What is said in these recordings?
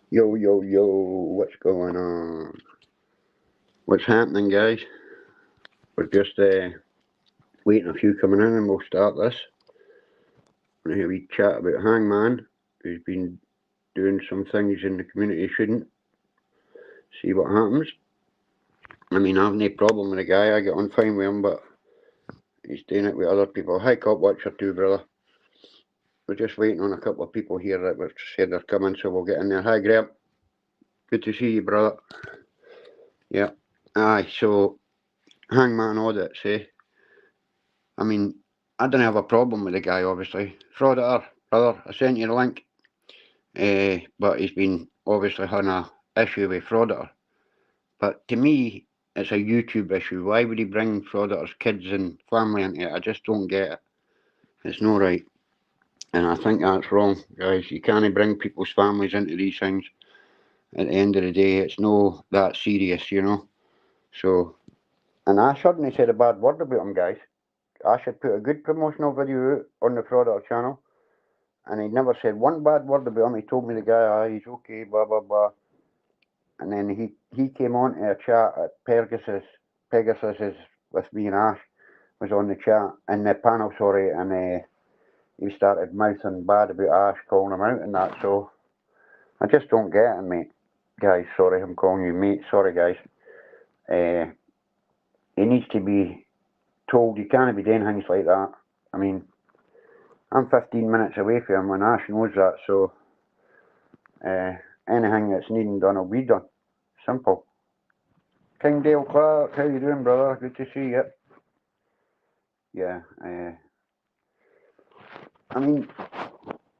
Yo, yo, yo, what's going on? What's happening, guys? We're just waiting a few coming in and we'll start this. We're going to have a wee chat about Hangman, who's been doing some things in the community he shouldn't. See what happens. I mean, I've no problem with the guy, I get on fine with him, but he's doing it with other people. Hi, Cop Watcher 2, brother. We're just waiting on a couple of people here that were said they're coming, so we'll get in there. Hi, Graham. Good to see you, brother. Yeah. Aye, so Hangman Audits, eh? I mean, I didn't have a problem with the guy, obviously. Frauditor, brother, I sent you the link. But he's been obviously having a issue with Frauditor. But to me, it's a YouTube issue. Why would he bring Frauditor's kids and family into it? I just don't get it. It's not right. And I think that's wrong, guys. You can't bring people's families into these things. At the end of the day, it's no that serious, you know. So, and I shouldn't have said a bad word about him, guys. I should put a good promotional video out on the Frauditor channel. And he never said one bad word about him. He told me the guy, he's okay, blah, blah, blah. And then he came on to a chat at Pegasus's with me and Ash was on the chat, in the panel, sorry, and he started mouthing bad about Ash, calling him out and that, so I just don't get it, mate. Guys, sorry, I'm calling you mate, sorry, guys. He needs to be told you can't be doing things like that. I mean, I'm 15 minutes away from him, and Ash knows that, so anything that's needing done will be done. Simple. King Dale Clark, how you doing, brother? Good to see you. Yeah, I mean,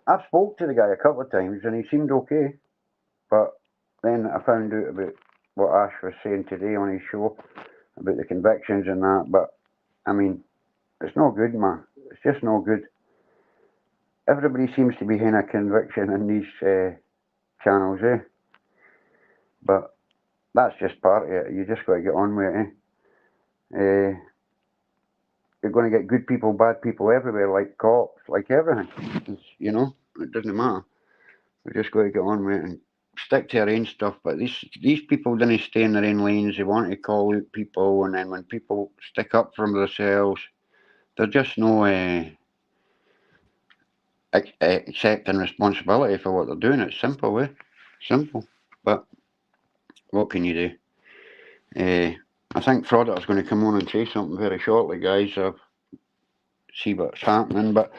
I've spoke to the guy a couple of times and he seemed okay, but then I found out about what Ash was saying today on his show about the convictions and that. But I mean, it's no good, man. It's just no good. Everybody seems to be having a conviction in these channels, eh? But that's just part of it. You just got to get on with it, eh? You're going to get good people, bad people everywhere, like cops, like everything. You know, it doesn't matter. We just got to get on with it and stick to our own stuff. But these people didn't stay in their own lanes. They want to call out people, and then when people stick up for themselves, they're just no accepting responsibility for what they're doing. It's simple, eh? Simple. But what can you do? I think Frauditor's going to come on and say something very shortly, guys. See what's happening. But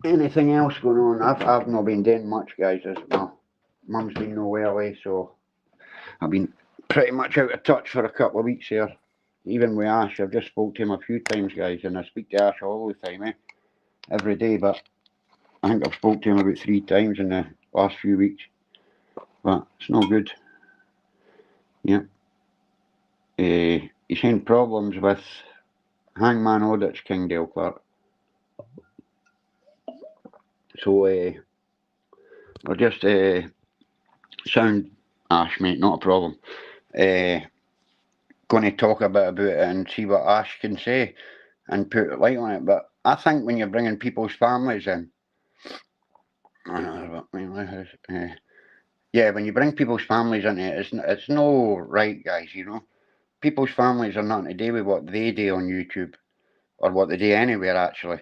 anything else going on? I've not been doing much, guys. As well. Mum's been nowhere away, so I've been pretty much out of touch for a couple of weeks here. Even with Ash, I've just spoke to him a few times, guys, and I speak to Ash all the time, every day. But I think I've spoke to him about 3 times in the last few weeks. But it's no good. Yeah. He's having problems with Hangman Audits, King Dale Clark. So I'll just sound Ash, mate, not a problem. Going to talk a bit about it and see what Ash can say and put light on it. But I think when you're bringing people's families in, yeah, when you bring people's families into it, it's no right, guys. You know, people's families are nothing to do with what they do on YouTube or what they do anywhere actually.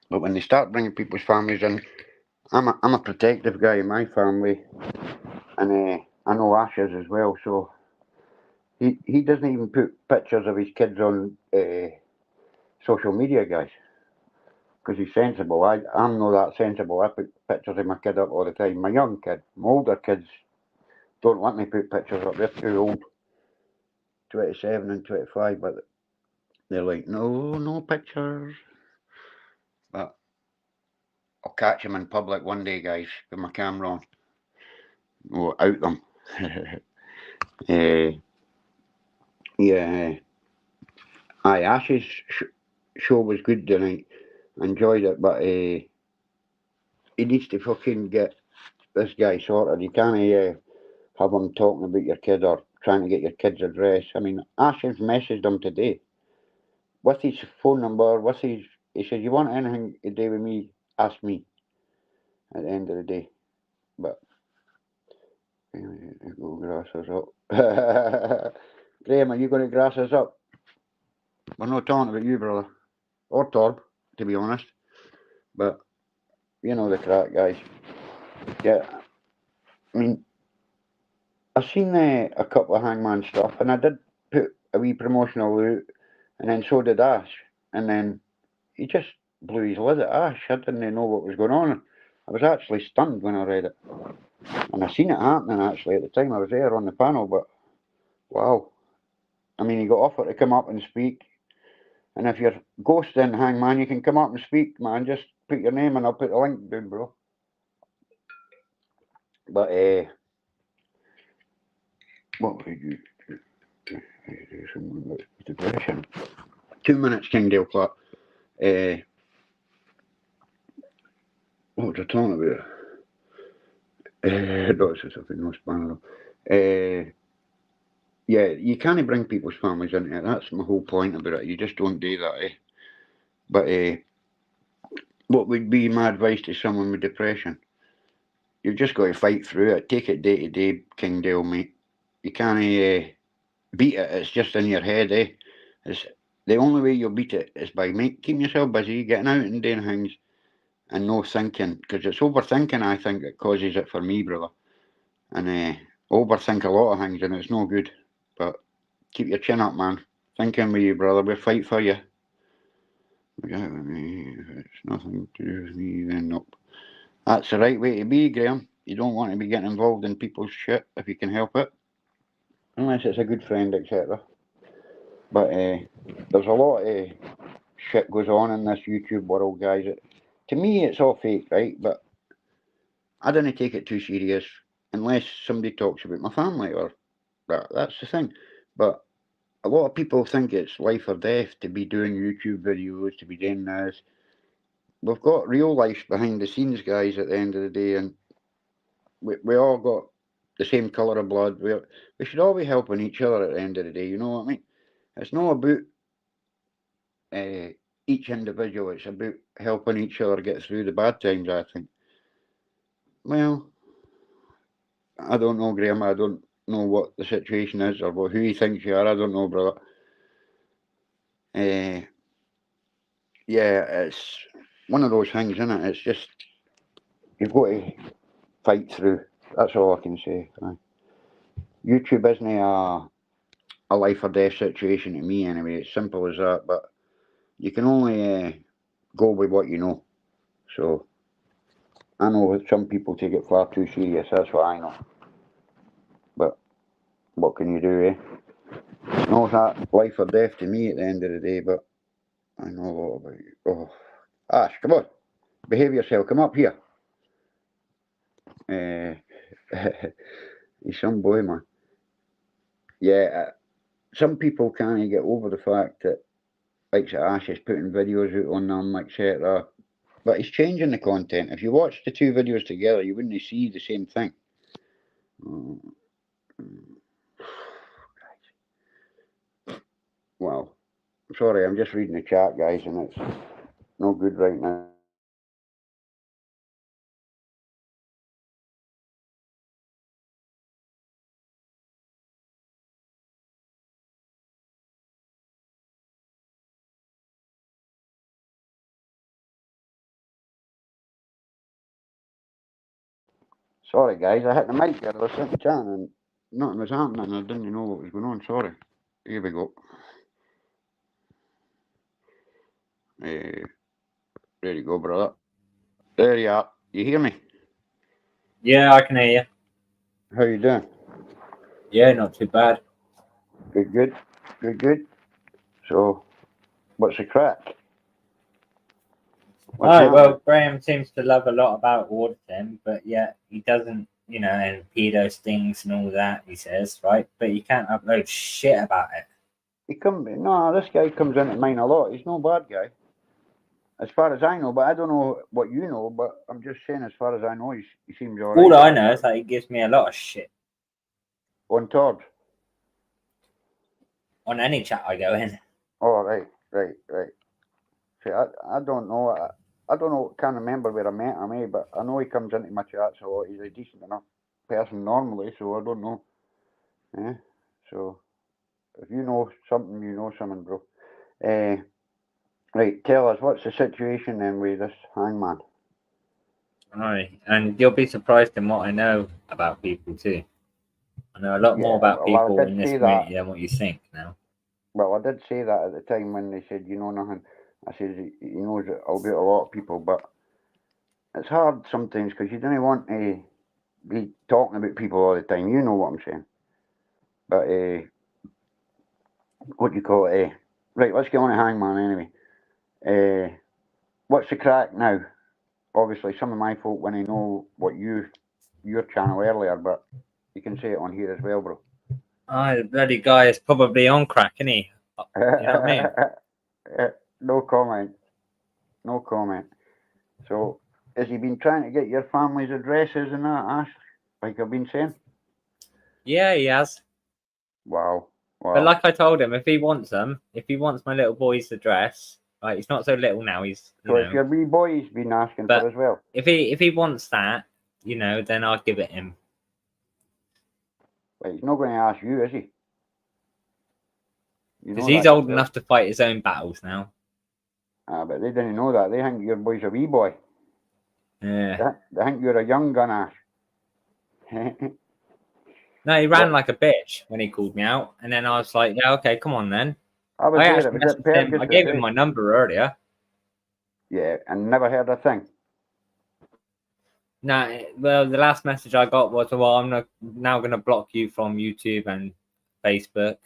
But when they start bringing people's families in, I'm a protective guy in my family, and I know Ash is as well. So he doesn't even put pictures of his kids on social media, guys, because he's sensible. I'm not that sensible. I put pictures of my kid up all the time. My young kid, my older kids don't let me put pictures up. They're too old, 27 and 25, but they're like, no, no pictures. But I'll catch them in public one day, guys, with my camera on. We'll out them. uh, yeah. Aye, Ash's show was good tonight. Enjoyed it, but he needs to fucking get this guy sorted. You can't have him talking about your kid or trying to get your kid's address. I mean, Ash has messaged him today with his phone number, with his. He said, "You want anything to do with me? Ask me." At the end of the day, But go grass us up. Graham, are you going to grass us up? We're not talking about you, brother, or Torb, to be honest. But you know the crack, guys. Yeah, I mean, I've seen a couple of Hangman stuff, and I did put a wee promotional out, and then so did Ash, and then he just blew his lid at Ash. I didn't know what was going on. I was actually stunned when I read it, and I seen it happening actually at the time. I was there on the panel, but wow. I mean, he got offered to come up and speak, and if you're ghosting Hangman, you can come up and speak, man. Just put your name and I'll put the link down, bro. But what would you do? Someone with depression. 2 minutes, Kingdale Clark. What was I talking about? That's just something no spanner. Yeah, you can't bring people's families into it. That's my whole point about it. You just don't do that, But what would be my advice to someone with depression? You've just got to fight through it. Take it day to day, Kingdale, mate. You can't beat it. It's just in your head, It's the only way you'll beat it is by keeping yourself busy, getting out and doing things, and no thinking. Because it's overthinking, I think, that causes it for me, brother. And overthink a lot of things, and it's no good. But keep your chin up, man. Thinking with you, brother. We'll fight for you. If it's nothing to do with me, then nope. That's the right way to be, Graham. You don't want to be getting involved in people's shit if you can help it. Unless it's a good friend, etc. But there's a lot of shit goes on in this YouTube world, guys. To me, it's all fake, right? But I don't take it too serious unless somebody talks about my family or that's the thing. But a lot of people think it's life or death to be doing YouTube videos, to be doing this. We've got real life behind the scenes, guys, at the end of the day, and we all got the same colour of blood. We should all be helping each other at the end of the day, you know what I mean? It's not about each individual, it's about helping each other get through the bad times, I think. Well, I don't know, Graham, I don't know what the situation is or who he thinks you are, I don't know, brother. Yeah, it's one of those things, isn't it? It's just, you've got to fight through. That's all I can say. YouTube isn't a life or death situation to me anyway. It's simple as that. But you can only go with what you know. So I know that some people take it far too serious. That's what I know. But what can you do, It's not that life or death to me at the end of the day. But I know a lot about you. Oh, Ash, come on, behave yourself. Come up here. He's some boy, man. Yeah, some people can't get over the fact that, like Ash is putting videos out on them, etc. But he's changing the content. If you watch the two videos together, you wouldn't see the same thing. Well, sorry, I'm just reading the chat, guys, and it's no good right now. Sorry, guys, I hit the mic there. I was sitting chatting and nothing was happening. I didn't know what was going on. Sorry. Here we go. There you go, brother. There you are. You hear me? Yeah, I can hear you. How you doing? Yeah, not too bad. Good. So, what's the crack? Right, well, Graham seems to love a lot about auditing, but yet he doesn't, and pedo stings and all that, he says, right? But he can't upload shit about it. This guy comes into mine a lot. He's no bad guy. As far as I know, but I don't know what you know, but I'm just saying as far as I know, he seems alright. All I know is that he gives me a lot of shit. On Todd? On any chat I go in. Oh, right. See, I don't know. I don't know, can't remember where I met him, but I know he comes into my chats a lot. He's a decent enough person normally, so I don't know. Yeah. So if you know something, you know something, bro. Right, tell us, what's the situation then with this Hangman? Aye, and you'll be surprised in what I know about people too. I know a lot more about well, I people did in this say community that. than what you think now. Well, I did say that at the time when they said, you know nothing. I said, he knows about a lot of people, but it's hard sometimes because you don't want to be talking about people all the time. You know what I'm saying. But, what do you call it? Right, let's get on to Hangman anyway. What's the crack now? Obviously, some of my folk want to know what your channel earlier, but you can say it on here as well, bro. Aye, the bloody guy is probably on crack, isn't he? You know what I mean? No comment. No comment. So, has he been trying to get your family's addresses and that, Ash? Like I've been saying? Yeah, he has. Wow. But like I told him, if he wants them, if he wants my little boy's address, like he's not so little now, he's So if your wee boy's been asking but for as well. if he wants that, you know, then I'll give it him. Like, he's not going to ask you, is he? You Because know he's that old yourself. enough to fight his own battles now. But they didn't know that. They think your boy's a wee boy. Yeah. They think you're a young gun, Ash. No, he ran like a bitch when he called me out, and then I was like, "Yeah, okay, come on then." I was I there. It actually was at messaged him. I Fergus, gave him my number earlier. Yeah, and never heard a thing. No, well, the last message I got was, "Well, I'm now going to block you from YouTube and Facebook."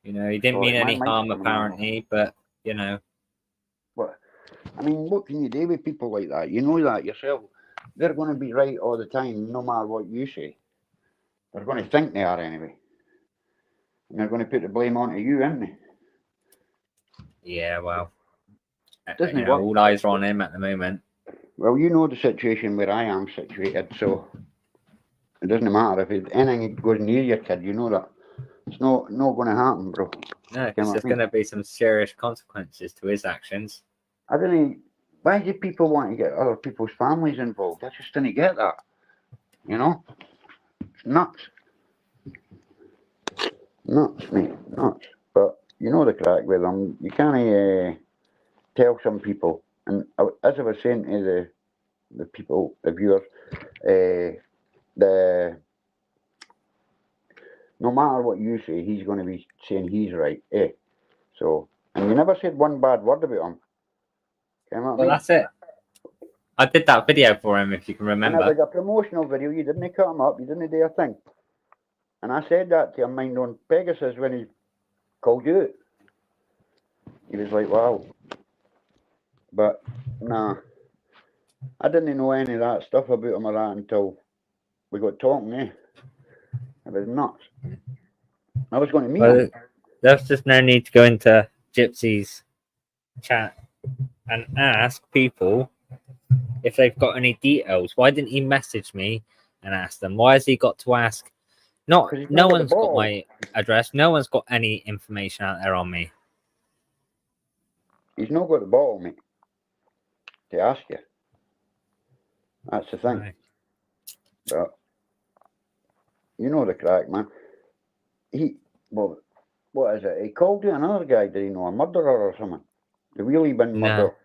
You know, he didn't Sorry, mean my any mic's harm coming on. apparently, but you know. What? I mean, what can you do with people like that? You know that yourself. They're going to be right all the time, no matter what you say. They're going to think they are anyway. And they're going to put the blame onto you, aren't they? Yeah, well, Doesn't you it know, work? all eyes are on him at the moment. Well, you know the situation where I am situated, so it doesn't matter if anything goes near your kid. You know that it's not going to happen, bro. No, because there's going to be some serious consequences to his actions. I don't know. Why do people want to get other people's families involved? I just didn't get that. You know, it's nuts. Nuts, mate, nuts. But you know the crack with them. You can't tell some people. And as I was saying to the people, the viewers, the no matter what you say, he's going to be saying he's right. So, and you never said one bad word about him. Well, that's it. I did that video for him, if you can remember. And it was a promotional video. You didn't cut him up. You didn't do a thing. And I said that to him, mind on Pegasus, when he called you out. He was like, wow. But, nah. I didn't know any of that stuff about him or that until we got talking, It was nuts. I was going to meet him. There's just no need to go into Gypsy's chat and ask people if they've got any details. Why didn't he message me and ask them? Why has he got to ask? No one's got my address. No one's got any information out there on me. He's not got the ball, mate, to ask you. That's the thing. Right. But you know the crack, man. Well, what is it? He called you another guy, did he know, a murderer or something? The wheelie bin murderer.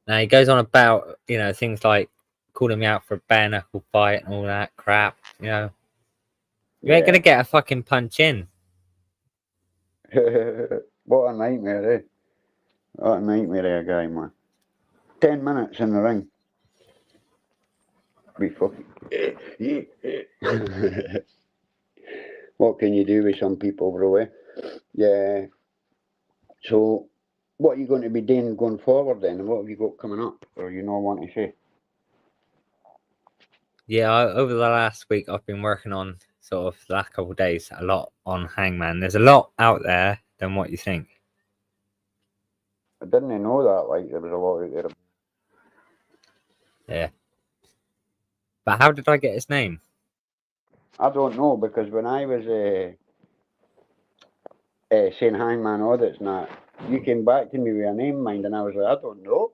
No, he goes on about, you know, things like calling me out for a bare knuckle fight and all that crap, you know. You ain't gonna get a fucking punch in. What a nightmare, What a nightmare, a guy, man. 10 minutes in the ring. Be fucking. What can you do with some people, bro? Yeah. So, what are you going to be doing going forward then? What have you got coming up? Or you not want to say? Yeah, over the last week, I've been working on sort of the last couple of days a lot on Hangman. There's a lot out there than what you think. I didn't know that. Like there was a lot out there. Yeah. But how did I get his name? I don't know, because when I was saying Hangman Audits and that, you came back to me with a name, mind, and I was like, I don't know.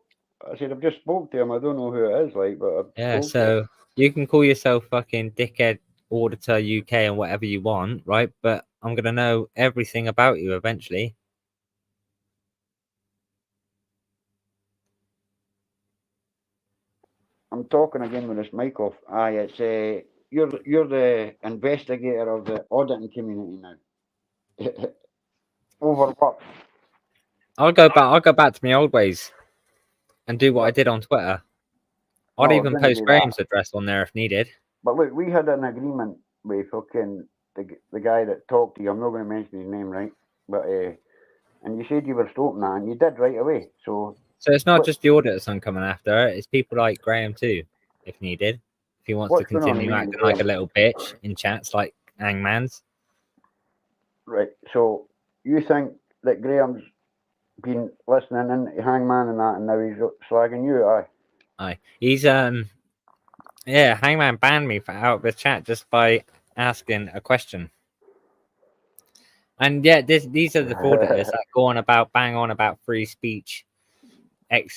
I said, I've just spoke to him. I don't know who it is, like, but I've Yeah, spoke to him. so you can call yourself fucking dickhead auditor UK and whatever you want, right? But I'm gonna know everything about you eventually. I'm talking again with this mic off. Aye, it's you're the investigator of the auditing community now. Over what? I'll go back to my old ways and do what I But did on Twitter. no, I'd I was even going to post do that. Graham's address on there if needed. But look, we had an agreement with fucking the guy that talked to you. I'm not going to mention his name, right? But and you said you were stopping that, and you did right away. So So it's not what just the auditors I'm coming after, it's people like Graham too, if needed. If he wants to what's going on continue with you, acting like a Graham? little bitch in chats like Hangman's. Right. So you think that Graham's been listening in to Hangman and that, and now he's slagging you? Aye. Aye. He's yeah, Hangman banned me out of the chat just by asking a question. And yeah, these are the auditors that go on about bang on about free speech,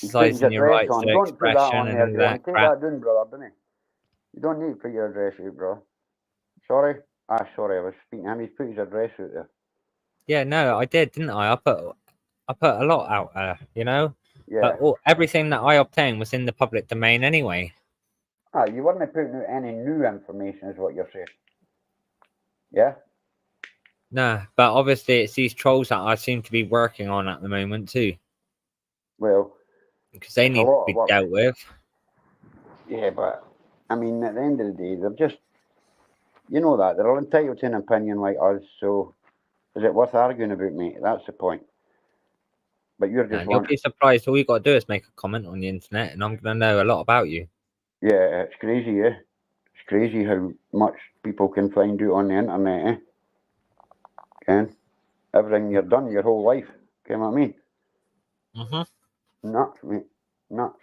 He's put his exercising your address rights on. to Don't put that expression on there, and all Graham. that Take crap. that down, brother, don't you? You don't need to put your address out, bro. Sorry? Sorry, I was speaking to him. He's put his address out there. Yeah, no, I did, didn't I? I put a lot out there, you know. Yeah. But everything that I obtained was in the public domain anyway. You weren't putting out any new information, is what you're saying. Yeah? No, but obviously it's these trolls that I seem to be working on at the moment too, Well, because they it's a need to lot of be work. dealt with. Yeah, but, I mean, at the end of the day, they're just, you know that, they're all entitled to an opinion like us, so is it worth arguing about, mate? That's the point. But you're Now, just you'll wanting, be surprised. All you got to do is make a comment on the internet, and I'm going to know a lot about you. yeah, it's crazy, yeah? It's crazy how much people can find out on the internet, eh? Ken? Everything you've done your whole life, you know what I mean? Nuts, mate. Nuts.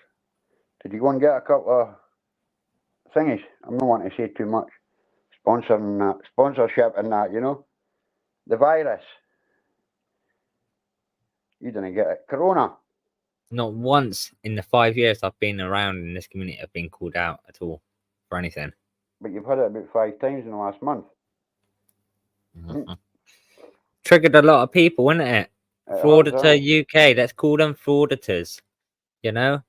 Did you go and get a couple of thingies? I'm not wanting to say too much. Sponsorship and that, you know? The virus. You didn't get it. Corona. Not once in the 5 years I've been around in this community have been called out at all for anything. But you've had it about 5 times in the last month. Triggered a lot of people, isn't it? It has, Frauditor UK, let's call them frauditors, you know?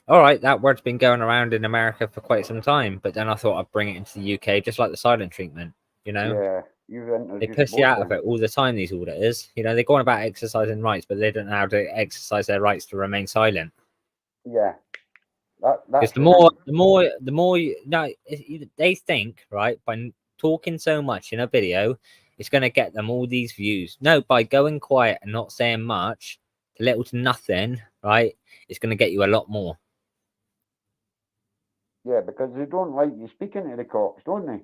All right, that word's been going around in America for quite some time, but then I thought I'd bring it into the UK, just like the silent treatment, you know? Yeah, you've They introduced push you both out of of them. it all the time, these auditors. You know, they're going about exercising rights, but they don't know how to exercise their rights to remain silent. Yeah. Because That's the the more, thing. they think, right, by talking so much in a video, it's going to get them all these views. No, by going quiet and not saying much, to little to nothing, right, it's going to get you a lot more. Yeah, because they don't like you speaking to the cops, don't they?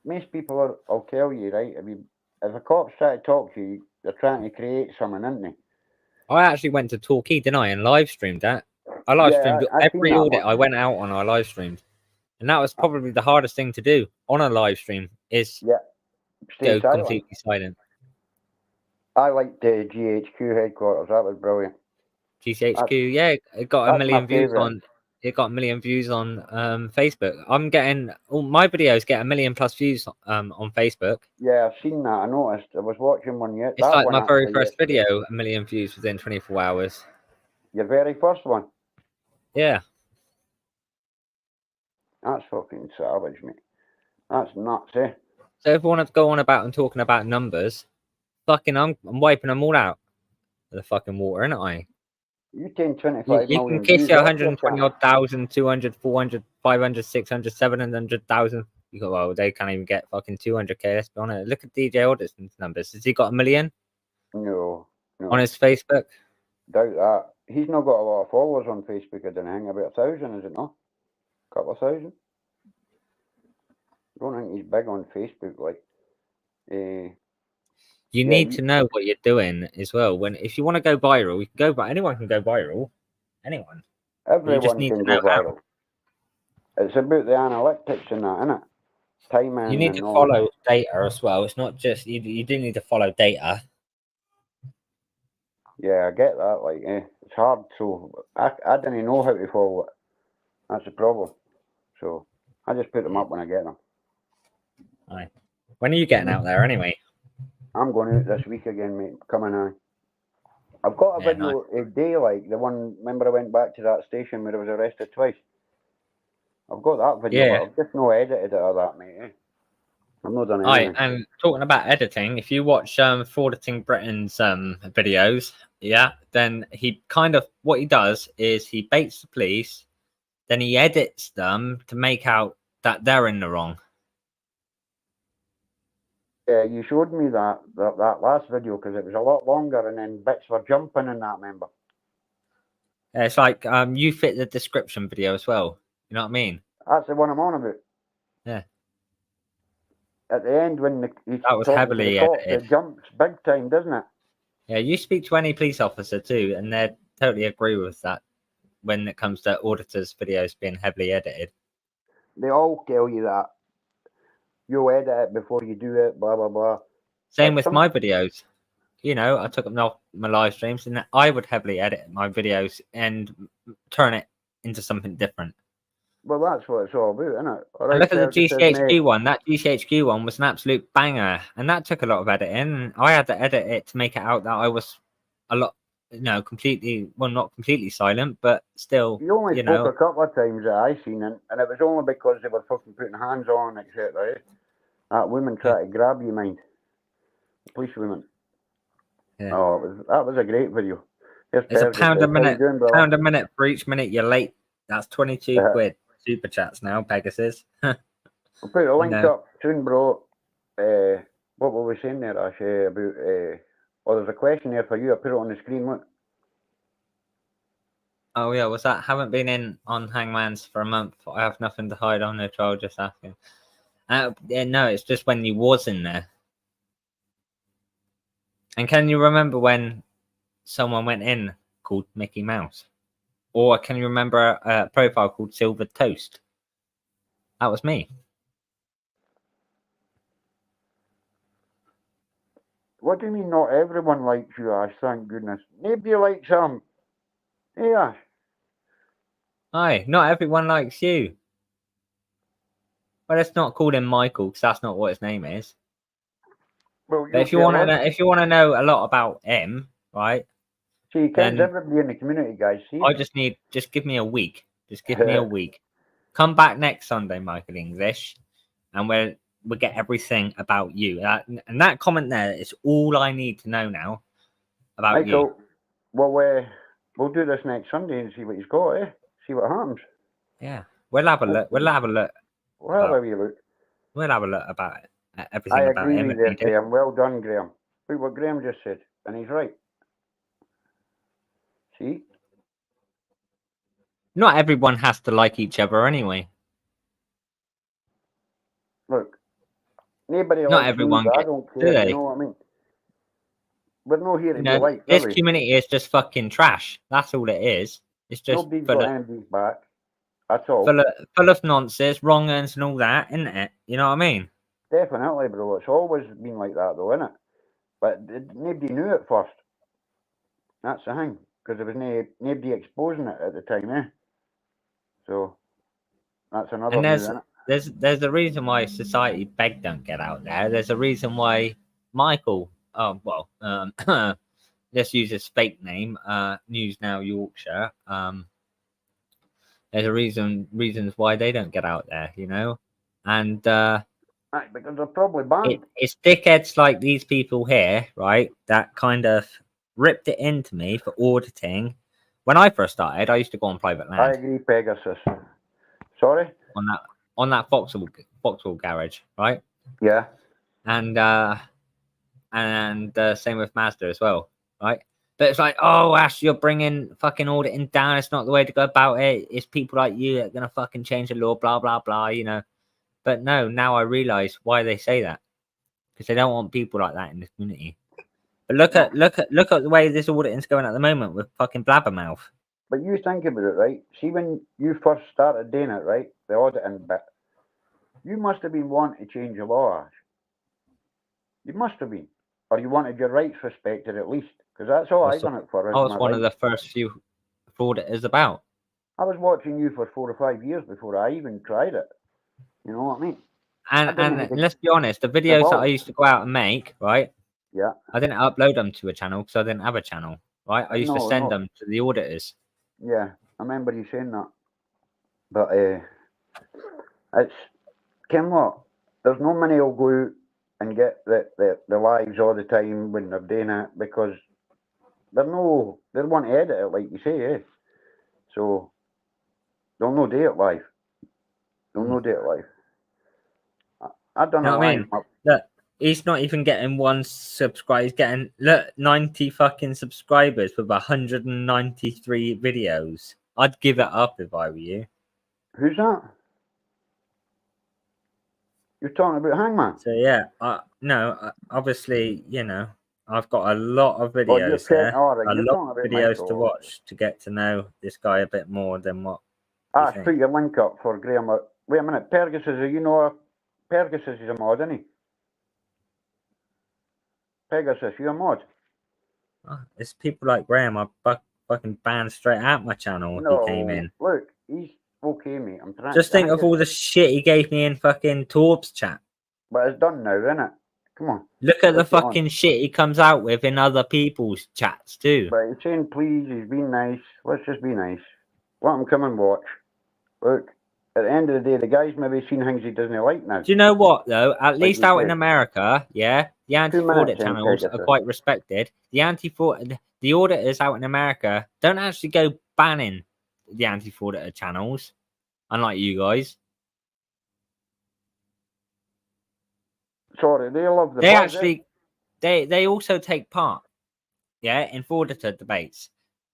Most people will tell you, right? I mean, if a cop's try to talk to you, they're trying to create something, aren't they? I actually went to Torquay, didn't I, and live streamed that. I live Yeah, streamed I've seen every that audit one. I went out on. I live streamed. And that was probably the hardest thing to do on a live stream is Yeah, stay go silent. completely silent. I liked the GHQ headquarters. That was brilliant. GCHQ, yeah, it got a That's my million views favourite. on. It got a million views on Facebook. I'm getting all my videos get a million plus views on Facebook. Yeah, I've seen that. I noticed. I was watching one yet. It's That like one my very actually first yesterday. video, a million views within 24 hours. Your very first one. Yeah, That's fucking savage, mate. That's nuts, eh? so if you want to go on about and talking about numbers, fucking, I'm wiping them all out of the fucking water, ain't I? You 10, You, 25 you can million kiss views your off your 120 channel. odd thousand, 200, 400, 500, 600, 700,000. You go, well, they can't even get fucking 200k. Let's be honest. Look at DJ Audits numbers. Has he got a million No, on no. his Facebook? Doubt that. He's not got a lot of followers on Facebook, I don't think. About 1,000, is it not? Couple of thousand? I don't think he's big on Facebook, like. You Yeah, need to know what you're doing as well. When if you want to go viral, you can go. But anyone can go viral. Anyone. But you just everyone need can to go know how. viral. It's about the analytics and that, innit? You Timing need and to all that. follow data as well. It's not just you do need to follow data. Yeah, I get that. Like, it's hard. So I didn't know how to follow it. That's the problem. So I just put them up when I get them. Aye. When are you getting out there anyway? I'm going out this week again, mate. Coming on. I've got a Yeah, nice. video a day, like the one. Remember, I went back to that station where I was arrested twice. I've got that video, Yeah. but I've just no edited it or that, mate. I've not done Aye, anything. and talking about editing, if you watch Frauditing Britain's videos, yeah, then he kind of what he does is he baits the police, then he edits them to make out that they're in the wrong. Yeah, you showed me that last video because it was a lot longer, and then bits were jumping in that. Remember? It's like you fit the description video as well. You know what I mean? That's the one I'm on about. Yeah. At the end, when he's That was talking to the heavily cops, edited. it jumps big time, doesn't it? Yeah, you speak to any police officer too, and they totally agree with that when it comes to auditors' videos being heavily edited. They all tell you that. You edit it before you do it, blah, blah, blah. Same But with my videos. You know, I took them off my live streams, and I would heavily edit my videos and turn it into something different. Well, that's what it's all about, isn't it? All And right, look at the Ferguson, mate. GCHQ one. That GCHQ one was an absolute banger, and that took a lot of editing. And I had to edit it to make it out that I was a lot, completely, well, not completely silent, but still, You only you spoke know. a couple of times that I seen, and it was only because they were fucking putting hands on, etc. That woman tried to grab you, mind. The police woman. Yeah. Oh, that was a great video. Here's It's a Fergus. pound a How you minute, doing, brother? pound a minute for each minute you're late. That's 22 quid. Super chats now, Pegasus. We'll put a link know. up soon, bro. What were we saying there, Ash, about... oh, there's a question there for you. I put it on the screen, look. Oh yeah, was that? Haven't been in on Hangman's for a month. I have nothing to hide on the trial. Just asking. Yeah, no, it's just when you was in there. And can you remember when someone went in called Mickey Mouse, or can you remember a profile called Silver Toast? That was me. What do you mean not everyone likes you, Ash? Thank goodness. Nobody likes him. Hey, Ash. Aye, not everyone likes you. Well, let's not call him Michael because that's not what his name is. Well, But if you want to know, a lot about him, right? See, he kens everybody in the community, guys. See? I just give me a week. Just give me a week. Come back next Sunday, Michael English, and we'll get everything about you. And that comment there is all I need to know now about Michael, you. Well, we'll do this next Sunday and see what he's got, eh? See what happens. Yeah, we'll have a look. We'll have a look. We'll have a wee look. We'll have a look about everything I about agree him. with you, Graham. Well done, Graham. Look what Graham just said, and he's right. See? Not everyone has to like each other anyway. Look, nobody Not likes everyone me, but I gets, don't do care. they? You know what I mean? We're not here to You be know, liked, this are we? community is just fucking trash. That's all it is. It's just Nobody's got anybody's back. That's all. full of nonsense, wrong ends and all that, isn't it? You know what I mean? Definitely, bro. It's always been like that, though, isn't it? But nobody knew it first. That's the thing, because there was nobody exposing it at the time, eh? So that's another And view, isn't it? there's a reason why society beg don't get out there. There's a reason why Michael, let's use his fake name, News Now Yorkshire. There's a reasons why they don't get out there, you know, and Right, because they're probably banned. it's dickheads like these people here, right, that kind of ripped it into me for auditing. When I first started, I used to go on private land. I agree, Pegasus. Sorry? On that Vauxhall garage, right? Yeah. And same with Mazda as well, right? But it's like, oh, Ash, you're bringing fucking auditing down. It's not the way to go about it. It's people like you that are gonna fucking change the law, blah blah blah, you know. But no, now I realise why they say that, because they don't want people like that in the community. But look at the way this auditing's going at the moment with fucking Blabbermouth. But you think about it, right? See, when you first started doing it, right? The auditing bit, you must have been wanting to change the law, Ash. You must have been. or you wanted your rights respected at least, because that's all I What's the- done it for. I Is was my one of rights. the first few frauditors about. I was watching you for 4 or 5 years before I even tried it. You know what I mean? And let's be honest, the videos that I used to go out and make, right? Yeah. I didn't upload them to a channel because I didn't have a channel, right? I used to No, send no. them to the auditors. Yeah, I remember you saying that. But it's, Kim, what? There's no many will go out and get the lives all the time when they're doing it, because they want to edit it, like you say, eh? So they'll no do it live. They'll no do it live. I done You know a what I live. mean? Look, he's not even getting one subscribe. He's getting 90 fucking subscribers with 193 videos. I'd give it up if I were you. Who's that? You're talking about Hangman? So yeah, obviously, you know, I've got a lot of Oh, you're videos checking. there, All right, a you're lot talking of about videos to Michael. watch to get to know this guy a bit more than what you I'll think. put your link up for Graham. Wait a minute, Pergus is Pergus is a mod, isn't he? Pegasus, you a mod? Oh, it's people like Graham. I fucking banned straight out my channel if he came in. Look, he's okay, mate. I'm trying. Just think of all the shit he gave me in fucking Torb's chat. But it's done now, isn't it? Come on. Look at the Let's get on. fucking shit he comes out with in other people's chats too. But he's saying please, he's been nice. Let's just be nice. Let him come and watch. Look, at the end of the day, the guy's maybe seen things he doesn't like now. Do you know what though? At Like least you out in said. America, yeah, the 2 anti-fraud minutes in, channels are Pegasus. quite respected. The auditors out in America don't actually go banning the anti-fraud channels, unlike you guys. Sorry, they love the They buzz, actually, they also take part, yeah, in frauditor debates.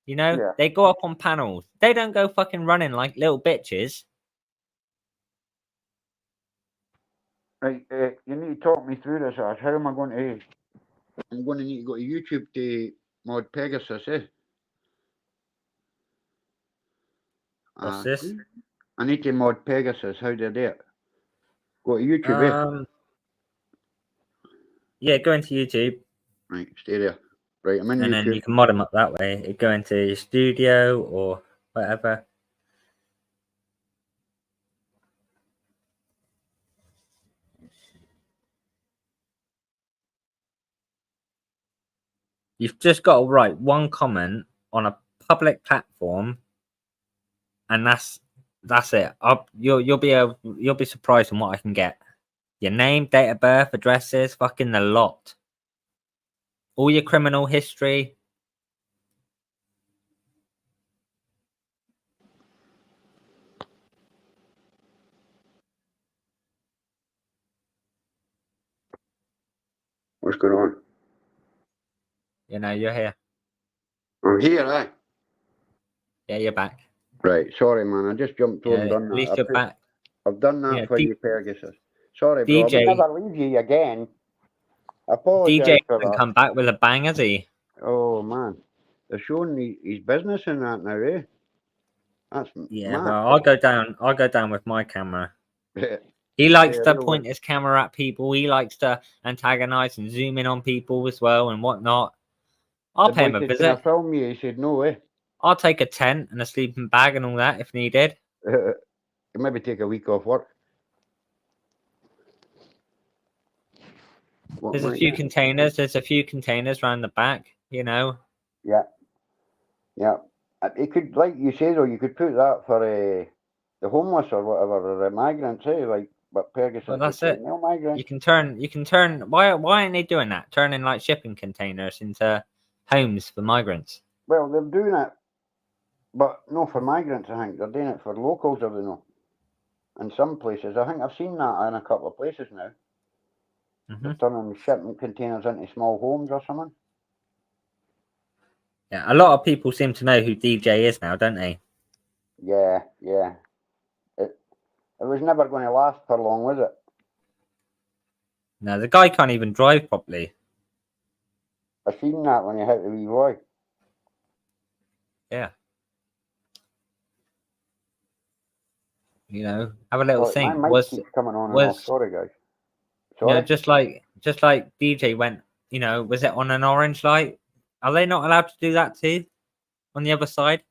You know, Yeah. they go up on panels. They don't go fucking running like little bitches. Right, you need to talk me through this, Ash. How am I going to... I'm going to need to go to YouTube to mod Pegasus, eh? What's this? I need to mod Pegasus. How do I do it? Go to YouTube, eh? Yeah, go into YouTube. Right, stay there. Right, I'm in And YouTube. then you can mod them up that way. You go into your studio or whatever. You've just got to write one comment on a public platform, and that's it. You'll be surprised on what I can get. Your name, date of birth, addresses, fucking the lot. All your criminal history. What's going on? You know, you're here. I'm here, eh? Yeah, you're back. Right, sorry, man. I just jumped on and done At that. least you're back. I've done that Yeah, for you, Pegasus. Sorry, bro. I DJ would never leave you again. I apologise DJ for hasn't that. come back with a bang, has he? Oh, man. They're showing his business in that now, eh? That's Yeah, mad. well, I'll go down with my camera. Yeah, He likes to real point one. his camera at people. He likes to antagonize and zoom in on people as well and whatnot. I'll The pay boy him a said, visit. can I film you? He said, no, eh? I'll take a tent and a sleeping bag and all that if needed. Maybe take a week off work. What, There's a mate? few containers. There's a few containers around the back, you know. Yeah. Yeah. It could, like you say, though, you could put that for the homeless or whatever, or the migrants, eh? Like, but Pegasus Well, that's would say, it. no migrants. You can turn. Why aren't they doing that? Turning like shipping containers into homes for migrants. Well, they're doing it, but no for migrants, I think. They're doing it for locals, or they know. In some places. I think I've seen that in a couple of places now. Mm-hmm. They're turning shipping containers into small homes or something. Yeah, a lot of people seem to know who DJ is now, don't they? Yeah, yeah. It was never going to last for long, was it? No, the guy can't even drive properly. I seen that when he hit the wee boy. Yeah. You know, have a little think. My mic keeps coming on and off. Sorry, guys. You Sorry? know, just like DJ went you know, was it on an orange light? Are they not allowed to do that too? On the other side?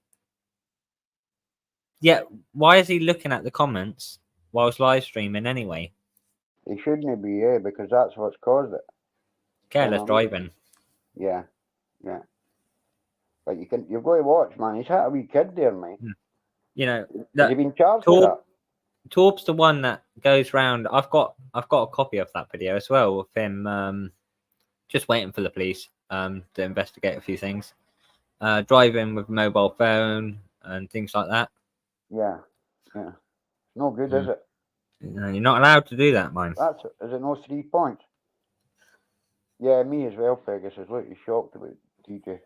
Yeah, why is he looking at the comments whilst live streaming anyway? He shouldn't be, yeah, because that's what's caused it. Careless You know what I mean? driving. Yeah, yeah. But you've got to watch, man. He's had a wee kid there, mate. You know, Has he been charged with that? Torb's the one that goes round. I've got a copy of that video as well of him just waiting for the police to investigate a few things. Driving with a mobile phone and things like that. Yeah, yeah. No good, is it? No, you're not allowed to do that, man. Is it no 3 points? Yeah, me as well, Pegasus. Look, you're shocked about DJ.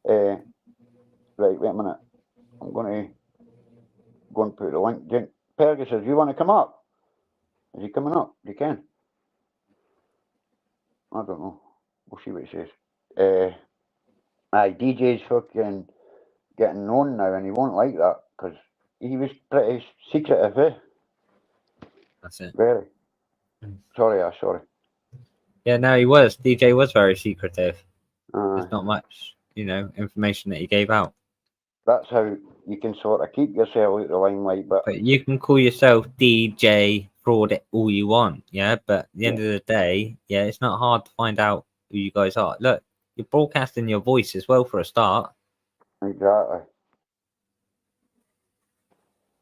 Right, wait a minute. I'm going to go and put the link. Pegasus, you want to come up? Is he coming up? You can. I don't know. We'll see what he says. DJ's fucking getting known now, and he won't like that because he was pretty secretive, eh? That's it. Very. Sorry. Yeah, no, he was. DJ was very secretive. There's Aye. not much, you know, information that he gave out. That's how you can sort of keep yourself out the limelight, but you can call yourself DJ fraud all you want, yeah. But at the end of the day, yeah, it's not hard to find out who you guys are. Look, you're broadcasting your voice as well for a start. Exactly.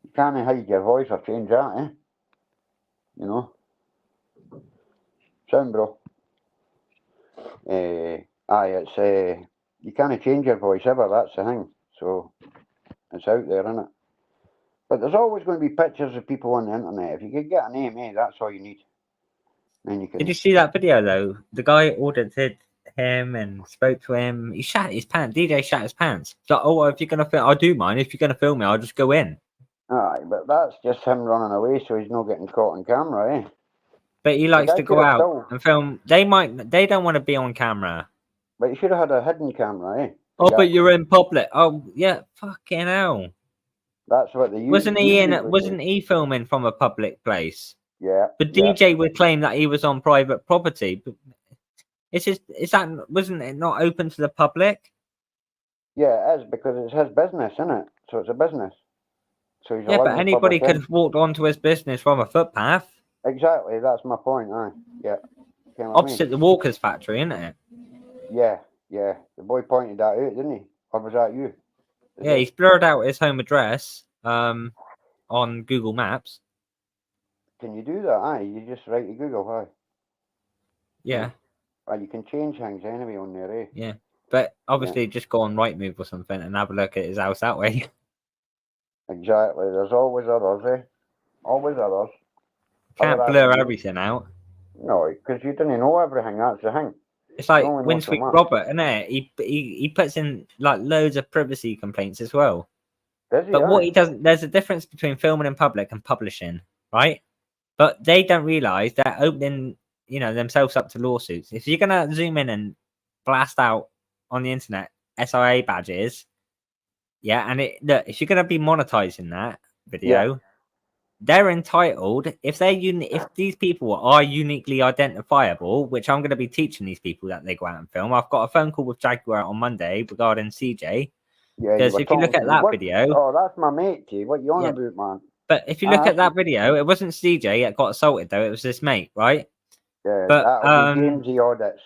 You can't hide your voice or change that, eh? You know. Sound, bro. It's you can't change your voice ever. That's the thing. So it's out there, isn't it? But there's always going to be pictures of people on the internet. If you could get a name, that's all you need. Then you can. Did you see that video though? The guy audited him and spoke to him. He shat his pants. DJ shat his pants. It's like, oh, well, if you're gonna film, I do mind. If you're gonna film me, I'll just go in. Aye, but that's just him running away, so he's not getting caught on camera, eh? But he likes to go out and film. They don't want to be on camera. But you should have had a hidden camera, eh? Oh, but you're in public. Oh, yeah, fucking hell. That's what the Wasn't he filming from a public place? Yeah. But DJ would claim that he was on private property. But wasn't it not open to the public? Yeah, it is because it's his business, isn't it? So it's a business. So he's but anybody could have walked onto his business from a footpath. Exactly, that's my point. Aye, yeah. Opposite the Walker's factory, isn't it? Yeah. The boy pointed that out, didn't he? Or was that you? He's blurred out his home address on Google Maps. Can you do that? Aye, you just write to Google, aye. Yeah. Well, you can change things anyway on there, eh? Yeah, but obviously just go on Rightmove or something and have a look at his house that way. Exactly. There's always others, eh? Always others. Can't blur everything out. No, because you didn't know everything. That's the thing. It's like Winsweek Robert, isn't it? He puts in like loads of privacy complaints as well. Does he? But what he doesn't, there's a difference between filming in public and publishing, right? But they don't realise they're opening, you know, themselves up to lawsuits. If you're gonna zoom in and blast out on the internet SIA badges, yeah, and if you're gonna be monetizing that video, they're entitled. If these people are uniquely identifiable, which I'm gonna be teaching these people that they go out and film. I've got a phone call with Jaguar on Monday regarding CJ. Yeah, because if you look at that video, oh, that's my mate. What you on about, man? But if you look at that video, it wasn't CJ that got assaulted though; it was his mate, right? Yeah, but Audits.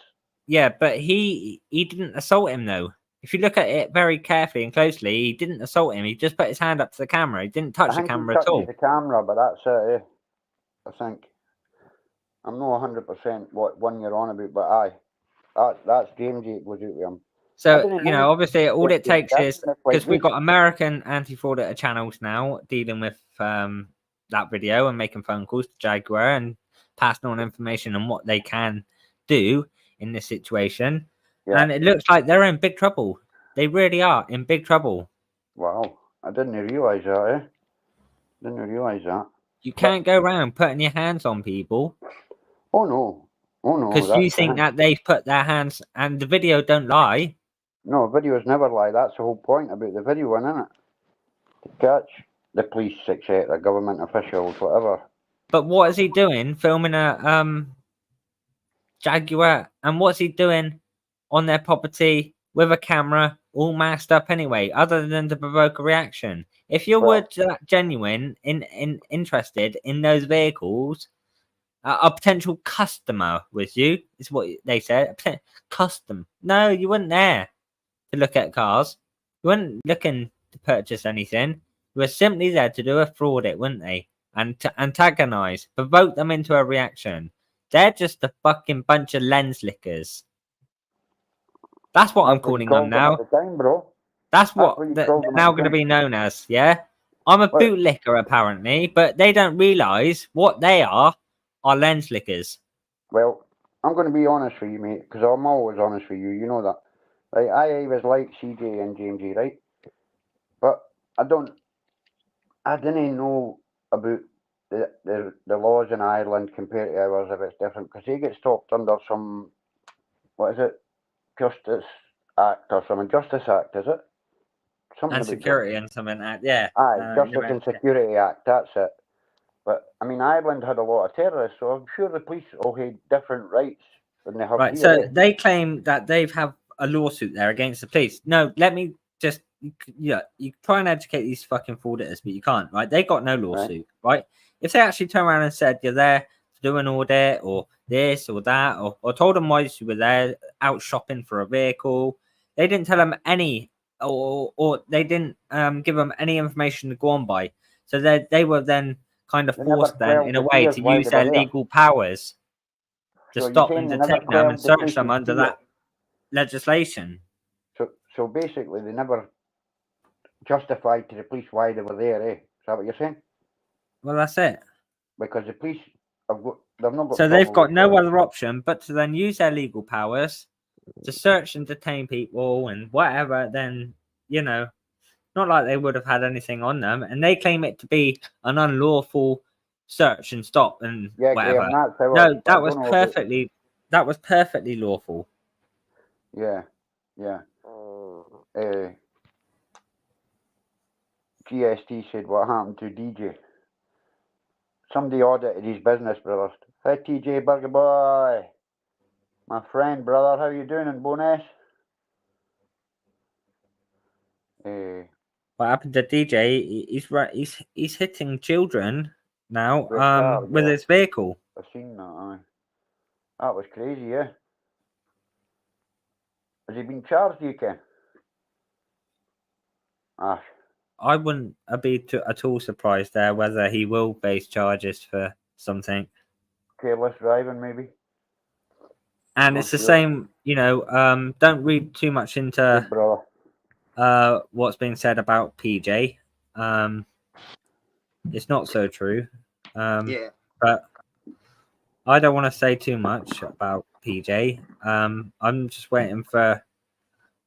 Yeah, but he didn't assault him though. If you look at it very carefully and closely, he didn't assault him. He just put his hand up to the camera. He didn't touch the camera at all. The camera, but that's it. I think I'm not 100% what one you're on about, but aye, that's James. It was out with him. So, you know, obviously all it takes is, because we've got American anti-frauditor channels now dealing with that video and making phone calls to Jaguar and passing on information on what they can do in this situation. Yeah. And it looks like they're in big trouble. They really are in big trouble. Wow. I didn't realise that, eh? Didn't realise that. You can't go around putting your hands on people. Oh, no. Because you think that they've put their hands, and the video don't lie. No, videos never lie. That's the whole point about the video one, isn't it? To catch the police, etc., government officials, whatever. But what is he doing? Filming Jaguar. And what's he doing on their property with a camera, all masked up anyway, other than to provoke a reaction? If you were genuine in interested in those vehicles, a potential customer was you, is what they said. Custom. No, you weren't there to look at cars. You weren't looking to purchase anything. You were simply there to do a fraud, it, weren't they? And to antagonize, provoke them into a reaction. They're just a fucking bunch of lens lickers. That's what I'm calling them now. At the time, bro. That's what they're now going to be known as, yeah? I'm a bootlicker, apparently, but they don't realise what they are lens lickers. Well, I'm going to be honest with you, mate, because I'm always honest with you. You know that. Right, I was like CJ and Jamesy, right? But I didn't know about the laws in Ireland compared to ours, if it's different, because they get stopped under some, what is it, Justice Act or something. Justice Act, is it? Something and Security and something like that, yeah. Aye, Justice and Security Act, that's it. But, I mean, Ireland had a lot of terrorists, so I'm sure the police all had different rights than they have right, here. So they claim that they've have a lawsuit there against the police. No, let me just, you try and educate these fucking frauditors, but you can't, right? They got no lawsuit, right? If they actually turn around and said, you're there to do an audit or this or that, or told them why you were there out shopping for a vehicle, they didn't tell them any, or they didn't give them any information to go on by. So they were then kind of forced then in a way to use their legal powers to stop and detect them and search them under that legislation. So basically, they never justified to the police why they were there, eh? Is that what you're saying? Well, that's it. Because the police have got, they've not got. So they've got no other option but to then use their legal powers to search and detain people and whatever. Then not like they would have had anything on them, and they claim it to be an unlawful search and stop and whatever. No, that was perfectly lawful. Yeah. GST said, what happened to DJ? Somebody audited his business, brothers. Hey, TJ Burger Boy. My friend, brother, how you doing in Bonus? What happened to DJ? He's hitting children now with his vehicle. I've seen that, That was crazy, yeah. Has he been charged, you can? I wouldn't be at all surprised there whether he will face charges for something. Careless driving, maybe. And it's the same, don't read too much into what's being said about PJ. It's not so true. But I don't want to say too much about PJ. I'm just waiting for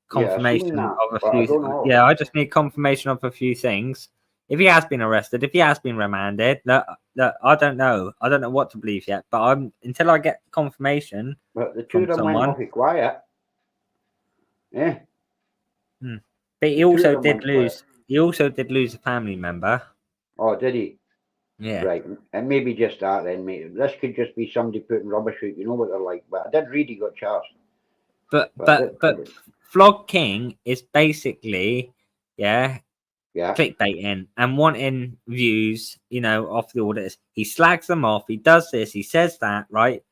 confirmation of a few. I just need confirmation of a few things. If he has been arrested, if he has been remanded, I don't know. I don't know what to believe yet. But until I get confirmation. But the two of them went awfully quiet. Yeah. But he also did lose. He also did lose a family member. Oh, did he? Yeah. Right. And maybe just that then, mate. This could just be somebody putting rubbish out. You know what they're like. But I did read he got charged. But Flog King is basically, clickbaiting and wanting views, off the auditors. He slags them off. He does this. He says that, right?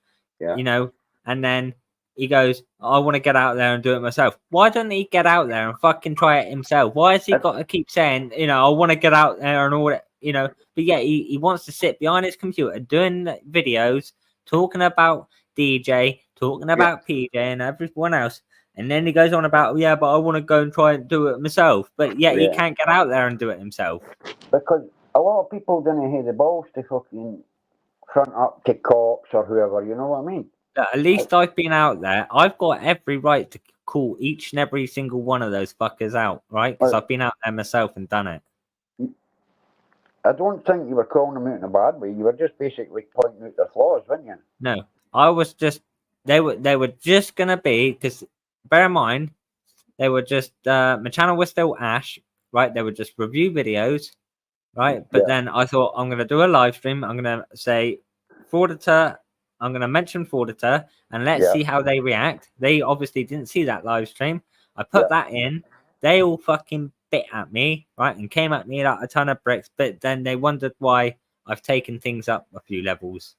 Yeah. And then he goes, I want to get out there and do it myself. Why don't he get out there and fucking try it himself? Why has he got to keep saying, I want to get out there and all that, But yeah, he wants to sit behind his computer doing videos, talking about DJ, talking about PJ and everyone else. And then he goes on about, but I want to go and try and do it myself. But yet he can't get out there and do it himself. Because a lot of people didn't have the balls to fucking front up to cops or whoever, you know what I mean? At least I've been out there. I've got every right to call each and every single one of those fuckers out, right? Because I've been out there myself and done it. I don't think you were calling them out in a bad way. You were just basically pointing out their flaws, weren't you? No, I was just... They were just going to be... Because bear in mind, they were just... my channel was still Ash, right? They would just review videos, right? But then I thought, I'm going to do a live stream. I'm going to say, Frauditor I'm gonna mention Auditor, and let's Yeah. see how they react. They obviously didn't see that live stream. I Yeah. put that in. They all fucking bit at me, right, and came at me like a ton of bricks. But then they wondered why I've taken things up a few levels.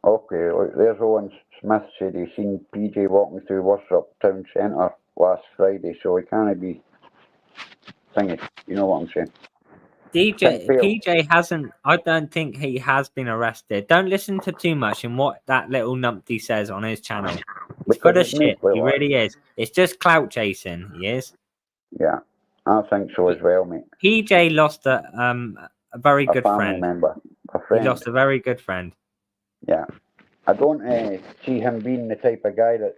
Okay, look, there's Owen Smith said he seen PJ walking through Worcester Town Centre last Friday, so he can't be thingy. You know what I'm saying? PJ hasn't. I don't think he has been arrested. Don't listen to too much in what that little numpty says on his channel. He's full of shit. He really is. It's just clout chasing. He is. Yeah, I think so as well, mate. PJ lost a very good family friend. member, a He friend. lost a very good friend. Yeah, I don't see him being the type of guy that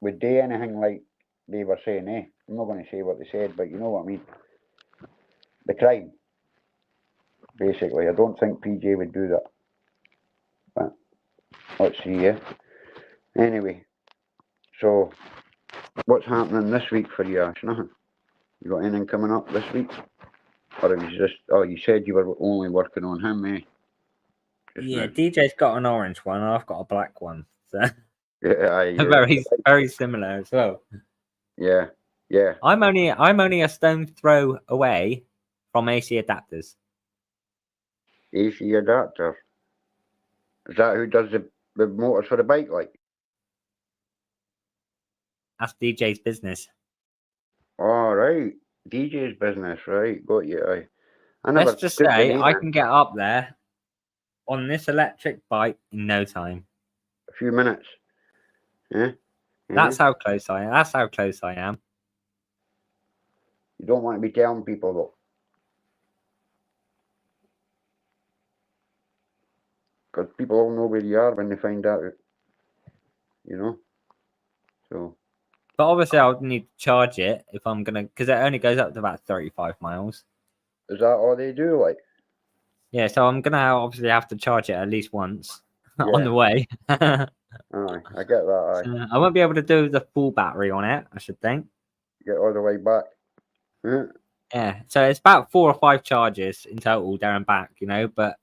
would do anything like they were saying. I'm not going to say what they said, but you know what I mean. The crime, basically. I don't think PJ would do that. But let's see, yeah. Anyway, so what's happening this week for you, Ash? Nothing. You got anything coming up this week? Or it was just, oh, you said you were only working on him, Yeah, now. DJ's got an orange one, and I've got a black one. So Yeah, very similar as well. Yeah, yeah. I'm only a stone throw away from AC adapters. AC adapter. Is that who does the motors for the bike, like? That's DJ's business. All right, DJ's business, right? Got you. Let's just say I can get up there on this electric bike in no time. A few minutes. Yeah. That's how close I am. That's how close I am. You don't want to be telling people though, because people all know where you are when they find out. You know. So. But obviously, I'll need to charge it if I'm gonna, because it only goes up to about 35 miles. Is that all they do, like? Yeah, so I'm gonna obviously have to charge it at least once on the way. Aye, I get that. So I won't be able to do the full battery on it, I should think. Get all the way back. Yeah, so it's about 4 or 5 charges in total there and back, but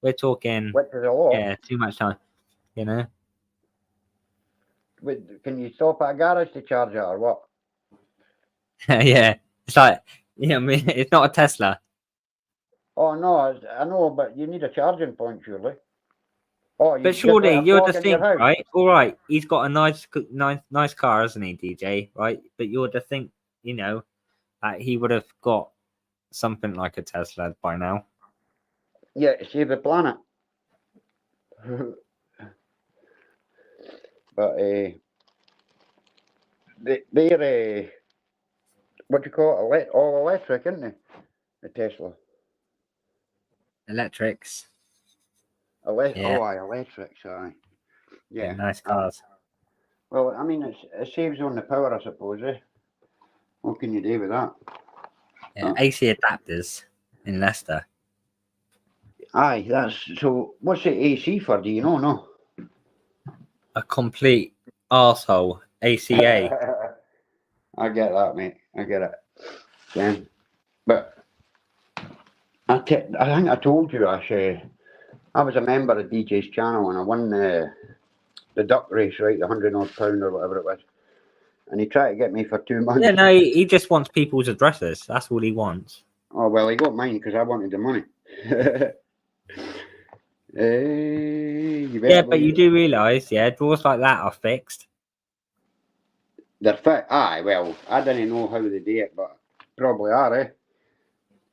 we're talking, Which is a lot. yeah, too much time, Can you stop at a garage to charge it or what? Yeah, it's like, I mean, it's not a Tesla. Oh no, I know, but you need a charging point, surely. Oh, But surely you're to think, right? All right, he's got a nice car, hasn't he, DJ? Right? But you're to think, that he would have got something like a Tesla by now. Yeah, save the planet. But they're what do you call it? All electric, isn't they? The Tesla. Electrics. Yeah. Oh, electrics, aye. Yeah, nice cars. Well, I mean, it saves on the power, I suppose. What can you do with that? Yeah, AC adapters in Leicester. Aye, that's so. What's the AC for? Do you know? No. A complete arsehole. ACA. I get that, mate. I get it. Yeah. But I think I told you, Ash, I was a member of DJ's channel and I won the duck race, right? The £100 odd or whatever it was. And he tried to get me for 2 months. Yeah, no, he just wants people's addresses. That's all he wants. Oh, well, he got mine because I wanted the money. Yeah, but you do realise, doors like that are fixed. They're fit. Aye, well, I didn't know how they do it, but probably are,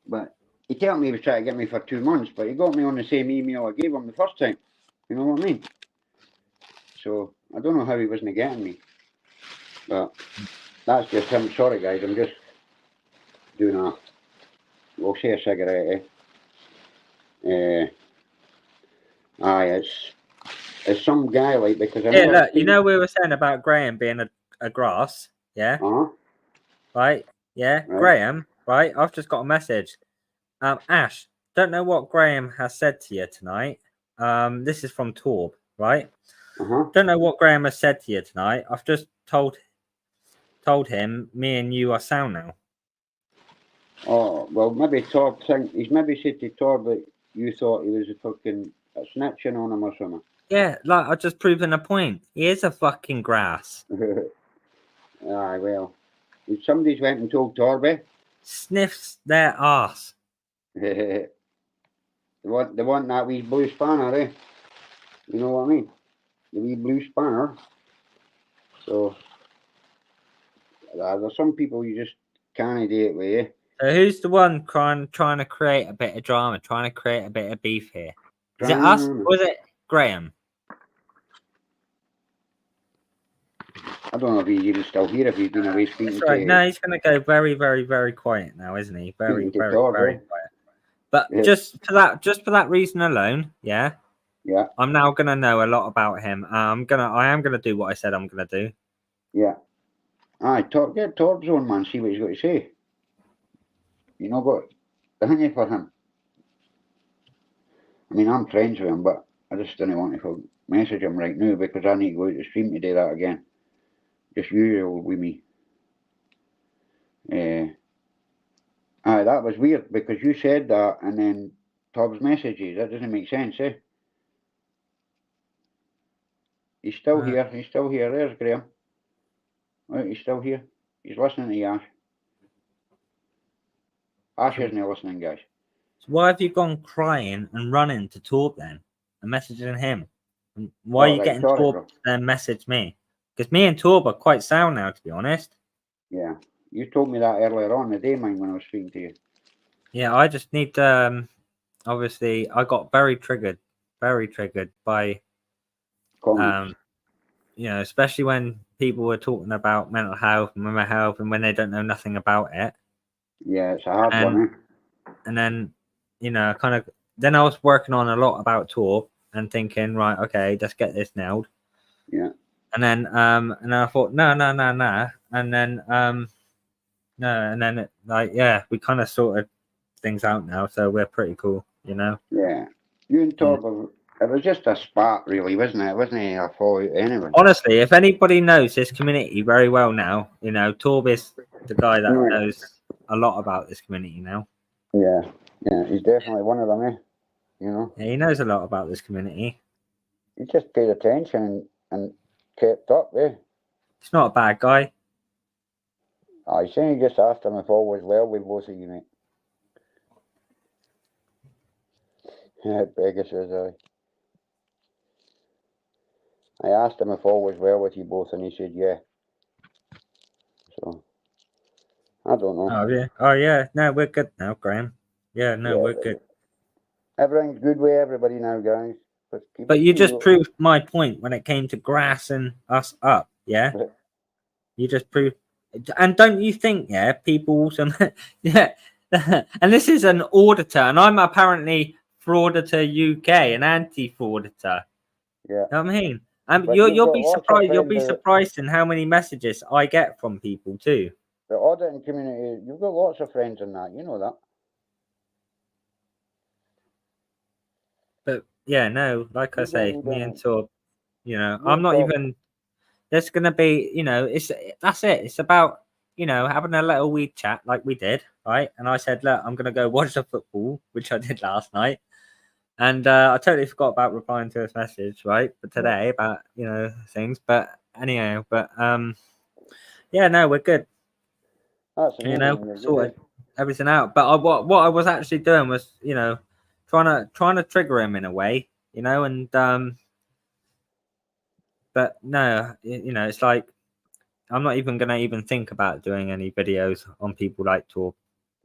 But he told me he was trying to get me for 2 months, but he got me on the same email I gave him the first time. You know what I mean? So I don't know how he wasn't getting me. But that's just him. Sorry, guys, I'm just doing we'll say a cigarette, Aye, it's some guy, like, because I know... Yeah, look, we were saying about Graham being a grass, yeah? Uh-huh. Right? Yeah, Right. Graham, right? I've just got a message. Ash, don't know what Graham has said to you tonight. This is from Torb, right? Uh-huh. Don't know what Graham has said to you tonight. I've just told him me and you are sound now. Oh, well, maybe Torb he's maybe said to Torb that you thought he was fucking snitching on him or something. Yeah, like I've just proven a point. He is a fucking grass. Aye, well, if somebody's went and told Torby, Sniffs their ass. they want that wee blue spanner, eh? You know what I mean? The wee blue spanner. So there's some people you just can't do it with, eh? So who's the one trying to create a bit of drama, trying to create a bit of beef here? Is it us or is it Graham? I don't know if he's even still here, if he's been away speaking That's right. to No, he's going to go very, very, very quiet now, isn't he? Very, speaking to very, Torby. very quiet. But Yeah. just for that reason alone, yeah. Yeah. I'm now gonna know a lot about him. I am gonna do what I said I'm gonna do. Yeah. Aye, get Torb's on, man, see what he's got to say. You know what? The thing for him. I mean, I'm friends with him, but I just didn't want to message him right now because I need to go out to stream to do that again. Just usual with me. Aye, that was weird because you said that and then Torb's messages. That doesn't make sense, eh? He's still here. He's still here. There's Graham. Right, he's still here. He's listening to Ash. Ash isn't listening, guys. So why have you gone crying and running to Torb then and messaging him? And why are you getting Torb to then message me? Because me and Torb are quite sound now, to be honest. Yeah, you told me that earlier on the day, mine, when I was speaking to you. Yeah, I just need obviously I got very triggered by you know, especially when people were talking about mental health and when they don't know nothing about it. Yeah, it's a hard one, eh? And then, you know, then I was working on a lot about Torb and thinking, right, okay, let's get this nailed. Yeah. And then I thought, no. And then no, and then we kind of sorted things out now, so we're pretty cool, you know. Yeah. You and Torb, it was just a spark, really, wasn't it? It wasn't a fallout anyway. Honestly, if anybody knows this community very well now, you know, Torb is the guy that knows a lot about this community now. Yeah, he's definitely one of them, eh? You know. Yeah, he knows a lot about this community. He just paid attention and kept up, eh? He's not a bad guy. I say he just asked him if all was well with both of you, mate. Beggar says, I asked him if all was well with you both, and he said, yeah. So, I don't know. Oh, yeah. No, we're good now, Graham. Yeah, no, we're good. Everything's good with everybody now, guys. But you just proved my point when it came to grassing us up, yeah? You just proved... And don't you think, yeah, people also... yeah, and this is an auditor, and I'm apparently Frauditor UK, an anti-frauditor. Yeah. You know what I mean? You'll be surprised. You'll be surprised in how many messages I get from people too. The auditing community, you've got lots of friends in that. You know that. But yeah, no, like I say, me and Torb, you know, I'm not even. There's gonna be, you know, that's it. It's about, you know, having a little wee chat like we did, right? And I said, look, I'm gonna go watch the football, which I did last night. And I totally forgot about replying to his message, right? But today about, you know, things. But anyhow, yeah, no, we're good. That's you know, sorted everything out. But what I was actually doing was, you know, trying to trigger him in a way, you know, and but no, you know, it's like I'm not even gonna even think about doing any videos on people like Torb.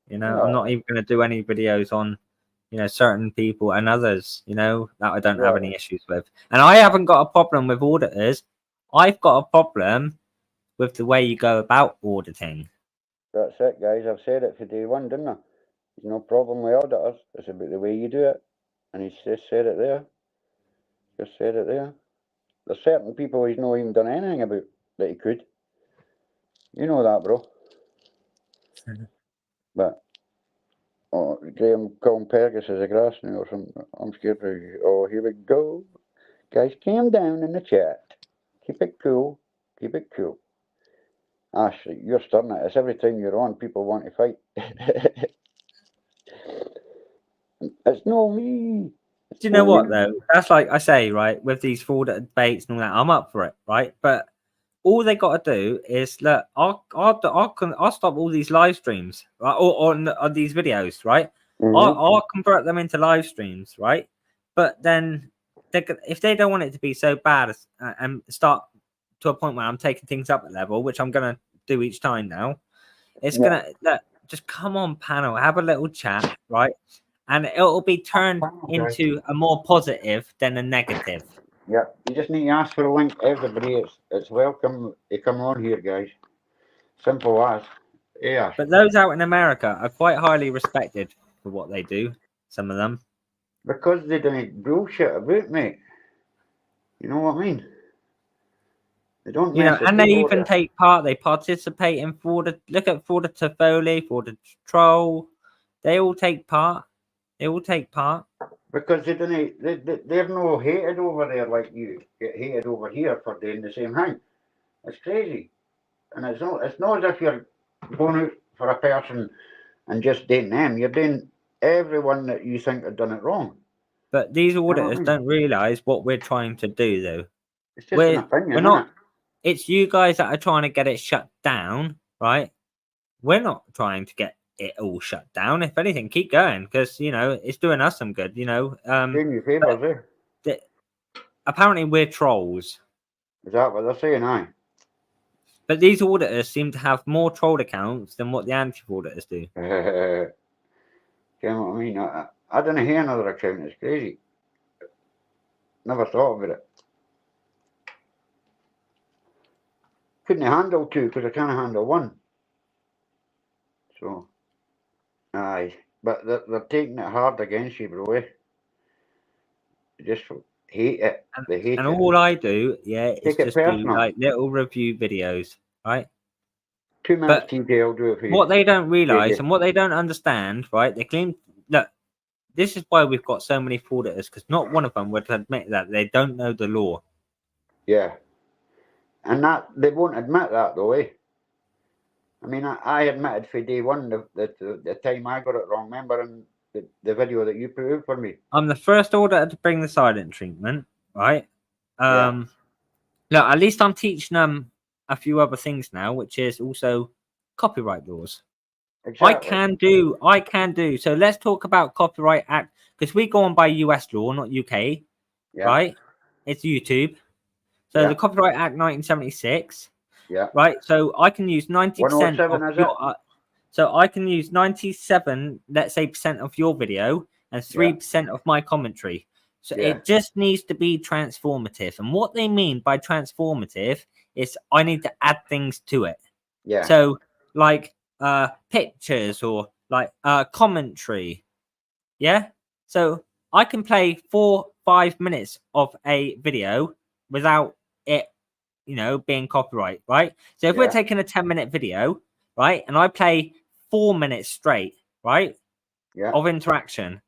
You know, I'm not even gonna do any videos on, you know, certain people and others, you know, that I don't have any issues with. And I haven't got a problem with auditors. I've got a problem with the way you go about auditing. That's it, guys. I've said it for day one, didn't I? There's no problem with auditors. It's about the way you do it. And he's just said it there. Just said it there. There's certain people he's not even done anything about that he could. You know that, bro. But Graham calling Pergus as a grass now or something. I'm scared of you. Oh, here we go. Guys, calm down in the chat. Keep it cool. Keep it cool. Ash, you're starting it. It's every time you're on, people want to fight. It's no me. Do you know what though? That's like I say, right? With these fraud debates and all that, I'm up for it, right? But all they got to do is look. I'll stop all these live streams, right? Or on these videos, right? I'll convert them into live streams, right? But then, if they don't want it to be so bad and start to a point where I'm taking things up a level, which I'm gonna do each time now, it's gonna look. Just come on, panel, have a little chat, right? And it'll be turned into a more positive than a negative. Yeah, you just need to ask for a link. Everybody, it's welcome to come on here, guys. Simple as. Yeah. But those out in America are quite highly respected for what they do. Some of them, Because they don't bullshit about, mate. You know what I mean? They don't you know, mess with and they people. even take part. They participate in fraud. Look at fraud to Foley, fraud to Troll. They all take part. They all take part. Because they don't, they're no hated over there like you get hated over here for doing the same thing. It's crazy. And it's not as if you're going out for a person and just doing them. You're doing everyone that you think have done it wrong. But these what I auditors mean? don't realise what we're trying to do, though. It's just an opinion, We're isn't not. it? It's you guys that are trying to get it shut down, right? We're not trying to get it all shut down. If anything, keep going because you know it's doing us some good. You know, Doing you favours, eh? apparently we're trolls, Is that what they're saying, aye? but these auditors seem to have more troll accounts than what the anti-auditors do. You know what I mean? I didn't hear another account. It's crazy. Never thought about it. Couldn't handle two because I can't handle one. So, aye. But they're taking it hard against you, bro. Eh? They just hate it. They hate And it. all I do, yeah, is Take it just do personal. like little review videos, right? 2 minutes But TV, I'll do it for you. what they don't realize Yeah. and what they don't understand, right? They claim look. This is why we've got so many frauditors because not one of them would admit that they don't know the law. Yeah. And that they won't admit that though, eh? I mean, I admitted for day one the time I got it wrong. Remember in the video that you put out for me? I'm the first auditor to bring the silent treatment, right? Yeah. Look, at least I'm teaching them a few other things now, which is also copyright laws. Exactly. I can do. So let's talk about Copyright Act because we go on by US law, not UK, Yeah. right? It's YouTube. So Yeah. the Copyright Act 1976. Yeah. Right. So I can use 90% 107 of is your. So I can use 97, let's say, percent of your video and 3% of my commentary. So Yeah. it just needs to be transformative. And what they mean by transformative is I need to add things to it. Yeah. So like pictures or like commentary. Yeah. So I can play 4-5 minutes of a video without it, you know, being copyright, right? So if we're Yeah. taking a 10-minute video, right, and I play 4 minutes straight, right, Yeah. of interaction,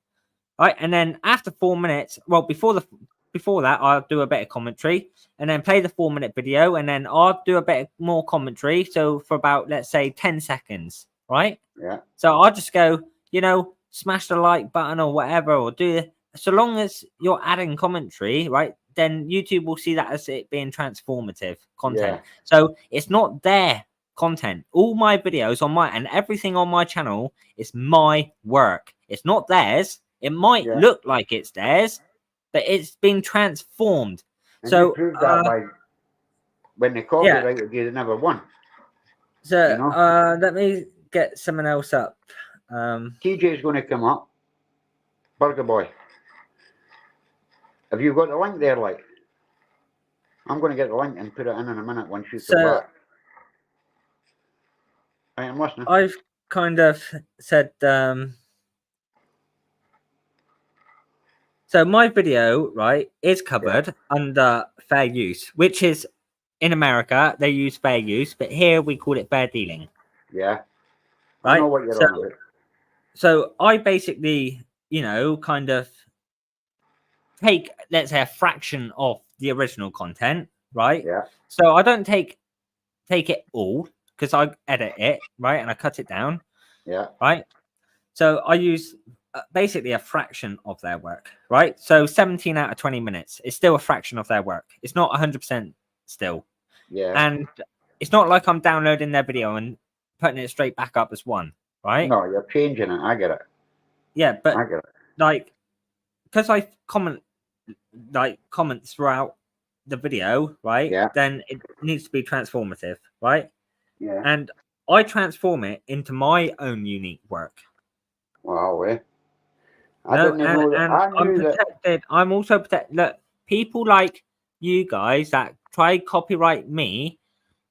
right, and then after 4 minutes, well, before that, I'll do a bit of commentary, and then play the 4-minute video, and then I'll do a bit more commentary. So for about, let's say, 10 seconds, right? Yeah. So I'll just go, you know, smash the like button or whatever, or do so long as you're adding commentary, right? Then YouTube will see that as it being transformative content. Yeah. So it's not their content. All my videos on my and everything on my channel is my work. It's not theirs. It might Yeah. look like it's theirs, but it's been transformed. And So you proved that by when they copyrighted you, they never won. So You know? let me get someone else up. TJ's going to come up. Burger Boy. Have you got the link there, like? I'm going to get the link and put it in a minute once you come back. Right, I'm listening. I've kind of said, so my video, right, is covered under fair use, which is in America, they use fair use, but here we call it fair dealing. Yeah. Right? I know what you're on about. So I basically, you know, kind of take, let's say, a fraction of the original content, right? Yeah. So I don't take it all because I edit it, right? And I cut it down. Yeah. Right. So I use basically a fraction of their work, right? So 17 out of 20 minutes is still a fraction of their work. It's not 100% still. Yeah. And it's not like I'm downloading their video and putting it straight back up as one, right? No, you're changing it. I get it. Yeah, but I get it. like, because I comment throughout the video, right? Yeah. Then it needs to be transformative, right? Yeah. And I transform it into my own unique work. Wow, eh? I No, didn't know that. and I I'm knew that. protected. I'm also protected. Look, people like you guys that try copyright me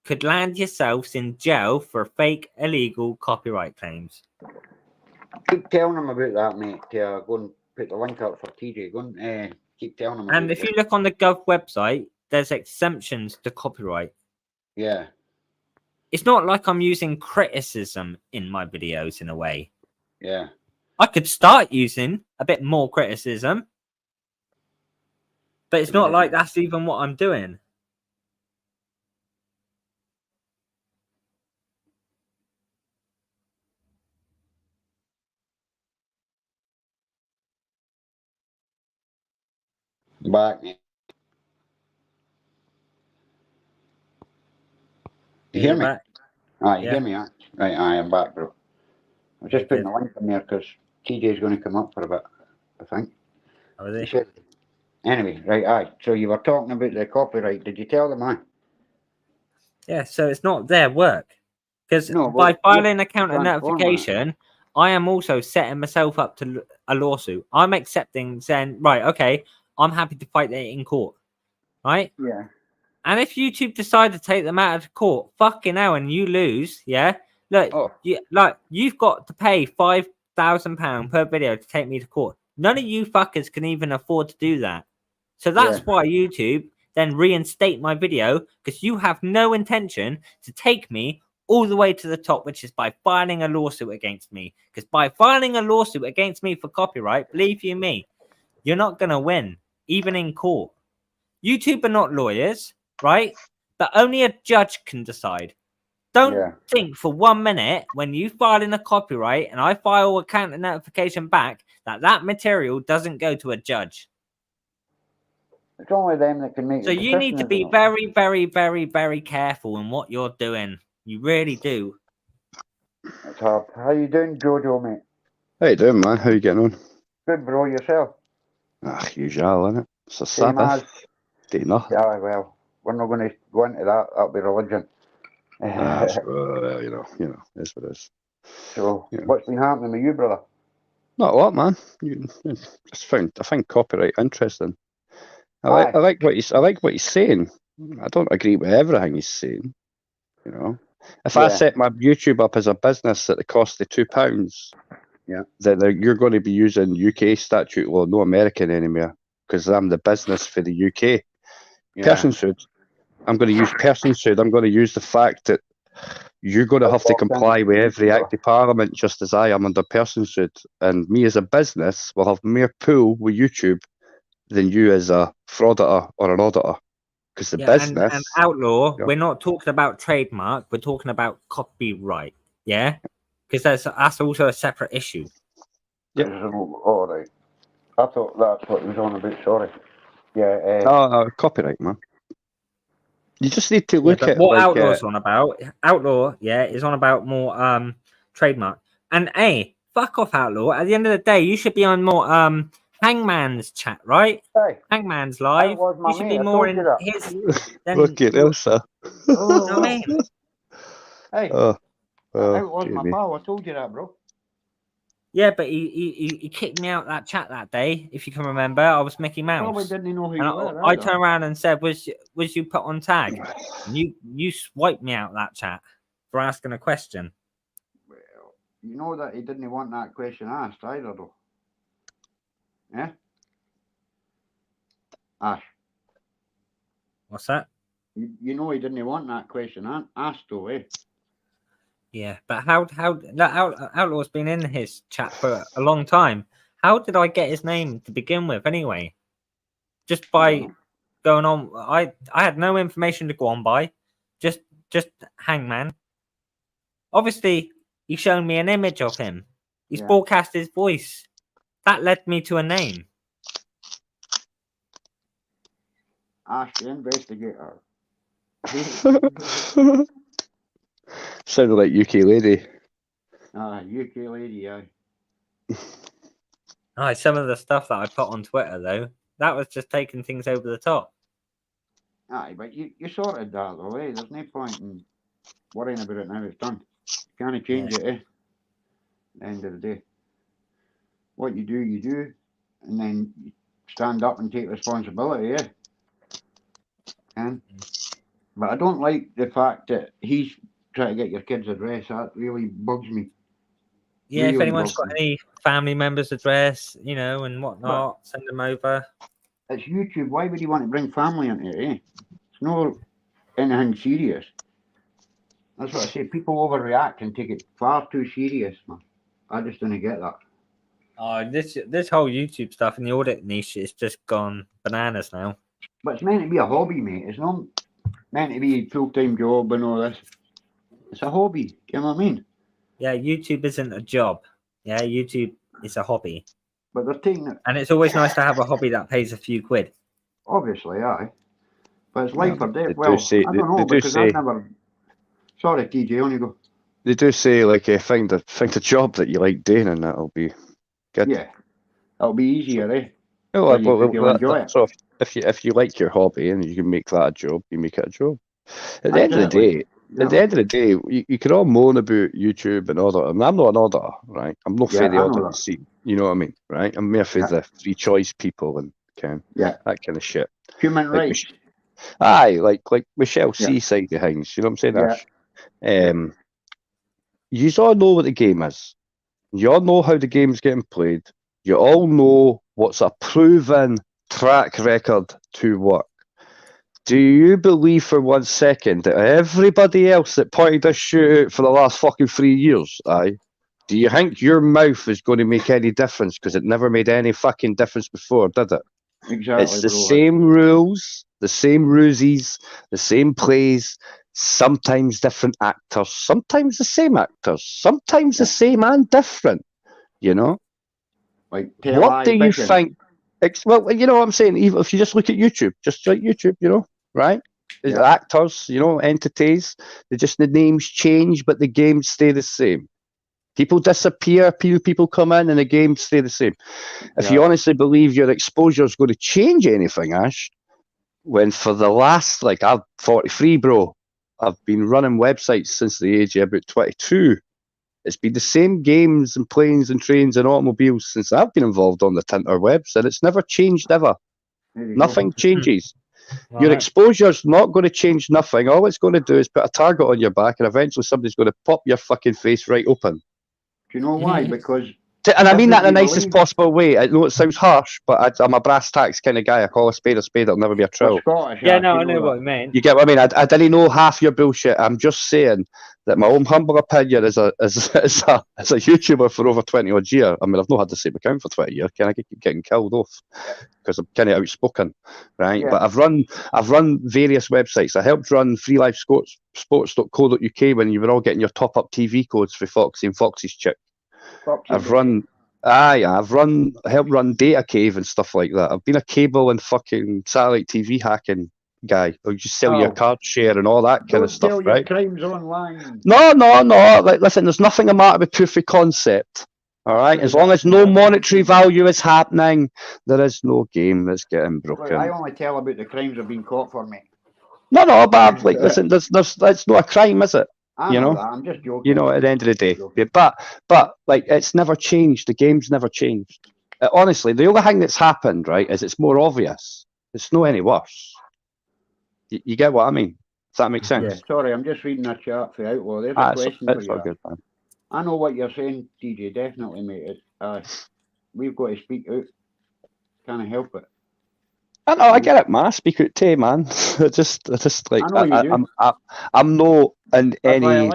could land yourselves in jail for fake illegal copyright claims. Keep telling them about that, mate. Go and put the link up for TJ. Go and keep telling them about And if you look on the Gov website, there's exemptions to copyright. Yeah. It's not like I'm using criticism in my videos in a way. Yeah. I could start using a bit more criticism, but it's not like that's even what I'm doing. Back, mate. You hear me? Back? You Yeah. hear me? Right, I am back, bro. I was just Okay, putting the link in there because TJ's going to come up for a bit, I think. Oh, is He it? said. Anyway, right, aye. So you were talking about the copyright. Did you tell them, aye? Yeah, so it's not their work. Because No, by well, filing a counter transforming it. notification, I am also setting myself up to a lawsuit. I'm accepting saying, right, okay, I'm happy to fight it in court, right? Yeah. And if YouTube decide to take them out of court, fucking hell, and you lose, yeah, look, Oh. you've got to pay £5,000 per video to take me to court. None of you fuckers can even afford to do that. So that's why YouTube then reinstate my video, because you have no intention to take me all the way to the top, which is by filing a lawsuit against me. Because by filing a lawsuit against me for copyright, believe you me, you're not going to win, even in court. YouTube are not lawyers, right? But only a judge can decide. Don't think for 1 minute when you file in a copyright and I file a counter notification back that material doesn't go to a judge. It's only them that can make So you need to be very, very, very, very careful in what you're doing. You really do. It's hard. How you doing, Jojo, mate? How you doing, man? How you getting on? Good, bro. Yourself? Usual, innit? It's a Same Sabbath. as. Do nothing. Yeah, well, we're not going to go into that. That'll be religion. Well, you know, it's what it is. So, Yeah. what's been happening with you, brother? Not a lot, man. I find copyright interesting. I like what he's saying. I don't agree with everything he's saying. You know, if I set my YouTube up as a business at the cost of £2, then you're going to be using UK statute law, no American anymore, because I'm the business for the UK. Person sued. I'm going to use person sued. I'm going to use the fact that you're going to have to comply with every act of parliament, just as I am under person sued. And me as a business will have more pull with YouTube than you as a frauditor or an auditor. Because the business... And outlaw, we're not talking about trademark, we're talking about copyright, yeah? Because that's also a separate issue. All right. I thought that's what he was on about, sorry. Copyright, man. You just need to look at what Outlaw's on about. Outlaw, is on about more trademark. And hey, fuck off, Outlaw. At the end of the day, you should be on more Hangman's chat, right? Hey, Hangman's live. You should be more in his. Look at Elsa. No, man. Hey, that was my pal. I told you that, bro. Yeah, but he kicked me out that chat that day. If you can remember, I was Mickey Mouse. Probably didn't know who you were. I turned around and said, "Was you put on tag?" And you swiped me out that chat for asking a question. Well, you know that he didn't want that question asked either, though. Yeah. Ash. What's that? You know he didn't want that question asked, though, eh? Yeah, but how that Outlaw's been in his chat for a long time. How did I get his name to begin with, anyway? Just by going on, I had no information to go on by. Just Hangman. Obviously, he's shown me an image of him. He's broadcast his voice. That led me to a name. Ash the Investigator. Sounded like UK lady. UK lady, aye. Oh, some of the stuff that I put on Twitter though, that was just taking things over the top. Aye, but you sorted that though, eh? There's no point in worrying about it now. It's done. You can't change it, eh? At the end of the day, what you do, and then you stand up and take responsibility, eh? And but I don't like the fact that he's trying to get your kid's address. That really bugs me. Yeah, if Really anyone's bugs got me. any family members' address, you know, and whatnot, send them over. It's YouTube. Why would you want to bring family into it, eh? It's no anything serious. That's what I say. People overreact and take it far too serious, man. I just don't get that. Oh, this whole YouTube stuff in the audit niche is just gone bananas now. But it's meant to be a hobby, mate. It's not meant to be a full-time job and all this. It's a hobby. You know what I mean? Yeah, YouTube isn't a job. Yeah, YouTube is a hobby. But they're taking it. And it's always nice to have a hobby that pays a few quid. Obviously, aye. But it's life or death. They Well, do say, I don't know they do because say, I've never. Sorry, TJ, on you go. they do say like find a job that you like doing, and that'll be good. Yeah, it'll be easier, eh? Oh, Well, you'll enjoy it. So if you like your hobby and you can make that a job, you make it a job. At the I end of the exactly. day, at the end of the day, you can all moan about YouTube and auditor. I mean, I'm not an auditor, right? I'm not Yeah, for the I know auditing that. scene. You know what I mean, right? I'm more for the free choice people and that kind of shit. Human Like rights. like Michelle Yeah. C side of things. You know what I'm saying, Yeah. Ash? You all know what the game is. You all know how the game's getting played. You all know what's a proven track record to work. Do you believe for 1 second that everybody else that pointed this shit out for the last fucking 3 years, do you think your mouth is going to make any difference? Because it never made any fucking difference before, did it? Exactly. It's the bro. same rules, the same ruses, the same plays, sometimes different actors, sometimes the same actors, sometimes the same and different, you know? Like What do you television. think? Well, you know what I'm saying? Even if you just look at YouTube, just like YouTube, you know, right? Yeah. Actors, you know, entities, the names change, but the games stay the same. People disappear, people come in, and the games stay the same. If you honestly believe your exposure is going to change anything, Ash, when for the last, like, I'm 43, bro. I've been running websites since the age of about 22. It's been the same games and planes and trains and automobiles since I've been involved on the interwebs, and it's never changed ever. Nothing changes. Your exposure's not going to change nothing. All it's going to do is put a target on your back, and eventually somebody's going to pop your fucking face right open. Do you know why? Because. And I mean that in the nicest possible way. I know it sounds harsh, but I'm a brass tacks kind of guy. I call a spade, it'll never be a trill. Scottish. Yeah, no, I know what you mean. You get what I mean? I didn't know half your bullshit. I'm just saying that my own humble opinion as a YouTuber for over 20 odd years. I mean, I've not had the same account for 20 years. Can I keep getting killed off because I'm kind of outspoken, right? Yeah. But I've run various websites. I helped run freelifesports.co.uk when you were all getting your top up TV codes for Foxy and Foxy's chick. I've helped run Data Cave and stuff like that. I've been a cable and fucking satellite TV hacking guy. Or you just sell your card share and all that kind of stuff, Don't right? tell your crimes online. No. Like, listen, there's nothing the matter with proof of concept. All right, as long as no monetary value is happening, there is no game that's getting broken. I only tell about the crimes that have been caught for me. No, but like, listen, that's not a crime, is it? I know that. I'm just joking. You know, at the end of the day. But like, it's never changed. The game's never changed. Honestly, the only thing that's happened, right, is it's more obvious. It's not any worse. You get what I mean? Does that make sense? Yeah, sorry, I'm just reading a chat for Outlaw. There's a question for you. All good, man. I know what you're saying, DJ, definitely, mate. We've got to speak out. Can't help it. I know, I get it, man. I speak out to man. I just like, I know you do. I'm not in any.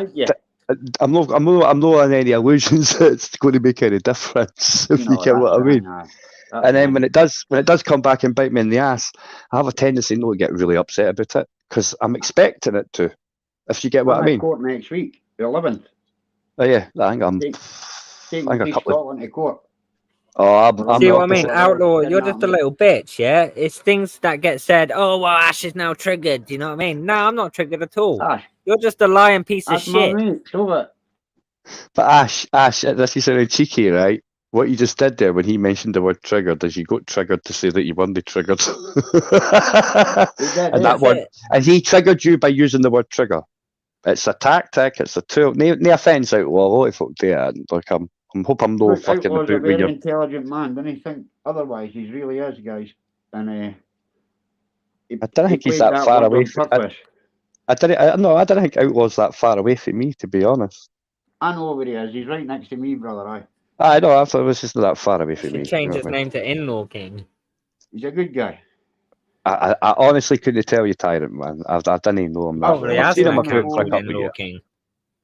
I'm not in any illusions that it's going to make any difference. If you get what I mean. And then when it does come back and bite me in the ass, I have a tendency not to get really upset about it because I'm expecting it to. If you get what I mean. Court next week, the 11th. Oh yeah, I think I'm. Taking Scotland to court. Oh, I'm See the what I mean? opposite. Outlaw, Didn't you're just a happen. little bitch, yeah? It's things that get said, oh, well, Ash is now triggered. Do you know what I mean? No, I'm not triggered at all. Ash, You're just a lying piece of that's my shit. mate. Show it. But Ash, this is sounding cheeky, right? What you just did there when he mentioned the word triggered is you got triggered to say that you weren't triggered. He did, And eh? that That's one, it. and he triggered you by using the word trigger. It's a tactic, it's a tool. No offence, Outlaw, a lot of folk do it. Like, I hope I'm no Look, fucking Outlaw's a about when very you're. intelligent man. Don't he think otherwise? He really is, guys. And I don't he think he's played that far word away. on purpose. I don't think Outlaw's that far away from me, to be honest. I know where he is. He's right next to me, brother. I know, I thought it was just that far away from Should me. change You know his what I mean? name to In-Law King. He's a good guy. I honestly couldn't tell you, Tyrant, man. I didn't even know him that Probably well. I've has seen an him a account for a called couple of In-Law years. King.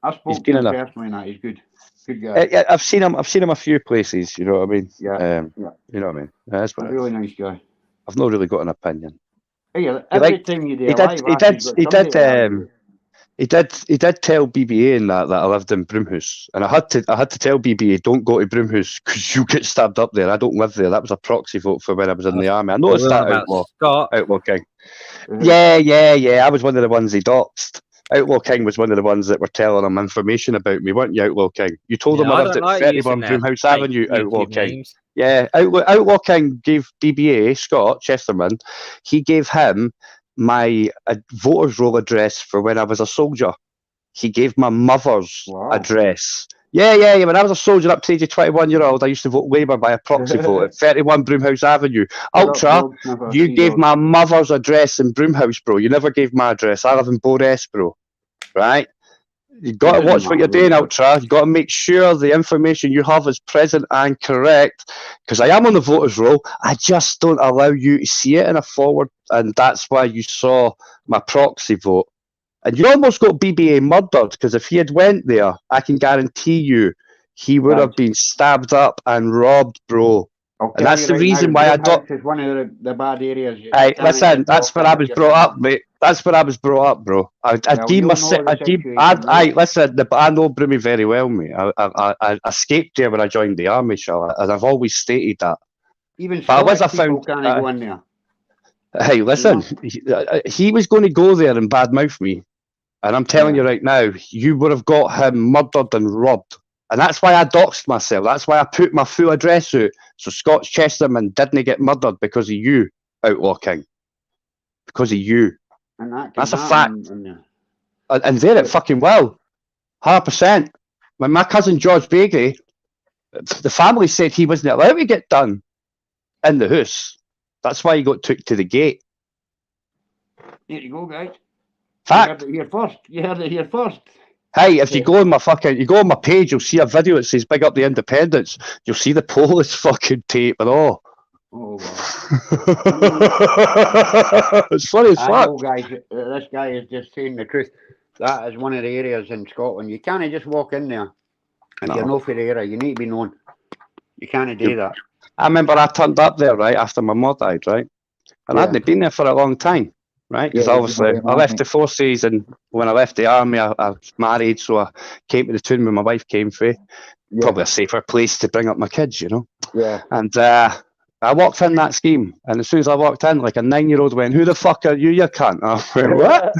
I He's spoke been to in him a. personally, and that he's good. Good guy. Yeah, I've seen him a few places. You know what I mean? Yeah, yeah. You know what I mean? That's A what it really is. nice guy. I've not really got an opinion. Hey, He every liked. time you do He a did. live, He Ash, did. you've got He somebody did. to argue with. He did tell BBA in that I lived in Broomhouse, and I had to tell BBA don't go to Broomhouse because you get stabbed up there. I don't live there. That was a proxy vote for when I was in the army. I We're noticed on that about Outlaw Scott. King. Mhm. Yeah. I was one of the ones he doxed. Outlaw King was one of the ones that were telling him information about me, weren't you, Outlaw King? You told him Yeah, I I lived don't at like using 31 their Broomhouse fake Avenue, Outlaw YouTube King. names. Yeah, Outlaw King gave BBA, Scott Chesterman, he gave him my voter's roll address for when I was a soldier. He gave my mother's Wow. address. Yeah. When I was a soldier up to age of 21-year-old, I used to vote Labour by a proxy vote at 31 Broomhouse Avenue. Ultra, you gave my mother's address in Broomhouse, bro. You never gave my address. I live in Bores, bro. Right? You got to watch what you're doing, Ultra. You got to make sure the information you have is present and correct. Because I am on the voters' roll. I just don't allow you to see it in a forward, and that's why you saw my proxy vote. And you almost got BBA murdered, because if he had went there, I can guarantee you he would have been stabbed up and robbed, bro. And that's the reason why I don't. It's one of the bad areas. Hey, listen, that's where I was brought up, mate. That's where I was brought up, bro. I deem myself. Listen, I know Broomy very well, mate. I escaped there when I joined the army, Charlotte, and I've always stated that. Even Scottish people can't go in there. Hey, listen, he was going to go there and badmouth me. And I'm telling you right now, you would have got him murdered and robbed. And that's why I doxed myself. That's why I put my full address out. So Scott Chesterman didn't get murdered because of you, Outlaw King. Because of you. And that's a fact. And there it fucking will. 100%. When my cousin George Bagley, the family said he wasn't allowed to get done in the house. That's why he got took to the gate. There you go, guys. Fact. You heard it here first. Hey, if you go on my page, you'll see a video that says "Big Up the Independence." You'll see the police fucking tape and all. Oh wow! It's funny as fuck. I know, guys. This guy is just saying the truth. That is one of the areas in Scotland. You can't just walk in there if you're not for the area. You need to be known. You can't do that. I remember I turned up there right after my mother died, right, and I hadn't been there for a long time. Right, because obviously I left the forces, and when I left the army, I was married, so I came to the town where my wife came from. Probably a safer place to bring up my kids, you know. Yeah. And I walked in that scheme, and as soon as I walked in, like a 9-year-old went, "Who the fuck are you, you cunt?" I went, "What?"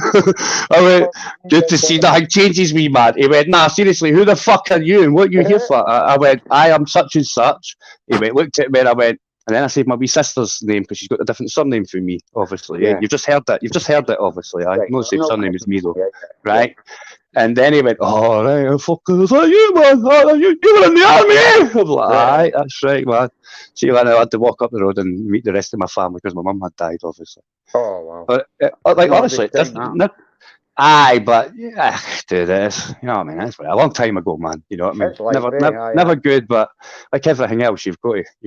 I went, "Good to see nothing changes me, man." He went, "Nah, seriously, who the fuck are you, and what are you here for?" I went, "I am such and such." He went, looked at me, and I went. And then I said my wee sister's name because she's got a different surname from me, obviously. Yeah. You've just heard that. Obviously. I know the same surname as me, though. Right? And then he went, "Oh, right, fuck, is that you, man? Oh, you were in the army, eh?" I was like, "Aye, that's right, man." So then I had to walk up the road and meet the rest of my family because my mum had died, obviously. Oh, wow. But, honestly, aye, but yeah, do this. You know what I mean? That's a long time ago, man. You know what I mean? Never good, but like everything else, you've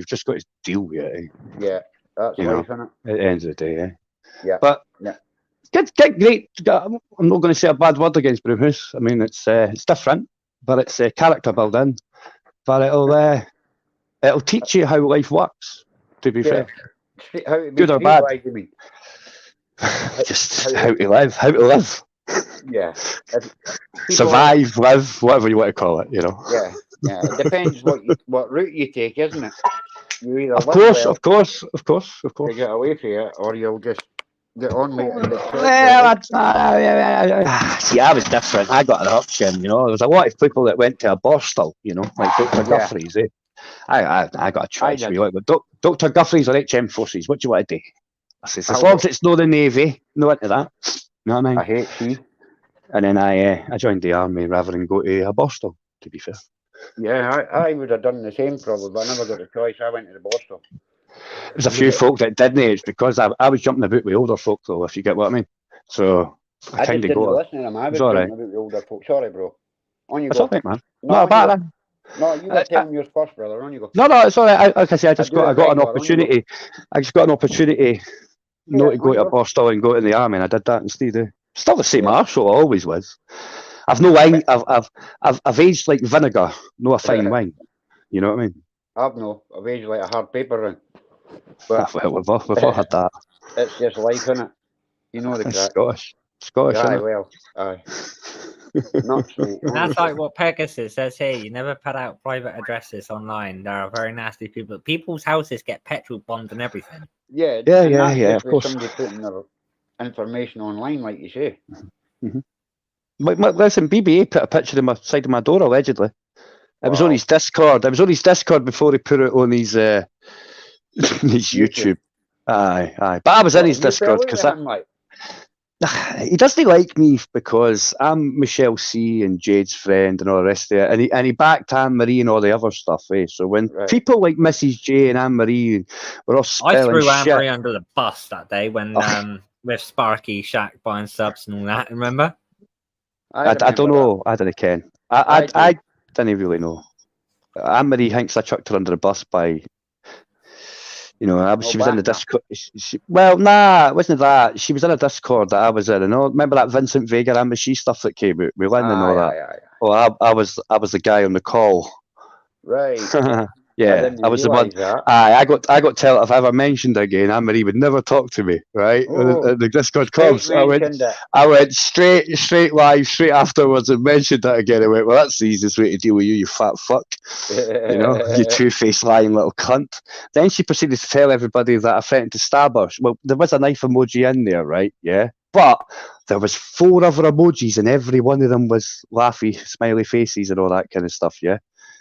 just got to deal with it. Yeah, that's life, isn't it? At the end of the day, eh? Yeah. But get great. I'm not going to say a bad word against Broomhouse. I mean, it's different, but it's character building. But it'll teach you how life works. To be fair, good or bad. Just how to live. Yeah. Survive, live, whatever you want to call it, you know. Yeah. It depends what route you take, isn't it? You either Of live course, well of course, of course, of to course. get away from it, or you'll just get on with it and accept Well, it. see, I was different. I got an option, you know. There was a lot of people that went to a Borstal, you know, like Dr. Yeah. Guthries. Eh? I got a choice. did. We went with Dr. Guthries or HM Forces. What do you want to do? I says, as I'll long go- as it's not the Navy, no into that. You know what I mean? I hate she. And then I joined the army rather than go to a Borstal, to be fair. Yeah, I would have done the same probably, but I never got a choice. I went to the Boston. There's a few folk that didn't. It's because I was jumping about with older folk, though, if you get what I mean. So I I kind just of didn't got. listen to them. I was It's all jumping right. about the older folk. Sorry, bro. On you It's go. all right, man. No, Not on you bad. go. No, you were telling yours first, brother. On you go. No, it's all right. Like I say, I got an regular, on you go. opportunity. I just got an opportunity not to go to a Borstal and go to the army, and I did that instead. Still the same arsehole I always was. I've no wine. I've aged like vinegar, no a fine wine. You know what I mean? I've aged like a hard paper ring. But Well, we've all had that. it's just life, innit? You know the It's crack. Scottish, Aye, innit? well, aye. Nuts, mate. That's like what Pegasus says here. You never put out private addresses online. There are very nasty people. People's houses get petrol bombed and everything. Yeah, Yeah, and that's just of with course. somebody putting their information online, like you say. Listen, BBA put a picture in my side of my door allegedly. It was on Wow. his Discord. It was on his Discord before he put it on his his YouTube. Aye. But I was in his Discord because he doesn't like me because I'm Michelle C and Jade's friend and all the rest of it, and he backed Anne Marie and all the other stuff. So when people like Mrs. J and Anne Marie were all spelling I threw shit, Anne Marie under the bus that day when with Sparky, Shaq buying subs and all that. Remember? I don't know. I don't ken. I didn't really know. Anne Marie thinks I chucked her under the bus by. You know, she was in the Discord. Well, nah, it wasn't that. She was in a Discord that I was in. You know, remember that Vincent Vega Amnesty stuff that came out? We learned and all that. Well, I was the guy on the call. Right. Yeah, I was the one. I got told if I ever mentioned again, Anne Marie would never talk to me. Right? The Discord clubs. I went straight live straight afterwards and mentioned that again. I went, well, that's the easiest way to deal with you fat fuck. You know, you two-faced lying little cunt. Then she proceeded to tell everybody that I threatened to stab her. Well, there was a knife emoji in there, right? Yeah, but there was 4 other emojis, and every one of them was laughy, smiley faces, and all that kind of stuff. Yeah.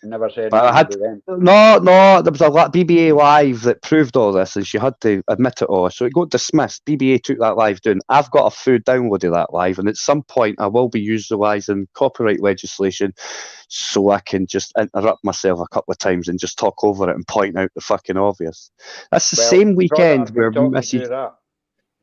Never said but I had no. There was a BBA live that proved all this, and she had to admit it all. So it got dismissed. BBA took that live down. I've got a full download of that live, and at some point I will be utilising copyright legislation, so I can just interrupt myself a couple of times and just talk over it and point out the fucking obvious. That's the same weekend where Mrs.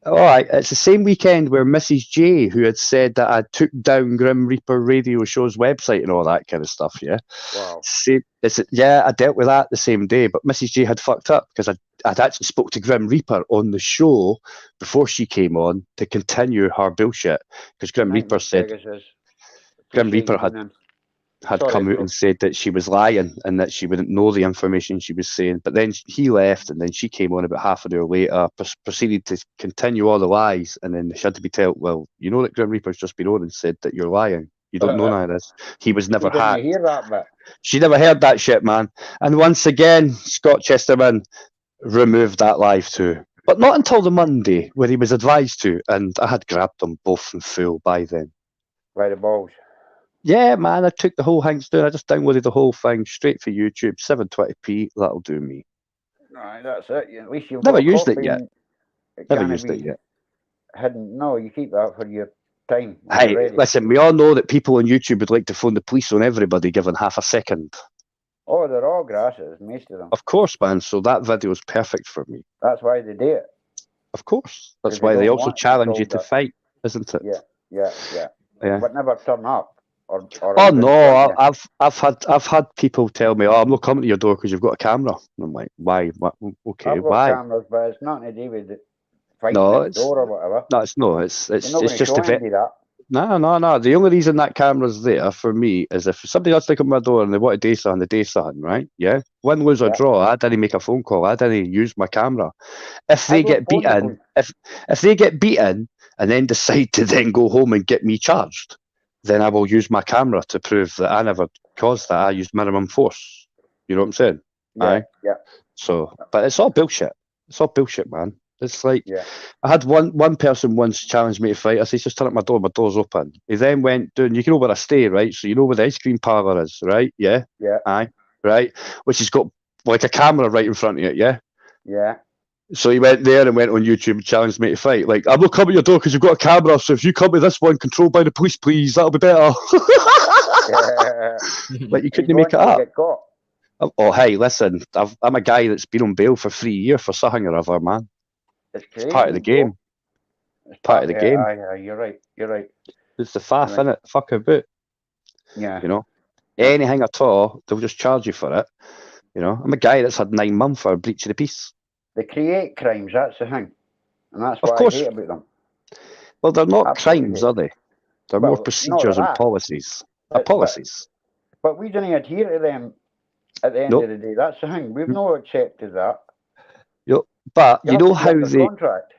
All right, it's the same weekend where Mrs. J, who had said that I took down Grim Reaper Radio Show's website and all that kind of stuff, yeah? Wow. I dealt with that the same day, but Mrs. J had fucked up because I'd actually spoke to Grim Reaper on the show before she came on to continue her bullshit, because Grim Reaper said... Grim Reaper had come out and said that she was lying and that she wouldn't know the information she was saying. But then he left, and then she came on about half an hour later, proceeded to continue all the lies, and then she had to be told, well, you know that Grim Reaper's just been on and said that you're lying. You don't know none of this. He was never hacked. Hear that bit? She never heard that shit, man. And once again, Scott Chesterman removed that live too. But not until the Monday, where he was advised to, and I had grabbed them both in full by then. By the balls. Yeah, man, I took the whole thing down. I just downloaded the whole thing straight for YouTube, 720p. That'll do me. Right, that's it. At least you've never used it yet. Never used it yet. Hidden. No, you keep that for your time. Hey, listen, we all know that people on YouTube would like to phone the police on everybody given half a second. Oh, they're all grasses, most of them. Of course, man. So that video is perfect for me. That's why they do it. Of course. That's why they also challenge you to fight, isn't it? Yeah. But never turn up. Oh no! I've had people tell me, "Oh, I'm not coming to your door because you've got a camera." And I'm like, "Why? What? Okay, I've got why?" cameras, but it's nothing to do with fighting next door or whatever. It's just a bit. No. The only reason that camera's there for me is if somebody else look at my door and they want to do something, they do something, right? Yeah. Win, lose or draw. I didn't make a phone call. I didn't use my camera. If they get beaten, if they get beaten and then decide to then go home and get me charged, then I will use my camera to prove that I never caused that. I used minimum force. You know what I'm saying? Aye. Yeah. So, but it's all bullshit. It's all bullshit, man. It's like, Yeah. I had one person once challenge me to fight. I said, just turn up my door, my door's open. He then went down, you know where I stay, right? So you know where the ice cream parlour is, right? Yeah? Yeah. Aye. Right? Which has got like a camera right in front of it, yeah? Yeah. So he went there and went on YouTube and challenged me to fight. Like, I'm not coming to your door because you've got a camera, so if you come to this one controlled by the police, please, that'll be better. Like, you couldn't make it up. Get caught. Oh, hey, listen, I'm a guy that's been on bail for 3 years for something or other, man. It's crazy. It's part of the game. It's part of the game. Aye, you're right. You're right. It's the faff, innit? Fuck about. Yeah. You know? Anything at all, they'll just charge you for it. You know? I'm a guy that's had 9 months for a breach of the peace. They create crimes, that's the thing. And that's Of what course. I hate about them. Well, they're not Absolutely. crimes, are they? They're Well, more no, procedures they're and not. policies. They're policies. But we didn't adhere to them at the end Nope. of the day. That's the thing. We've not accepted that. But you have know to be how under they... contract.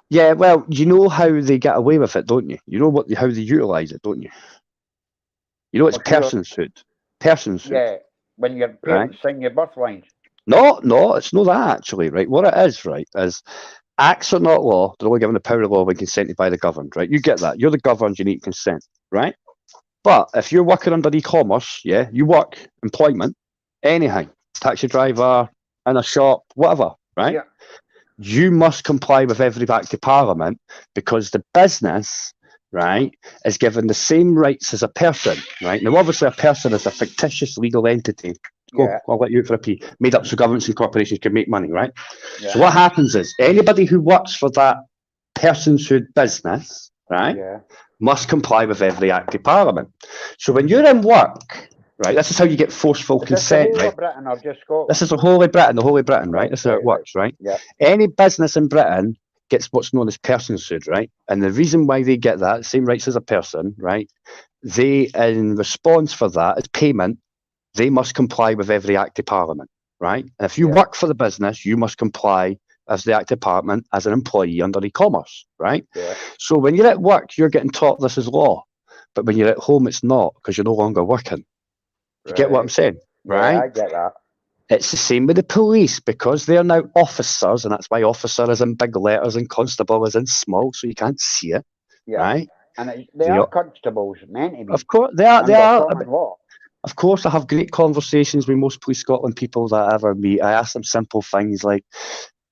Yeah, well, you know how they get away with it, don't you? You know how they utilise it, don't you? You know it's Well, sure. personhood. Personhood. Yeah, when your parents sign your birth lines. No, it's not that actually, right? What it is, right, is acts are not law. They're only given the power of law when consented by the governed, right? You get that. You're the governed, you need consent, right? But if you're working under e-commerce, yeah, you work employment, anything, taxi driver, in a shop, whatever, right? Yeah. You must comply with every act of parliament because the business, right, is given the same rights as a person, right? Now, obviously, a person is a fictitious legal entity. Go, Yeah. I'll let you out for a pee. Made up so governments and corporations can make money, right? Yeah. So what happens is anybody who works for that personhood business, right, Yeah. must comply with every act of parliament. So when you're in work, right, this is how you get forceful Is this consent, the whole right? of Britain or just Scotland? This is the whole of Britain, right? This is how it works, right? Yeah. Any business in Britain gets what's known as personhood, right? And the reason why they get that, same rights as a person, right? They, in response for that, as payment, they must comply with every act of parliament, right? And if you Yeah. work for the business, you must comply as the act of parliament as an employee under e-commerce, right? Yeah. So when you're at work, you're getting taught this is law. But when you're at home, it's not because you're no longer working. You get what I'm saying, right? Yeah, I get that. It's the same with the police because they're now officers, and that's why officer is in big letters and constable is in small, so you can't see it, Yeah. right? And they You are know- constables meant to be. Of course, they are. under common law. Of course, I have great conversations with most Police Scotland people that I ever meet. I ask them simple things like,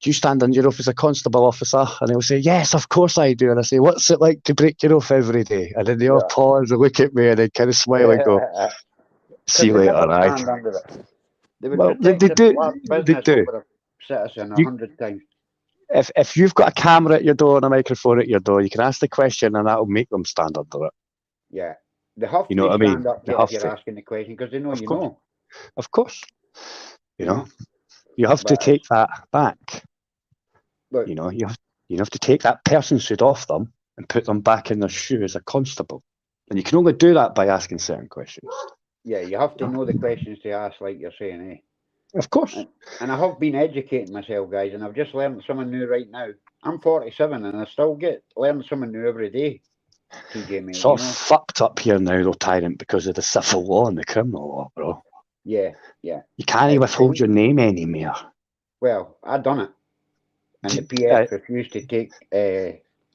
do you stand in your oath as a constable officer? And they'll say, yes, of course I do. And I say, what's it like to break your oath every day? And then they all Yeah. pause and look at me and they kind of smile and go, see you later, right? They would Well, protect they the do. black They business do. over a citizen You- 100 times. If you've got a camera at your door and a microphone at your door, you can ask the question and that'll make them stand under it. Yeah. They have You know to what I mean? stand up They to have if you're to. asking the question because they know Of you course. know. Of course. You know, you have to But- take that back. Look, You know, you have to take that personhood off them and put them back in their shoe as a constable. And you can only do that by asking certain questions. yeah, you have to know the questions to ask, like you're saying, eh? Of course. And I have been educating myself, guys, and I've just learned something new right now. I'm 47 and I still learn something new every day. TJ, mate, It's all you know? fucked up here now, though, Tyrant, because of the civil law and the criminal law, bro. Yeah. You can't withhold your name anymore. Well, I done it. And the PS refused to take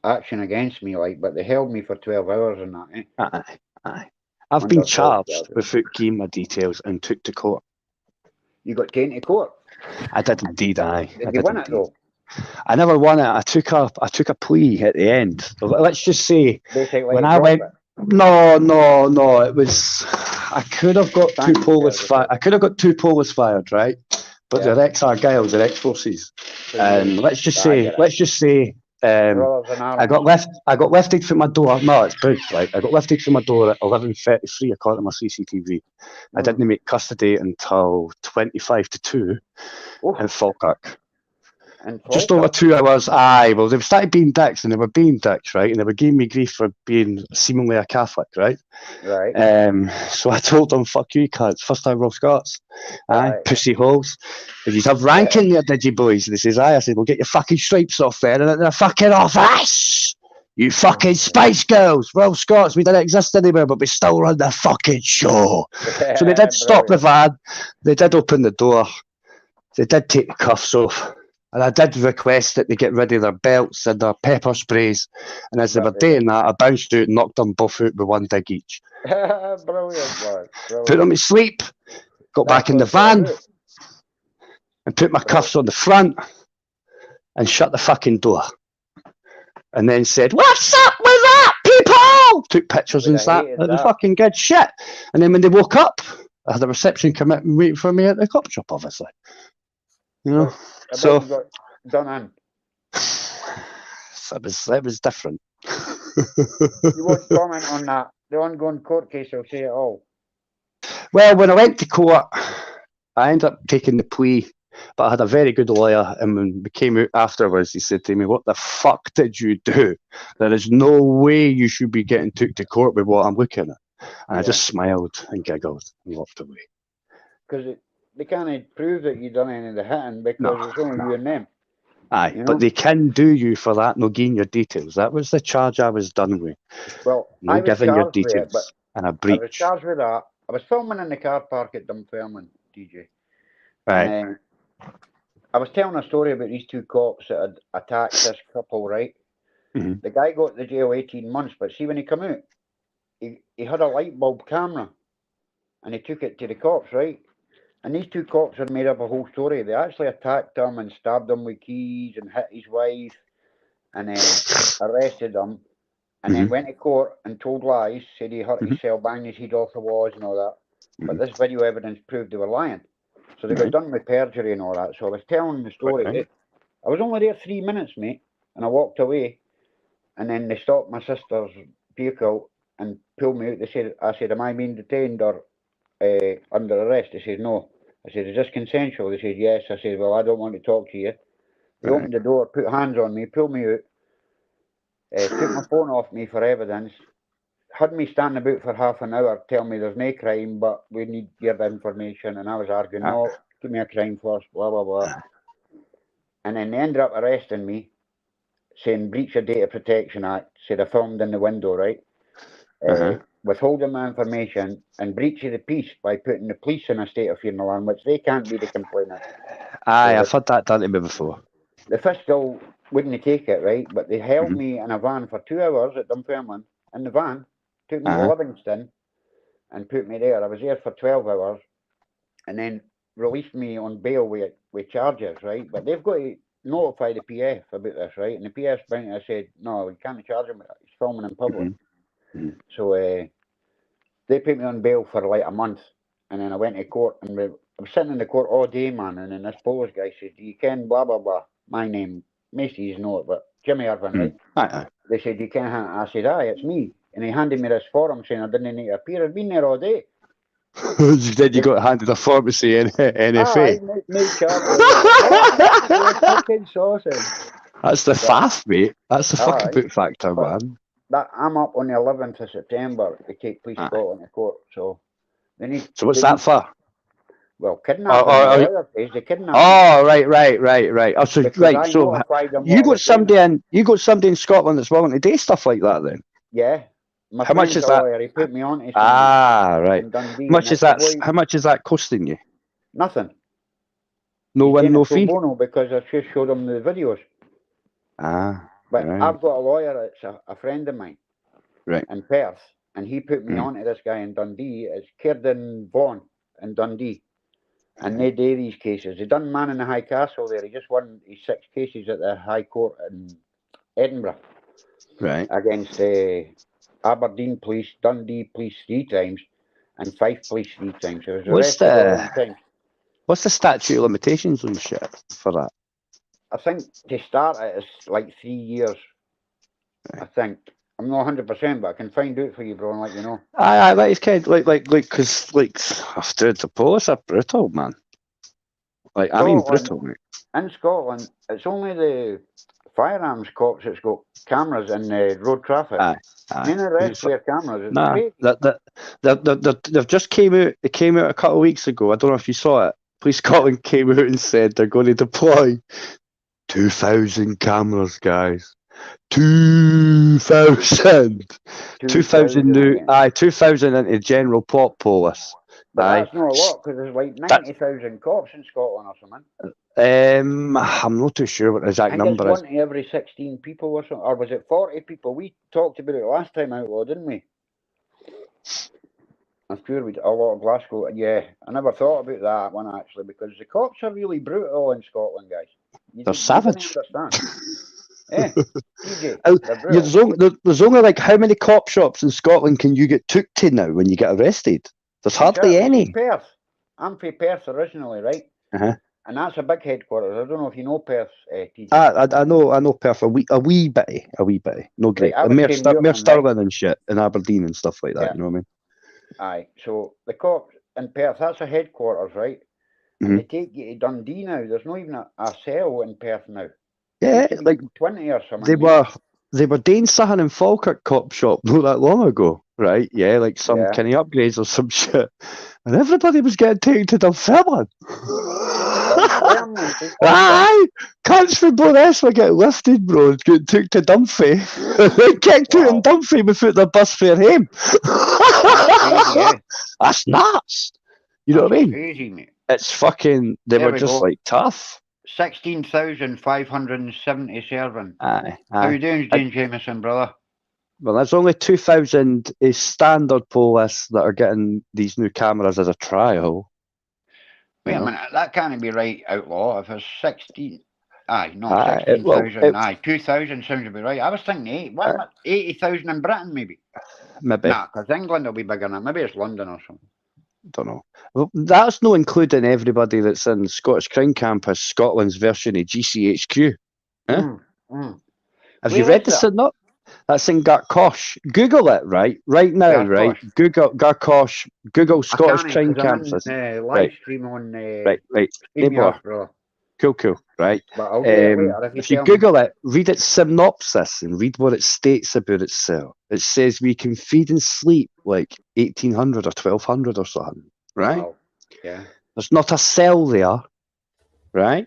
action against me, but they held me for 12 hours and that, eh? Aye. I've Under been false charged charges. without giving my details and took to court. You got taken to court. I did indeed, aye. Did I you did win it, indeed. though? I never won it. I took a plea at the end. Let's just say Basically, when I went, no, it was. I could have got two police fired. I could have got 2 police fired, right? But Yeah. they're ex-Argyles, they're ex-forces, and let's just say, I got lifted from my door. No, it's big, right? I got lifted from my door at 11:33 according to my CCTV. I didn't make custody until 25 to 2 in Falkirk. Just over 2 hours. Aye, well, they've started being dicks, and they were being dicks, right? And they were giving me grief for being seemingly a Catholic, right? Right. So I told them, fuck you, cunts. First time Royal Scots. Aye, Right. pussy holes. Did you have ranking there, did you, boys? And they says, aye. I said, well, get your fucking stripes off there, and they're fucking off us! You fucking Spice Girls! Royal Scots, we don't exist anymore, but we still run the fucking show. So they did stop the van. They did open the door. They did take the cuffs off. And I did request that they get rid of their belts and their pepper sprays. And as they were doing that, I bounced out and knocked them both out with one dig each. Brilliant, man. Put them to sleep, got back in the van, and put my cuffs on the front, and shut the fucking door. And then said, "What's up with that, people?" Took pictures and that. It was fucking good shit. And then when they woke up, I had the reception come out and wait for me at the cop shop, obviously. You know, so you got done in. It was different. You won't comment on that. The ongoing court case will say it all. Well, when I went to court, I ended up taking the plea, but I had a very good lawyer, and when we came out afterwards, he said to me, "What the fuck did you do? There is no way you should be getting took to court with what I'm looking at." And I just smiled and giggled and walked away. Because they can't prove that you done any of the hitting because it's only you and them. Aye, you know? But they can do you for that, no giving your details. That was the charge I was done with. Well, no giving your details but and a breach. I was charged with that. I was filming in the car park at Dunfermline, DJ. Right. And I was telling a story about these two cops that had attacked this couple, right? Mm-hmm. The guy got to jail 18 months, but see, when he come out, he had a light bulb camera, and he took it to the cops, right? And these two cops had made up a whole story. They actually attacked him and stabbed him with keys and hit his wife, and then arrested him, and then went to court and told lies, said he hurt himself, banged his head off the walls and all that. But this video evidence proved they were lying. So they got done with perjury and all that. So I was telling the story. I was only there 3 minutes, mate, and I walked away, and then they stopped my sister's vehicle and pulled me out. I said, "Am I being detained or under arrest?" They said, "No." I said, "Is this consensual?" They said, "Yes." I said, "Well, I don't want to talk to you." They opened the door, put hands on me, pulled me out, took my phone off me for evidence, had me standing about for half an hour, telling me there's no crime, but we need your information. And I was arguing, "No, give me a crime first, blah, blah, blah." And then they ended up arresting me, saying breach of Data Protection Act, said I filmed in the window, right? Withholding my information and breach of the peace by putting the police in a state of fear and alarm, which they can't be the complainant. Aye, I've had that done to me before. The fiscal wouldn't take it, right? But they held me in a van for 2 hours at Dunfermline, in the van, took me to Livingston and put me there. I was there for 12 hours and then released me on bail with charges, right? But they've got to notify the PF about this, right? And the PF I said, "No, we can't charge him. He's filming in public." So they put me on bail for like a month, and then I went to court, and I was sitting in the court all day, man. And then this Polish guy says, "Do you ken blah blah blah?" My name, Macy's know it, but Jimmy Irvin, right? They said, "You ken?" I said, "Aye, it's me." And he handed me this form saying I didn't need to appear. I'd been there all day. Then you got handed a form to say NFA. Fucking sausage. That's the faff, mate. That's the fucking boot factor, man. That I'm up on the 11th of September to take Police Scotland to court. So they need. So what's that for? Well, kidnapping. They kidnapped. Oh, right. Oh, so right. So you got somebody in Scotland that's willing to do stuff like that, then? Yeah. How much is that? Lawyer, he put me on to right. How much is that? How much is that costing you? Nothing. No win, no fee. Because I just showed him the videos. But I've got a lawyer that's a friend of mine, right, in Perth, and he put me on to this guy in Dundee. It's Kieran Vaughan in Dundee, and they do these cases. They done Man in the High Castle there. He just won his 6 cases at the High Court in Edinburgh, right, against Aberdeen Police, Dundee Police 3 times, and Fife Police 3 times. So what's the statute of limitations on shit for that? I think to start it, it's like 3 years. Right. I think. I'm not 100%, but I can find out for you, bro, and let you know. Aye, that is kind of because dude, the police are brutal, man. Like, I mean, brutal, mate. In Scotland, it's only the firearms cops that's got cameras in the road traffic. None of the rest wear cameras. They've just came out. It came out a couple of weeks ago. I don't know if you saw it. Police Scotland came out and said they're going to deploy 2,000 cameras, guys. 2,000 new, 2,000 into general pop police. But Aye. that's not a lot, because there's like That- 90,000 cops in Scotland or something. I'm not too sure what the I exact think it's number is. 1 to every 16 people or something. Or was it 40 people? We talked about it last time outlaw, didn't we? I'm sure we did a lot of Glasgow. Yeah, I never thought about that one actually, because the cops are really brutal in Scotland, guys. They're savage. You don't understand. Yeah, TJ, Oh, they're brutal. There's only like how many cop shops in Scotland can you get took to now when you get arrested? There's hardly any. Perth. I'm from Perth originally, right? Uh-huh. And that's a big headquarters. I don't know if you know Perth, TJ. I know Perth a wee bit. No great. Right, I was Mere saying Newton, Stirling and shit in Aberdeen and stuff like that. Yeah. You know what I mean? Aye, so the cops in Perth, that's a headquarters, right? Mhm. And they take you to Dundee now. There's not even a cell in Perth now. Yeah, Used to be like 20 or something. they were doing something in Falkirk cop shop not that long ago, right? Yeah, like some Yeah. kind of upgrades or some shit, and everybody was getting taken to Dunfermline. Aye, cunts from Bowness were getting lifted, bro, and getting took to Dunphy. They kicked out in Dunphy without their bus fare home. That's nuts. You know what I mean? Crazy, mate. It's fucking. They There were we just go. like tough. 16,570 serving. Aye. How you doing, Jane Jameson, brother? Well, there's only 2,000 standard police that are getting these new cameras as a trial. Wait a minute, that can't be right, outlaw. If it's 16, Aye, 16,000, 2,000 sounds about right. I was thinking 80,000 in Britain, maybe. Maybe. Nah, because England will be bigger than that. Maybe it's London or something. Don't know. Well, that's not including everybody that's in Scottish Crown Campus, Scotland's version of GCHQ. Huh? Have you read this or not? That's in Garcosh. Google it, right now, Garcosh. right? Google Garcosh. Google Scottish Crown I'm Campus. in, live stream on Right. StreamYard, brother. Cool, right? But I'll get it later if you Google it, read its synopsis and read what it states about itself. It says we can feed and sleep like 1,800 or 1,200 or something, right? Wow. Yeah. There's not a cell there, right?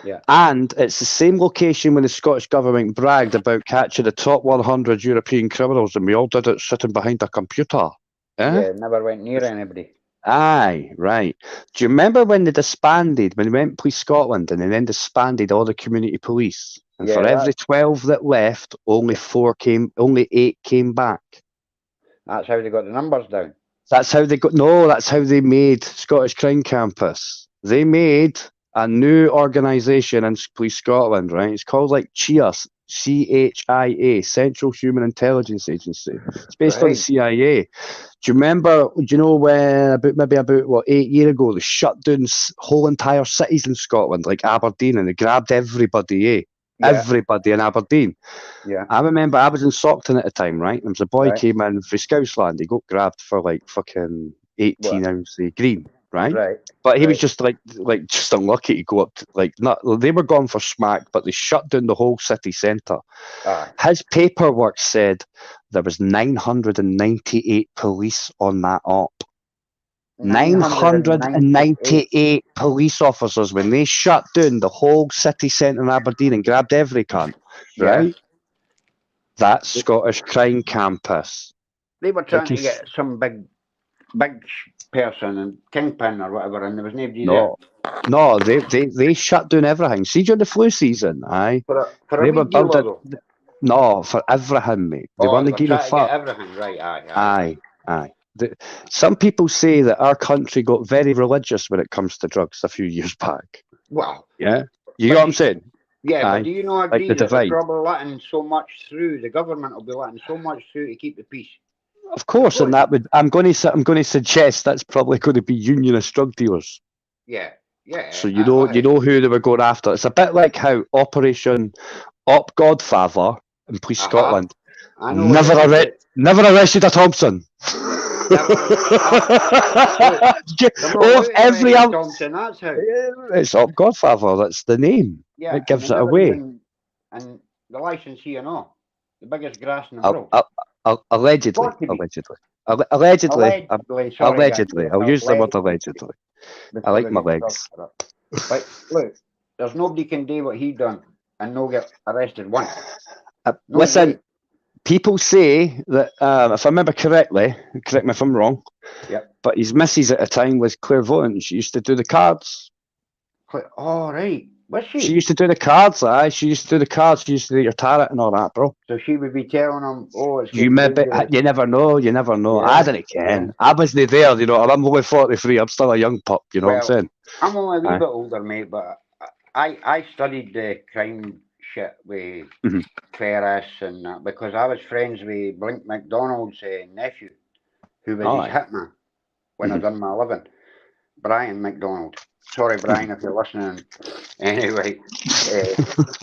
Yeah. And it's the same location when the Scottish government bragged about catching the top 100 European criminals, and we all did it sitting behind a computer. Yeah, never went near anybody. Aye, right. Do you remember when they disbanded, when they went Police Scotland and they then disbanded all the community police? And for every 12 that left, only 8 came back. That's how they got the numbers down. That's how they made Scottish Crown Campus. They made a new organisation in Police Scotland, right? It's called like CIA, CIA, Central Human Intelligence Agency. It's based on the CIA. Do you remember, when about 8 years ago, they shut down whole entire cities in Scotland, like Aberdeen, and they grabbed everybody, everybody in Aberdeen. Yeah. I remember I was in Stockton at the time, right? And there was a boy came in from Scousland. He got grabbed for like fucking 18 ounce of green, right? Right. But he was just like just unlucky to go up to, they were gone for smack, but they shut down the whole city centre. His paperwork said there was 998 police on that op. 998 police officers when they shut down the whole city centre in Aberdeen and grabbed every cunt, right? That's Scottish Crime Campus. They were trying to get some big person and kingpin or whatever, and there was nobody there. No, they shut down everything. See, during the flu season, aye. For a wee deal, no, for everything, mate. They weren't giving a fuck. Everything, right? Aye. Some people say that our country got very religious when it comes to drugs a few years back. Well, yeah, you know what I'm saying? Yeah, but do you not agree that they're probably letting so much through? The government will be letting so much through to keep the peace. Of course, and that would I'm going to suggest that's probably going to be unionist drug dealers. Yeah. So you know who they were going after. It's a bit like how Operation Op Godfather in Police Scotland never arrested a Thompson. It's Op Godfather. That's the name. Yeah, it gives it away. And the licensee and all, the biggest grass in the world. Allegedly. I'll use the word allegedly. I like my legs. But look, there's nobody can do what he done and no get arrested once. Listen, people say that, if I remember correctly, correct me if I'm wrong, Yep. but his missus at the time was clairvoyant. She used to do the cards. Oh, right. Was She she? used to do the cards, aye. She used to do the cards. She used to do your tarot and all that, bro. So she would be telling him, oh, it's You getting maybe, dangerous. you never know. You never know. Yeah, I didn't ken. I wasn't there, you know. I'm only 43. I'm still a young pup, you know what I'm saying? I'm only a wee Aye. bit older, mate, but I studied the crime shit with Mhm. Clarice and that because I was friends with Blink McDonald's nephew, who was his Aye. hitman when I Mhm. done my living. Brian McDonald. Sorry, Brian, if you're listening. Anyway,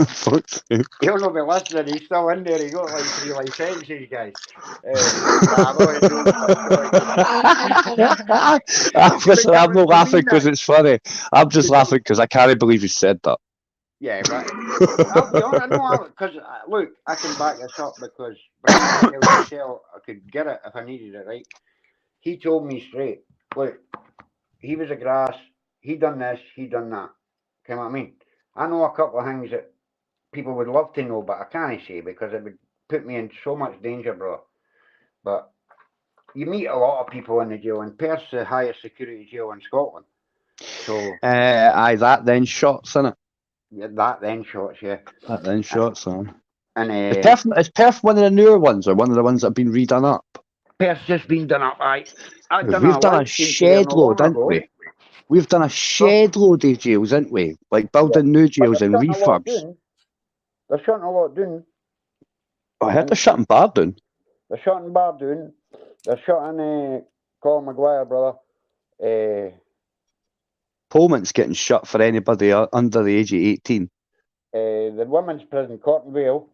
Fuck's sake. he'll not be listening. He's still in there. He got like 3 life sentences, guys. I'm only joking. Listen, I'm not laughing because it's funny. I'm just laughing because I can't believe you said that. Yeah, but I'll be honest, no, because look, I can back this up because Brian I could get it if I needed it, right? He told me straight, look, he was a grass, he done this, he done that. You know what I mean? I know a couple of things that people would love to know, but I can't say because it would put me in so much danger, bro. But you meet a lot of people in the jail, and Perth's the highest security jail in Scotland. So, Aye, that then shots, innit? yeah, that then shots, yeah. That then shots, on. And Is Perth one of the newer ones or one of the ones that have been redone up? Perth's just been done up, right? We've done a shed load, haven't we? We've done a shed load of jails, haven't we? Like building new jails and refurbs. They're shutting a lot down. I heard they're shutting Bar down. They're shutting Bar down. They're shutting Colin Maguire, brother. Pullman's getting shut for anybody under the age of 18. The women's prison, Cottonvale,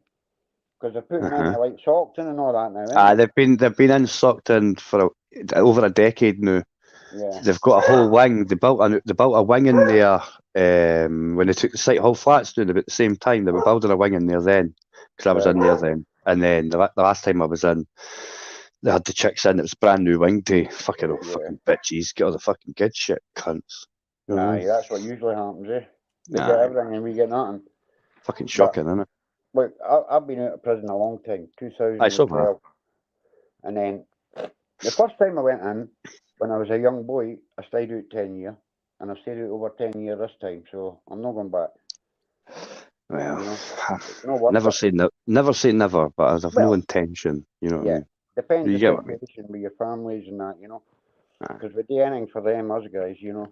because they're putting into like Stockton and all that now. They've been in Stockton for over a decade now. Yeah. They've got a whole wing. They built a wing in there when they took the Site Hall flats down about the same time. They were building a wing in there then because I was in there then. And then the last time I was in, they had the chicks in. It was a brand new wing to fucking bitches. Get all the fucking good shit, cunts. Aye, that's what usually happens, eh? They get everything and we get nothing. Fucking shocking, isn't it? Look, I've been out of prison a long time, 2012. And then the first time I went in, when I was a young boy, I stayed out 10 years. And I've stayed out over 10 years this time, so I'm not going back. Well, you know, never say never, but I have no intention, you know what I mean? Depends on the situation with your families and that, you know. Because we do anything for them, us guys, you know.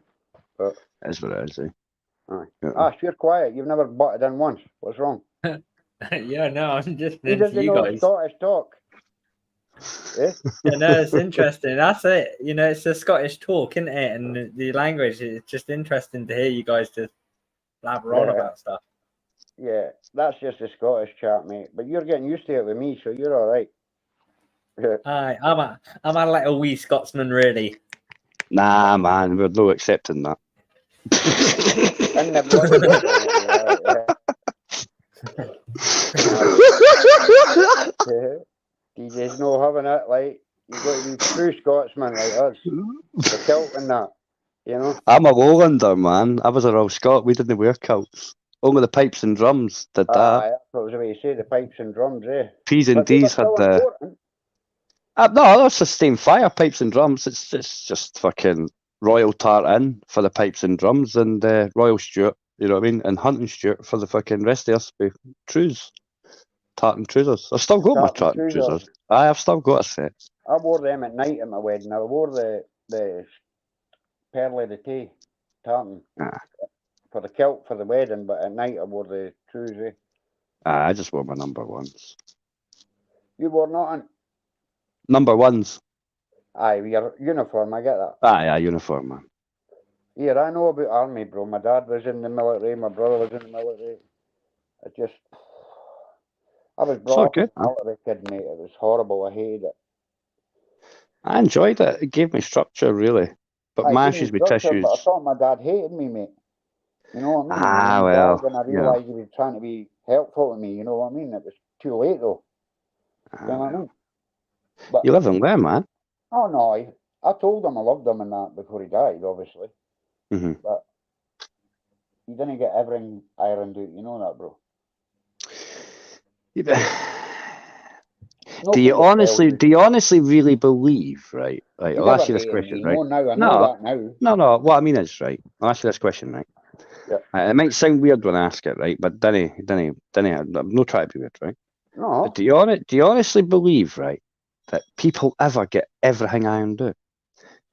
But that's what it is, eh? Aye. Ash, you're quiet. You've never butted in once. What's wrong? Yeah, no, I'm just He doesn't know Scottish talk. Yeah, no, it's interesting. That's it. You know, it's a Scottish talk, isn't it? And the language, it's just interesting to hear you guys just blabber on about stuff. Yeah, that's just a Scottish chat, mate. But you're getting used to it with me, so you're all right. Aye, I'm a little wee Scotsman, really. Nah, man, we're no accepting that. And the blood. DJ's no having it, like, you've got to be true Scotsman like us. The kilt and that, you know? I'm a Lowlander, man. I was a real Scot. We didn't wear kilts. Only the pipes and drums did that. That's what I was going to say, the pipes and drums, eh? P's and D's had the... no, that's the same fire, pipes and drums. It's just fucking Royal Tartan for the pipes and drums and Royal Stewart, you know what I mean? And Hunting Stewart for the fucking rest of us with trews. Tartan trousers. I've still got my tartan trousers. I've still got a set. I wore them at night at my wedding. I wore the pearly the tea tartan for the kilt for the wedding, but at night I wore the trews. I just wore my number ones. You wore nothing? Number ones. Aye, your uniform, I get that. Aye, uniform, man. Yeah, I know about army, bro. My dad was in the military, my brother was in the military. I was brought up as a military kid, mate. It was horrible. I hated it. I enjoyed it. It gave me structure, really. But mashes with tissues. But I thought my dad hated me, mate. You know what Ah, I mean? well. When I realised he was trying to be helpful to me, you know what I mean? It was too late, though. You know what I mean? But, you live in where, man? Oh, no. I told him I loved him and that before he died, obviously. Mm-hmm. But he didn't get everything ironed out. You know that, bro? Do you honestly really believe, right? Like, You I'll never ask you this hated question, me. right? No, now I know No, that now. no. What I mean is, right? I'll ask you this question, right? Yeah. It might sound weird when I ask it, right? But I'm not trying to be weird, right? No. But do you honestly believe, right, that people ever get everything ironed out?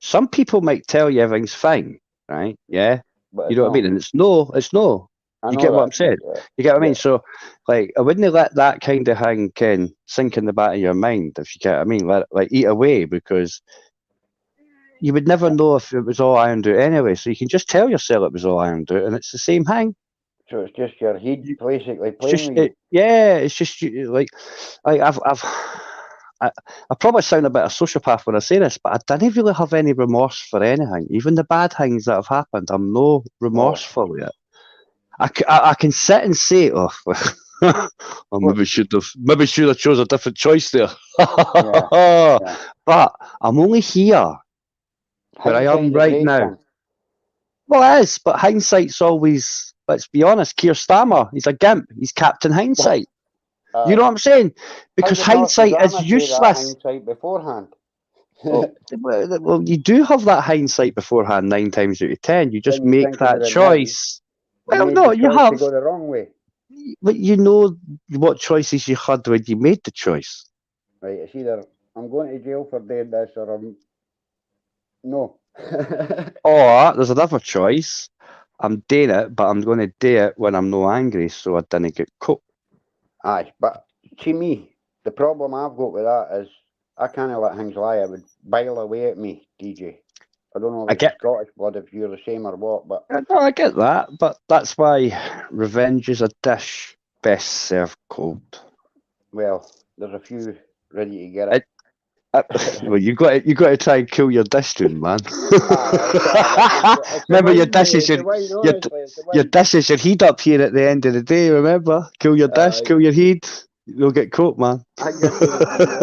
Some people might tell you everything's fine, right? Yeah. But You know what I mean? And it's no. I You know get what I'm that. saying? Yeah. You get what I mean? Yeah. So, like, I wouldn't let that kind of thing, Ken, sink in the back of your mind, if you get what I mean. Like, eat away, because you would never know if it was all ironed out anyway. So you can just tell yourself it was all ironed out, and it's the same thing. So it's just your head basically It's playing just, with you. it's just like I probably sound a bit of a sociopath when I say this, but I didn't really have any remorse for anything. Even the bad things that have happened, I'm no remorseful yet. I can sit and say, oh, well, maybe should have chose a different choice there. Yeah. But I'm only here where I am right now. Well, it is, but hindsight's always, let's be honest, Keir Starmer, he's a gimp. He's Captain Hindsight. You know what I'm saying? Because hindsight is useless. Hindsight beforehand. Well, you do have that hindsight beforehand 9 times out of 10. You just make that choice. Well, no, you have. To go the wrong way. But you know what choices you had when you made the choice. Right, it's either I'm going to jail for doing this or I'm... No. Or there's another choice. I'm doing it, but I'm going to do it when I'm no angry, so I didn't get caught. Aye, but to me, the problem I've got with that is I can't let things lie. It would bile away at me, DJ. I don't know if it's Scottish blood, if you're the same or what, but... No, I get that, but that's why revenge is a dish best served cold. Well, there's a few ready to get it. Well, you got to try and kill your dish soon, man. Remember, your dish is your heat up here at the end of the day. Remember, kill your dish, kill your heat. You'll get caught, man. I get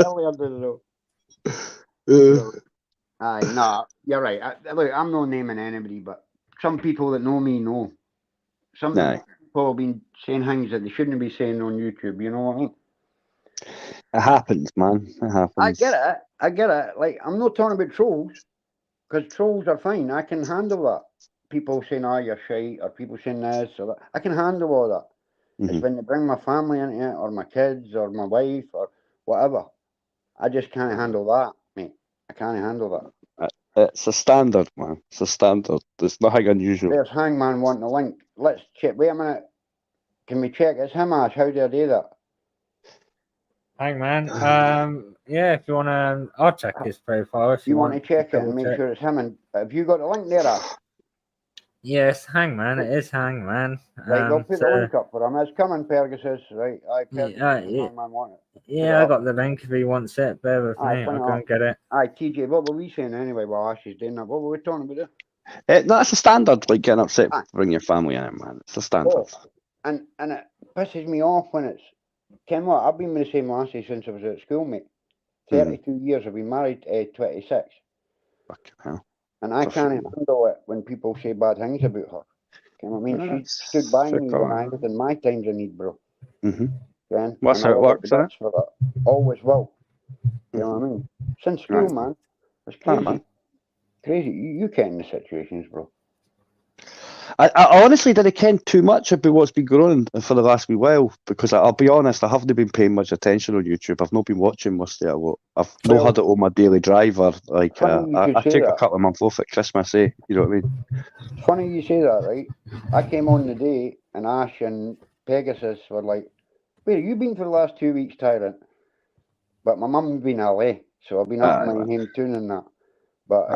earlier Aye, no, you're right. Look, I'm not naming anybody, but some people that know me know. Some people have been saying things that they shouldn't be saying on YouTube. You know what I mean? It happens, man. It happens. I get it. Like, I'm not talking about trolls, because trolls are fine. I can handle that. People saying, "Oh, you're shite," or people saying this or that. I can handle all that. Mm-hmm. It's when they bring my family into it, or my kids, or my wife, or whatever. I just can't handle that, mate. I can't handle that. It's a standard, man. It's a standard. There's nothing unusual. There's Hangman wanting a link. Let's check. Wait a minute. Can we check? It's him, Ash. How do I do that? Hangman. Yeah, if you want to, I'll check his profile. If you want to check it and make sure it's him. And have you got the link there, Ash? Yes, Hangman. It is Hangman. Right, we'll put the link up for him. It's coming, Fergus. Right, Hangman want it. Yeah, I got the link if he wants it. Bear with me. I'll go and get it. Aye, TJ, what were we saying anyway while Ash is doing that? What were we talking about there? No, that's a standard, like getting upset, bring your family in, man. It's a standard. Oh, and it pisses me off when it's... Ken what? I've been with the same lassie since I was at school, mate. 32 years. I've been married 26. Fucking hell. And I can't handle it when people say bad things about her. You know what I mean? She stood by me when I was in my times of need, bro. Mm-hmm. Ken? What's how it works, for that. Always will. You know what I mean? Since school, man. It's crazy. Man. Crazy. You ken the situations, bro. I honestly didn't ken too much about what's been going on for the last wee while, because I'll be honest, I haven't been paying much attention on YouTube. I've not been watching most of it a lot. I've not had it on my daily driver. Like I take a couple of months off at Christmas, you know what I mean? It's funny you say that, right? I came on the day and Ash and Pegasus were like, "Where have you been for the last 2 weeks, Tyrant?" But my mum's been away, so I've been up my home tune and that. But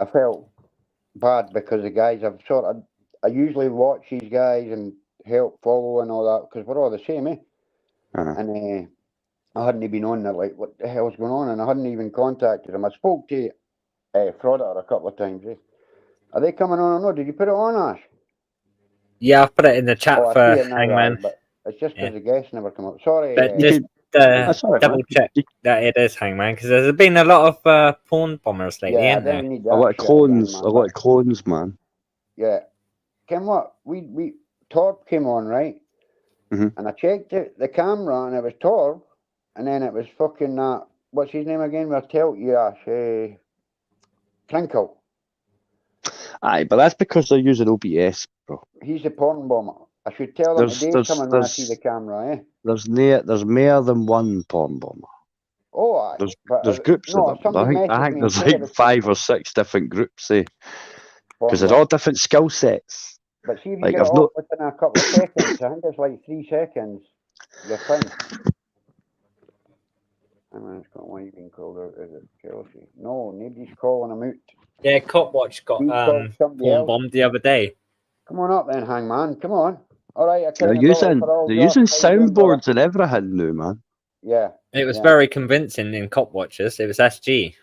I felt bad because the guys I usually watch these guys and help follow and all that because we're all the same, And I hadn't been on there, like, what the hell's going on? And I hadn't even contacted them. I spoke to Frauditor a couple of times. Are they coming on or no? Did you put it on, Ash? Yeah, I've put it in the chat for Hangman. But it's just because the guests never come up. Sorry. But just double check that it is Hangman, because there's been a lot of porn bombers lately, yeah, isn't there? A lot of clones, man. Yeah. Ken what? Torb came on, right? Mm-hmm. And I checked the camera and it was Torb, and then it was fucking that. What's his name again? We'll tell you, Crinkle. Aye, but that's because they're using OBS, bro. He's the porn bomber. I should tell him There's- today's there's- coming when I there's- see the camera, eh? There's more than one porn bomber. Oh, aye. There's groups no, of them. somebody I messaged think me there's and said it like was 5 or 6 different groups, eh? porn Because they're bomb. all different skill sets. But see if you Like, get it I've off within a couple of seconds. I think it's like 3 seconds. You're fine. I mean, it's got why you been called out, is it? Jealousy. No, nobody's calling him out. Yeah, Copwatch got He called somebody porn else. bombed the other day. Come on up then, Hangman. Come on. All right, They're using soundboards and everything now, man. Yeah. It was very convincing in Copwatchers. It was SG.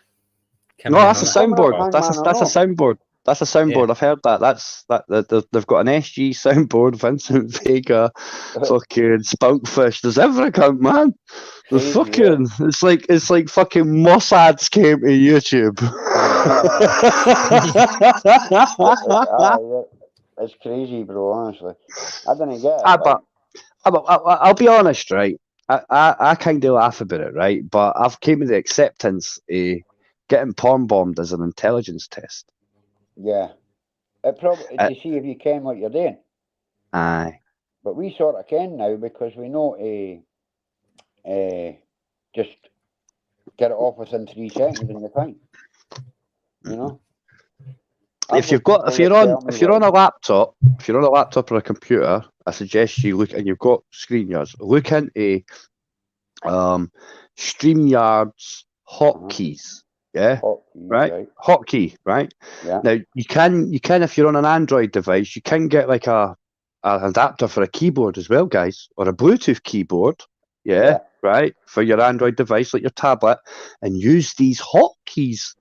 No, that's a Coming up, soundboard. That's a Hangman, soundboard. That's a soundboard. Yeah. I've heard that. They've got an SG soundboard, Vincent Vega, fucking Spunkfish. There's everything, man. There's Crazy, fucking. It's like fucking Mossad's came to YouTube. It's crazy, bro. Honestly, I didn't get it. But I'll be honest, right? I kind of laugh about it, right? But I've came to the acceptance getting porn bombed as an intelligence test. Yeah, it probably to see if you can what you're doing. Aye. But we sort of can now because we know just get it off within 3 seconds and you're fine. You know. If you're on a laptop or a computer, I suggest you look, and you've got StreamYards. Look into StreamYard's hotkeys. Yeah, right. Hotkey, right? Yeah. Now you can if you're on an Android device, you can get like an adapter for a keyboard as well, guys, or a Bluetooth keyboard. Yeah, right, for your Android device, like your tablet, and use these hotkeys.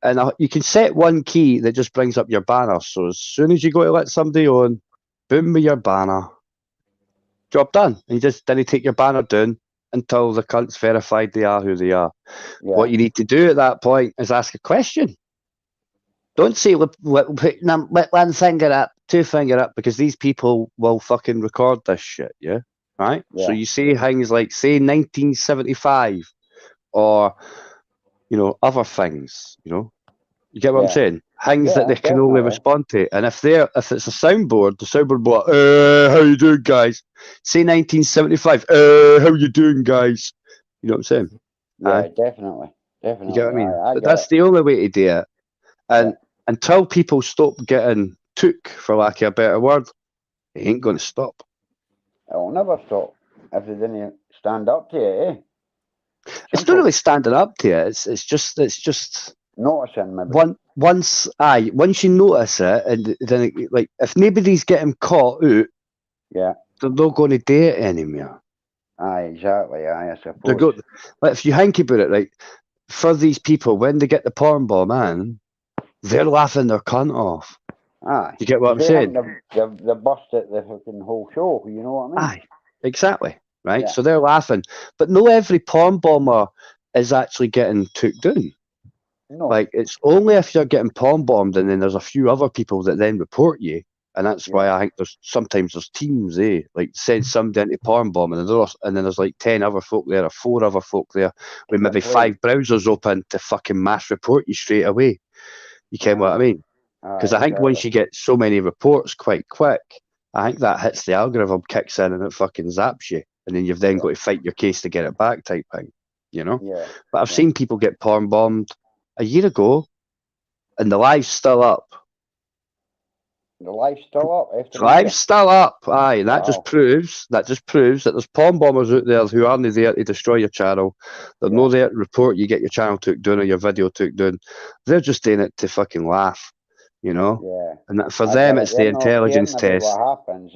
And you can set one key that just brings up your banner. So as soon as you go to let somebody on, boom with your banner. Job done. And then you take your banner down until the cunt's verified they are who they are. Yeah. What you need to do at that point is ask a question. Don't say let one finger up, 2 finger up, because these people will fucking record this shit, yeah? Right? Yeah. So you say things like, say 1975, or other things, you get what I'm saying? Things that they can only respond to. And if it's a soundboard, the soundboard will be like, how you doing, guys? Say 1975, how you doing, guys? You know what I'm saying? Yeah, definitely. You get what I mean? But that's the only way to do it. And until people stop getting took, for lack of a better word, it ain't going to stop. It'll never stop if they didn't stand up to it, eh? It's not really standing up to it. It's just noticing, maybe. Once you notice it, and then like if nobody's getting caught out, they're not going to do it anymore. Aye, exactly. Aye, I suppose. Like if you think about it, like for these people, when they get the porn bomb in, they're laughing their cunt off. Aye, you get what I'm saying? They busted the fucking whole show. You know what I mean? Aye, exactly. Right, so they're laughing, but no, every porn bomber is actually getting took down. No. Like it's only if you're getting porn bombed, and then there's a few other people that then report you, and that's why I think sometimes there's teams, like send somebody into porn bomb, and then there's like 10 other folk there, or 4 other folk there, with maybe 5 browsers open to fucking mass report you straight away. You get what I mean? Because I think once you get so many reports quite quick, I think that hits the algorithm, kicks in, and it fucking zaps you. And then you've then got to fight your case to get it back, type thing, Yeah. But I've seen people get porn bombed a year ago, and the live's still up. The live's still up. The live's still up. Aye, and that just proves that there's porn bombers out there who aren't there to destroy your channel. They're not there to report you get your channel took down or your video took down. They're just doing it to fucking laugh, Yeah. And for them, it's the intelligence test.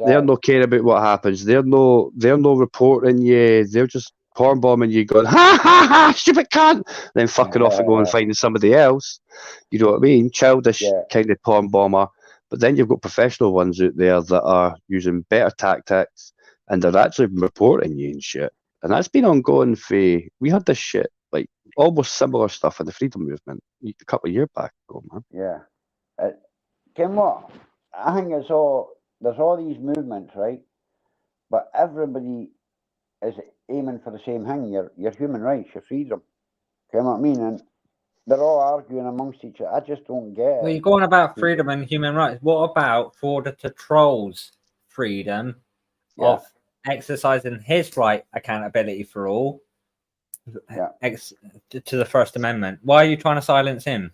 They're not caring about what happens. They're no reporting you. They're just porn bombing you, going ha ha ha, stupid cunt, then fucking off and going and finding somebody else. You know what I mean? Childish kind of porn bomber. But then you've got professional ones out there that are using better tactics, and they're actually reporting you and shit. And that's been ongoing we had this shit, like almost similar stuff in the freedom movement a couple of years back ago, man. Yeah. Kim, what? I think there's all these movements, right? But everybody is aiming for the same thing. Your human rights, your freedom. You know what I mean? And they're all arguing amongst each other. I just don't get it. Well, you're going about freedom and human rights. What about for the Trolls' freedom of exercising his right, accountability for all, to the First Amendment? Why are you trying to silence him?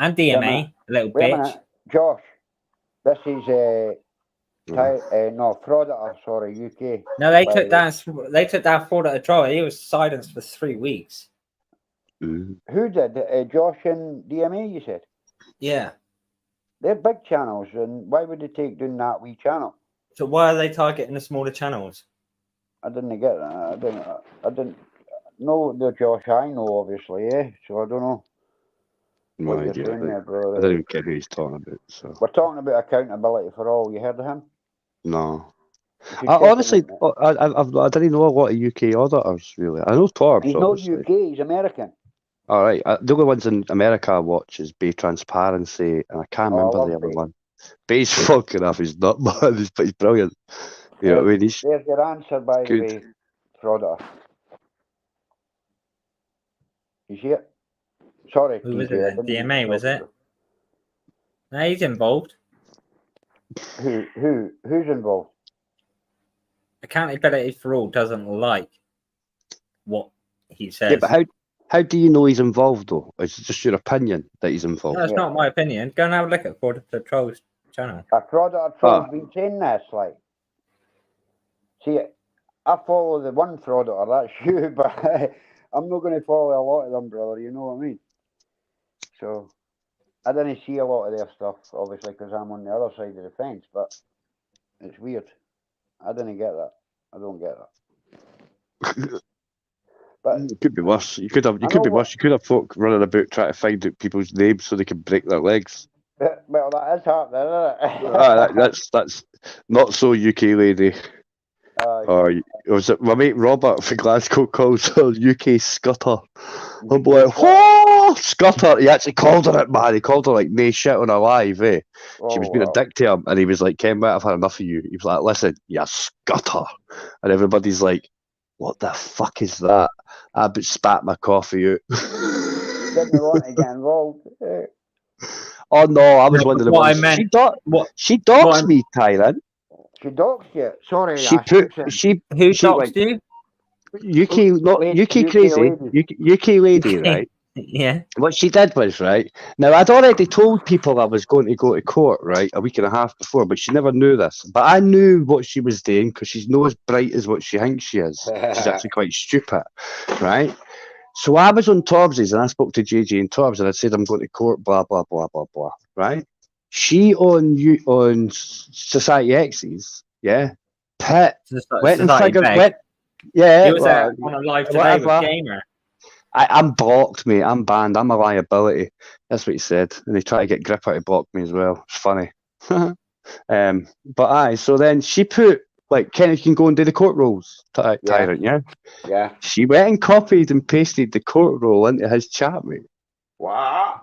And DMA, a little Wait a bitch. minute. Josh, this is Frauditor, sorry, UK. No, they took down Frauditor Troll. He was silenced for 3 weeks. Who did? Josh and DMA, you said? Yeah. They're big channels, and why would they take down that wee channel? So why are they targeting the smaller channels? I didn't get that. I didn't know the Josh I know, obviously, so I don't know. No what idea. you're saying there, brother. I don't even get who he's talking about. So we're talking about accountability for all. You heard of him? no. You should I, check him honestly, out. I didn't know a lot of UK auditors really. I know Torbs. He's not obviously. UK. He's American. All right. The only ones in America I watch is Bay Transparency, and I can't remember love the other Bay. one. Bay's fucking off. He's not bad, but he's brilliant. You know what I mean? He's There's your answer, by good. the way, Frauditor. You see it? Sorry, Who was TJ, it? DMA, was it? No, he's involved. Who's involved? Accountability for all doesn't like what he says. Yeah, but how do you know he's involved though? Is it just your opinion that he's involved? No, it's not my opinion. Go and have a look at the Trolls channel. A Frauditor Troll's been saying this, like. See, I follow the one Frauditor, that's you, but I'm not going to follow a lot of them, brother, you know what I mean? So, I didn't see a lot of their stuff, obviously, because I'm on the other side of the fence, but it's weird. I didn't get that. I don't get that. But it could be worse. You could have worse. You could have folk running about trying to find out people's names so they can break their legs. Well, that is happening, isn't it? That's not so UK lady. Or was it my mate Robert from Glasgow calls her UK Scutter? I'm like, oh, Scutter. He actually called her it, man. He called her like nay shit on her live, eh? She was being a dick to him, and he was like, Ken, mate, I've had enough of you. He was like, listen, you Scutter. And everybody's like, what the fuck is that? I but spat my coffee out. Didn't want to get involved. Oh no, I was one of the what ones. I meant, she doxed me, Tyrant. She doxed you. Sorry, Who doxed you? UK crazy, UK lady, right? Yeah. What she did was, right, now I'd already told people I was going to go to court, right, a week and a half before, but she never knew this. But I knew what she was doing because she's not as bright as what she thinks she is. She's actually quite stupid, right? So I was on Torbs's and I spoke to JJ and Torbs and I said I'm going to court, blah, blah, blah, blah, blah, right? She on Society X's, yeah, Pitt, went and figured, yeah. He was on a live today with Gamer. I'm blocked, mate. I'm banned. I'm a liability. That's what he said. And they try to get Gripper to block me as well. It's funny. But aye, so then she put, like, Kenneth can go and do the court rolls, Tyrant, yeah? Yeah. She went and copied and pasted the court roll into his chat, mate. Wow.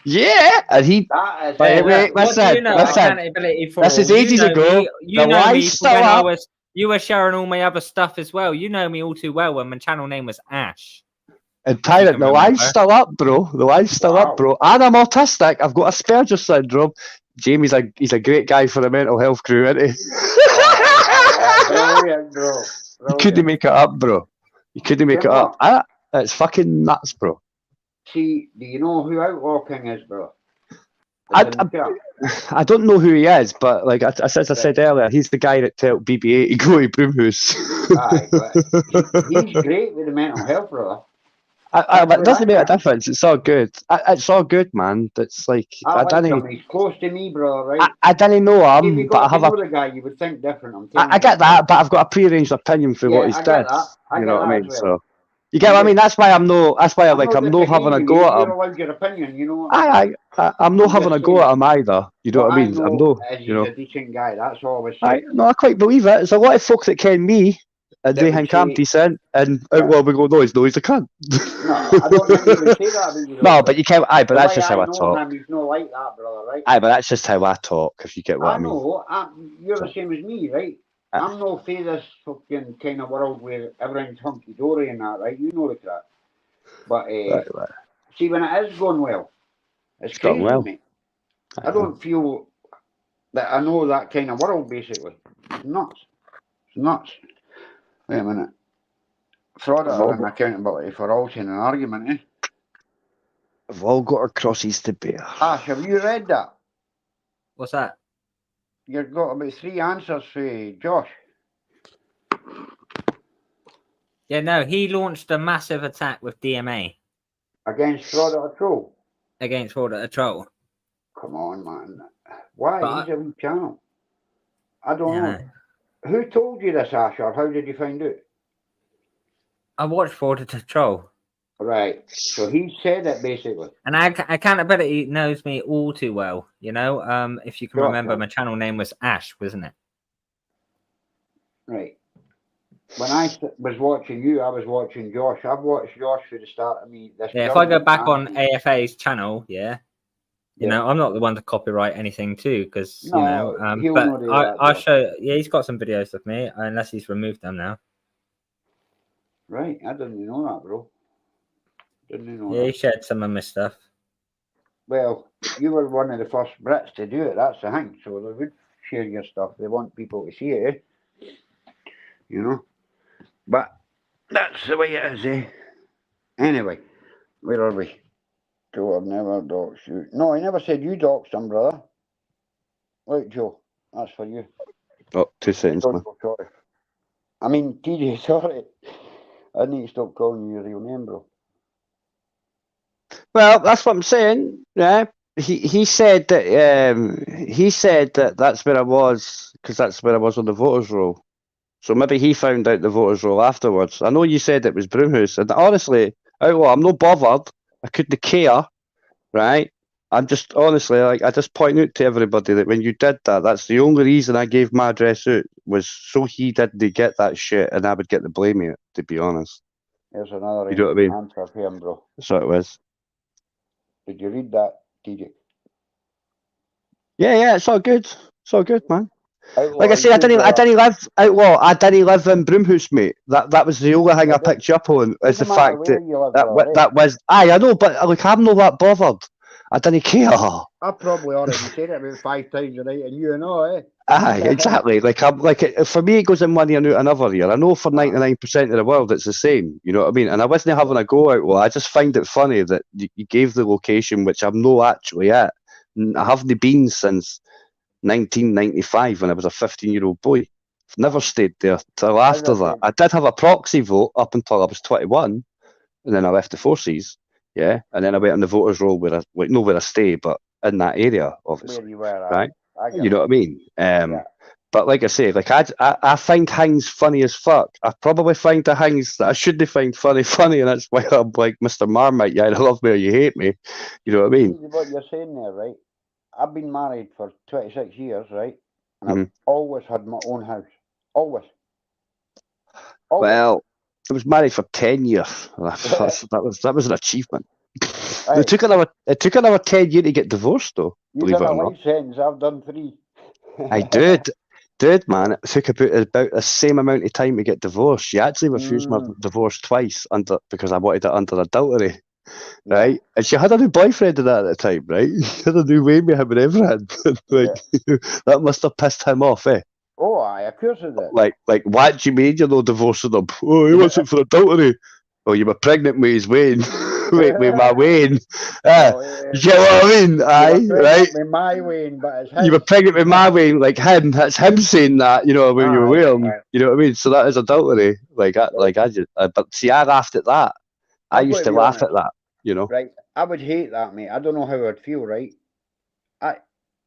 Yeah, and he. Wait, listen. This is ages ago. You know me from when you were sharing all my other stuff as well. You know me all too well when my channel name was Ash. And Tyrant, the line's still up, bro. The line's still up, bro. And I'm autistic. I've got Asperger's syndrome. Jamie's he's a great guy for the mental health crew, isn't he? Brilliant, bro. You couldn't make it up, bro. You couldn't make it up. It's fucking nuts, bro. See, do you know who Outlaw King is, bro? I don't know who he is, but like as I said earlier, he's the guy that told BB-8 to go to Broomhouse. Aye, but he's great with the mental health, brother. It doesn't make a difference. It's all good. It's all good, man. It's like I like him. He's close to me, brother. Right? I didn't know him, but I have the guy. You would think different. I get that, but I've got a prearranged opinion for what he's did. You know what I mean? Well. So you get what I mean? That's why I'm not having a go at him. You're allowed your opinion, you know. I'm not having a go at him either. You know what I mean? I'm not. He's a decent guy. That's all I was saying. No, I quite believe it. There's a lot of folk that ken me. And they think I'm decent, and well, we go, no, he's a cunt. No, I don't think you would say that about you. No, but you can't. Aye, but that's just how I talk. He's not like that, brother, right? Aye, but that's just how I talk. If you get what I mean. I know. You're the same as me, right? I'm no for this fucking kind of world where everything's hunky dory and that, right? You know the crap. But Right. see, when it is going well, it's Going crazy, well. mate. I don't feel that I know that kind of world, basically. It's nuts. It's nuts. Wait a minute. Fraud and accountability for altering an argument, eh? We've all got our crosses to bear. Ash, have you read that? What's that? You've got about 3 answers for Josh. Yeah, no, he launched a massive attack with DMA Against fraud or troll. against Fraud at a Troll. Come on, man. Why? But He's a wee channel. I don't Yeah. know. Who told you this, Ash, or how did you find out? I watched Fraud at a Troll. Right. So he said it basically. And Accountability knows me all too well, you know. If you can Sure, remember, sure. my channel name was Ash, wasn't it? Right. When I was watching you, I was watching Josh. I've watched Josh for the start of me. This Yeah, if I go government back on anarchy. AFA's channel, yeah, you Yeah. know, I'm not the one to copyright anything too, because No, you know. he'll But not do that, I Josh. show. Yeah, he's got some videos of me, unless he's removed them now. Right. I didn't know that, bro. Didn't know Yeah, that. he shared some of my stuff. Well, you were one of the first Brits to do it. That's the thing. So they would share your stuff. They want people to see it, eh? You know. But that's the way it is, eh? Anyway, where are we? Joe, I've never doxed you. No, I never said you doxed him, brother. Right, Joe, that's for you. Oh, 2 seconds, man. Sorry. I mean, TJ, sorry. I need to stop calling you your real name, bro. Well, that's what I'm saying. Yeah, he said that that's where I was because that's where I was on the voters roll. So maybe he found out the voters roll afterwards. I know you said it was Broomhouse, and honestly, Outlaw, I'm not bothered. I couldn't care, right? I'm just honestly like I just point out to everybody that when you did that, that's the only reason I gave my address out was so he didn't get that shit, and I would get the blame of it. To be honest, There's another you know what I mean? answer for him, bro. So it was. Did you read that, TJ? Yeah, it's all good. It's all good, man. Outlaw, Like I say, I didn't live Outlaw. I didn't live in Broomhouse, mate. That was the only thing I picked you up on. Is the fact that was. Aye, I know, but like I'm not that bothered. I didn't care. I probably already said it about 5 times tonight, and you know, eh? Aye, exactly. Like I'm like for me, it goes in one ear and out another ear. I know for 99% of the world, it's the same. You know what I mean? And I wasn't having a go out. Well, I just find it funny that you gave the location, which I'm not actually at. I haven't been since 1995 when I was a 15-year-old boy. I've never stayed there till after that. I did have a proxy vote up until I was 21, and then I left the forces. Yeah, and then I went on the voters roll where I stay, but in that area, obviously. Where you were, right? You know what I mean? But like I say, like I find Hangs funny as fuck. I probably find the Hangs that I shouldn't find funny, and that's why I'm like Mr. Marmite. Yeah, I love me or you hate me. You know what I mean? What you're saying there, right? I've been married for 26 years, right? And I've always had my own house. Always. Well, I was married for 10 years. That was an achievement. It took another 10 years to get divorced, though. You've done a life sentence. I've done 3. I did, man. It took about the same amount of time to get divorced. She actually refused my divorce twice because I wanted it under adultery. Right, and she had a new boyfriend at the time, right? She had a new way with him and everything. That must have pissed him off, eh? Oh, aye, of course it did. Like, what do you mean you're not divorcing him? Oh, he wants it for adultery. Oh, you were pregnant with his Wayne, with my Wayne. You know what I mean? Aye, right? With my Wayne, but it's his. You were pregnant with my Wayne, like him. That's him saying that, you know, when you were with him. You know what I mean? So that is adultery. But see, I laughed at that. I used to laugh at that. You know, right? I would hate that, mate. I don't know how I'd feel, right?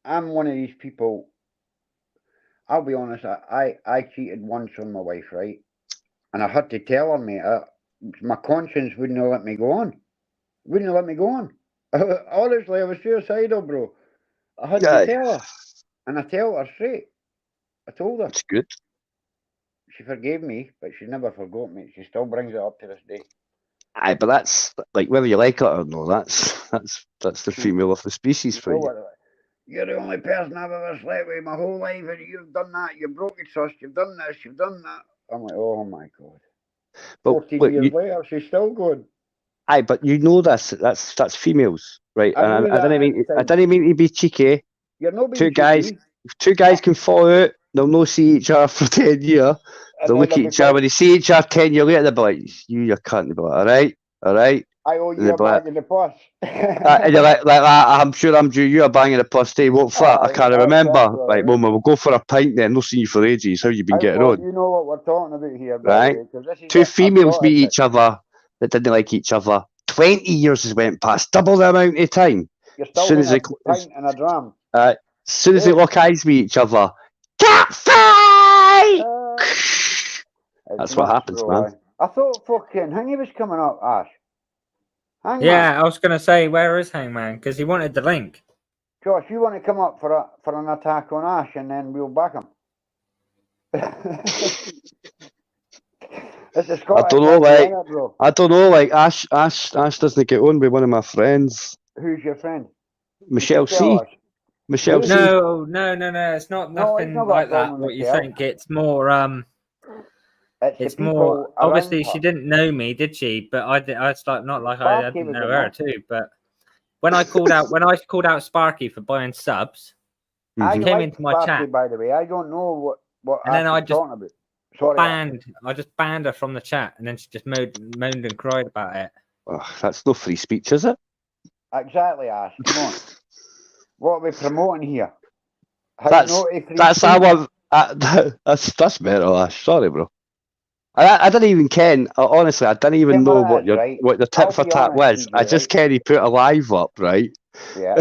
I'm one of these people. I'll be honest. I cheated once on my wife, right? And I had to tell her, mate. My conscience wouldn't have let me go on. Wouldn't have let me go on. Honestly, I was suicidal, bro. I had to tell her, and I tell her straight. I told her. It's good. She forgave me, but she never forgot me. She still brings it up to this day. Aye, but that's like whether you like it or not. That's the female of the species for you. You're the only person I've ever slept with my whole life, and you've done that. You broke your trust. You've done this. You've done that. I'm like, oh my God. But 14 look, years later, she's still good. aye, but you know this. That's females, right? I And knew I that didn't at mean the I time. didn't mean to be cheeky. You're not being Two cheeky. guys can fall out. They'll not see each other for 10 years. And They'll then look at they'll be each other. When fighting. they see each other 10 years later, they'll be like, you cunt. They'll be like, all right. I owe And you they'll a be like, bag in the bus. and you're like, I'm sure I'm due you a bang in the plus day. What for? I can't remember. Exactly. Like, well, we'll go for a pint then. Not seen you for ages. How you been getting Well, on? you know what we're talking about here, by Right? the way, because this is Two a females meet Scottish each other that didn't like each other. 20 years has went past, double the amount of time. You're As still soon in as a they, pint and a dram. as soon as they Yeah. lock eyes with each other, cat fight! That's what happens, man. I thought fucking Hangy was coming up, Ash. Hangman. Yeah, I was gonna say, where is Hangman? Because he wanted the link. Josh, you want to come up for an attack on Ash, and then we'll back him. It's a Scottish I don't know, thing, like, isn't it, bro? I don't know, like Ash doesn't get on with one of my friends, Who's your friend? Michelle C. Tell us. Michelle C. No, it's not No, it's nothing not like got a that. problem What with you Michelle. think? It's more It's the more. people Obviously, around she her. didn't know me, did she? But I did. I was like, not like I Sparky didn't was know in her there. too. But when I called out Sparky for buying subs, I she came like into my Sparky, chat, by the way. I don't know what and then Ash I is just talking about. Sorry. I just banned her from the chat, and then she just moaned and cried about it. Oh, that's no free speech, is it? Exactly, Ash. Come on. What are we promoting here? How That's naughty free that's speech? I want. That's better, Ash. Sorry, bro. I didn't even ken. Honestly, I didn't even Ken, know what it is, right? what the I'll tip for be tat honest, was. I TJ, just right? ken he put a live up, right? Yeah.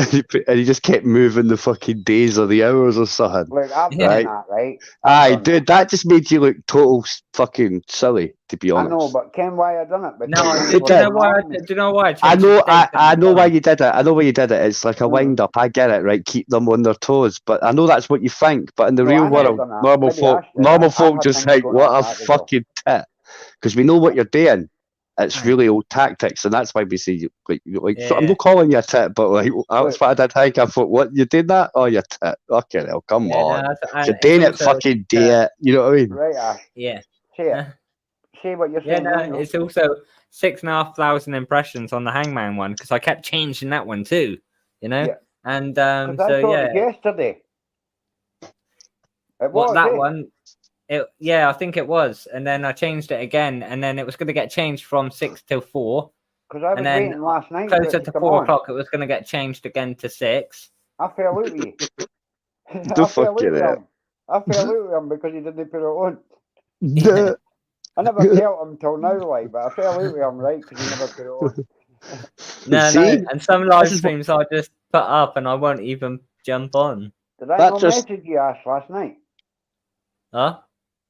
And he just kept moving the fucking days or the hours or something. Look, I've done Right. that, right? Aye, dude, that just made you look total fucking silly, to be I honest. know, but Ken, why I done it? No, I Because did. people Do you know were why? ignoring me. Do you know why? I changed know, the date I and know why time? you did it. I know why you did it. It's like a wind up. I get it, right? Keep them on their toes. But I know that's what you think. But in the No, real I never world, done that. Maybe Ash did. normal I folk had just things think, going what on a back as well. fucking tit. Because we know what you're doing. It's Aye. really old tactics, and that's why we say So I'm Yeah. not calling you a tit, but like that's Look. what I did think. I thought, what, you did that? Oh, you tit. Okay, now come Yeah, on. no, If you're it's doing it, also, fucking do it. You know what I mean? Right, Ash. yeah. Say it. Say what you're Yeah, saying. no, you know. it's also 6,500 impressions on the Hangman one because I kept changing that one too, you know. Yeah. And Because I so thought yeah, it yesterday. It what was, that eh? one? I think it was, and then I changed it again, and then it was going to get changed from 6 till 4, Because I was and then waiting last night for closer it to to come 4 on. o'clock, it was going to get changed again to 6. I fell out with you. I The fell out fucking with hell. him. I fell out with him because he didn't put it on. Yeah. I never felt him till now, like, but I fell out with him, right? Because he never put it on. No, See? and some live This is what- streams I just put up, and I won't even jump on. Did I That not just- message you, Ash, last night? Huh?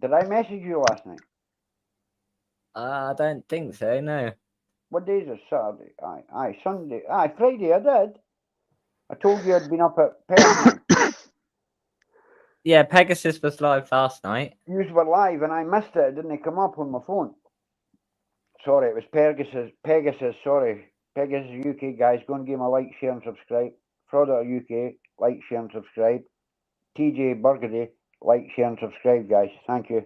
Did I message you last night? I don't think so. No. What day is it? Saturday. Aye, Sunday. Aye, Friday. I did. I told you I'd been up at Perth. Yeah, Pegasus was live last night. You were live, and I missed it. It didn't come up on my phone. Sorry, it was Pegasus. Sorry, Pegasus UK guys. Go and give him a like, share, and subscribe. Frodder UK, like, share, and subscribe. TJ Burgundy, like, share, and subscribe, guys. Thank you.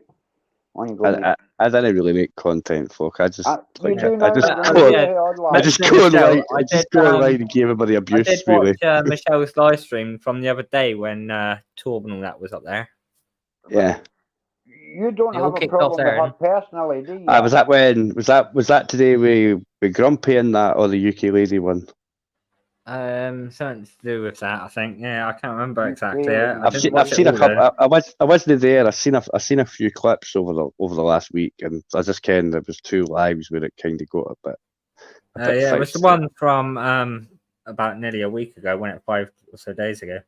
On you go, mate. I didn't really make content, folk. I just You do now. I just you're go, not yeah. very odd lad. I just Mentioning go online. Michelle, I just go online and give everybody I abuse. did Really. watch Michelle's live stream from the other day when Torb and all that was up there. Yeah. You don't It all have a kicked off problem with there, her personally, do you? Was that when? Was that today with Grumpy and that, or the UK lady one? Something to do with that, I think. Yeah, I can't remember exactly. Yeah. I've seen a couple. I wasn't there. I seen a few clips over the last week, and I just kind there was 2 lives where it kind of got a bit. Yeah, it was the one from about nearly a week ago, when it 5 or so days ago.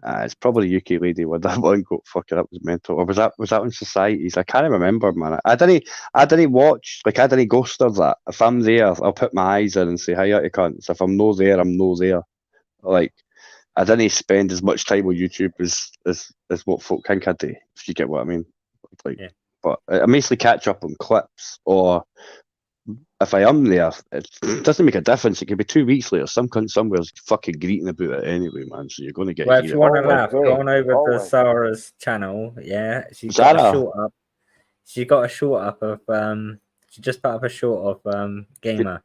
It's probably UK lady one. That one got fucking up was mental. Or was that on Societies? I can't remember, man. I didn't watch. Like, I didn't ghost her that. If I'm there, I'll put my eyes in and say hi to cunts. If I'm no there, I'm no there. Like, I didn't spend as much time on YouTube as what folk think I do. If you get what I mean. Like, yeah. But I mostly catch up on clips or if I am there, it doesn't make a difference. It could be 2 weeks later. Some cunt somewhere's fucking greeting about it anyway, man. So you're going to get Well, if heat. you want to Always laugh, do. go on over to Always. Sarah's channel. Yeah, she's got a Sarah? short up. She got a short up of She just put up a short of Gamer.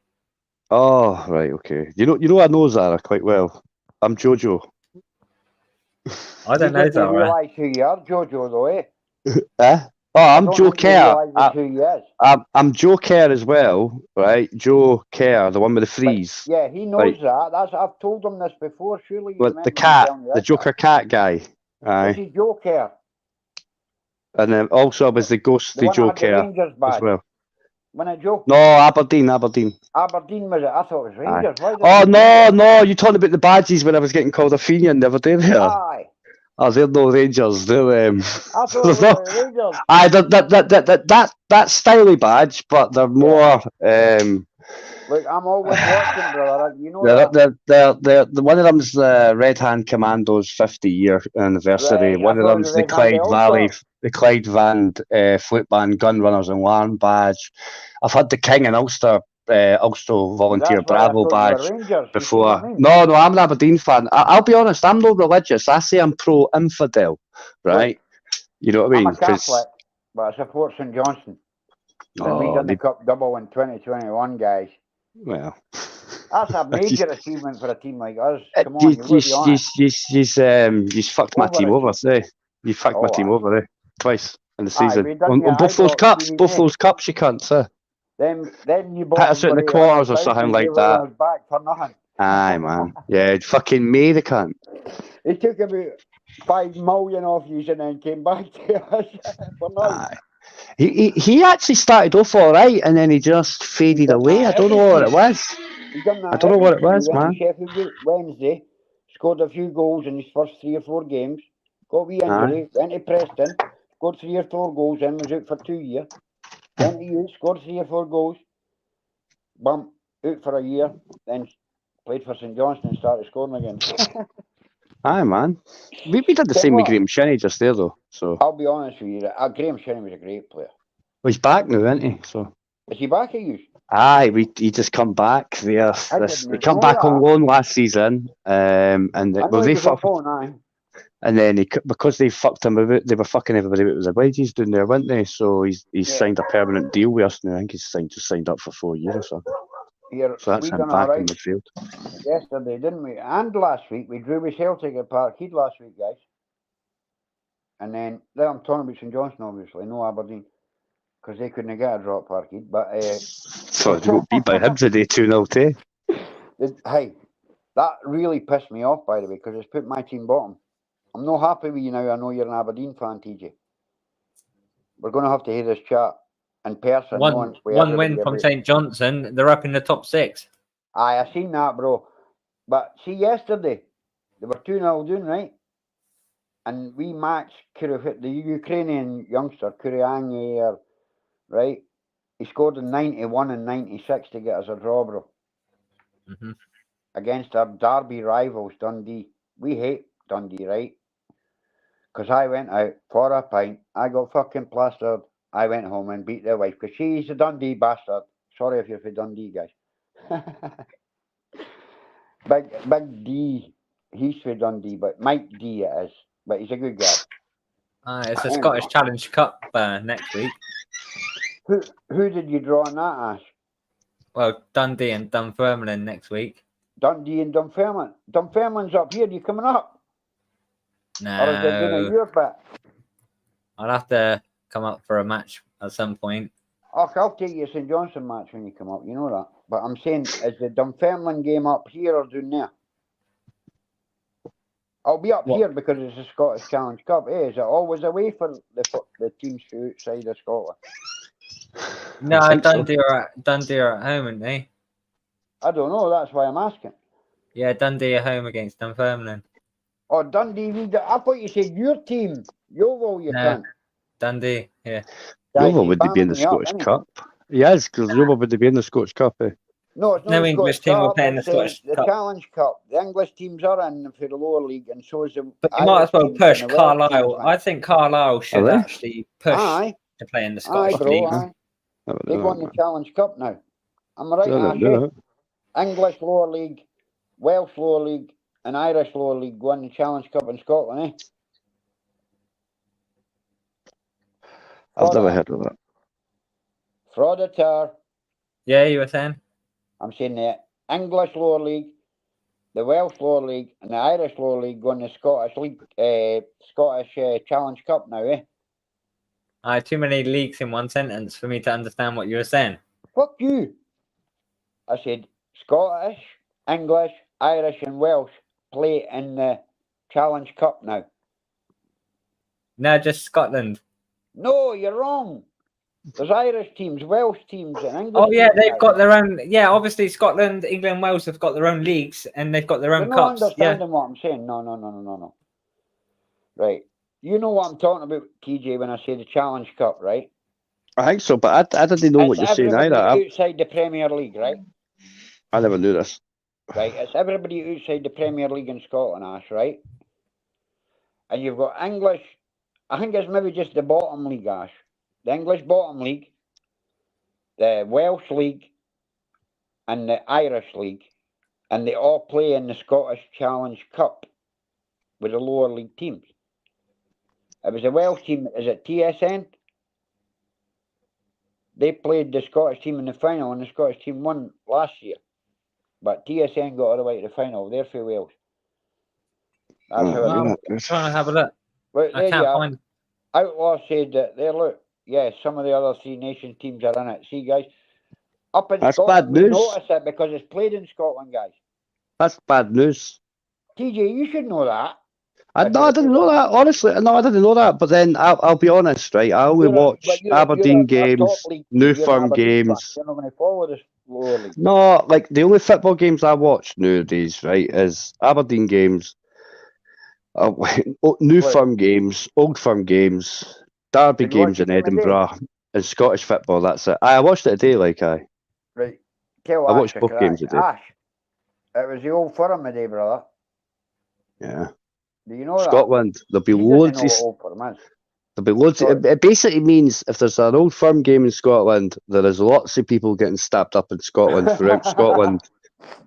Oh, right, okay. You know, I know Zara quite well. I'm Jojo. I don't know You didn't Zara. realise who you are, Jojo, though, eh? Eh? Oh, I I'm don't Joe think you Kerr. realise who he is. I'm Joe Kerr as well, right? Joe Kerr, the one with the freeze. Yeah, he knows that. I've told him this before. Surely you With remember the cat, me telling you the this, Joker cat guy. This Aye. is Joker. And then also I was the ghostly The one that Joe had the Kerr Rangers as badge. well. When a joke. No, Aberdeen. Aberdeen was it? I thought it was Aye. Rangers. Why did Oh, I no, you're talking about the badges when I was getting called a Fenian the other day there. Aye. Oh, they're no Rangers. They're I thought it there's was no, Rangers. aye, that styly badge, but they're more Look, I'm always watching, brother. You know they're one of them's the Red Hand Commandos 50-year anniversary. Right, One I of thought them's it the was Clyde Red Hand Valley, also. the Clyde Van Flip Band Gun Runners and Warren badge. I've had the King and Ulster Volunteer That's why I Bravo thought badge you were Rangers. You see before. what I mean? No, I'm an Aberdeen fan. I'll be honest, I'm no religious. I say I'm pro-infidel, right? You know what I mean? I'm a Catholic, but I support St Johnstone. And we done the Cup double in 2021, guys. Well, that's a major achievement for a team like us. Come on, you fucked my team over, say. You fucked my team over, eh? Twice in the season. On both those cups, you can't, sir. Then you bought us out in the quarters or something like that. Back for nothing. Aye, man. Yeah, fucking me, the cunt. He took about 5 million off you and then came back to us for nothing. Aye. He actually started off all right and then he just faded away. I don't know what it was. I don't know what it was, man. Sheffield Wednesday, scored a few goals in his first 3 or 4 games, got wee injury, went to Preston, scored 3 or 4 goals, then was out for 2 years. Went to youth, scored 3 or 4 goals, bump, out for a year, then played for St Johnstone and started scoring again. Aye, man. We did the same with Graham Shinney just there, though. So I'll be honest with you, Graham Shinney was a great player. Well, he's back now, isn't he? So is he back at you? Aye, he just come back there. He come back on loan last season, and they fucked. And then because they fucked him about, they were fucking everybody about with the wages down there, weren't they? So he's signed a permanent deal with us now. I think he's signed up for 4 years or so. So that's him back in midfield. Yesterday, didn't we? And last week we drew with Celtic at Parkhead last week, guys. And then I'm talking about St Johnstone, obviously, no Aberdeen, because they couldn't get a draw at Parkhead. But so they got beat by Hibs today 2-0 too. Hey, that really pissed me off, by the way, because it's put my team bottom. I'm not happy with you now. I know you're an Aberdeen fan, TJ. We're going to have to hear this chat in person. One win from St Johnstone. They're up in the top 6. Aye, I seen that, bro. But see, yesterday, they were 2-0 doing, right? And we matched could have hit the Ukrainian youngster, Kurianyi, right? He scored in 91 and 96 to get us a draw, bro. Mm-hmm. Against our derby rivals, Dundee. We hate Dundee, right? Because I went out for a pint. I got fucking plastered. I went home and beat their wife because she's a Dundee bastard. Sorry if you're for Dundee, guys. Big D. He's for Dundee, but Mike D it is. But he's a good guy. It's a Scottish Challenge Cup next week. Who did you draw on that, Ash? Well, Dundee and Dunfermline next week. Dundee and Dunfermline. Dunfermline's up here. Are you coming up? No. Or is it doing a Europe bit? I'll have to come up for a match at some point. I'll take you a St Johnstone match when you come up. You know that. But I'm saying, is the Dunfermline game up here or down there? I'll be up here because it's a Scottish Challenge Cup. Is it always away for the teams outside of Scotland? No, Dundee are at home, aren't they? I don't know. That's why I'm asking. Yeah, Dundee are home against Dunfermline. Oh, Dundee. I thought you said your team. Yeovil, you can't. Dundee, yeah. Yeovil would be in the Scottish Cup. Yes, because Yeovil would be in the Scottish Cup, eh? No, it's not no English team will play in the Scottish Cup. The Challenge Cup. The English teams are in for the lower league, and so is the. But you might as well push Carlisle. I think Carlisle should actually push to play in the Scottish League. They won the Challenge Cup now. Am I right, No, Ashley? no. English Lower League, Welsh Lower League, and Irish Lower League won the Challenge Cup in Scotland, eh? I've never heard of that. Frauditor. Yeah, you were saying? I'm saying the English Lower League, the Welsh Lower League, and the Irish Lower League won the Scottish League, Scottish Challenge Cup now, eh? Too many leagues in one sentence for me to understand what you were saying. Fuck you. I said Scottish, English, Irish, and Welsh play in the Challenge Cup now. No, just Scotland. No, you're wrong. There's Irish teams, Welsh teams, and English Oh yeah, teams they've now. got their own. Yeah, obviously Scotland, England, Wales have got their own leagues and they've got their own You're not cups. Yeah. understanding what I'm saying. No. Right. You know what I'm talking about, TJ, when I say the Challenge Cup, right? I think so, but I didn't know what you're saying everybody either. outside the Premier League, right? I never knew this. Right. It's everybody outside the Premier League in Scotland, Ash, right? And you've got English. I think it's maybe just the bottom league, Ash. The English bottom league, the Welsh league, and the Irish league, and they all play in the Scottish Challenge Cup with the lower league teams. It was a Welsh team. Is it TSN? They played the Scottish team in the final, and the Scottish team won last year. But TSN got all the way to the final. They're for Wales. That's how it I'm is. trying to have a look. Well, I can't find. Outlaw said that there. Look, yes, some of the other Three Nation teams are in it. See, guys, up in That's Scotland, bad we news. notice it because it's played in Scotland, guys. That's bad news. TJ, you should know that. I didn't know that. Honestly, no, I didn't know that. But then I'll be honest, right? I only watch Aberdeen games, New Firm games. You're not going to follow this lower league. No, like the only football games I watch nowadays, right, is Aberdeen games, New Firm games, Old Firm games, Derby Did you watch games the in game today? Edinburgh, and Scottish football. That's it. I watched it today, like I watched both games today. Ash, it was the Old Firm today, brother. Yeah. Do you know Scotland, there'll be that? loads Know of. what Old Firm is. There'll be loads. It basically means if there's an Old Firm game in Scotland, there is lots of people getting stabbed up in Scotland throughout Scotland.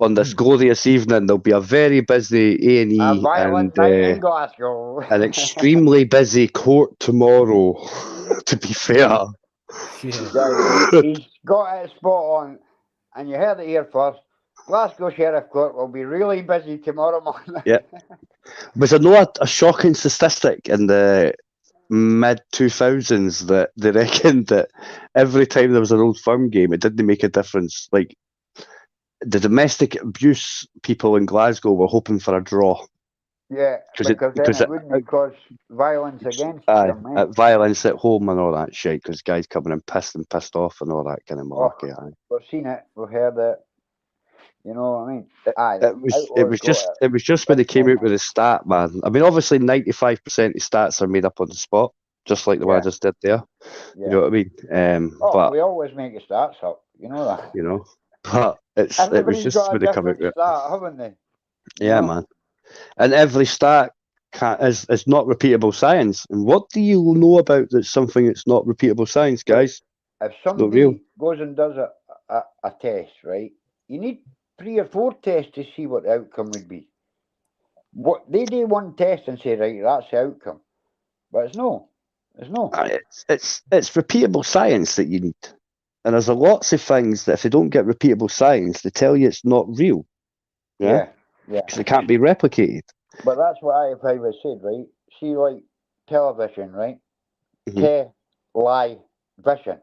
On this glorious evening, there'll be a very busy A&E and an extremely busy court tomorrow. To be fair, he's got it spot on, and you heard it here first. Glasgow Sheriff Court will be really busy tomorrow morning. Yeah, was I know a shocking statistic in the mid-2000s that they reckoned that every time there was an Old Firm game, it didn't make a difference. Like the domestic abuse people in Glasgow were hoping for a draw. Yeah, because it wouldn't cause violence against them. Violence at home and all that shit, because guys coming in pissed off and all that kind of malarkey. We've seen it, we've heard it. You know what I mean? It was just when they came out with the stat, man. I mean, obviously 95% of stats are made up on the spot, just like the one I just did there. Yeah. You know what I mean? But we always make the stats up. You know that. You know, but it was just when they come out with it. Haven't they? Yeah, man. And every stat is not repeatable science. And what do you know about that's something that's not repeatable science, guys? If somebody goes and does a test, right, you need 3 or 4 tests to see what the outcome would be. What they do one test and say, right, that's the outcome, but it's no. It's repeatable science that you need, and there's lots of things that if they don't get repeatable science, they tell you it's not real. Yeah. Because it can't be replicated. But that's what I always said, right? See, like television, right? Lie vision.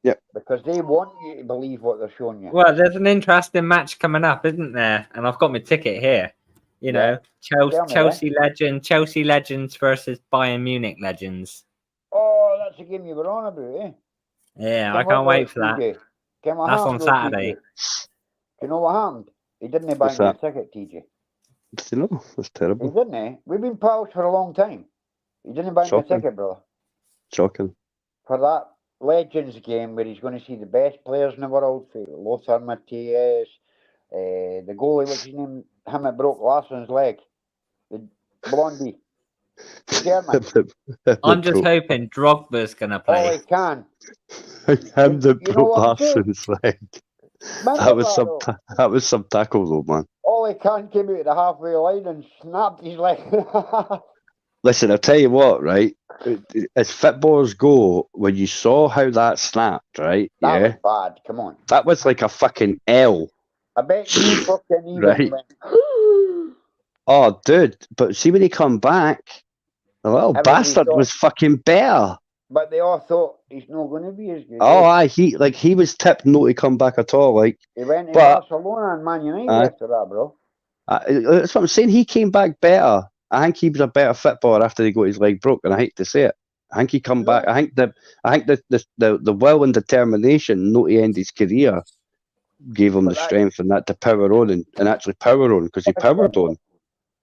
Yep. Because they want you to believe what they're showing you. Well, there's an interesting match coming up, isn't there? And I've got my ticket here. You know, Chelsea Legends versus Bayern Munich Legends. Oh, that's the game you were on about, eh? Yeah, I can't wait for that. That's on Saturday. Do you know what happened? He didn't buy me a ticket, TJ. You know, that's terrible. He didn't, eh? We've been pals for a long time. He didn't buy me a ticket, brother. Shocking. For that Legends game where he's going to see the best players in the world, Lothar Matthäus, the goalie, what's his name? Him that broke Larsson's leg. The Blondie. The German. I'm just hoping Drogba's going to play. Oh, he can. Him that broke Larsson's leg. That was some that was some tackle though, man. Ollie Kahn came out of the halfway line and snapped his leg. Listen, I'll tell you what, right? As footballers go, when you saw how that snapped, right? That was bad. Come on. That was like a fucking L. I bet you fucking even Right. went. Oh, dude! But see when he come back, the little Everybody bastard thought- was fucking better. But they all thought he's not going to be as good. Oh, aye, he was tipped not to come back at all. Like, He went to but- Barcelona and Man United Aye. after that, bro. that's what I'm saying. He came back better. I think he was a better footballer after he got his leg broke, and I hate to say it. I think he come back. I think the will and determination not to end his career gave him But the that- strength and that to power on and actually power on because he powered on.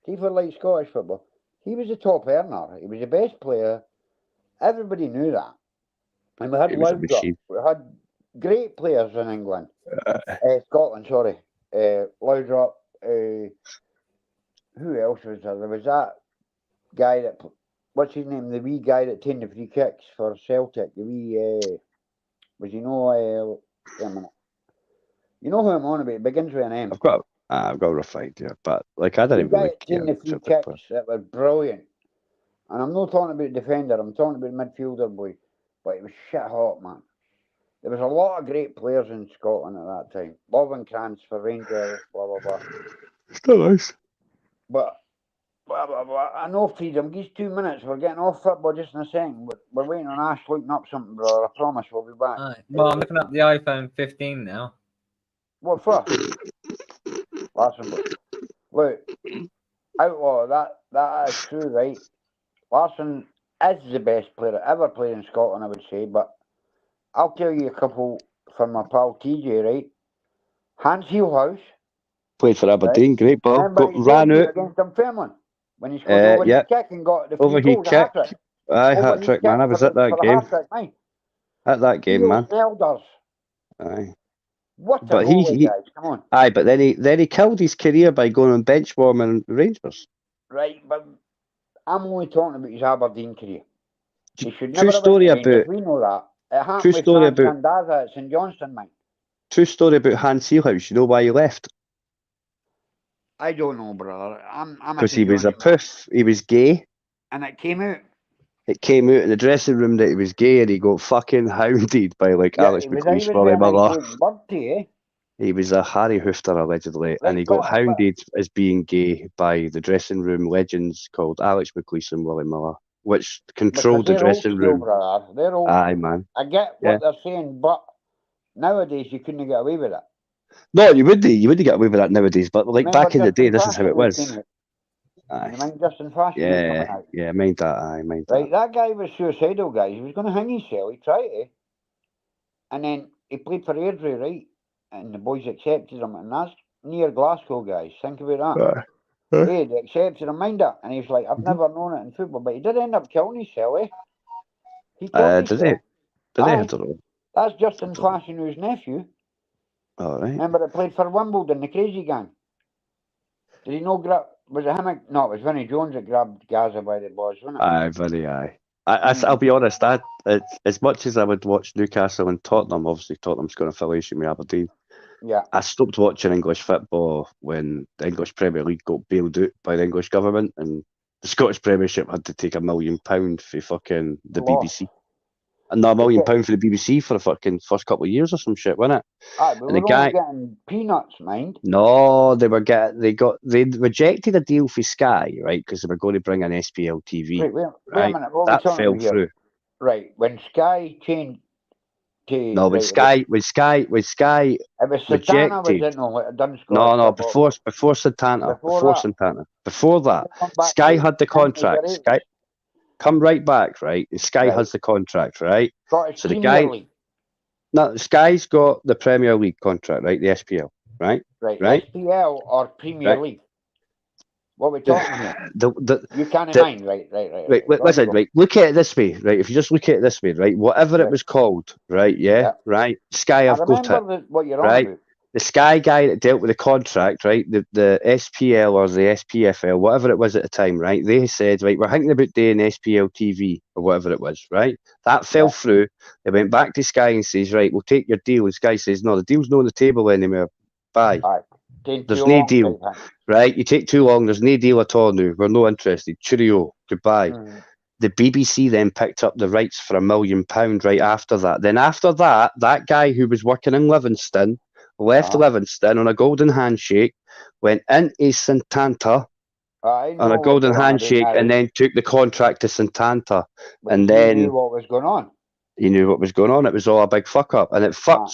He for like Scottish football. He was the top earner. He was the best player. Everybody knew that. And we had He was a Loudrop. machine. We had great players in England. Scotland, sorry. Loudrop. Who else was there? There was that guy that, what's his name? The wee guy that taken the free kicks for Celtic. The wee, was he no, wait a minute. You know who I'm on about? It begins with an M. I've got a rough idea, but like I The didn't guy really that care. taken the free about the player. kicks that were brilliant. And I'm not talking about defender, I'm talking about midfielder boy. But it was shit hot, man. There was a lot of great players in Scotland at that time. Lovencrantz for Rangers, blah, blah, blah. Still nice. But, blah, blah, blah. I know, Freedom, give us 2 minutes. We're getting off football just in a second. We're waiting on Ash looking up something, brother. I promise we'll be back. Right. Well, I'm looking up the iPhone 15 now. What for? Larson, look, Outlaw, that is true, right? Larson is the best player ever played in Scotland, I would say, but I'll tell you a couple from my pal TJ, right? Hans Heelhouse. Played for Aberdeen, great ball. Remember he Ran debuted out. against Dunfermline when he scored the overhead kick and got the free Overhead goals, a hat kick. trick. Aye, hat Overhead trick, kick man. I was for at the- that for the game. hat-trick, aye. At that game, Eels man. and Elders. Aye. What a But goalie, guys, come on. Aye, but then he killed his career by going on bench warming Rangers. Right, but I'm only talking about his Aberdeen career. He should True never story have went to Rangers, about we know that. It happened True with story Frank about- Candaza at St Johnstone, mate. true story about Hans Heelhouse. You know why he left? I don't know, brother. I'm Because he was a Johnstone man. poof. He was gay. And it came out. It came out in the dressing room that he was gay, and he got fucking hounded by like Alex he was McLeish's very brother. nice looking bird to you, eh? He was a Harry Hoofter allegedly, Right, and he got but- hounded as being gay by the dressing room legends called Alex McLeish and Willie Miller, which controlled the Because they're old dressing school, room. brother. They're old Aye, school. man. I get Yeah. what they're saying, but nowadays you couldn't get away with it. No, you wouldn't get away with that nowadays. But like Remember back in the day, Justin this is how it Fashanu was. came out? Aye. You mind Justin Fashanu coming Yeah, out? yeah, mind that. Aye, mind Right, that. that guy was suicidal, guys. He was going to hang himself. He tried to. And then he played for Airdrie, right? And the boys accepted him. And that's near Glasgow, guys. Think about that. Aye. Hey, they accepted him, mind that. And he was like, I've Mhm. never known it in football. But he did end up killing himself, eh? He killed Did he? himself. Did he? I Aye. don't know. That's Justin Don't know. Fashanu's nephew. All right. Remember, he played for Wimbledon, the crazy gang. Did he know grab? Was it him? No, it was Vinnie Jones that grabbed Gaza by the balls, wasn't it? Aye, very aye. I'll be honest. As much as I would watch Newcastle and Tottenham, obviously Tottenham's got an affiliation with Aberdeen. Yeah. I stopped watching English football when the English Premier League got bailed out by the English government, and the Scottish Premiership had to take £1 million for fucking the Loss. BBC. And not £1 million Okay. for the BBC for the fucking first couple of years or some shit, wasn't it? Aye, but And we're the guy- only getting peanuts, mind. No, they rejected a deal for Sky, right? Because they were going to bring in SPL TV. Wait a right. minute. What are we That talking fell about here? through. Right, when Sky changed to No, with right, Sky, it was Satana, was rejected. it no? It done No, football. before Santana, Before that. Santana, before that, Come back Sky to had the 90s or contract. 80s. Sky, come right back, right? Sky Right. has the contract, right? Scottish So the Premier guy- League. No, Sky's got the Premier League contract, right? The SPL, right? Right, Right. SPL or Premier Right. League. What we talking here? You can't the- mind, right. Right, Go on, listen, go. right. Look at it this way, right? If you just look at it this way, right? Whatever it Right. was called, right? Yeah, Yeah. right. Sky I have got it. remember what you're right. on about. the Sky guy that dealt with the contract, right? The SPL or the SPFL, whatever it was at the time, right? They said, right, we're thinking about doing SPL TV or whatever it was, right? That fell through. They went back to Sky and says, right, we'll take your deal. And Sky says, no, the deal's not on the table anymore. Bye. There's no deal, right? You take too long. There's no deal at all now. We're not interested. Cheerio. Goodbye. The BBC then picked up the rights for £1 million right after that. Then after that, that guy who was working in Livingston left Livingston on a golden handshake, went into Santanta on a golden handshake, and then took the contract to Santanta. And then knew what was going on. He knew what was going on. It was all a big fuck up, and it put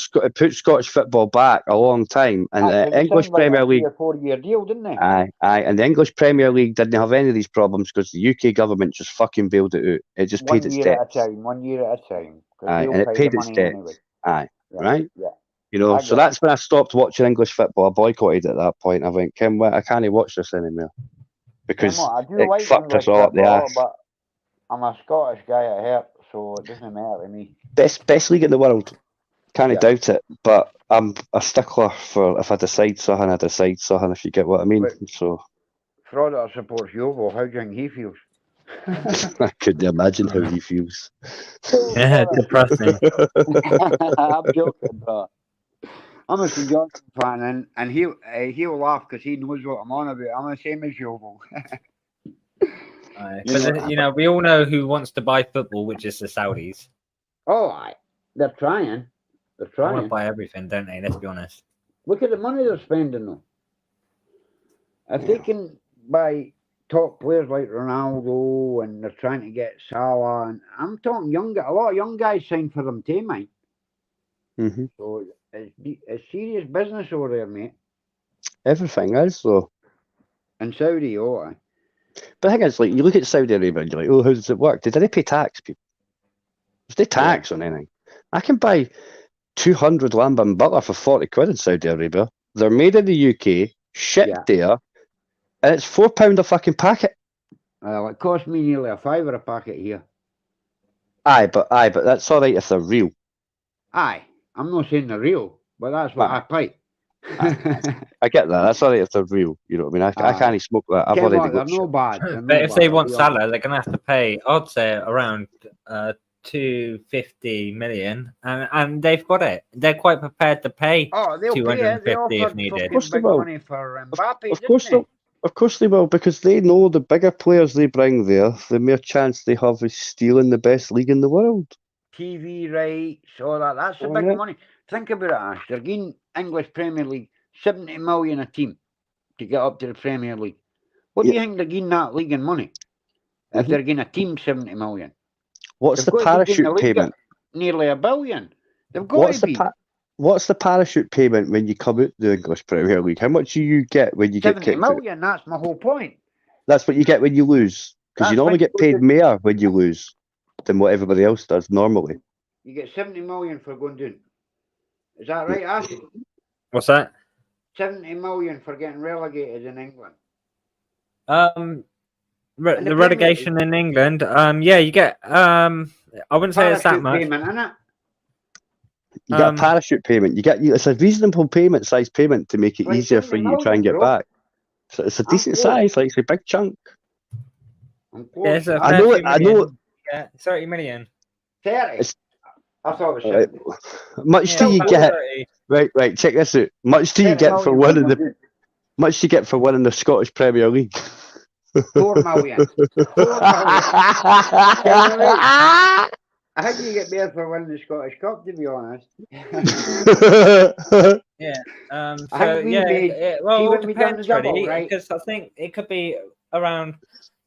Scottish football back a long time. And the English Premier League, 3 or 4 year deal, didn't they? And the English Premier League didn't have any of these problems because the UK government just fucking bailed it out. It just paid its debts. 1 year at a time. And it paid its debts. Anyway. Right. Yeah. You know, so that's when I stopped watching English football. I boycotted at that point. I went, Kim, I can't watch this anymore because it fucked us all up the ass. But I'm a Scottish guy at heart, so it doesn't matter to me. Best league in the world. Can't doubt it. But I'm a stickler for if I decide something, I decide something, if you get what I mean. So Frauder supports Yeovil. How do you think he feels? I couldn't imagine how he feels. Yeah, depressing. I'm joking, but I'm a St Johnson fan, and he'll laugh because he knows what I'm on about. I'm the same as Yeovil. But we all know who wants to buy football, which is the Saudis. Oh, they're trying. They're trying. They want to buy everything, don't they? Let's be honest. Look at the money they're spending, though. If they can buy top players like Ronaldo, and they're trying to get Salah, and I'm talking a lot of young guys signed for them too, mate. Mm-hmm. So it's serious business over there, mate. Everything is, though. And Saudi, But the thing is, like, you look at Saudi Arabia and you're like, oh, how does it work? Did they pay tax, people? There's no tax on anything. I can buy 200 lamb and butter for 40 quid in Saudi Arabia. They're made in the UK, shipped there, and it's £4 a fucking packet. Well, it cost me nearly £5 a packet here. Aye, but that's all right if they're real. Aye, I'm not saying they're real, but that's what I pay. I get that. That's all right if they're real. You know what I mean? I can't smoke that. I've already got they're no bad. But if they want Salah, they're gonna have to pay, I'd say, around 250 million, and they've got it. They're quite prepared to pay 250 if needed. Of course they will, because they know the bigger players they bring there, the more chance they have of stealing the best league in the world. TV rights, all that. That's the big money. Think about it, Ash. They're getting English Premier League 70 million a team to get up to the Premier League. What do you think they're getting that league in money? If they're getting a team 70 million. What's the parachute payment? Nearly $1 billion. They've got to be. What's the parachute payment when you come out the English Premier League? How much do you get when you get kicked 70 million, that's my whole point. That's what you get when you lose. Because you normally get paid more when you lose than what everybody else does normally. You get 70 million for going down. Is that right, Ash? What's that? 70 million for getting relegated in England. The relegation in England, you get I wouldn't say it's that much. Payment, innit? You get a parachute payment. It's a reasonable payment, size payment to make it easier for you to try and get back. So it's a decent size, like it's a big chunk. I know. Yeah, 30 million. 30. I thought it was 70. Much do you get? 30. Right. Check this out. Much do you get for winning the? Much do you get for winning the Scottish Premier League? 4 million. 4 million. I think you get better for winning the Scottish Cup, to be honest. Well, it depends really, because I think it could be around.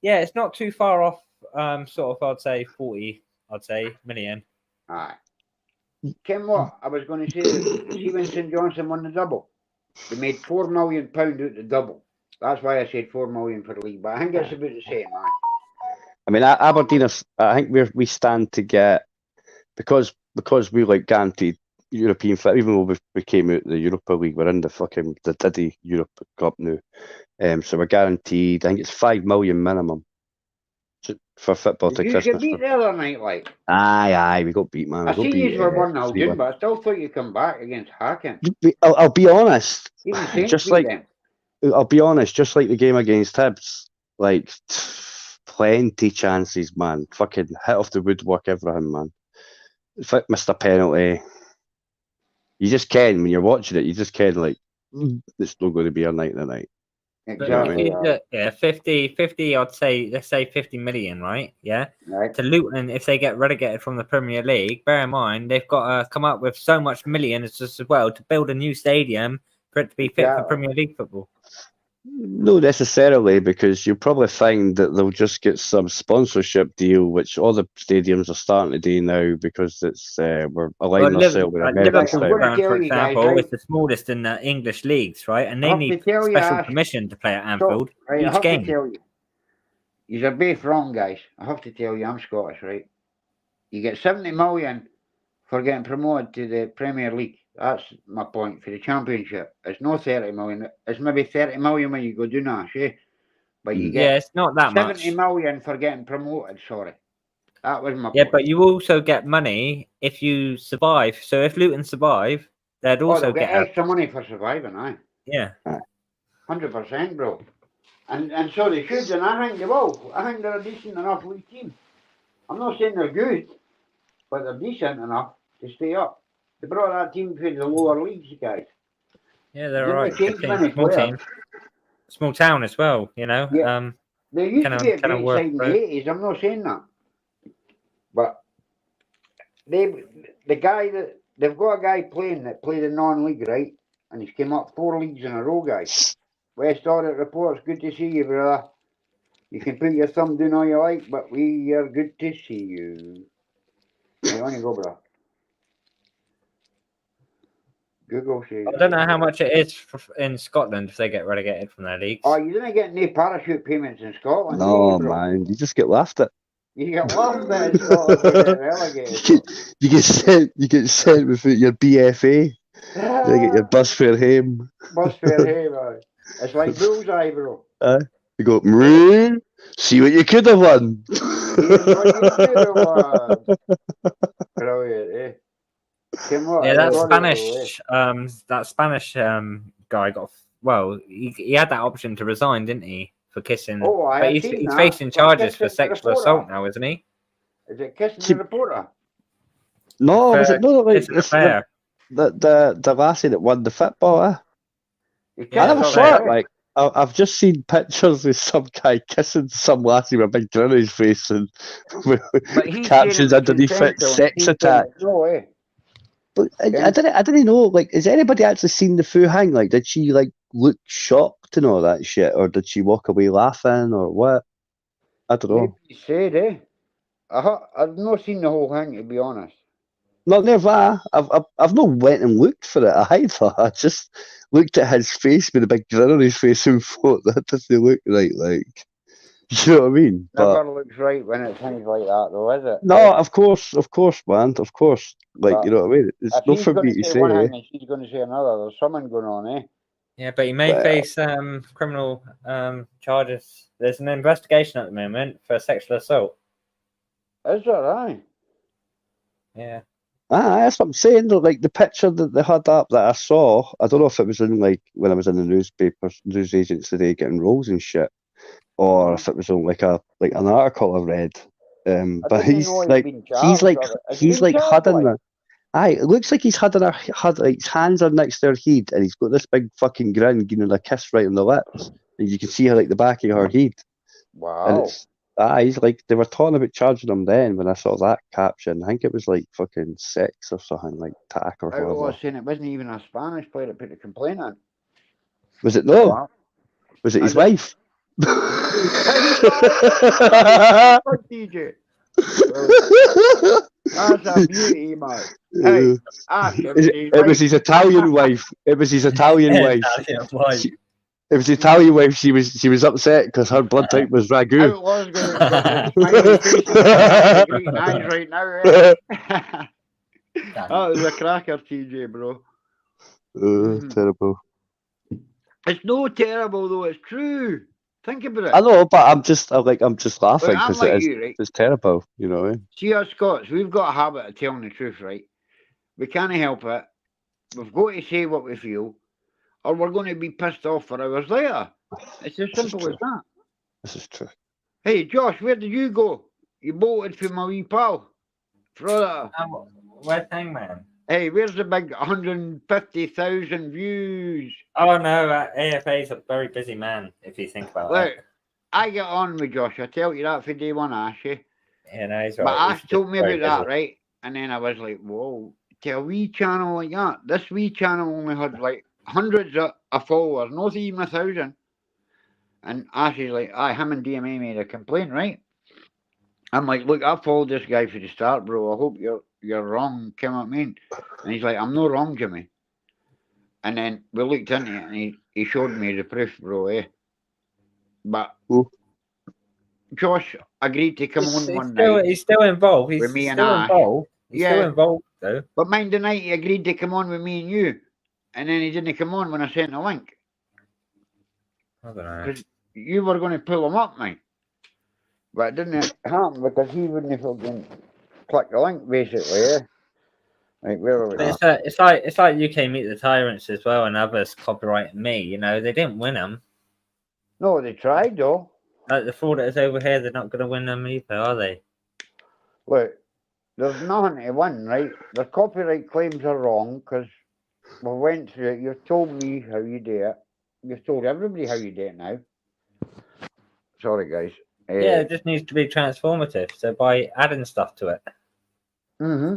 Yeah, it's not too far off. Sort of, I'd say 40. I'd say million. Aye. Kim, what I was going to say is, see when St Johnson won the double, they made £4 million out the double. That's why I said 4 million for the league, but I think it's about the same, man. I mean, Aberdeen, I think we stand to get, because we like guaranteed European fit, even though we came out of the Europa League, we're in the Diddy Europe Cup now. So we're guaranteed, I think it's 5 million minimum. for football Did to you get Christmas. beat the other night, like? Aye, we got beat, man. We I got see beat. you were 1-0 3-1. down, but I still thought you'd come back against Hacken. I'll be honest. Even Saints Just beat like them. I'll be honest, just like the game against Hibs, like plenty chances, man. Fucking hit off the woodwork, everything, man. Missed a penalty. You just can when you're watching it. You just can like it's not going to be a night tonight. But Exactly. if you look, yeah, 50, I'd say, let's say 50 million, right? Yeah. Right. To Luton, if they get relegated from the Premier League, bear in mind they've got to come up with so much millions as well to build a new stadium for it to be fit for Exactly. Premier League football. Not necessarily, because you'll probably find that they'll just get some sponsorship deal, which all the stadiums are starting to do now, because it's we're aligning ourselves with American Liverpool, style. gonna for tell you guys, example, right? is the smallest in the English leagues, right? And I they have to need tell you, special Ash, permission to play at Anfield right, I each have game. to tell you. You're both wrong, guys. I have to tell you, I'm Scottish, right? You get 70 million for getting promoted to the Premier League. That's my point for the Championship. It's no 30 million. It's maybe 30 million when you go do Nash, eh? But you Yeah, get it's not that 70 much. million for getting promoted, sorry. That was my Yeah, point. but you also get money if you survive. So if Luton survive, they'd Oh, also they'll get get extra money for surviving, aye. yeah. 100%, bro. And so they should, and I think they will. I think they're a decent enough league team. I'm not saying they're good, but they're decent enough to stay up. They brought that team for the lower leagues, guys. Yeah, they're Didn't alright. they change many Small players? team, small town as well. You know. Yeah. There used to be a Kinda great work side in the through. 80s, I'm not saying that. But they've got a guy playing that played in non-league, right? And he's came up 4 leagues in a row, guys. West Audit Reports, good to see you, brother. You can put your thumb down all you like, but we are good to see you. Right, on you go, brother. Google says. I don't know how much it is in Scotland if they get relegated from their leagues. Oh, you didn't get any parachute payments in Scotland, do No, you, bro? man, you just get laughed at. You get laughed at in Scotland when you get relegated, bro. You get sent with your BFA. They get your bus fare home. Bus fare, hey, man. It's like bullseye, bro. You go, "Mrrr, see what you could have won." Here's what you could have won. Brilliant, eh? Came up, Yeah, I that got it, Spanish guy got he had that option to resign, didn't he, for kissing? Oh, I but have seen he's that. facing For charges for kissing the sexual reporter. assault now, isn't he? Is it kissing the reporter? No, was it no? Like It's an affair. the lassie that won the football. You Yeah, I kissed never that's her, saw right. it. eh? Like I've just seen pictures of some guy kissing some lassie with a big grin on his face and with But he's captions saying it's underneath it, consensual, sex she's saying attack. it's no, eh? But I Yeah. didn't know. Like, has anybody actually seen the full hang? Like, did she like look shocked and all that shit, or did she walk away laughing, or what? I don't know. Maybe he said, eh? I've not seen the whole thing, to be honest. Not never. I've not went and looked for it either. I just looked at his face with a big grin on his face and thought that doesn't look right. Like, you know what I mean? But Never looks right when it's things like that, though, is it? no, of course, man, of course. Like, But you know what I mean? It's if not he's for going me to to say say. one Eh? thing and she's going to say another, there's something going on, eh? Yeah, but he may Well- face criminal charges. There's an investigation at the moment for sexual assault. Is that right? Yeah. That's what I'm saying. Though, like the picture that they had up that I saw, I don't know if it was in like when I was in the newspapers, news agents today getting roles and shit, or if it was on like an article I read. But didn't he's know he'd like been charged, or- has he he's been like charged, hudding like? the. Aye, it looks like he's hudding like his hands are next to her head, and he's got this big fucking grin, giving her a kiss right on the lips, and you can see her like the back of her head. And Wow. it's he's like they were talking about charging him then when I saw that caption. I think it was like fucking sex or something like tack or I was whatever. saying it wasn't even a Spanish player that put the complaint in. Was it no? Wow. Was it his I don't- wife? Fuck DJ. That's a beauty, man. Hey, ask him. It was his Italian wife. It was his Italian wife. It was the Italian wife. She was upset because her blood type was ragu. Outlaws going to smiley face and green eyes right now. Eh? That was a cracker, TJ, bro. Terrible. It's no terrible though. It's true. Think about it. I know, but I'm just laughing I'm because like you, right? it's terrible, you know. See, us Scots, we've got a habit of telling the truth, right? We can't help it. We've got to say what we feel, or we're going to be pissed off for hours later. It's as simple as that. This is true. Hey, Josh, where did you go? You bolted for my wee pal. Brother. Where's Hangman? Hey, where's the big 150,000 views? Oh no, AFA is a very busy man. If you think about Look, it. I get on with Josh. I tell you that for day one, Ash. Yeah, no, he's right. But Ash He's told me very about busy. that, right? And then I was like, whoa, to a wee channel like that. This wee channel only had like hundreds of followers, not even 1,000. And Ash is like, aye, him and DMA made a complaint, right? I'm like, look, I followed this guy for the start, bro. I hope you're wrong. Come what I mean? And he's like, I'm not wrong, Jimmy. And then we looked into it, and he showed me the proof, bro. But Josh agreed to come on one night. He's still involved. He's with me and still Ash. involved. He's still involved, though. But mind the night he agreed to come on with me and you, and then he didn't come on when I sent the link. I don't know. Because you were going to pull him up, mate. But it didn't happen because he wouldn't have fucking clicked the link, basically. Like, where are we? But it's like UK Meet the Tyrants as well, and others copyrighting me. You know, they didn't win them. No, they tried though. Like the frauders over here, they're not going to win them either, are they? Look, there's nothing to win, right? The copyright claims are wrong because we went through it. You've told me how you do it. You've told everybody how you do it now. Sorry, guys. Yeah, it just needs to be transformative. So by adding stuff to it. Mm-hmm.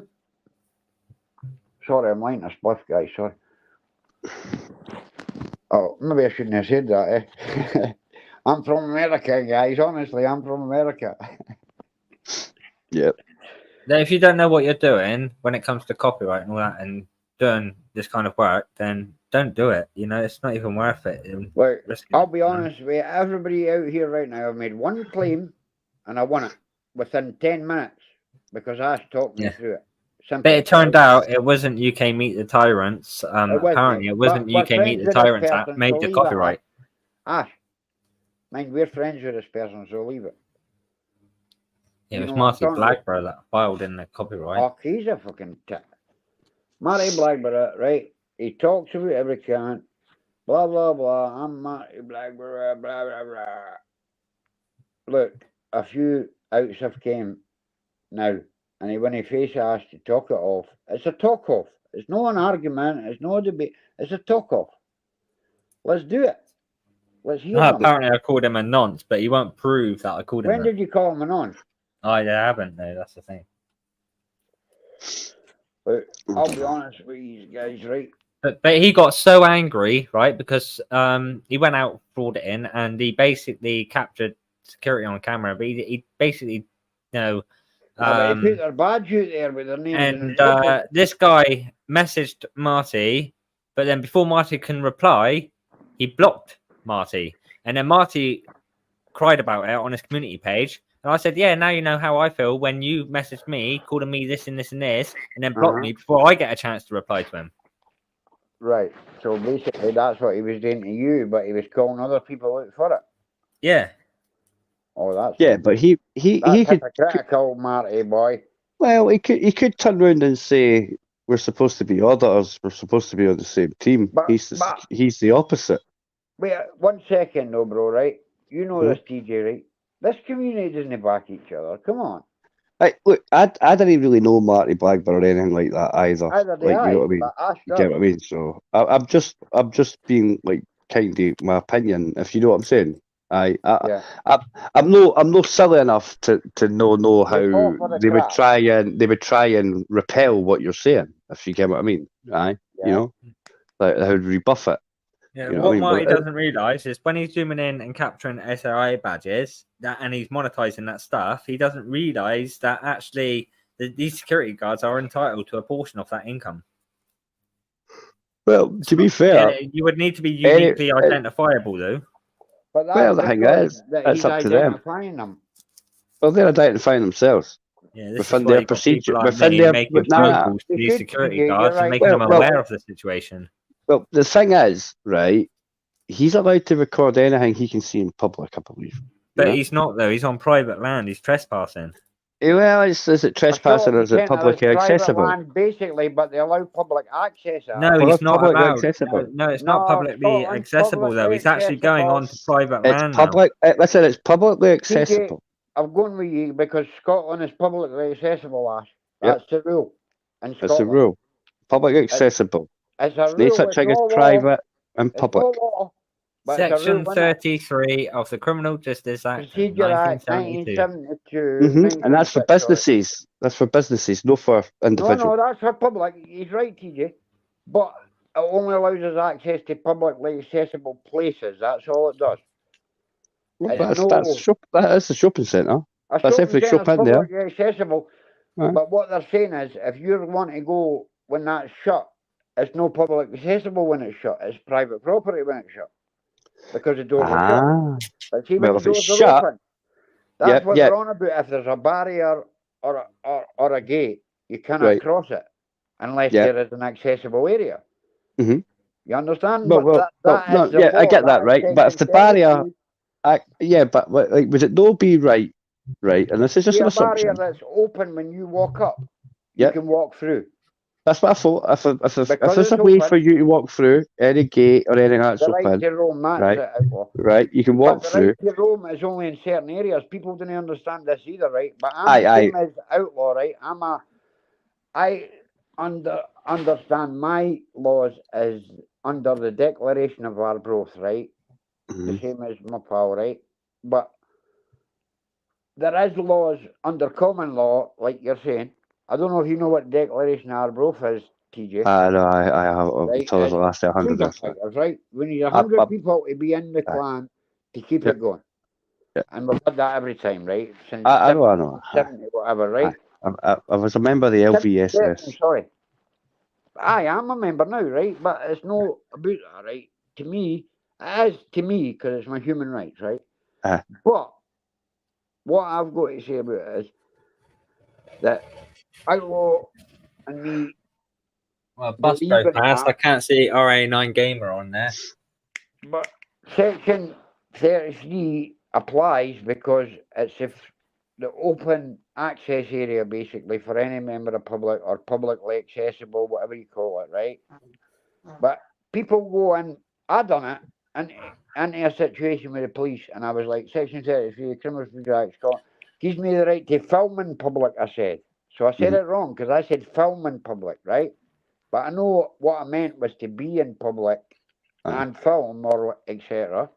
Sorry, I'm lighting a spliff, guys. Sorry. Oh, maybe I shouldn't have said that. I'm from America, guys. Honestly, I'm from America. Yep. Now, if you don't know what you're doing when it comes to copyright and all that, and doing this kind of work, then don't do it. You know, it's not even worth it. Look, I'll be honest with you. Everybody out here right now, I've made one claim, and I won it within 10 minutes because Ash talked me through it. Simple. But it turned out it wasn't UK Meet the Tyrants. Apparently, it wasn't UK Meet the Tyrants that made the copyright. Ash, mind, we're friends with this person, so leave it. Yeah, it was Marty Blackburn that filed in the copyright. Oh, he's a fucking tit. Marty Blackburn, right? He talks about every comment. Blah, blah, blah. I'm Marty Blackburn, blah, blah, blah. Look, a few outs have came now. And when he face Ash to talk it off, it's a talk off. It's not an argument. It's not a debate. It's a talk off. Let's do it. Let's hear him. Apparently, I called him a nonce, but he won't prove that I called him. When did you call him a nonce? I haven't. No, that's the thing. But I'll be honest with you guys, right? But he got so angry, right? Because he went out frauding and he basically captured security on camera, but he basically, you know. They put their badge out there with their names. And this guy messaged Marty, but then before Marty can reply, he blocked Marty. And then Marty cried about it on his community page. And I said, yeah, now you know how I feel when you messaged me, calling me this and this and this, and then blocked me before I get a chance to reply to him. Right. So basically, that's what he was doing to you, but he was calling other people out for it. Yeah. Oh, that's but he could hypocritical, Marty boy. Well, he could turn around and say we're supposed to be auditors. We're supposed to be on the same team. But he's the opposite. Wait 1 second, though, bro. Right? You know this, TJ, right? This community doesn't back each other. Come on. Look, I didn't really know Marty Blackburn or anything like that either. Either like, you know what I mean? You get what I mean? So I'm just being like kind of my opinion, if you know what I'm saying. I'm no silly enough to know how they would try and repel what you're saying, if you get what I mean. Aye, you know, like how would rebuff it. Yeah, what Marty doesn't realise is when he's zooming in and capturing SRI badges and he's monetizing that stuff, he doesn't realise that actually these security guards are entitled to a portion of that income. Well, to be fair, you would need to be uniquely identifiable, though. But the thing is, it's up to them. Well, they're identifying themselves. Yeah, within their procedure, within their these security guards and making them aware of the situation. Well, the thing is, right, he's allowed to record anything he can see in public, I believe. But Yeah. he's not though. He's on private land. He's trespassing. Well, is it trespassing or is it publicly accessible? Land, basically, but they allow public access. No, Well, he's that's not publicly allowed. accessible. No, it's not publicly Scotland's accessible though. publicly He's actually going accessible. on to private It's land public. Listen, it's publicly accessible. I'm going with you because Scotland is publicly accessible, Ash. Yep. That's the rule. In It's a Scotland. rule. Public accessible. It's a It's no rule. such It's thing as no law. private and It's public. no law. But it's a Section rule, isn't it? 33 of the Criminal Justice Act of Procedure Act 1972. 1972. And that's for 1976, sorry. businesses. That's for businesses, no for individuals. No, that's for public. He's right, TJ. But it only allows us access to publicly accessible places. That's all it does. Well, It's that is a shopping centre. A That's shopping every centre's shop in there. publicly accessible. Right. But what they're saying is, if you want to go when that's shut, it's no public accessible when it's shut. It's private property when it's shut. Because the doors are shut. But see, when Well, the if it's doors are shut, open, that's what yeah. they're on about. If there's a barrier or a gate, you cannot Right. cross it unless Yeah. there is an accessible area. Mhm. You understand? Well, But that is the I law. get that, right? is But if the section barrier, 32. but like, would it no be right? Right, and this is just See an a barrier assumption. that's open when you walk up, you Yep. can walk through. That's what I thought. If Because there's a it's way open, for you to walk through any gate or anything that's the right open, to roam, that's right. it, outlaw. right, you can But walk the through. right to roam is only in certain areas. People don't understand this either, right? But I'm Aye, the aye. same as outlaw, right? I understand my laws as under the Declaration of Arbroath, right? The Mhm. same as my pal, right? But there is laws under common law, like you're saying. I don't know if you know what Declaration of Arbroath is, TJ. No, I have Right, until the last 100 freedom years. fighters, right? We need 100 people to be in the Aye. clan to keep Yep. it going. Yep. And we've had that every time, right? Since I know. 70, whatever, right? I was a member of the 70, LVSS. sorry. I am a member now, right? But it's no about that, right? To me, it is to me because it's my human rights, right? Aye. But what I've got to say about it is that Outlaw and me, Well, bus believe drove in past. that. I can't see RA9 Gamer on there. But Section 33 applies because it's if the open access area basically for any member of public or publicly accessible, whatever you call it, right? But people go and I done it and into a situation with the police and I was like, Section 33 Criminal Procedure Act Scotland gives me the right to film in public, I said. So I said it wrong because I said film in public, right? But I know what I meant was to be in public and film or etc.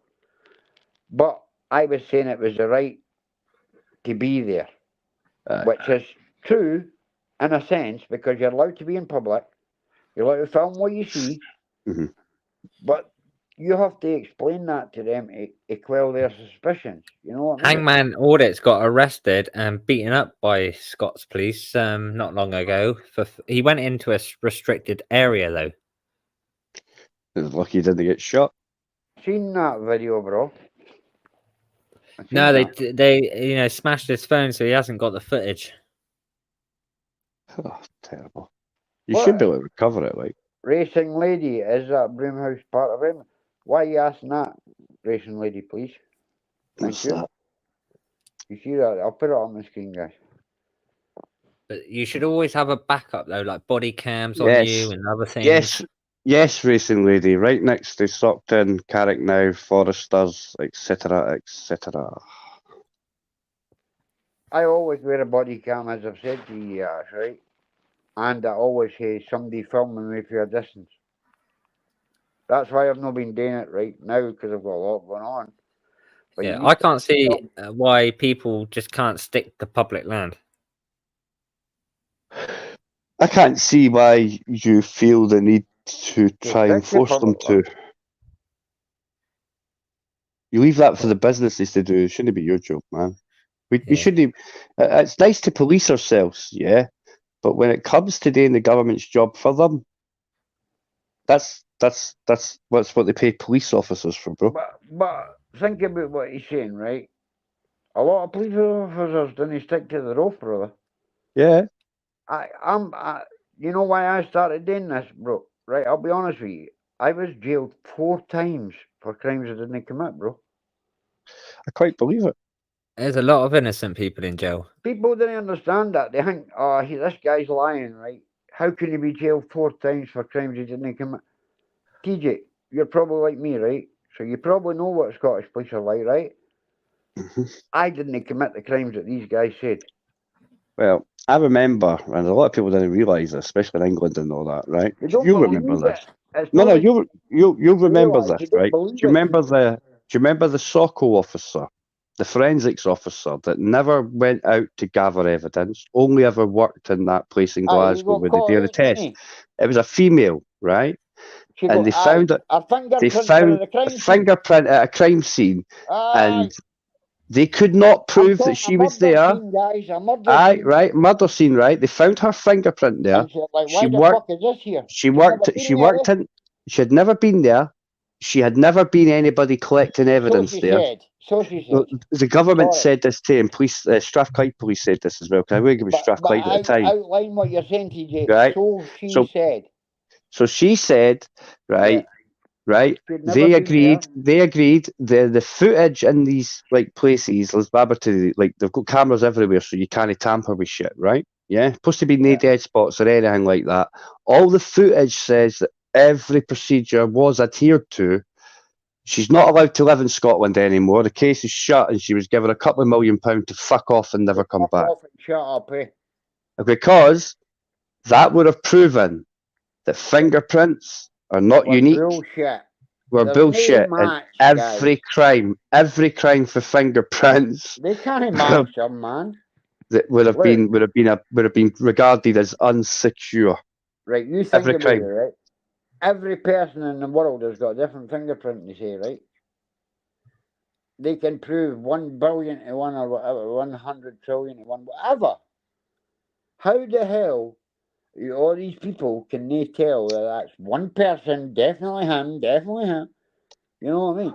But I was saying it was the right to be there, which is true in a sense because you're allowed to be in public, you're allowed to film what you see, but you have to explain that to them to quell their suspicions. You know what I mean? Hangman Audits got arrested and beaten up by Scots police not long ago. He went into a restricted area though. Lucky he didn't get shot. Seen that video, bro? No, they smashed his phone, so he hasn't got the footage. Oh, terrible. You should be able to recover it, like. Racing lady, is that Broomhouse part of him? Why are you asking that, racing lady, please? Thank you. That? You see that? I'll put it on the screen, guys. But you should always have a backup though, like body cams on you and other things. Yes, racing lady, right next to Stockton, Carricknow, Foresters, etc., etc. I always wear a body cam, as I've said to you, right? And I always say somebody filming me for a distance. That's why I've not been doing it right now because I've got a lot going on. But yeah, I can't see why people just can't stick to public land. I can't see why you feel the need to try and force them to. You leave that for the businesses to do. It shouldn't be your job, man. We shouldn't. It's nice to police ourselves, yeah, but when it comes to doing the government's job for them, that's what they pay police officers for, bro. But think about what he's saying, right? A lot of police officers don't stick to the rope, brother. Yeah. You know why I started doing this, bro? Right, I'll be honest with you. I was jailed 4 times for crimes they didn't commit, bro. I quite believe it. There's a lot of innocent people in jail. People didn't understand that. They think, oh, this guy's lying, right? How can he be jailed 4 times for crimes he didn't commit? TJ, you're probably like me, right? So you probably know what Scottish police are like, right? I didn't commit the crimes that these guys said. Well, I remember, and a lot of people didn't realise this, especially in England and all that, right? They don't You believe remember it. this? It's No, not like you'll remember realise this, they don't right? believe Do you it. remember the SOCO officer, the forensics officer that never went out to gather evidence, only ever worked in that place in Aye, he Glasgow got where they caught do the out, didn't test? he? It was a female, right? She And got, they found it. a They fingerprint found for the a crime scene. fingerprint at a crime scene, Aye, and they could not I'm prove that talking she a was murder there. scene, guys, a murder Aye, scene. right, murder scene, right? They found her fingerprint there. And she's like, She why the worked. fuck is this here? She She's worked. never been She there, worked in. She had never been there. She had never been anybody collecting So evidence she there. said. So she Well, said. the government Sorry. said this too, and police, Strathclyde police said this as well. Because I think it was But Strathclyde at the time, outline what you're saying, TJ. right? So she So, said. so she said, right, right. She'd never They been agreed. there. They agreed. The footage in these like places, Lisbabberty, like they've got cameras everywhere, so you can't tamper with shit, right? Yeah, supposed to be no Yeah. dead spots or anything like that. All the footage says that every procedure was adhered to. She's not allowed to live in Scotland anymore. The case is shut, and she was given a couple of £1 million to fuck off and never come Fuck back. off and shut up, eh? Because that would have proven that fingerprints are not What unique, bullshit. were There's bullshit, no and match, every crime for fingerprints They can't match them, man. that would have been regarded as unsecure. Right, you think Every about crime. it, right? Every person in the world has got a different fingerprint, they say, right? They can prove 1 billion to one or whatever, 100 trillion to one, whatever. How the hell all these people can they tell that that's one person, definitely him. You know what I mean?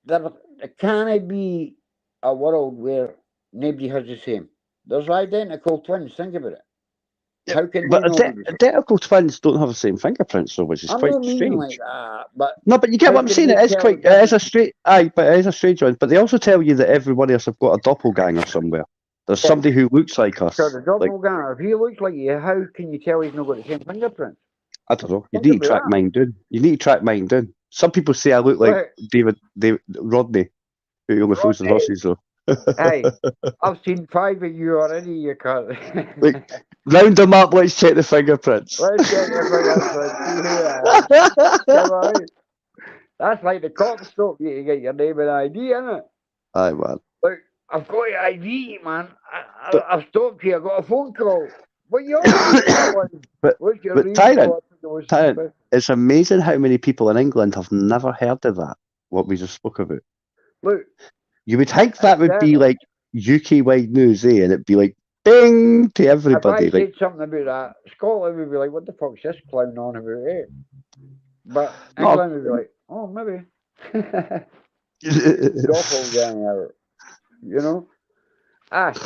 There can't be a world where nobody has the same. There's identical twins, think about it. How can But they not be the same? identical twins don't have the same fingerprints, though, which is I'm quite not meaning strange. like that, but No, but you get how what I'm can saying. they It is tell quite. It is a straight. Aye, but it is a strange one. But they also tell you that everybody else have got a doppelganger somewhere. There's Yeah. somebody who looks like us. So the Like, doppelganger, if he looks like you, how can you tell he's not got the same fingerprint? I don't know. You Think need to about track that. mine down. You need to track mine down. Some people say I look like Right. Rodney, who only fools the Rodney. horses, though. Hey, I've seen 5 of you already, you can't. Like, round them up. Let's check the fingerprints. Let's check your fingerprint. See who it is. Come on. That's like the cops stop you to get your name and ID, isn't it? Aye, man. Look, I've got your ID, man. But- I've stopped you. I got a phone call. What you on? But- What's your but reason? Tyrant, it's amazing how many people in England have never heard of that. What we just spoke about. Look, You would think that would be Exactly. like UK-wide news, eh? And it'd be like bing to if I everybody. Like, said something about that, Scotland would be like, what the fuck's this clown on about, eh? But No. England would be like, oh, maybe. Doppelganger, you know? Ash,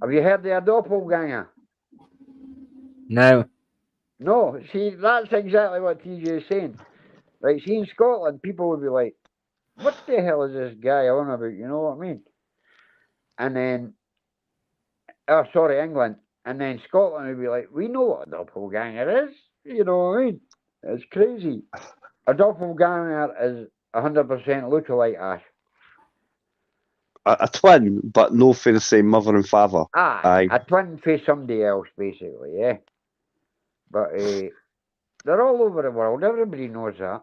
have you heard of a doppelganger? No. No, see, that's exactly what TJ is saying. Right, see, in Scotland, people would be like, what the hell is this guy on about? You know what I mean? And then, oh, sorry, England. And then Scotland would be like, we know what a doppelganger is. You know what I mean? It's crazy. A doppelganger is 100% lookalike, Ash. a twin, but no for the same mother and father. Aye. Aye. A twin for somebody else, basically, yeah. But they're all over the world. Everybody knows that.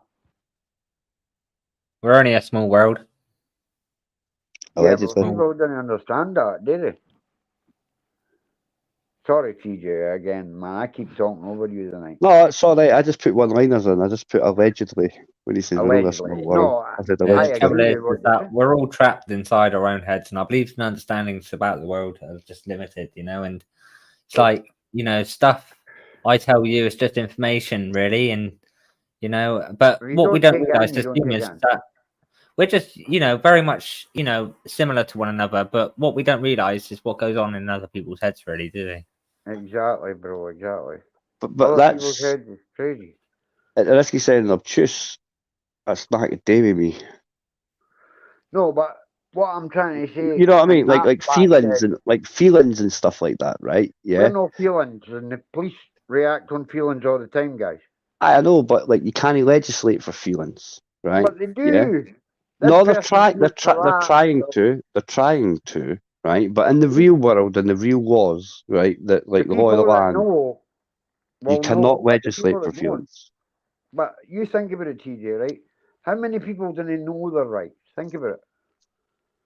We're only a small world. Yeah, but Allegedly. people don't understand that, do they? Sorry, TJ, again, man. I keep talking over you tonight. No, it's all right. I just put one-liners in. I just put allegedly when he says we're only a small Allegedly. world. No, I said The allegedly. trouble agree is, with what is you that say. we're all trapped inside our own heads, and our beliefs and understandings about the world are just limited, you know. And it's like, you know, stuff I tell you is just information, really, and you know. But If you what we don't don't take it realize in, you as don't take humans it in. is that we're just, you know, very much, you know, similar to one another. But what we don't realize is what goes on in other people's heads, really, do they? Exactly, bro, exactly. But Other that's people's heads is crazy. at the risk of sounding obtuse. That's nothing to do with me. No, but what I'm trying to say, You know what I mean? and Like that fact feelings is, and feelings and stuff like that, right? we're Yeah. no feelings, and the police react on feelings all the time, guys. I know, but like you can't legislate for feelings, right? But they do. Yeah. This No, they're person's they're good for that. trying So to. They're trying to, right? But in the real world, in the real laws, right, that the like the law of the people that land, know you will know, cannot but the legislate people for that don't. feelings. But you think about it, TJ, right? How many people do they know their rights? Think about it.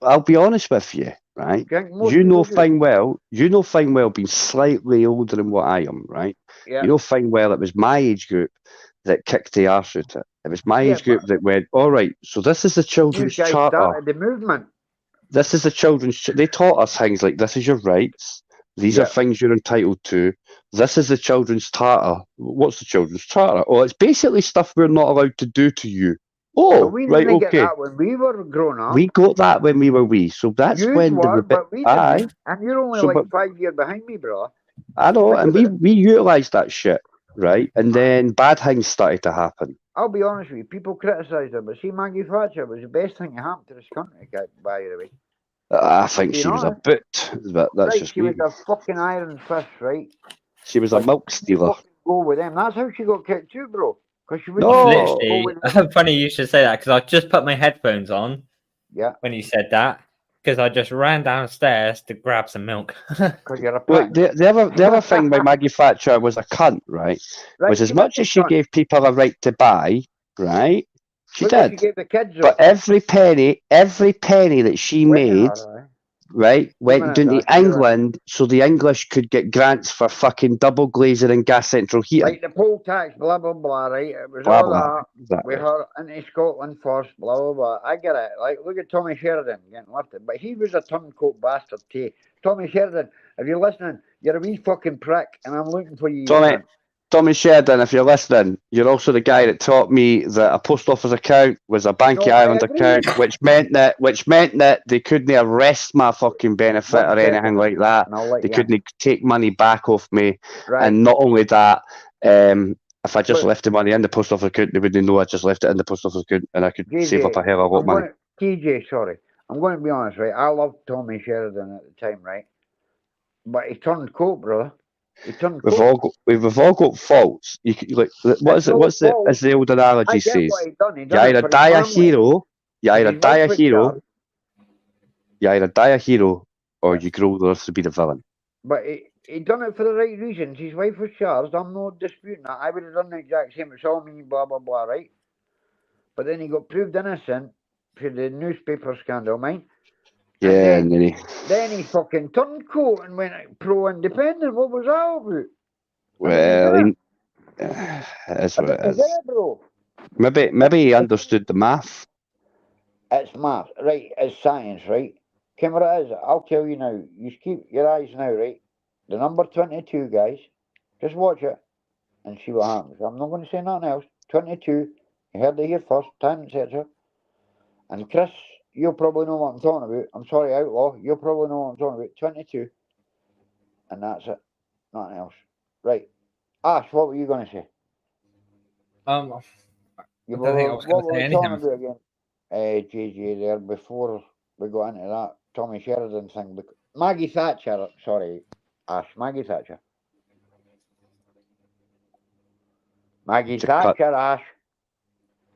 I'll be honest with you, right? Do you think most You know people do? fine well, being slightly older than what I am, right? Yeah. You know fine well it was my age group that kicked the arse out it. It was my Yeah, age group that went, all right, so this is the You children's guys charter. started the movement. This is the children's. They taught us things like this is your rights. These Yeah. are things you're entitled to. This is the children's charter. What's the children's charter? Oh, it's basically stuff we're not allowed to do to you. But Oh, we right, didn't get okay. that when we were grown up. We got that when we were wee, so that's Yous when the were, but we aye. didn't. And you're only So, like but 5 years behind me, brother. I know, Think and about it. we utilised that shit, right? And then bad things started to happen. I'll be honest with you. People criticised her, but see, Maggie Thatcher was the best thing that happened to this country, by the way. I think You she was a know? boot, but that's Right, just she me. was a fucking iron fist, right? She was a Like, milk stealer. fucking go with them. That's how she got kicked too, bro. Because she wouldn't No. go Literally, with them. funny you should say that because I just put my headphones on Yeah, when you said that because I just ran downstairs to grab some milk. because you're a Look, prick. the other thing by Maggie Thatcher was a cunt, right? Right, Was as she was much a as she cunt. gave people a right to buy, right? She Look what she did. gave the kids, though. But every penny that she Wait a made, minute, right? right, went minutes, down to Ash, you're right. England so the English could get grants for fucking double glazing and gas central heating. Like the poll tax, blah, blah, blah, right? It was Blah, all blah. that. Exactly. We heard into Scotland first, blah, blah, blah. I get it. Like, look at Tommy Sheridan getting lifted. But he was a turncoat bastard, too. Tommy Sheridan, if you're listening, you're a wee fucking prick, and I'm looking for you. Tommy Sheridan, if you're listening, you're also the guy that taught me that a post office account was a Bank of Ireland account, which meant that they couldn't arrest my fucking benefit or anything like that. They couldn't take money back off me. Right. And not only that, if I just left the money in the post office account, they wouldn't know I just left it in the post office account, and I could save up a hell of a lot of money. TJ, sorry. I'm going to be honest, right? I loved Tommy Sheridan at the time, right? But he turned coat, brother. We've all got faults. You like what is it? What's the as the old analogy says? You either die a hero, you either die a hero, or you grow the rest to be the villain. But he done it for the right reasons. His wife was charged. I'm not disputing that. I would have done the exact same. It's all me, blah blah blah, right? But then he got proved innocent for the newspaper scandal, mind. Yeah, and then he fucking turned coat and went pro-independent. What was that about? Well, that's what it is. Bro. Maybe he understood the math. It's math, right? It's science, right? What it is, I'll tell you now. You keep your eyes now, right? The number 22, guys. Just watch it and see what happens. I'm not going to say nothing else. 22. You heard it here first. Time, etc. And Chris, you'll probably know what I'm talking about. I'm sorry, Outlaw. You'll probably know what I'm talking about. 22. And that's it. Nothing else. Right. Ash, what were you going to say? I don't think I was going to say anything. What were we talking about again? JJ there, before we got into that Tommy Sheridan thing. Maggie Thatcher, sorry, Ash, Maggie Thatcher. Maggie Thatcher, Ash.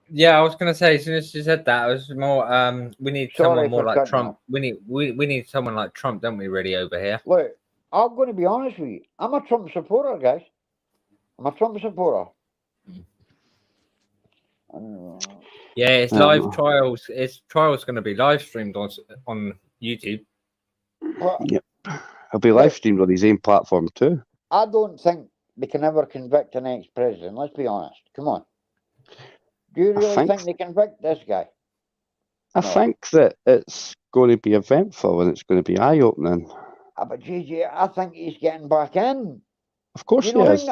Yeah, I was going to say, as soon as you said that, it was more, we need someone more like Trump. We need someone like Trump, don't we, really, over here? Look, I'm going to be honest with you. I'm a Trump supporter, guys. I'm a Trump supporter. Yeah, it's live trials. It's trials going to be live streamed on YouTube. Yep. It'll be live streamed on his own platform too. I don't think they can ever convict an ex-president. Let's be honest. Come on. Do you really think they convict this guy? I think that it's going to be eventful and it's going to be eye-opening. But JJ, I think he's getting back in. Of course he is.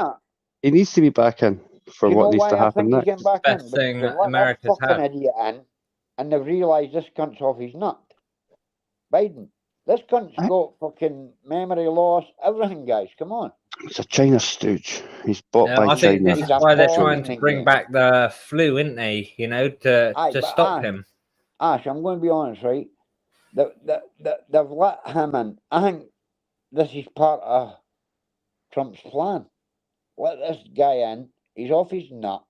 He needs to be back in for what needs to happen next. He's getting back Best thing America's had. Idiot in, and they've realised this cunt's off his nut. Biden. This cunt's got fucking memory loss, everything, guys. Come on. He's a China stooge. He's bought Yeah, by I think China. this is He's a why they're trying to poisoning bring game. back the flu, isn't they? You know, to Aye, but stop him. Ash, I'm going to be honest, right? They've let him in. I think this is part of Trump's plan. Let this guy in. He's off his nut.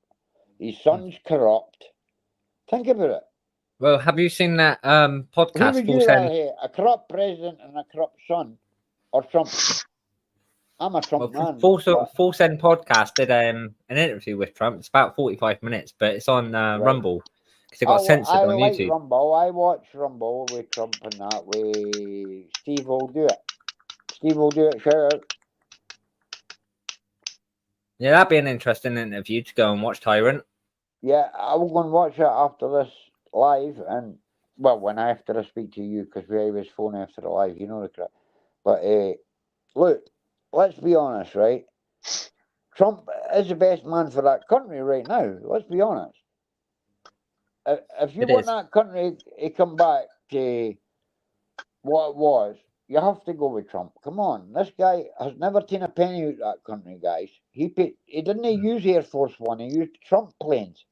His son's corrupt. Think about it. Well, have you seen that Who podcast? would Full you rather Send. hate? A corrupt president and a corrupt son? Or Trump? I'm a Trump man. but Full Send podcast did an interview with Trump. It's about 45 minutes, but it's on Rumble because it got censored I on like YouTube. Rumble. I watch Rumble with Trump and that way. Steve will do it. Steve will do it. Shout out. Yeah, that'd be an interesting interview to go and watch Tyrant. Yeah, I will go and watch it after this live, and well, after I speak to you, because we always phone after the live, you know the crap. But look, let's be honest, right? Trump is the best man for that country right now. Let's be honest. If you It want is. that country to come back to what it was, you have to go with Trump. Come on, this guy has never taken a penny out of that country, guys. He didn't use Air Force One. He used Trump planes.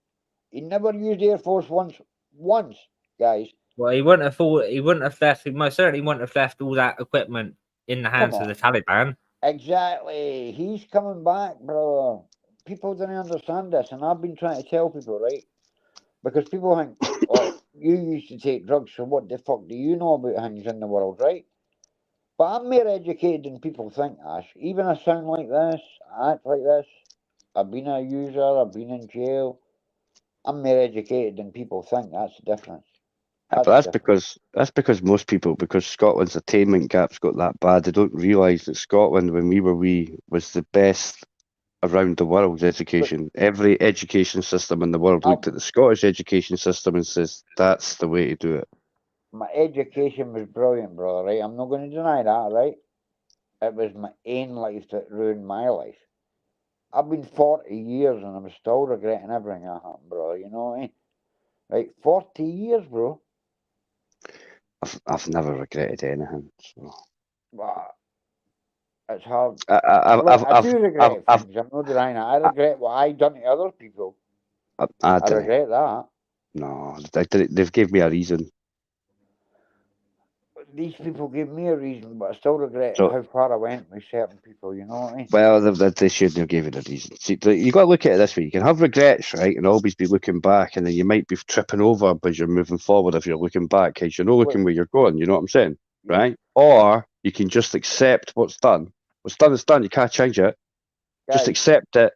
He never used Air Force once, guys. Well, he wouldn't have left. He most certainly wouldn't have left all that equipment in the hands of the Taliban. Exactly. He's coming back, brother. People don't understand this, and I've been trying to tell people, right? Because people think, oh, you used to take drugs, so what the fuck do you know about things in the world, right? But I'm more educated than people think, Ash. Even I sound like this, I act like this. I've been a user, I've been in jail. I'm more educated than people think. That's the difference. But that's because most people, because Scotland's attainment gap's got that bad, they don't realise that Scotland, when we were wee, was the best around the world education. Every education system in the world looked at the Scottish education system and says that's the way to do it. My education was brilliant, brother, right? I'm not going to deny that, right? It was my own life that ruined my life. I've been 40 years and I'm still regretting everything that happened, brother. You know what I mean? Right, 40 years, bro. I've never regretted anything. So. But it's hard. I do regret things. I'm not denying it. I regret what I done to other people. I regret that. No, they've gave me a reason. These people gave me a reason, but I still regret how far I went with certain people, you know what I mean? Well, they shouldn't have given a reason. See, you got to look at it this way. You can have regrets, right, and always be looking back, and then you might be tripping over as you're moving forward if you're looking back, because you're not looking where you're going, you know what I'm saying, right? Or you can just accept what's done. What's done is done. You can't change it. Guys, just accept that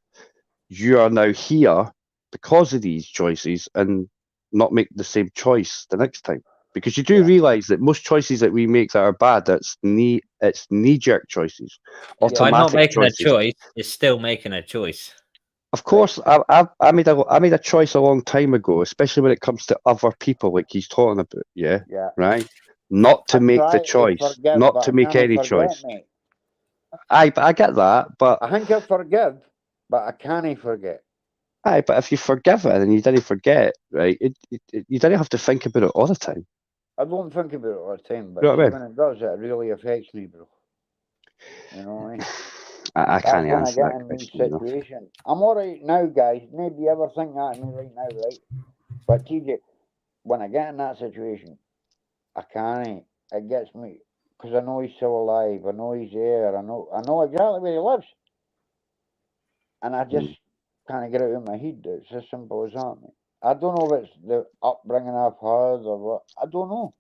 you are now here because of these choices and not make the same choice the next time. Because you do realise that most choices that we make that are bad, it's knee-jerk choices. By not making a choice, it's still making a choice. Of course, I made a choice a long time ago, especially when it comes to other people, like he's talking about. Yeah. Right. Not to make the choice, not to make any choice. Aye, but I get that. But I think I forgive, but I can't forget. Aye, but if you forgive it and you didn't forget, right? You didn't have to think about it all the time. I don't think about it all the time, but you know when it does, it really affects me, bro. You know what I mean? I can't answer that question. Situation. I'm alright now, guys. Maybe you ever think that of me right now, right? But TJ, when I get in that situation, I can't. It gets me because I know he's still alive. I know he's there. I know exactly where he lives, and I just can't get it out of my head. It's as simple as that, mate. I don't know if it's the upbringing I've had or what. I don't know.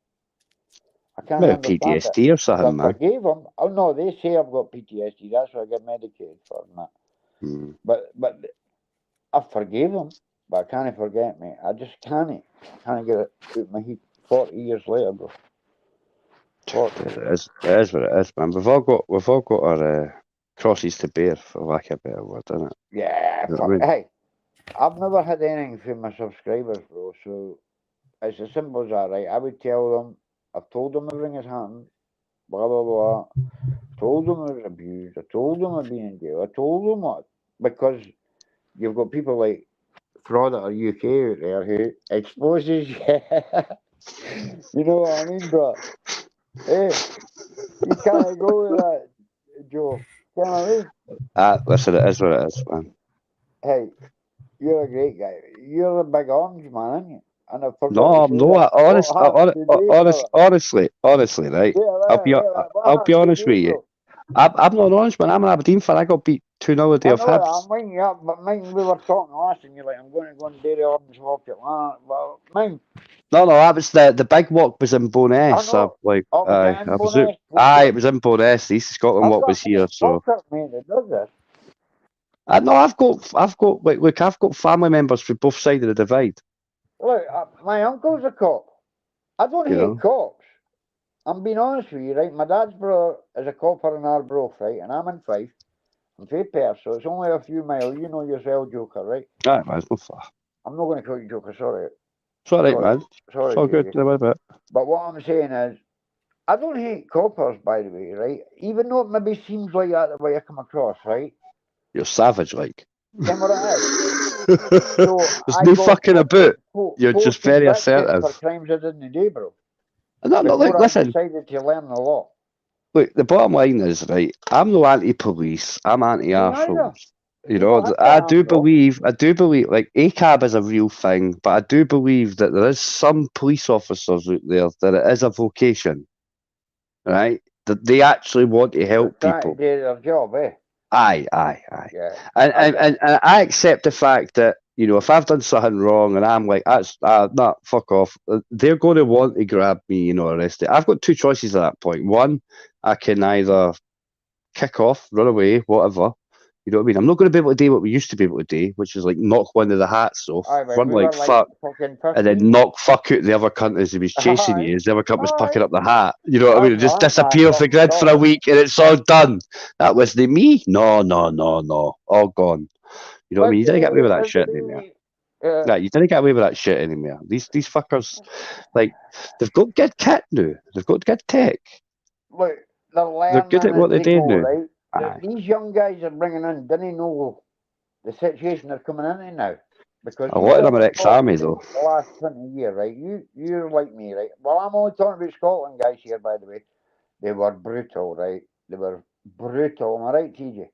I can't understand PTSD or something, man. I forgave him. Oh no, they say I've got PTSD. That's what I get medicated for, and that. But I forgave him, but I can't forget, mate. I just can't. I can't get it out of my head. 40 years later, bro. It is what it is, man. We've all got our crosses to bear, for lack of a better word, isn't it? Yeah. You know what I mean? Hey, I've never had anything from my subscribers, bro. So it's as simple as that, right? I would tell them. I've told them everything has happened. Blah blah blah. Told them I was abused. I told them I've been in jail. I told them what, because you've got people like Fraud or UK out there who exposes you. You know what I mean, bro? Hey, you can't go with that, Joe. You know what I mean? Listen, it is what it is, man. Hey, you're a great guy. You're a big orange man, aren't you? And I forgot No, to I'm say not. that. What happened today, brother? Honestly, right? Yeah, I'll be, what I'll be happened honest today, with you. bro? I'm not an orange man. I'm an Aberdeen fan. I got beat 2-0 a day I of know that, Hibs. I'm winding you up, but mine, we were talking last and you're like, I'm going to go and dairy orange walk it. Well, mine, No, that was the big walk was in I Bo'ness. know. I was I getting was it. bonus. Aye, it was in Bo'ness. The East Scotland I've walk got was here, a so. stalker, mate, that does this. I know I've got look, I've got family members from both sides of the divide. Look, my uncle's a cop. I don't You hate know. cops. I'm being honest with you, right? My dad's brother is a copper in Arbroath, right? And I'm in Fife. I'm from Perth, so it's only a few miles. You know yourself, Joker, right? Aye, man, it's no far. I'm not going to call you Joker, sorry. It's all right, Sorry, man. sorry, It's all good. JJ. No about it. But what I'm saying is, I don't hate coppers, by the way, right? Even though it maybe seems like that the way I come across, right? You're savage, like. Then what it is. So There's I no got fucking about. You're four just very convictions assertive. for crimes I didn't do, bro. No, look, Before I listen. decided to learn the law. Look, the bottom line is, right, I'm no anti-police. I'm Me anti-arseholes. neither. You Keep know, a hand I down, do bro. believe, like, ACAB is a real thing, but I do believe that there is some police officers out there that it is a vocation, right? That they actually want to They're help trying to people. do their job, eh? Aye. Yeah. And, I and, get it. and I accept the fact that, you know, if I've done something wrong and I'm like, that's, nah, fuck off, they're going to want to grab me, you know, arrest it. I've got two choices at that point. One, I can either kick off, run away, whatever. You know what I mean? I'm not going to be able to do what we used to be able to do, which is like knock one of the hats off, Aye, when run we like were like fuck, fucking and then 15. knock fuck out the other cunt as he was chasing Aye. you, as the other cunt was Aye. picking up the hat. You know what I mean? That's And just the Hangman disappear off the from grid for a Scotland. week and it's all done. That wasn't me. No. All gone. You know what I mean? You didn't get away with that shit anymore. Uh, No, you didn't get away with that shit anymore. These fuckers, like, they've got good kit now. They've got good tech. look, they're They're good learning at what as they they do go, now. right? Aye. These young guys are bringing in didn't know the situation they're coming into now. Because A you lot of them are fellas talk ex-army, about though. the last 20 years, right? You're like me, right? Well, I'm only talking about Scotland guys here, by the way. They were brutal, right? They were brutal. Am I right, TJ?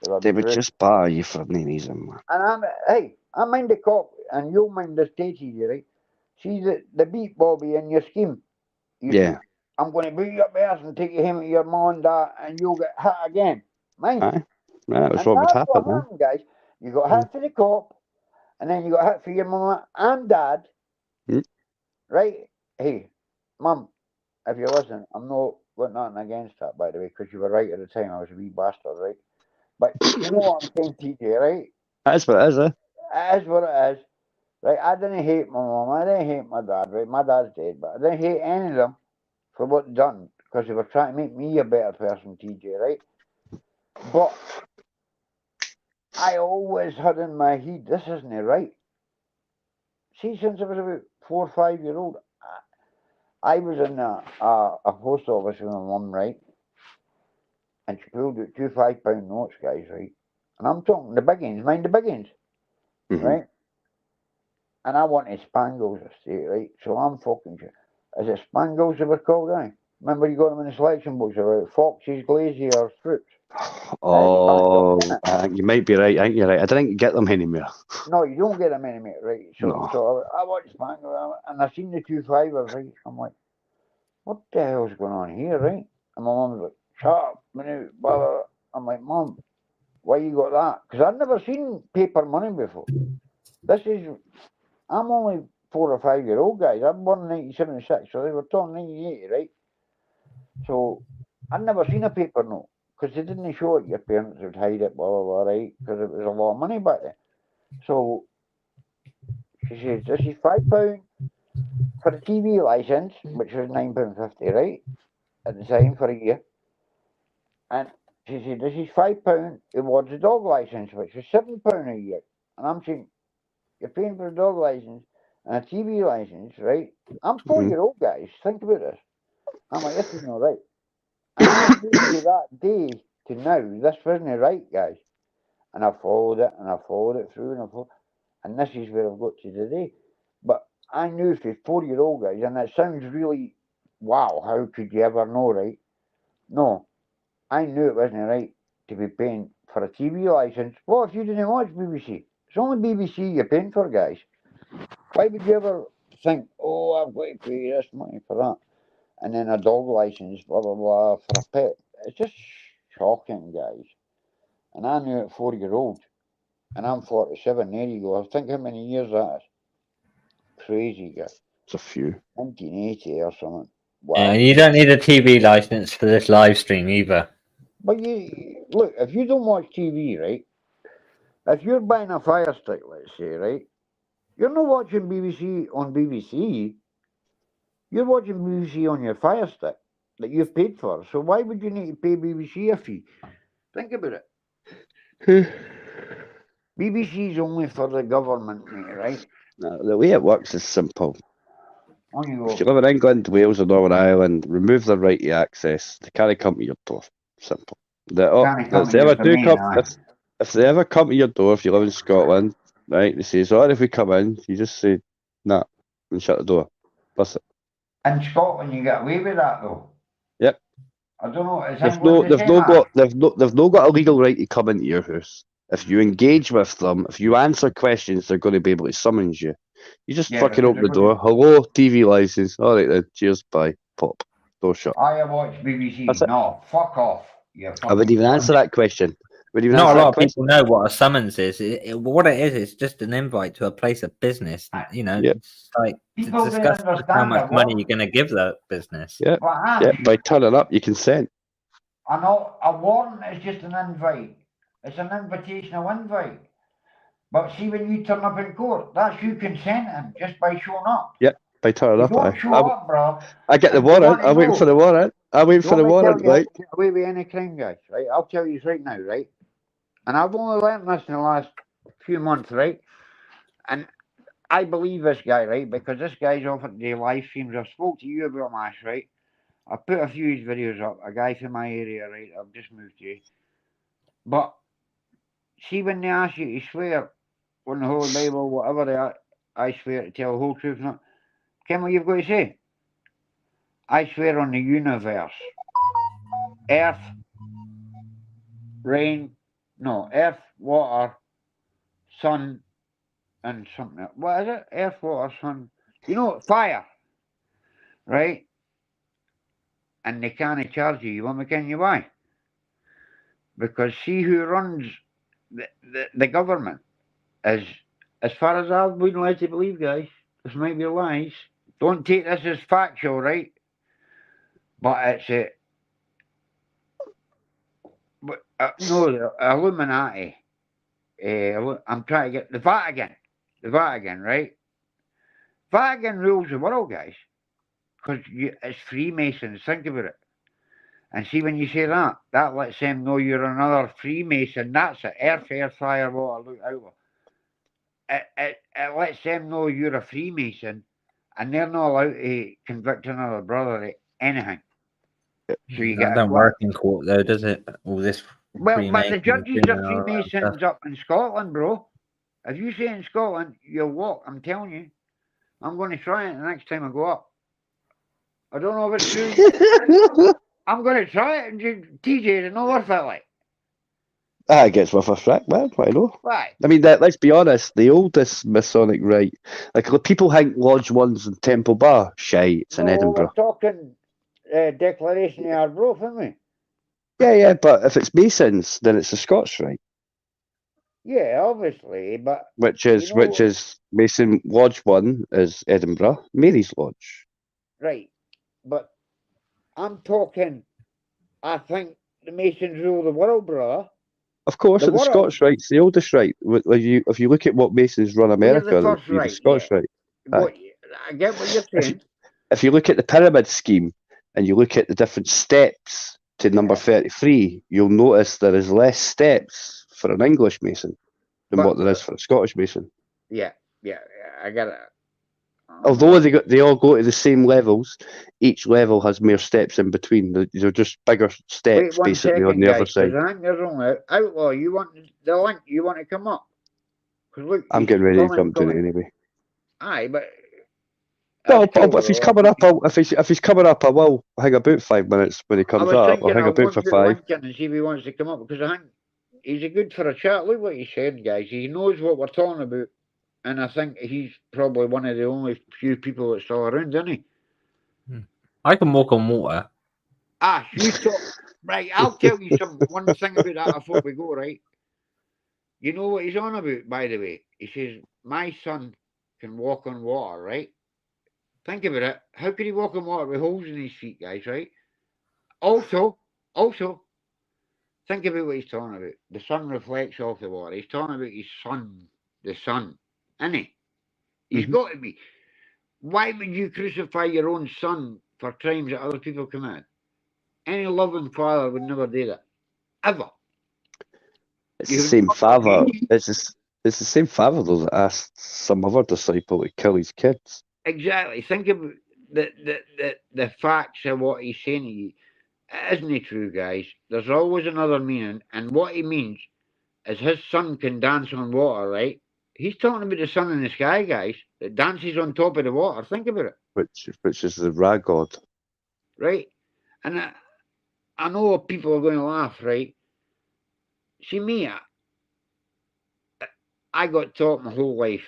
They were They would brutal. just bar you for no reason, man. And I mind the cop, and you'll mind the state, TJ, right? See the beat Bobby in your scheme. Yeah. I'm going to beat you up ass and take you home to your mom and dad, and you'll get hit again. Mind. Aye. That was And what would that's happen, what man. happened, guys. You got hit for the cop, and then you got hit for your mama and dad. Mm. Right? Hey, mum, if you listen, I'm not got nothing against that, by the way, because you were right at the time. I was a wee bastard, right? But you know what I'm saying, TJ, right? That is what it is, eh? It is what it is. Right? I didn't hate my mum. I didn't hate my dad, right? My dad's dead, but I didn't hate any of them for what they done, because they were trying to make me a better person, TJ, right? But I always had in my head, this isn't right. See, since I was about 4 or 5 years old, I was in a post office with my mum, right? And she pulled out two £5 notes, guys, right? And I'm talking the biggins, mind the biggins, Mm-hmm. right? And I wanted Spangles estate, right? So I'm fucking sure. Is it Spangles they were called, eh? Remember you got them in the selection books about Foxes, Glazy, or Fruits? Oh, Spangles, I think you might be right. I think you're right. I didn't get them anymore. no, you don't get them anymore, right? No. So I watched Spangles, and I seen the two fivers, right? I'm like, what the hell's going on here, right? And my mum's like, shut up, minute, blah, blah, blah. I'm like, Mum, why you got that? Because I'd never seen paper money before. I'm only 4 or 5 year old, guys. I'm born in 1976, so they were talking 1980, right? So I'd never seen a paper note, because they didn't show it. Your parents would hide it, blah, blah, blah, right? Because it was a lot of money back then. So she says, this is £5 for the TV licence, which was £9.50, right? At the time for a year. And she said, this is £5 towards the dog licence, which was £7 a year. And I'm saying, you're paying for a dog licence and a TV licence, right? I'm 4-year-old, guys. Think about this. I'm like, this isn't right. And I knew to that day to now, this wasn't right, guys. And I followed it and I followed it through and this is where I've got to today. But I knew for 4-year-old, guys, and it sounds really, wow, how could you ever know, right? No, I knew it wasn't right. to be paying for a TV license. What if you didn't watch BBC? It's only BBC you're paying for, guys. Why would you ever think, oh, I've got to pay this money for that? And then a dog license, blah, blah, blah, for a pet. It's just shocking, guys. And I knew it 4-year-old. And I'm 47, there you go. I think how many years that is. Crazy, guys. It's a few. 1980 or something. Wow. Yeah, you don't need a TV license for this live stream either. But you look, if you don't watch TV, right? If you're buying a Fire Stick, let's say, right? You're not watching BBC on BBC. You're watching BBC on your Fire Stick that you've paid for. So why would you need to pay BBC a fee? Think about it. BBC's only for the government, mate, right? No, the way it works is simple. On you If you go. live in England, Wales, or Northern Ireland, remove the right to access. They can't come to your door. Simple. Can't come If they to ever your do domain, come, aye. if they ever come to your door, if you live in Scotland, right, they say, "Sorry, if we come in," you just say, "Nah," and shut the door. That's it. In Scotland, you get away with that, though. Yep. I don't know. Is They've England the same, aye? they've no got a legal right to come into your house. If you engage with them, if you answer questions, they're going to be able to summons you. You just Yeah, fucking but open the they're door. Hello, TV license. All right then. Cheers. Bye. Pop. Door shut. I watch BBC. That's it. No, fuck off. You I wouldn't even answer that question. Wouldn't even Not a answer lot that of question. people know what a summons is. What it is, it's just an invite to a place of business. You know, Yep. it's like People to don't discuss how understand much that, money what? you're going to give that business. Yeah. But Yeah. By turning up, you consent. I know a warrant is just an invite. It's an invitational invite. But see, when you turn up in court, that's you consenting just by showing up. Yep. By turning You up, don't show up, bro. I get the and you want warrant. to I'm waiting for know. the warrant. I'm waiting You for the want me to warrant, tell you how right? to get away with any crime, guys, right? I'll tell you right now, right? And I've only learned this in the last few months, right? And I believe this guy, right? Because this guy's offered the live streams. I've spoke to you about Mash, right? I put a few of his videos up. A guy from my area, right? I've just moved to. But see, when they ask you to swear on the Holy Bible, whatever they are, I swear to tell the whole truth. Not. Ken, what you've got to say? I swear on the universe, earth, rain, no, earth, water, sun, and something. What is it? Earth, water, sun. You know, fire, right? And they can't charge you. You want me to tell you why? Because see who runs the government is, as far as I've been led to believe, guys, this might be lies. Don't take this as factual, right? But it's no, the Illuminati. I'm trying to get the Vatican, right? Vatican rules the world, guys, because it's Freemasons. Think about it. And see, when you say that, that lets them know you're another Freemason. That's it. Earth, air, fire, water, look out. It lets them know you're a Freemason, and they're not allowed to convict another brother of anything. So you That get don't work in court, though, does it? All this. Well, but the Freemasons judges and are all that Freemasons stuff. up in Scotland, bro. If you say in Scotland, you'll walk. I'm telling you. I'm going to try it the next time I go up. I don't know if it's true. I'm going to try it. And TJ's another fella. Ah, it gets worth a frack, man. I know. Right. I mean, let's be honest. The oldest Masonic rite, like people think Lodge One's in Temple Bar. Shy, it's in Edinburgh. We're talking Declaration of Arbroath, aren't we? Yeah. But if it's Masons, then it's the Scots rite, Yeah, obviously, but which is Mason Lodge 1 is Edinburgh, Mary's Lodge. right. But I'm talking. I think the Masons rule the world, brother. Of course, The the world. Scots rite's the oldest rite. If you look at what Masons run America, the first it'd be the rite, Scots yeah. rite. What, I get what you're saying. If you look at the pyramid scheme and you look at the different steps to number 33, you'll notice there is less steps for an English Mason than what there is for a Scottish Mason. Yeah, I get it. Although they all go to the same levels, each level has more steps in between. They're just bigger steps, Wait 1 basically, second, on the guys, other side. I think there's only Outlaw. You want the link? You want to come up? 'Cause look, I'm he's getting ready to coming. jump to it anyway. Aye, but No, That's cool, but if he's bro. coming up, if he's coming up, I will hang about 5 minutes when he I comes was up. I'll thinking hang I'll about go for and put 5. link in and see if he wants to come up, because I think he's a good for a chat. Look what he's saying, guys. He knows what we're talking about, and I think he's probably one of the only few people that's still around, isn't he? I can walk on water. Ah, you talk. Right, I'll tell you one thing about that before we go, right? You know what he's on about, by the way? He says, my son can walk on water, right? Think about it. How could he walk on water with holes in his feet, guys, right? Also, think about what he's talking about. The sun reflects off the water. He's talking about his son, the sun, isn't he? He's got to be. Why would you crucify your own son for crimes that other people commit? Any loving father would never do that. Ever. It's the same father. It's the same father though that asked some other disciple to kill his kids. Exactly. Think about the facts of what he's saying to you. Isn't it true, guys? There's always another meaning, and what he means is his son can dance on water, right? He's talking about the sun in the sky, guys, that dances on top of the water. Think about it. Which is the Ra god. Right? And I know people are going to laugh, right? See, me, I got taught my whole life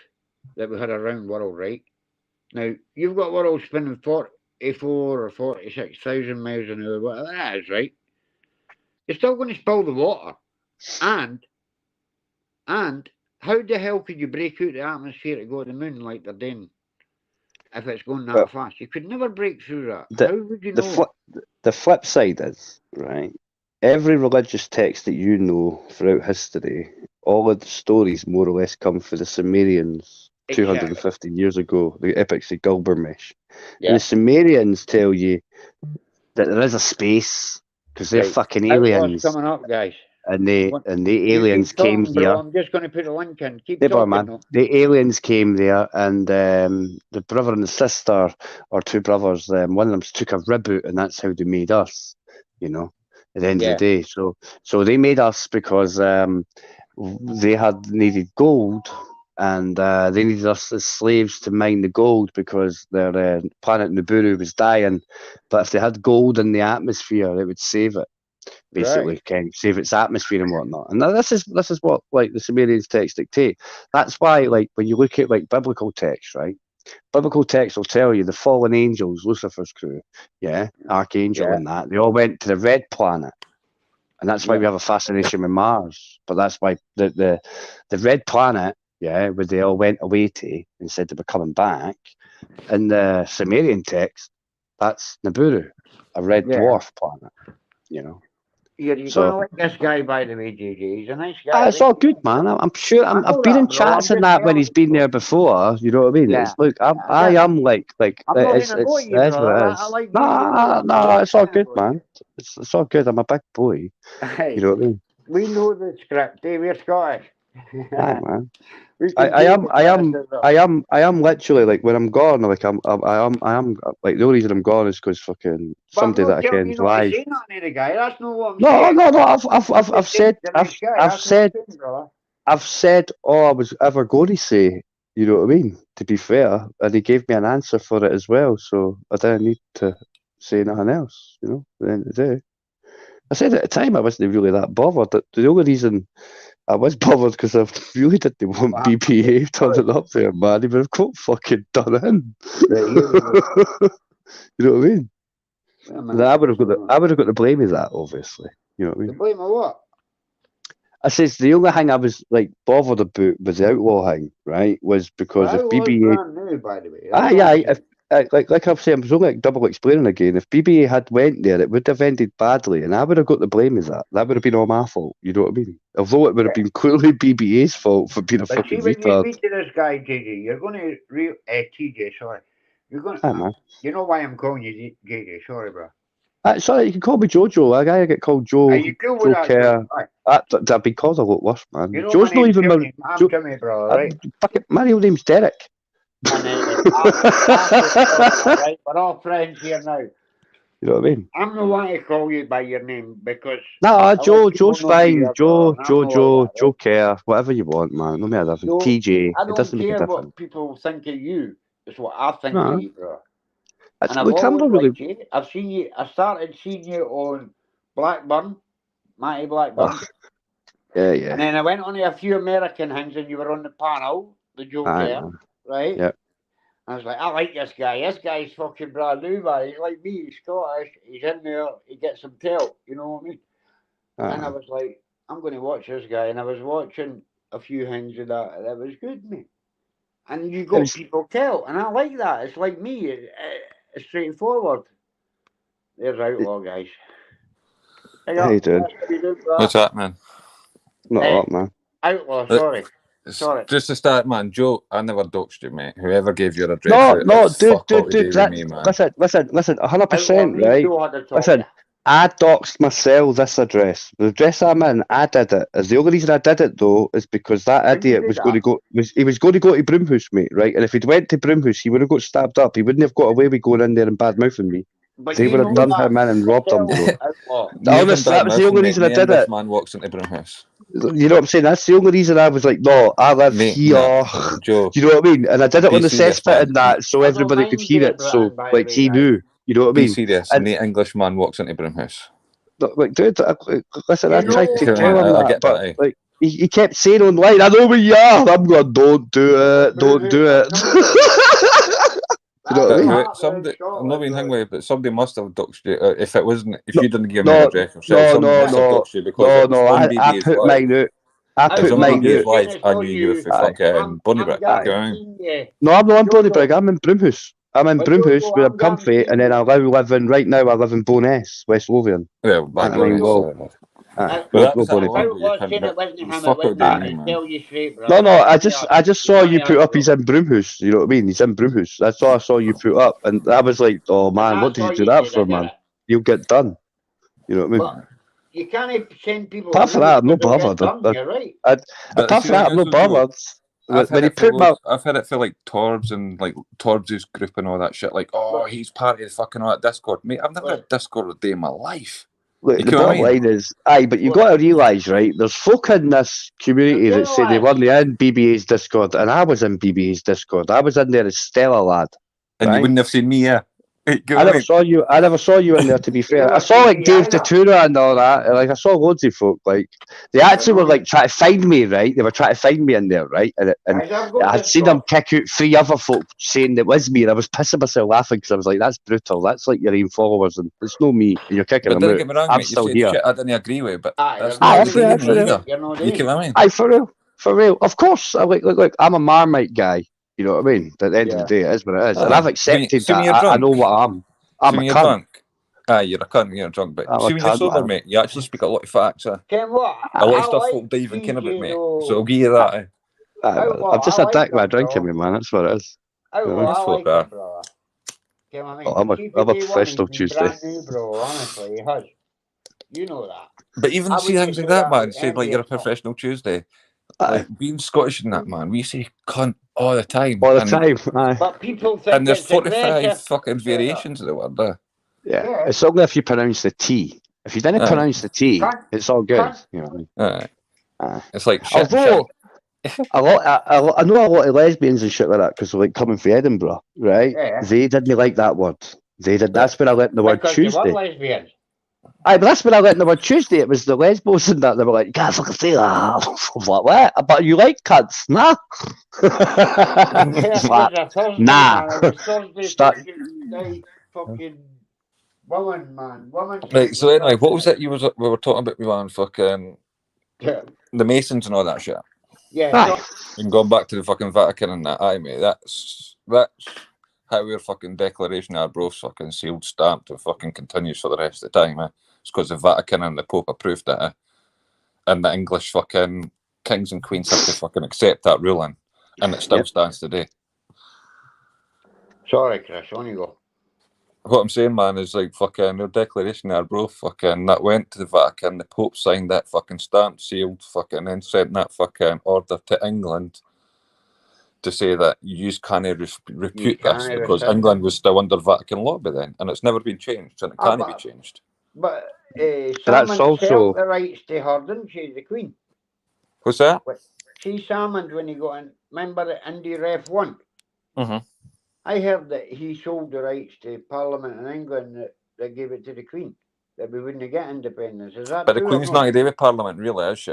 that we had a round world, right? Now, you've got world spinning 44 or 46,000 miles an hour, whatever that is, right? You're still going to spill the water. And how the hell could you break out the atmosphere to go to the moon like they're doing if it's going that fast? You could never break through that. How would you know? The flip side is, right, every religious text that you know throughout history, all of the stories more or less come from the Sumerians 250 years ago, the epics of Gilgamesh. Yeah. And the Sumerians tell you that there is a space because they're fucking aliens. Outlaws coming up, guys. And the aliens came talking, here. Bro, I'm just going to put a link in. Keep Hey, talking, man. though. The aliens came there, and the brother and the sister, or two brothers, one of them took a reboot, and that's how they made us. You know, at the end of the day. So they made us because they had needed gold, and they needed us as slaves to mine the gold because their planet Nibiru was dying. But if they had gold in the atmosphere, it would save it. Basically, can save its atmosphere and whatnot. And this is what like the Sumerians text dictate. That's why, like, when you look at like biblical text, right? Biblical text will tell you the fallen angels, Lucifer's crew, Archangel and that, they all went to the red planet. And that's why we have a fascination with Mars. But that's why the red planet, where they all went away to and said they were coming back, in the Sumerian text, that's Nibiru, a red dwarf planet, you know. You're going to like this guy, by the way, JJ. He's a nice guy. It's all good, man. I'm sure. I've been in chats and that when he's been there before. You know what I mean? Yeah. It's look, I am like I'm not it's going to go at you, that's what brother. it is. I like No, it's all good, man. It's all good. I'm a big boy. Hey, You know what I mean? we know the script. We're Scottish. Aye, man. I am literally like when I'm gone. Like I am like the only reason I'm gone is because fucking somebody that I can live. That's not what I'm saying. No. I've said all I was ever going to say. You know what I mean? To be fair, and he gave me an answer for it as well. So I didn't need to say nothing else. You know, at the end of the day, I said at the time I wasn't really that bothered. The only reason I was bothered because I really didn't want BPA turning up there, man. He would have got fucking done in. You know what I mean? I would have got the blame of that, obviously. You know what I mean? The blame of what? I says the only thing I was like bothered about was the outlaw thing, right? Was because if BBA, brand new, by the way. like I'm saying, I was only like double explaining again. If BBA had went there, it would have ended badly, and I would have got the blame of that. That would have been all my fault. You know what I mean? Although it would have been clearly BBA's fault for being a fucking retard. When you speak to this guy, JJ, you're going to TJ, sorry. You're going to. Man. You know why I'm calling you JJ? Sorry, bro. Sorry, you can call me Jojo. A guy I get called Joe. Joe Kerr. I've been called a lot worse, man. You know Joe's not even my. I'm Timmy, bro, right? My real name's Derek. Right, we're all friends here now. You know what I mean? I'm not want to call you by your name because Joe's fine. Joe Kerr, whatever you want, man. No matter TJ. I don't care what people think of you. That's what I think No. of you, bro. That's, And I've look, I'm always not really. liked you. I've seen you. I started seeing you on Blackburn, Matty Blackburn. Oh, yeah, And yeah. then I went on to a few American things and you were on the panel, the Joker, Aye, right? Yep. I was like, I like this guy. This guy's fucking brand new, man. He's like me, he's Scottish. He's in there, he gets some tilt, you know what I mean? And I aye. was like, I'm going to watch this guy. And I was watching a few things of that, and it was good, mate. And you got was- people tilt, and I like that. It's like me, it's straightforward. There's Outlaw, guys. Hey, How you doing? What's that, man? Not Hey. a lot, man. Outlaw, sorry. Sorry. Just to start, man, Joe, I never doxed you, mate. Whoever gave your address, No, out, no, it's dude, fuck all to do dude. with me, man. Listen, 100%, Outlaw, me right? Joe had to talk Listen, to I doxed myself this address. The address I'm in, I did it. As the only reason I did it though is because that When you idiot did was that? going to go. He was going to go to Broomhouse, mate. Right, and if he'd went to Broomhouse, he would have got stabbed up. He wouldn't have got away with going in there and bad mouthing me. But They you would have know done that him in and robbed him, bro. Outlaw. Honestly, that was the only reason I did it. Man walks into Broomhouse. You know what I'm saying? That's the only reason I was like, no, I live Mate, here. nah, Joe. You know what I mean? And I did it Be on the serious, cesspit man. and that, so I don't everybody could mind hear Great it. So, Britain, by the like, way, he guys. knew. You know what I Be mean? serious. And- No English man walks into Broomhouse. Like, dude, listen, You I tried know- to Yeah, tell him I that, get but that, eh? like he kept saying online, "I know where you are." I'm going, "Don't do it, don't do it." You know what I But mean? somebody, I'm not being hung with, but somebody must have doxed you. If it wasn't, if No, you didn't give no, me your address yourself, somebody must have no, doxed you because it was on I BB's put Live. mine out. I It was put on mine BB's out. Live. I knew you were for Aye. fucking Bonnybrick. Aye. You know what I mean? No, I'm not in Jojo. Bonnybrick. I'm in Broomhouse. I'm in But Broomhouse Jojo, where I'm I'm comfy, and then I guaranteeing live in right now. I live in Bowness, West Lothian. Well, But back I mean, then, well, Aye, but that no was that Bonnybrick. one where you Outlaw couldn't. saying it wasn't It him, was it fuck all wasn't to him. do, I man. tell you straight, brother. No, I just saw you put up. Bro. He's in Broomhouse. You know what I mean? He's in Broomhouse. That's all I saw you put up, and I was like, "Oh man, what That's did you all do you that did, for, I get man? it. You'll get done." You know what I mean? But you can't send people Apart from through that, I'm not because they'll get bothered. done, you're right. But Apart see, from that, I'm not bothered. I've When had he it for put my loads, I've had it for like Torbs and like Torbs' group and all that shit. Like, oh, he's part of the fucking all that Discord. Mate, I've never had Discord a day in my life. look, You the know what I bottom mean? line is, but you've got to realise, right? There's folk in this community that say they weren't in BBA's Discord, and I was in BBA's Discord. I was in there as Stella lad. And Right? you wouldn't have seen me, yeah. You know I what I never mean? saw you. I never saw you in there. To be fair, I never saw seen like me Dave either. Datura and all that. Like I saw loads of folk. Like they actually were like trying to find me. Right, they were trying to find me in there. Right, and Guys, I've got I'd this seen them job. kick out 3 other folk saying it was me, and I was pissing myself laughing because I was like, "That's brutal. That's like your own followers, and it's no me." And you're kicking But them don't out. get me wrong, I'm mate. You still said here. shit I didn't agree with, but Aye, that's you're not not every day, fair, mate, fair. either. You're not You know what I mean? Aye, for real. Of course, I look. I'm a Marmite guy. You know what I mean? At the end of the day, it is what it is, and I've accepted See when that. you're I drunk. know what I am. I'm See a when you're cunt. drunk. Aye, you're a cunt when you're drunk, but I'm see a when you're cunt, sober, man. mate, you actually speak a lot of facts. Ken what? A lot of I stuff like folk don't even care about, TJ mate. though. So I'll give you that. Eh? I'm just I a like dick by him, drinking bro. me, man. That's what it is. Outlaw, That's I folk like are. him, brother. You know what I mean? Oh, I'm a See, from day one, professional he's been Tuesday. brand new, bro. Honestly, he has. You know that. But even I see wouldn't things like say that, man. with Say like envy you're a at all. professional Tuesday. Aye. Like being Scottish and that, man, we say cunt all the time. All the and, time. Aye. But people think and there's it's 45 aggressive. fucking variations of the word there. Yeah. It's only if you pronounce the T. If you didn't Aye. pronounce the T, Cunt. it's all good. Cunt. You know what I mean? Aye. Aye. It's like shit. Although, I know a lot of lesbians and shit like that because they're like coming from Edinburgh, right? Yeah. They didn't like that word. They did. That's when I let in the word Because they were Tuesday. lesbians. Aye, but that's when I let in the word Tuesday. It was the lesbos and that. They were like, you can't fucking say that. I was like, what? But you like cunts? Nah. It was a Thursday, Nah. man. It was Thursday Start- fucking night, fucking woman, man. Woman. Right, so anyway, what was it we were talking about? We were on fucking Yeah. the Masons and all that shit. Yeah. Aye. And going back to the fucking Vatican and that, aye, mate, that's how our fucking Declaration of Arbroath's fucking sealed, stamped, and fucking continues for the rest of the time. It's because the Vatican and the Pope approved it, and the English fucking kings and queens have to fucking accept that ruling, and it still stands today. Sorry, Chris. On you go. What I'm saying, man, is like fucking their Declaration of Arbroath, fucking that went to the Vatican, the Pope signed that, fucking stamped, sealed, fucking, then sent that fucking order to England to say that you can't repute this because England was still under Vatican law by then, and it's never been changed, and it can't be changed. But that's Salmond also- felt the rights to her, didn't she, the Queen? What's that? She Salmond when he got in. Remember the Indy Ref 1? Mhm. I heard that he sold the rights to Parliament in England that gave it to the Queen, that we wouldn't get independence. Is that But the true or Queen's not? not to do with Parliament, really, is she?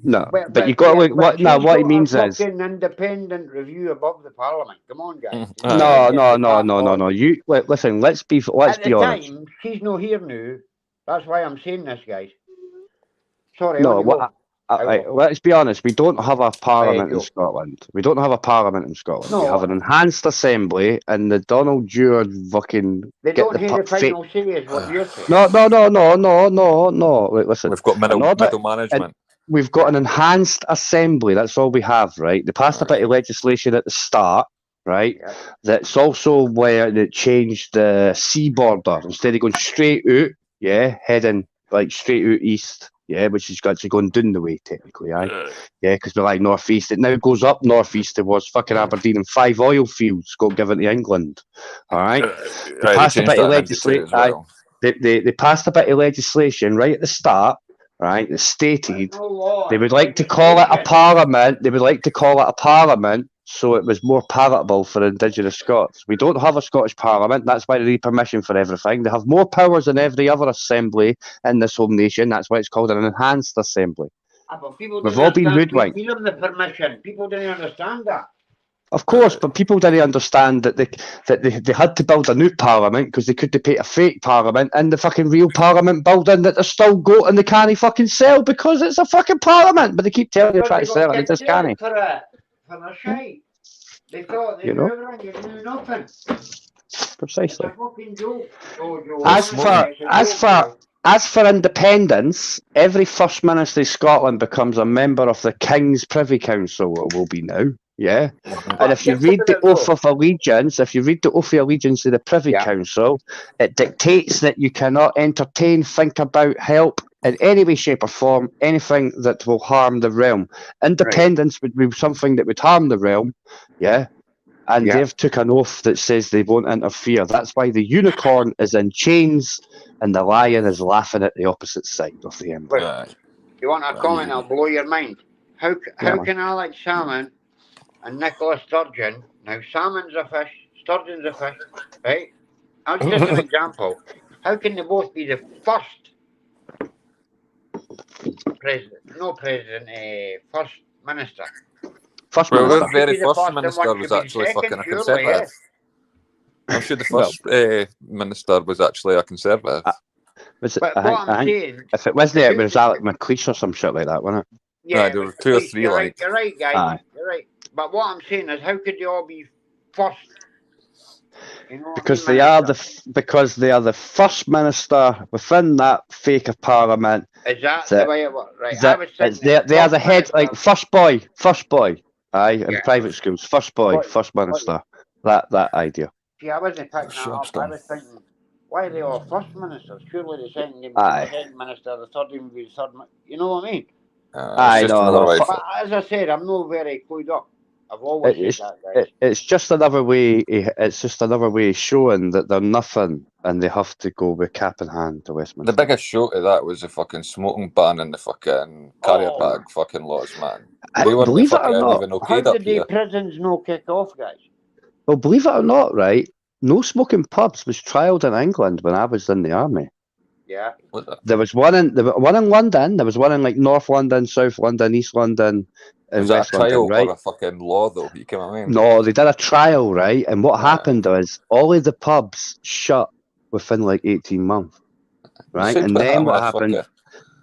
No, But, but you got to yeah, look. What? No, she's what he got means a is fucking independent review above the Parliament. Come on, guys. Aye. no, Get no, the no, back no, no, on. no. You listen. Let's be At the honest. time, she's not here now. That's why I'm saying this, guys. Sorry, No, on you go. let's be honest. We don't have a parliament in go. Scotland. We don't have a parliament in Scotland. We No. have an enhanced assembly, and the Donald Stewart fucking They get don't the hear the fake. final say is what you're saying. No. Wait, listen. We've got In order- middle management. We've got an enhanced assembly. That's all we have, right? They passed a bit of legislation at the start, right? Yeah. That's also where they changed the sea border instead of going straight out, heading like straight out east, which is actually going down the way technically, because we're like northeast. It now goes up northeast towards fucking Aberdeen, and 5 oil fields got given to England. All right, they passed a bit of legislation. They passed a bit of legislation right at the start. Right, that stated they would like to call it a parliament. They would like to call it a parliament so it was more palatable for Indigenous Scots. We don't have a Scottish parliament. That's why they need permission for everything. They have more powers than every other assembly in this home nation. That's why it's called an enhanced assembly. We've all been hoodwinked. We give them the permission. People didn't understand that. Of course, but people didn't understand that they had to build a new parliament because they couldn't pay a fake parliament in the fucking real parliament building that they're still got and they can't fucking sell because it's a fucking parliament. But they keep telling you try to sell it and they just can't. For a shite. They thought they knew everything, you knew nothing. Precisely. It's a fucking joke. As for independence, every First Minister of Scotland becomes a member of the King's Privy Council. It will be now. Yeah, and if you read the Oath of Allegiance, of the Privy Council, it dictates that you cannot entertain, think about, help in any way, shape, or form anything that will harm the realm. Independence would be something that would harm the realm, and they've took an oath that says they won't interfere. That's why the unicorn is in chains and the lion is laughing at the opposite side of the emblem. You want a comment? I'll blow your mind. How can Alex Salmon and Nicola Sturgeon, now Salmon's a fish, Sturgeon's a fish, right? That's just an example. How can they both be the first first minister? First well, minister. the very first minister was actually fucking a conservative. I'm sure the first minister was actually a conservative. I think if it wasn't it was Alec McLeish or some shit like that, wasn't it? Yeah, there were 2 or 3 you're like. You're right, guys. You're right. But what I'm saying is, how could they all be first? You know because they are the first minister within that fake of parliament. Is that the way it works? Right. They are the head, like first boy. In private schools, first boy, first minister. That idea. See, I wasn't picking that up. I was thinking, why are they all first ministers? Surely the second would be the second minister, the third would be the third. You know what I mean? I know. But as I said, I'm not very clued up. I've always said that, guys. It's just another way. It's just another way of showing that they're nothing, and they have to go with cap in hand to Westminster. The biggest show to that was the fucking smoking ban and the fucking carrier bag fucking laws, man. They weren't believe it or not, even okayed how up did here. the prisons no kick off, guys? Well, believe it or not, right? No smoking pubs was trialled in England when I was in the army. Yeah. There was one in London. There was one in like North London, South London, East London, and West London. Was that a trial right? or a fucking law, though? You know what I mean? No, they did a trial, right? And what happened was all of the pubs shut within like 18 months, right? And then what happened?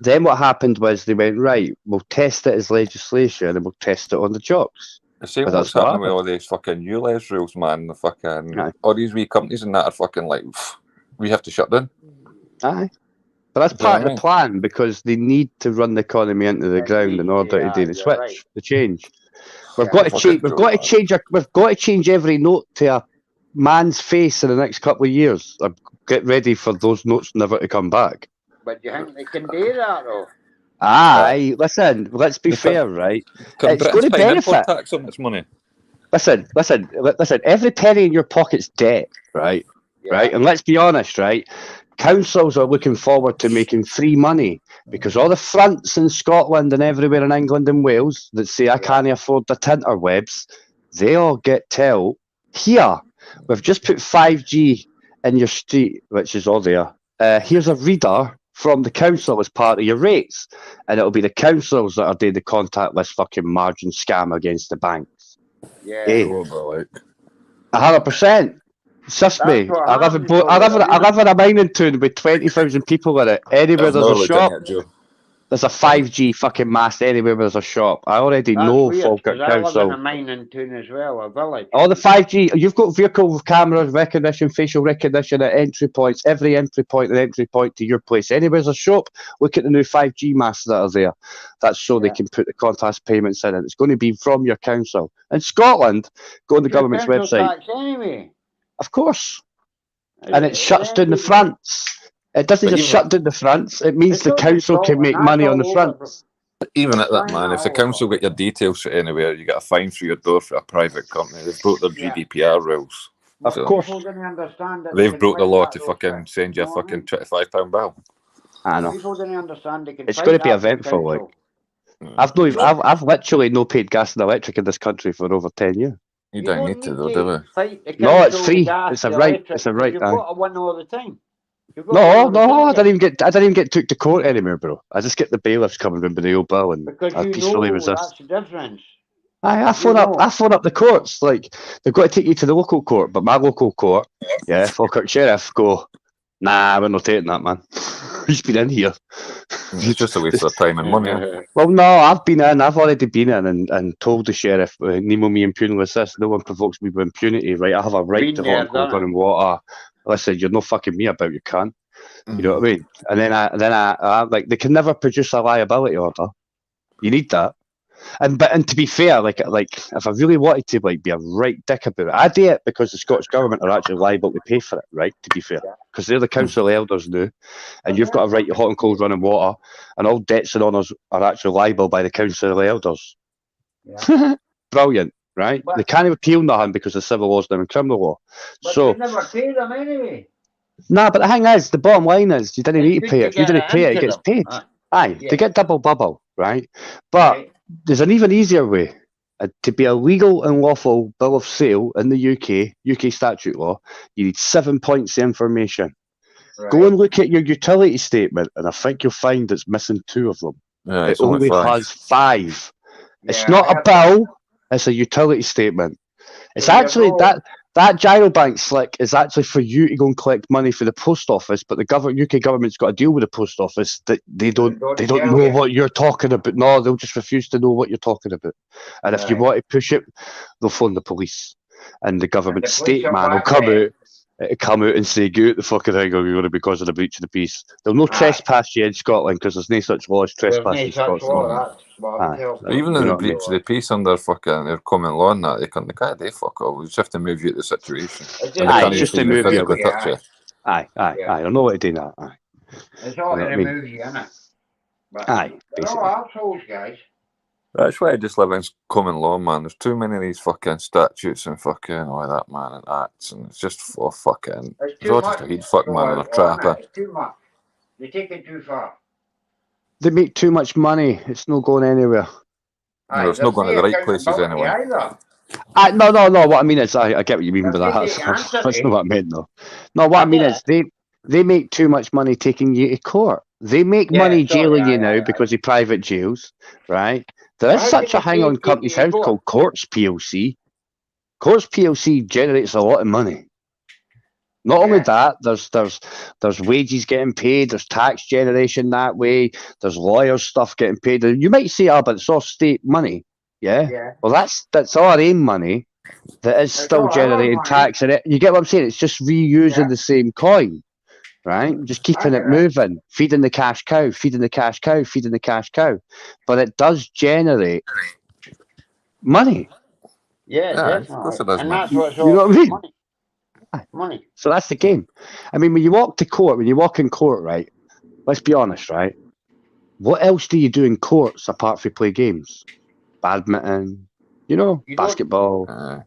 Then what happened was they went, right, we'll test it as legislation and we'll test it on the jobs. The same what's happening with all these fucking ULEZ rules, man. The fucking all these wee companies and that are fucking like, we have to shut down. Aye. But that's part of the plan because they need to run the economy into the ground in order to do the switch, the change. We've got to change. We've got to change. We've got to change every note to a man's face in the next couple of years. Get ready for those notes never to come back. But you think they can do that, though? Aye, listen. Let's be fair, right? It's going to benefit. Tax on this money. Listen. Every penny in your pocket's debt, right? Yeah. Right, and let's be honest, right? Councils are looking forward to making free money because all the fronts in Scotland and everywhere in England and Wales that say I can't afford the tinterwebs, they all get told, here, We've just put 5G in your street, which is all there. Here's a reader from the council as part of your rates, and it'll be the councils that are doing the contactless fucking margin scam against the banks. Yeah. Eh? What about, like, 100%. Trust That's me. what I live happens, though, I live in a mining town with 20,000 people in it. Anywhere I've there's a nearly shop, done it, Joe. there's a 5G fucking mast anywhere where there's a shop. I already That's know weird, folk at because I live in council. a mining town as well, a village. All the 5G, you've got vehicle cameras, recognition, facial recognition at entry points, every entry point and entry point to your place. Anywhere there's a shop, look at the new 5G masts that are there. That's so they Yeah. can put the contactless payments in, and it's going to be from your council. In Scotland, go on the It's your government's council website. tax anyway. Of course. And it Is shuts down the anyway. fronts. It doesn't But just even- shut down the fronts, it means It's the not just council can Scotland, make that's money on all the over. fronts. Even at that, Fine, man, if the all council over. get your details for anywhere, you get a fine through your door for a private company. They've broke their Yeah. GDPR rules. Of So course. People didn't understand that. they've they broke the can law fight to that fucking those send you a things, know what I fucking mean? £25 bill. I know. People didn't understand they can It's fight gonna be that with eventful, like. council. I've literally no paid gas and electric in this country for over 10 years. You don't need to, though, do we? fight the No, it's council, free. the gas, It's a the right. electric, It's a right. You've Aye. got to win all the time. You've got No, to win all the no, I time, didn't even get took to court anymore, bro. I just get the bailiffs coming with the old bill and because I you peacefully know resist. that's the difference. I phone know. up the courts. Like they've got to take you to the local court, but my local court, yeah, Falkirk Sheriff go, nah, we're not taking that, man. He's been in here. It's just a waste of time and money. Well, no, I've already been in and told the sheriff, Nemo me impunity assist, no one provokes me with impunity, right? I have a right Been to there, hot and cold done it. running water. Listen, you're not fucking me about, you can't. You know what I mean? And then I like, they can never produce a liability order. You need that. And to be fair, like if I really wanted to like be a right dick about it, I do it because the Scottish government are actually liable to pay for it, right? To be fair, because they're the council elders now, and you've got a right to hot and cold running water, and all debts and honours are actually liable by the council elders. Yeah. Brilliant, right? But- they can't appeal nothing because the civil law's down in criminal law. But So they never pay them anyway. nah, but the thing is, the bottom line is, you didn't It's need to good pay to it. If you get didn't it pay it, it into gets them. paid. Aye. They get double bubble, right? But Right. there's an even easier way. To be a legal and lawful bill of sale in the UK statute law, you need 7 points of information. Right. Go and look at your utility statement, and I think you'll find it's missing 2 of them. Yeah, It it's only only 5. has 5. It's Yeah, not I a have bill, it's a utility statement. It's There you actually go. that gyro bank slick is actually for you to go and collect money for the post office, but the UK government's got to deal with the post office that they don't don't know tell you. what you're talking about. No, they'll just refuse to know what you're talking about. And if you Right. want to push it, they'll phone the police, and the government the police state will man will back come them. out. It'll come out and say, "Get the fucking thing, or you're going to be causing a breach of the peace." They'll no Aye. trespass you in Scotland because there's no such law as There's trespass no in such Scotland. law, that's what Aye. I'm telling But Even you in know the what I mean? breach of the peace under fucking their common law and that, they can't do fuck all. We just have to move you out of the situation. It's And they Aye, can't it's just even to move you physically away. touch you. Aye, Yeah. I know what to do now. Aye, It's all You know in what I a mean? movie, innit? But aye, they're all basically. assholes, guys. That's why I just live in common law, man. There's too many of these fucking statutes and fucking all that, man, and acts, and it's just for fucking. It's It's too all much. just a heat fuck, man, and a trap. It's too much. They take it too far. They make too much money. It's not going anywhere. No, it's not going to the right places anyway. No. What I mean is, I get what you mean by that. That's not what I meant, though. No, what I mean is, they make too much money taking you to court. They make money jailing you now because of private jails, right? There is such a thing on Companies House called Courts PLC. Courts PLC generates a lot of money. Not only that, there's wages getting paid, there's tax generation that way, there's lawyers stuff getting paid. You might say, but it's all state money. Yeah. Well, that's our own money that is still generating tax in it. You get what I'm saying? It's just reusing the same coin, right? Just keeping it moving, feeding the cash cow, feeding the cash cow, feeding the cash cow. But it does generate money. Yeah, of course it does, and man. that's what's You know all what I mean? money. So that's the game. I mean, when you walk in court, right? Let's be honest, right? What else do you do in courts apart from play games? Badminton, basketball.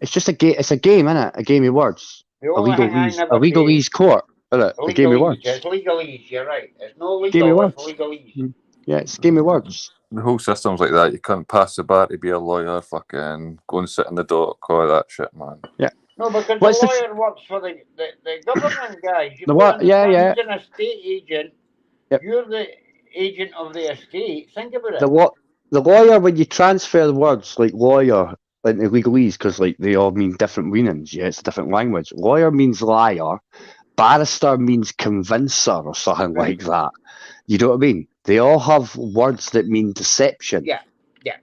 It's just a game. It's a game, isn't it? A game of words. A legalese court, isn't it? A game of words. It's legalese, you're right. It's no legal, Game of words. it's legalese. Yeah, it's a game of words. The whole system's like that. You can't pass the bar to be a lawyer, fucking go and sit in the dock, all that shit, man. Yeah. No, because What's the the lawyer works for the government, guys. You The put what? in Yeah, yeah. he's an estate agent. Yep. You're the agent of the estate. Think about it. The lawyer, when you transfer words like lawyer into legalese, because like they all mean different meanings. Yeah, it's a different language. Lawyer means liar. Barrister means convincer or something Right. like that. You know what I mean? They all have words that mean deception. Yeah, yeah.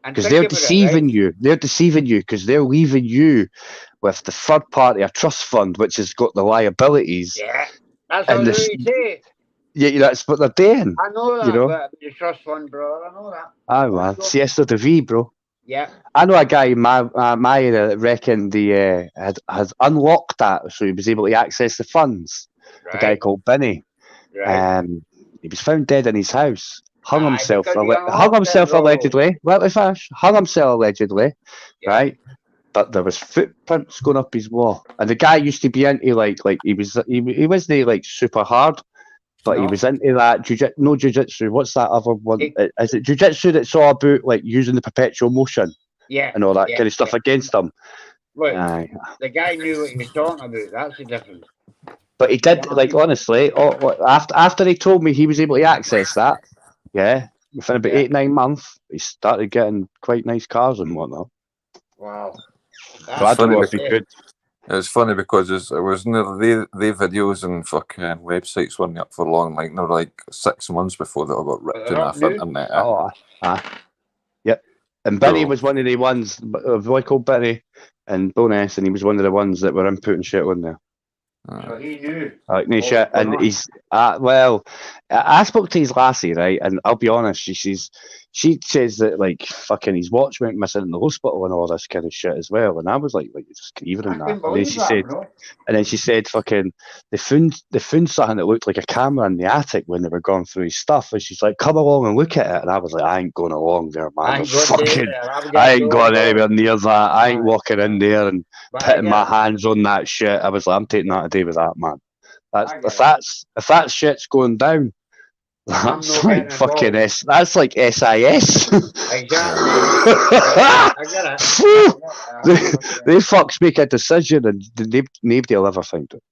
And Because think they're about deceiving it, right? you. They're deceiving you because they're leaving you with the third party, a trust fund, which has got the liabilities. Yeah. That's And what this, they say. yeah, that's what they're doing. I know that, You know? but the trust fund, bro. I know that. Aye, man. Siesta de V, bro. Yeah. I know a guy in my area that reckoned he had unlocked that, so he was able to access the funds. Right. A guy called Benny. Right. He was found dead in his house. Hung Aye, himself. because he unlocked it, bro. Allegedly. Let me finish. Hung himself allegedly. Yeah. Right. But there was footprints going up his wall, and the guy used to be into like he wasn't like super hard, but he No. was into that jiu-jitsu. What's that other one? He- Is it jiu-jitsu that's all about like using the perpetual motion Yeah. and all that yeah, kind of stuff yeah. against them? Look, Aye. the guy knew what he was talking about. That's the difference. But he did, You know what I like, mean? honestly, after he told me he was able to access that, yeah, within about Yeah. 8-9 months, he started getting quite nice cars and whatnot. Wow. So I don't know if he could. It's funny because it was near the videos and fucking websites weren't up for long. Like they were like 6 months before they all got ripped they're off up now. internet. Oh, yep. And Benny Cool. was one of the ones, a boy called Benny and Bonus, and he was one of the ones that were inputting shit on there. So he knew. Like, no what shit. was going And on. he's, well, I spoke to his lassie, right? And I'll be honest, she says that, like, fucking his watch went missing in the hospital and all this kind of shit as well. And I was like just grieving I and that. couldn't And then believe she that, said, bro. and then she said, fucking, they found something that looked like a camera in the attic when they were going through his stuff. And she's like, come along and look at it. And I was like, I ain't going along there, man. I ain't There's going fucking, there. I ain't going anywhere near that. I ain't Aye. walking in there and But I putting get my it. hands on that shit. I was like, I'm taking that to do with that, man. I get If that shit's going down, I'm that's not like getting fucking involved. that's like SIS. Exactly. I get it. Phew! I get it. They fucks make a decision and nobody will ever find it.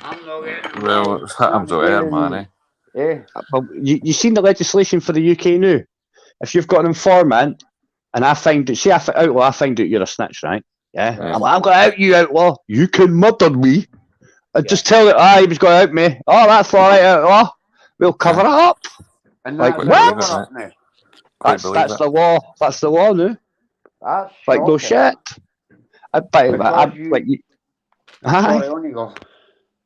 I'm not getting Well, involved. it happens out there, man. Eh? Well, you seen the legislation for the UK now? If you've got an informant and I find out, say outlaw, I find out you're a snitch, right? Yeah. Yeah. I'm going to out you, outlaw. You can murder me. And Yeah. just tell it, he was going to out me. Oh, that's all right, outlaw. We'll cover it up. And Like, that's what? the government now. Quite believe That's it. the law. That's the law now. That's Like, no shocking. shit. Like, Sorry, aye. on you go.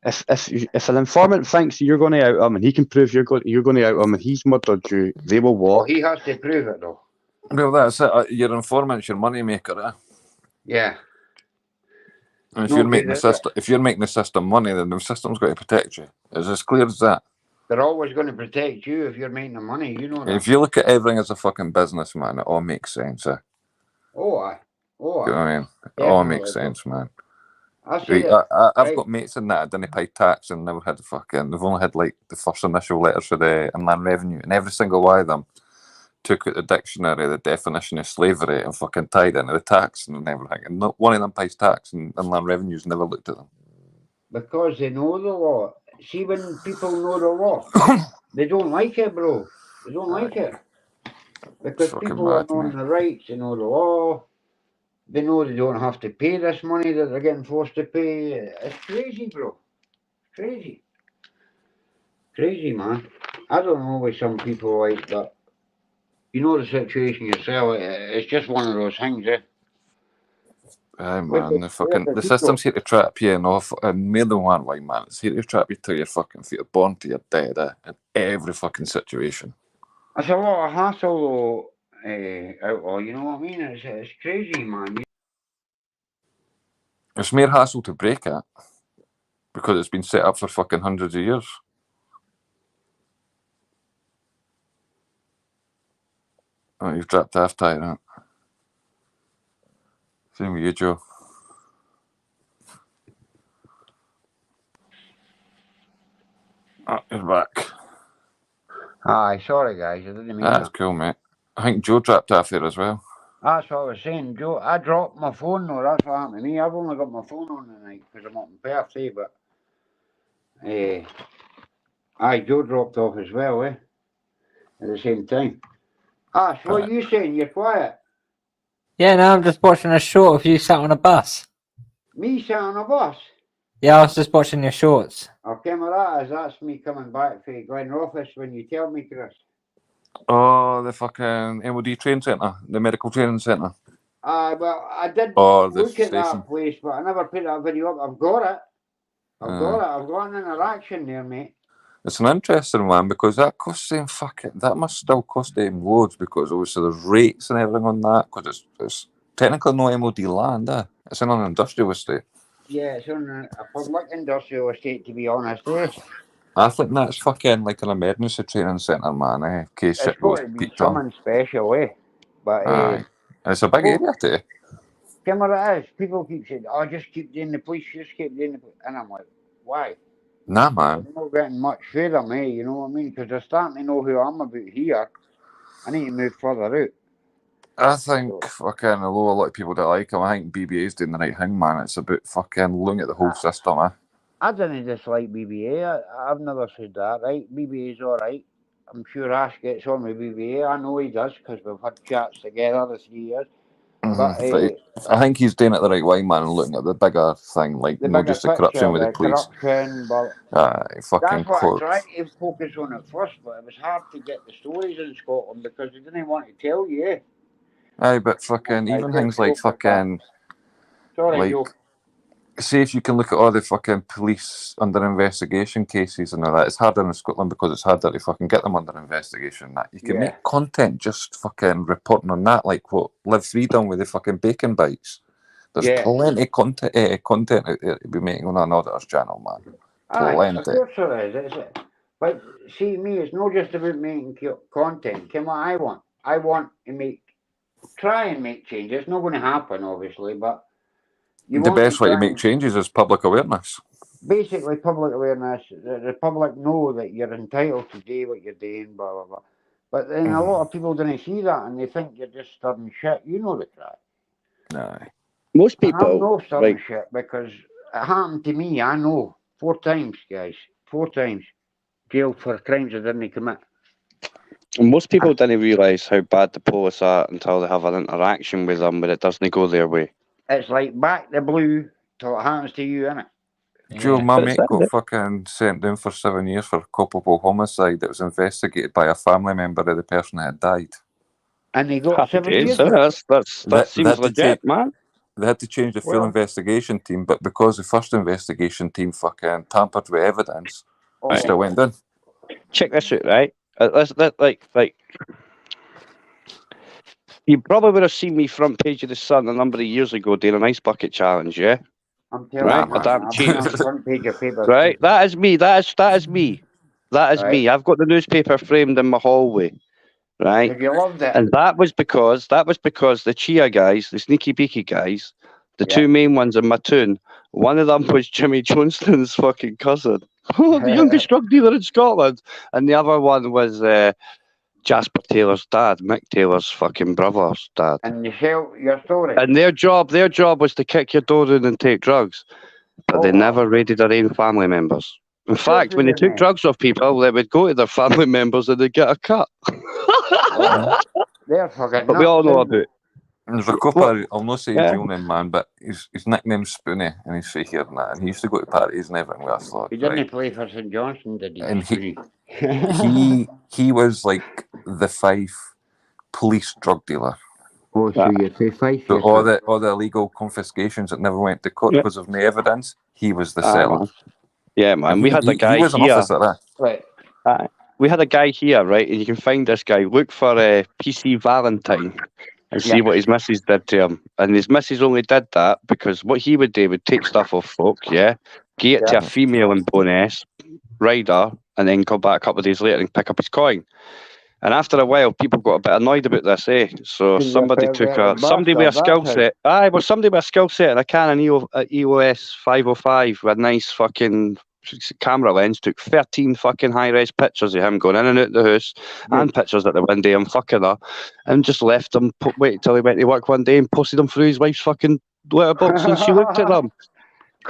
If an informant thinks you're going to out him and he can prove you're going to out him and he's murdered you, they will Well, what? he has to prove it, though. Well, that's it. Your informant's your money maker. Yeah. And if No you're making good, the is system, if you're making the system money, then the system's got to protect you. It's as clear as that. They're always going to protect you if you're making the money. You know that. If you look at everything as a fucking business, man, it all makes sense. Oh, aye. Oh, You know aye. what I mean? It all Definitely, makes bro. sense, man. I see Right, that. I've Right. got mates in that didn't pay tax and never had they've only had like the first initial letters for the Inland Revenue, and every single one of them took out the dictionary, the definition of slavery, and fucking tied into the tax and everything. And not one of them pays tax, and Inland Revenue's never looked at them. Because they know the law. See, when people know the law, they don't like it, bro. They don't like it. Because Fucking people are mad, on mate. the rights, they know the law. They know they don't have to pay this money that they're getting forced to pay. It's crazy, bro. Crazy. Crazy, man. I don't know why some people like that. You know the situation yourself. It's just one of those things, eh? Aye, Where's man. The system's here to trap you and off, and more than one way, man. It's here to trap you till you're fucking feet are born to your dead, in every fucking situation. It's a lot of hassle, though, outlaw. You know what I mean? It's crazy, man. It's mere hassle to break it because it's been set up for fucking hundreds of years. Oh, you've dropped half tight, right? Same with you, Joe. Oh, you're back. Aye, sorry, guys. I didn't mean That's that. cool, mate. I think Joe dropped off there as well. That's what I was saying, Joe. I dropped my phone though. That's what happened to me. I've only got my phone on tonight because I'm up in Perth, but Joe dropped off as well, at the same time. Ash, what are you saying? You're quiet. Yeah, no, I'm just watching a short of you sat on a bus. Me sat on a bus. Yeah, I was just watching your shorts. Okay, that's me coming back from Glen office when you tell me, Chris. Oh, the fucking MOD training centre, the medical training centre. Well, I did Oh, the look at station. that place, but I never put that video up. I've got it. I've got an interaction there, mate. It's an interesting one because that costs them that must still cost them loads because obviously there's rates and everything on that because it's technically no MOD land, it's in an industrial estate. Yeah, it's on a public industrial estate, to be honest, I think that's fucking like an emergency training centre, man, in case It's shit goes got to be peaked on. something special, But Aye. It's a big area too. Camera is. People keep saying, "Oh, just keep doing the police, just keep doing the police," and I'm like, why? Nah, man. I'm not getting much further, mate. You know what I mean? Because they're starting to know who I'm about here. I need to move further out. I think fucking, although a lot of people don't like him, I think BBA's doing the right thing, man. It's about fucking looking at the whole system, I didn't dislike BBA. I've never said that, right? BBA's all right. I'm sure Ash gets on with BBA. I know he does because we've had chats together the 3 years. But I think he's doing it the right way, man, and looking at the bigger thing, like not just the corruption with the police. But that's what I tried to focus on at first, but it was hard to get the stories in Scotland because they didn't want to tell you. Aye, but fucking even things like fucking Joe. See if you can look at all the fucking police under investigation cases and all that. It's harder in Scotland because it's harder to fucking get them under investigation. That you can make content just fucking reporting on that, like what Live 3 done with the fucking bacon bites. There's plenty of content out there to be making on an auditor's channel, man. Plenty. Of course there is. But see, me, it's not just about making content. Come on, I want to try and make changes. It's not going to happen, obviously, but the best way to make changes is public awareness. Basically, public awareness. The public know that you're entitled to do what you're doing, blah, blah, blah. But then a lot of people don't see that and they think you're just stirring shit. You know the crap. No. Most people. I'm not stirring shit because it happened to me, I know. 4 times, guys. 4 times. Jailed for crimes I didn't commit. And most people didn't realise how bad the police are until they have an interaction with them, but it doesn't go their way. It's like back the blue till it happens to you, innit? Joe, my mate got fucking sent down for 7 years for culpable homicide that was investigated by a family member of the person that had died. And they got 7 years? That seems legit, man. They had to change the full investigation team, but because the first investigation team fucking tampered with evidence, it still went down. Check this out, right? You probably would have seen me front page of the Sun a number of years ago doing an ice bucket challenge, yeah? I'm telling you, a damn cheat. Front page of paper. Right? That is me. That is me. That is me. I've got the newspaper framed in my hallway. Right? Have you loved it? And that was because the Chia guys, the sneaky beaky guys, the 2 main ones in my tune, one of them was Jimmy Johnston's fucking cousin. The youngest drug dealer in Scotland. And the other one was Jasper Taylor's dad, Mick Taylor's fucking brother's dad. And you tell your story. And their job was to kick your door in and take drugs. But they never raided their own family members. In fact, when they took drugs off people, they would go to their family members and they'd get a cut. They're fucking but we all know about it. There's a couple I'll not say his real name, man, but his nickname's Spoonie, and he's fake here and that. And he used to go to parties and everything with us. He didn't play for St Johnstone, did he? And he was like the Fife police drug dealer. Oh, so you say Fife? So all the illegal confiscations that never went to court because of no evidence, he was the seller. Yeah, man. We had a guy he was an here. Officer, right. We had a guy here, right? And you can find this guy. Look for PC Valentine and see what his missus did to him. And his missus only did that because what he would do would take stuff off folk, give it to a female in Boness, ride her, and then come back a couple of days later and pick up his coin. And after a while, people got a bit annoyed about this, So somebody with a skill set. Somebody with a skill set and a Canon EOS 505 with a nice fucking camera lens took 13 fucking high-res pictures of him going in and out the house, and pictures at the window of him fucking her, and just left them, waited till he went to work one day and posted them through his wife's fucking letterbox, and she looked at them.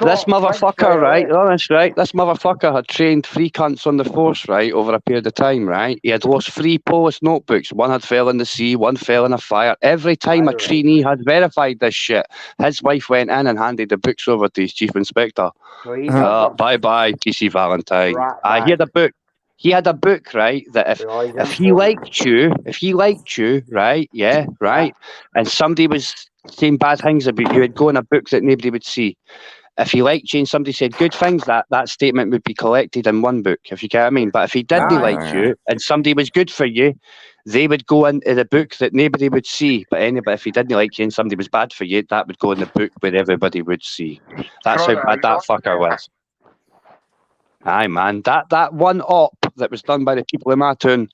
This motherfucker, right, honest, right, this motherfucker had trained 3 cunts on the force, right, over a period of time, right? He had lost 3 Polish notebooks. One had fell in the sea, one fell in a fire. Every time a trainee had verified this shit, his wife went in and handed the books over to his chief inspector. Bye-bye, PC Valentine. He had a book. He had a book, right, that if he liked you, right, and somebody was saying bad things about you, it'd go in a book that nobody would see. If he liked you and somebody said good things, that statement would be collected in one book, if you get what I mean. But if he didn't like you and somebody was good for you, they would go into the book that nobody would see. But if he didn't like you and somebody was bad for you, that would go in the book where everybody would see. That's how bad that fucker was. Aye, man. That one op that was done by the people in my town,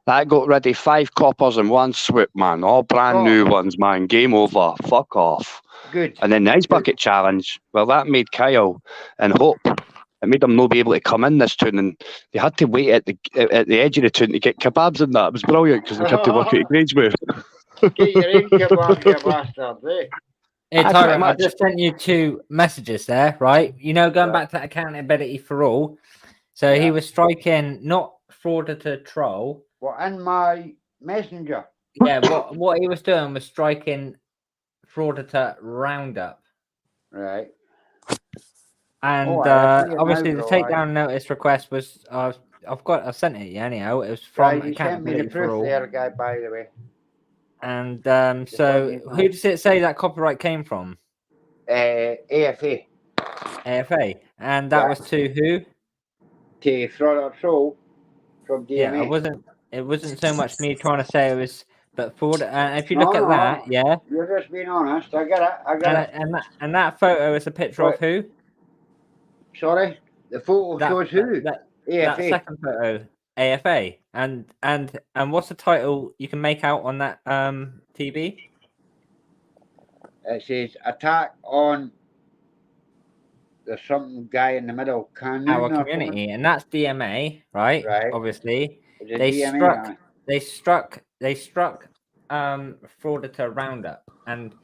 that got rid of 5 coppers in one swoop, man. All brand new ones, man. Game over. Fuck off. Good. And then the ice bucket challenge, well, that made Kyle and Hope. It made them not be able to come in this town, and they had to wait at the edge of the town to get kebabs and that. It was brilliant because they had to work at Grangemouth. Get your own kebabs, you bastards, eh? Hey, Tyrone, I just sent you 2 messages there, right? You know, going back to accountability for all. So he was striking not frauditor troll. What, in my messenger? Yeah, what he was doing was striking frauditor roundup. Right. And obviously the takedown notice request was I've sent it anyhow. It was from you sent me the proof there, guy, by the way. And so who does it say that copyright came from? AFA. AFA. And that was to who? To Frauditor Troll from DMA. Yeah, it wasn't so much me trying to say it was, but Ford. If you look at that, yeah. You're just being honest. I get it. And that photo is a picture of who? Sorry, the photo shows who? That AFA. Second photo, AFA. And what's the title you can make out on that TV? It says attack on. There's some guy in the middle. Our community, and that's DMA, right? Right. Obviously, they struck frauditor roundup, and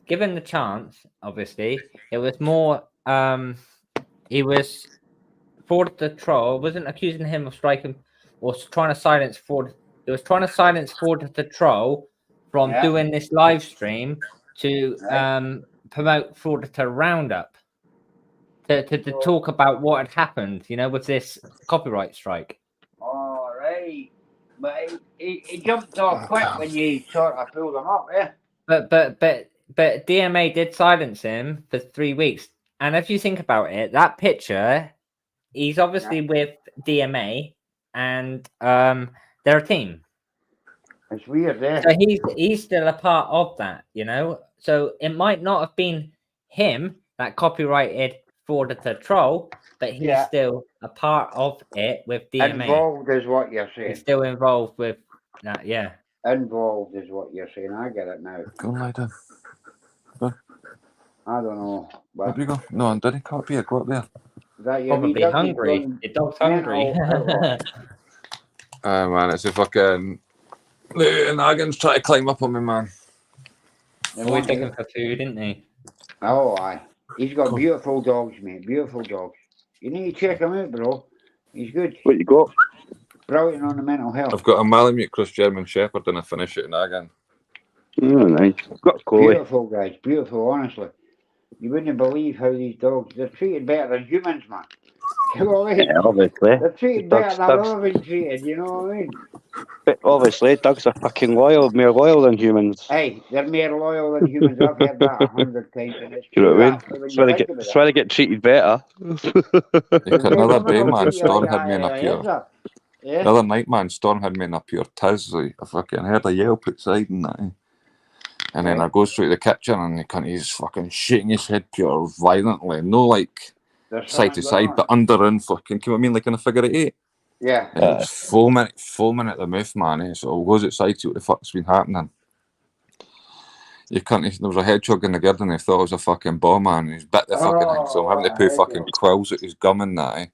given the chance, obviously, it was more. He was frauditor troll. Wasn't accusing him of striking or trying to silence fraud. It was trying to silence frauditor troll from doing this live stream to promote frauditor roundup. To talk about what had happened, you know, with this copyright strike. All right, but he jumped off quick when you sort of pulled him up, yeah. But DMA did silence him for 3 weeks, and if you think about it, that picture, he's obviously with DMA, and they're a team. It's weird, yeah. So he's still a part of that, you know. So it might not have been him that copyrighted Frauditor Troll, but he's still a part of it with DMA. Involved is what you're saying. He's still involved with that, yeah. Involved is what you're saying. I get it now. Go lie down. I don't know. Where do you go? No, I didn't copy it. Go up there. Is that your Probably hungry. Your dog's hungry. Man, it's a fucking... The Nagans try to climb up on me, man. Always looking for food, isn't he? Oh, aye. He's got beautiful dogs, mate. Beautiful dogs. You need to check him out, bro. He's good. What you got? Brilliant on the mental health. I've got a Malamute Cross German Shepherd and I finish it in Nagan. Oh, nice. Got beautiful, guys. Beautiful, honestly. You wouldn't believe how these dogs, they're treated better than humans, man. You know what I mean? Yeah, obviously. They're treated better than I've ever been treated, you know what I mean? But obviously, dogs are fucking loyal, more loyal than humans. Hey, they're more loyal than humans. I've heard that 100 times. And it's you know what I mean? That's why they get treated better. Another day, man, Storm had me in up here. Yeah. The other night, man, Storm had me in a pure tiz. Like, I fucking heard a yelp outside and that. And then I go through the kitchen and he's fucking shaking his head pure violently. No, like, side to side, but under and fucking, you know what I mean, like in a figure of 8. Yeah. And it was foaming at the mouth, man. So I goes outside to see what the fuck's been happening. You can't, there was a hedgehog in the garden, he thought it was a fucking bomb, man. He's bit the fucking thing, so I'm having to put fucking quills at his gum and that.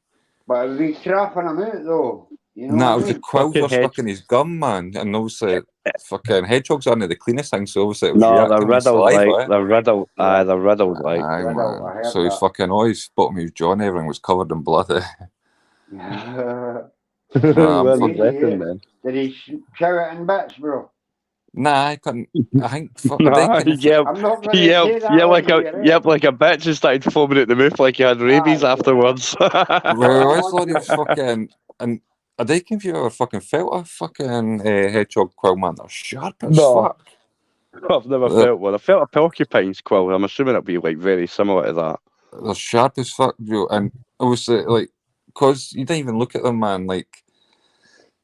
But are we trapping him out though? You know Nah, it what was I the mean? quills Fucking were hedge- stuck in his gum, man. And obviously, fucking hedgehogs aren't the cleanest thing, so obviously it was No, they're reacting with riddled saliva. like they're riddled. Yeah. They're riddled like. Aye, Riddle, man. I heard So he's that. fucking always bottom of his jaw and everything was covered in blood. Where's the Easy, blessing eh? then? Did he shout it in bits, bro? Nah, I couldn't. I think fuck. I Nah, reckon if yeah, I'm not going to yeah, say that yeah, on like a here, eh? yeah, like a bitch and started foaming at the mouth like you had rabies Aye, yeah. afterwards. well, I thought he was fucking. And I think if you ever fucking felt a fucking hedgehog quill, man, they're sharp as No. fuck. I've never felt one. I felt a porcupine's quill. I'm assuming it'll be like very similar to that. They're sharp as fuck, bro. And obviously, like, cause you don't even look at them, man. Like,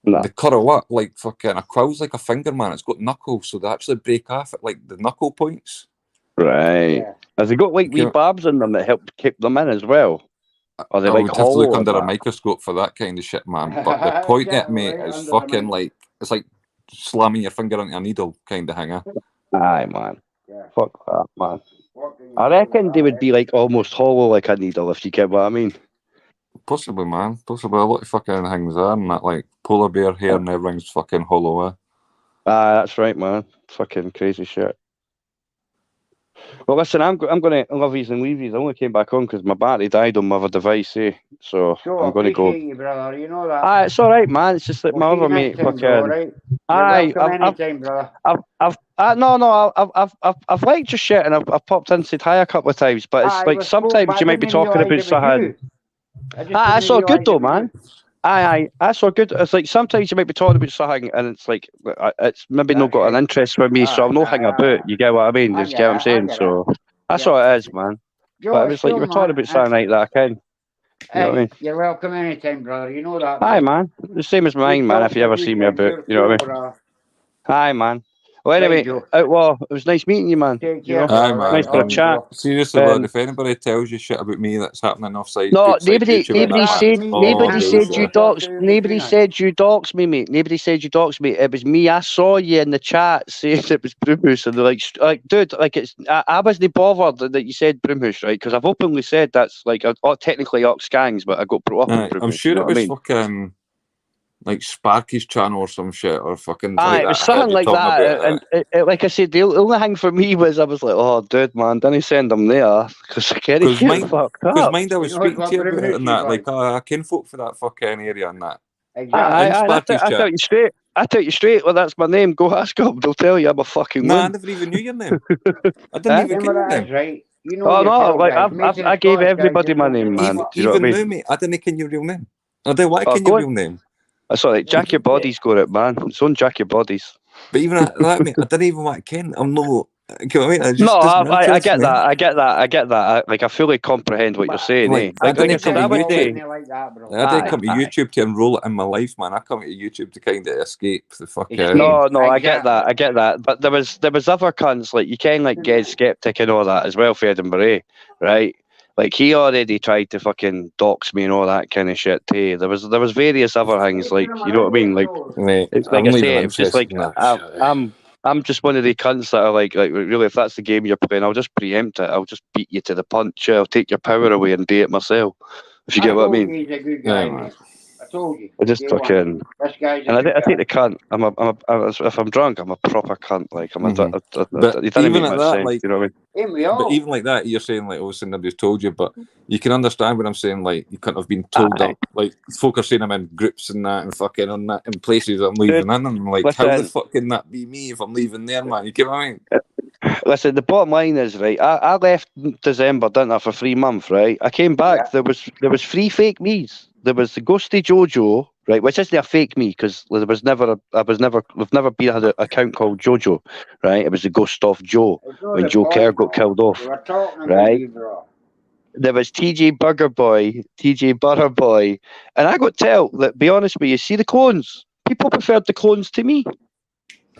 Nah. they cut a what? Like fucking a quill's like a finger, man. It's got knuckles, so they actually break off at like the knuckle points. Right. Yeah. Has it got like wee Okay. barbs in them that help keep them in as well? Or they I like would have to look hollow under a that? microscope for that kind of shit, man. But the point at Exactly, me right is under the fucking like it's like slamming your finger into a needle kind of hanger. Aye, man. Yeah. Fuck that, man. What can you I do reckon with they that, would eh? be like almost hollow like a needle, if you get what I mean. Possibly, man. Possibly a lot of fucking things are, and that like polar bear hair and everything's fucking hollow. Aye, that's right, man. Fucking crazy shit. Well, listen, I'm going to lovies and leavies. I only came back on because my battery died on my other device, eh? So So I'm going to go. appreciate you, brother. You know that. Aye, it's all right, man. It's just that We'll my see you other mate next time, bro, fucking. right? Aye, You're welcome anytime, brother. I've liked your shit and I've popped in said hi a couple of times, but it's Aye, like we spoke, sometimes but you I might be didn't talking realise about it was something. you. I just Aye, that's didn't all good realise though, it was man. you. Aye, that's all good. It's like sometimes you might be talking about something and it's like it's maybe not That's got an right. interest for me, so Aye, I'm not hanging about. You get what I mean? I Just get what I'm get it, I saying. get it. So that's Yeah. all it is, man. Joe, But if it's it's like you cool, were talking man. about something like that, I can. You know what I Hey, mean? you're welcome anytime, brother. You know that, Aye, mate. man. The same as mine, Good man. talk If you ever to see me about, you're you know what I cool, mean? brother. Aye, man. Well, Right, anyway, Joe. outlaw. It was nice meeting you, man. Take You care, know, brother. Aye, man. nice bit of On you chat. go. Seriously, lad, And if anybody tells you shit about me that's happening offside, no, outside YouTube, and nobody that, man, said, it's all nobody said you bullshit. doxed, nobody said you doxed me, mate. Nobody said you doxed me. It was me. I saw you in the chat saying it was Broomhouse, and they're like, dude, like I wasn't bothered that you said Broomhouse, right? Because I've openly said that's like, technically Ox Gangs, but I got brought up in Aye, Broomhouse. I'm sure you know it what I was mean? fucking like Sparky's channel or some shit, or fucking Aye, like it was that. I heard something you like talking that, about it. and like I said, the only thing for me was I was like, oh, dude, man, didn't send them there because I can't Because get mind, fucked because up. mind, I was You know speaking what to you about it Broomhouse and is that, like. like I can folk for that fucking area and that. Exactly. In Aye, Sparky's I chat. tell you straight. I tell you straight. Well, that's my name. Go ask them. They'll tell you I'm a fucking Nah, I win. never even knew your name. I didn't Eh? even Remember get your that name. is, right? You know Oh no, yourself, like guys. Most of the I gave Scottish everybody guys my don't name, give a man. fuck. Do you know what I Even mean? now, mate, I didn't ken your real name. I don't why Oh, can go your on. real name. That's all right. Jack your bodies got it, man. It's on Jack your bodies. But even that, mate, I didn't even want to ken. I'm no. You know what I mean? It No, just doesn't I interest get me. that. I get that. Like I fully comprehend what you're saying, eh? I Like I didn't said, come I to would say. YouTube. Like that, bro. I didn't Aye, come to aye. YouTube to enroll it in my life, man. I come to YouTube to kind of escape the fucking. No, I get Exactly. that. I get that. But there was other cunts like you can like get skeptic and all that as well for Edinburgh, eh? Right? Like he already tried to fucking dox me and all that kind of shit too. There was various other things like you know what I mean. Like Mate, it's like I'm I not say, even it's just interested like in that. I'm just one of the cunts that are like really if that's the game you're playing, I'll just preempt it. I'll just beat you to the punch. I'll take your power away and do it myself. If you get what I mean. He's a good guy, Yeah, man. mate. I told you. I just Day one. fucking. This guy's a And good I take guy. the cunt. If I'm drunk, I'm a proper cunt. Like I'm Mhm. a. But It doesn't even make at much that, sense. like, You know what I mean? Ain't we all? but even like that, you're saying like, obviously nobody's told you, but you can understand what I'm saying. Like, you couldn't have been told Aye. up. Like, folk are saying I'm in groups and that, and fucking on that in places I'm leaving in, and I'm like, how the Listen. fuck can that be me if I'm leaving there, man? You get what I mean? Listen, the bottom line is right. I left December, didn't I, for 3 months, right? I came back. Yeah. There was 3 fake me's. There was the Ghosty Jojo, right, which isn't a fake me because we've never been had an account called Jojo, right? It was the Ghost of Joe It's not when the Joe Kerr point, got killed off. We were talking about Right. you, bro. There was TJ Burger Boy, TJ Butter Boy, and I got tell that. Be honest with you, see the clones. People preferred the clones to me.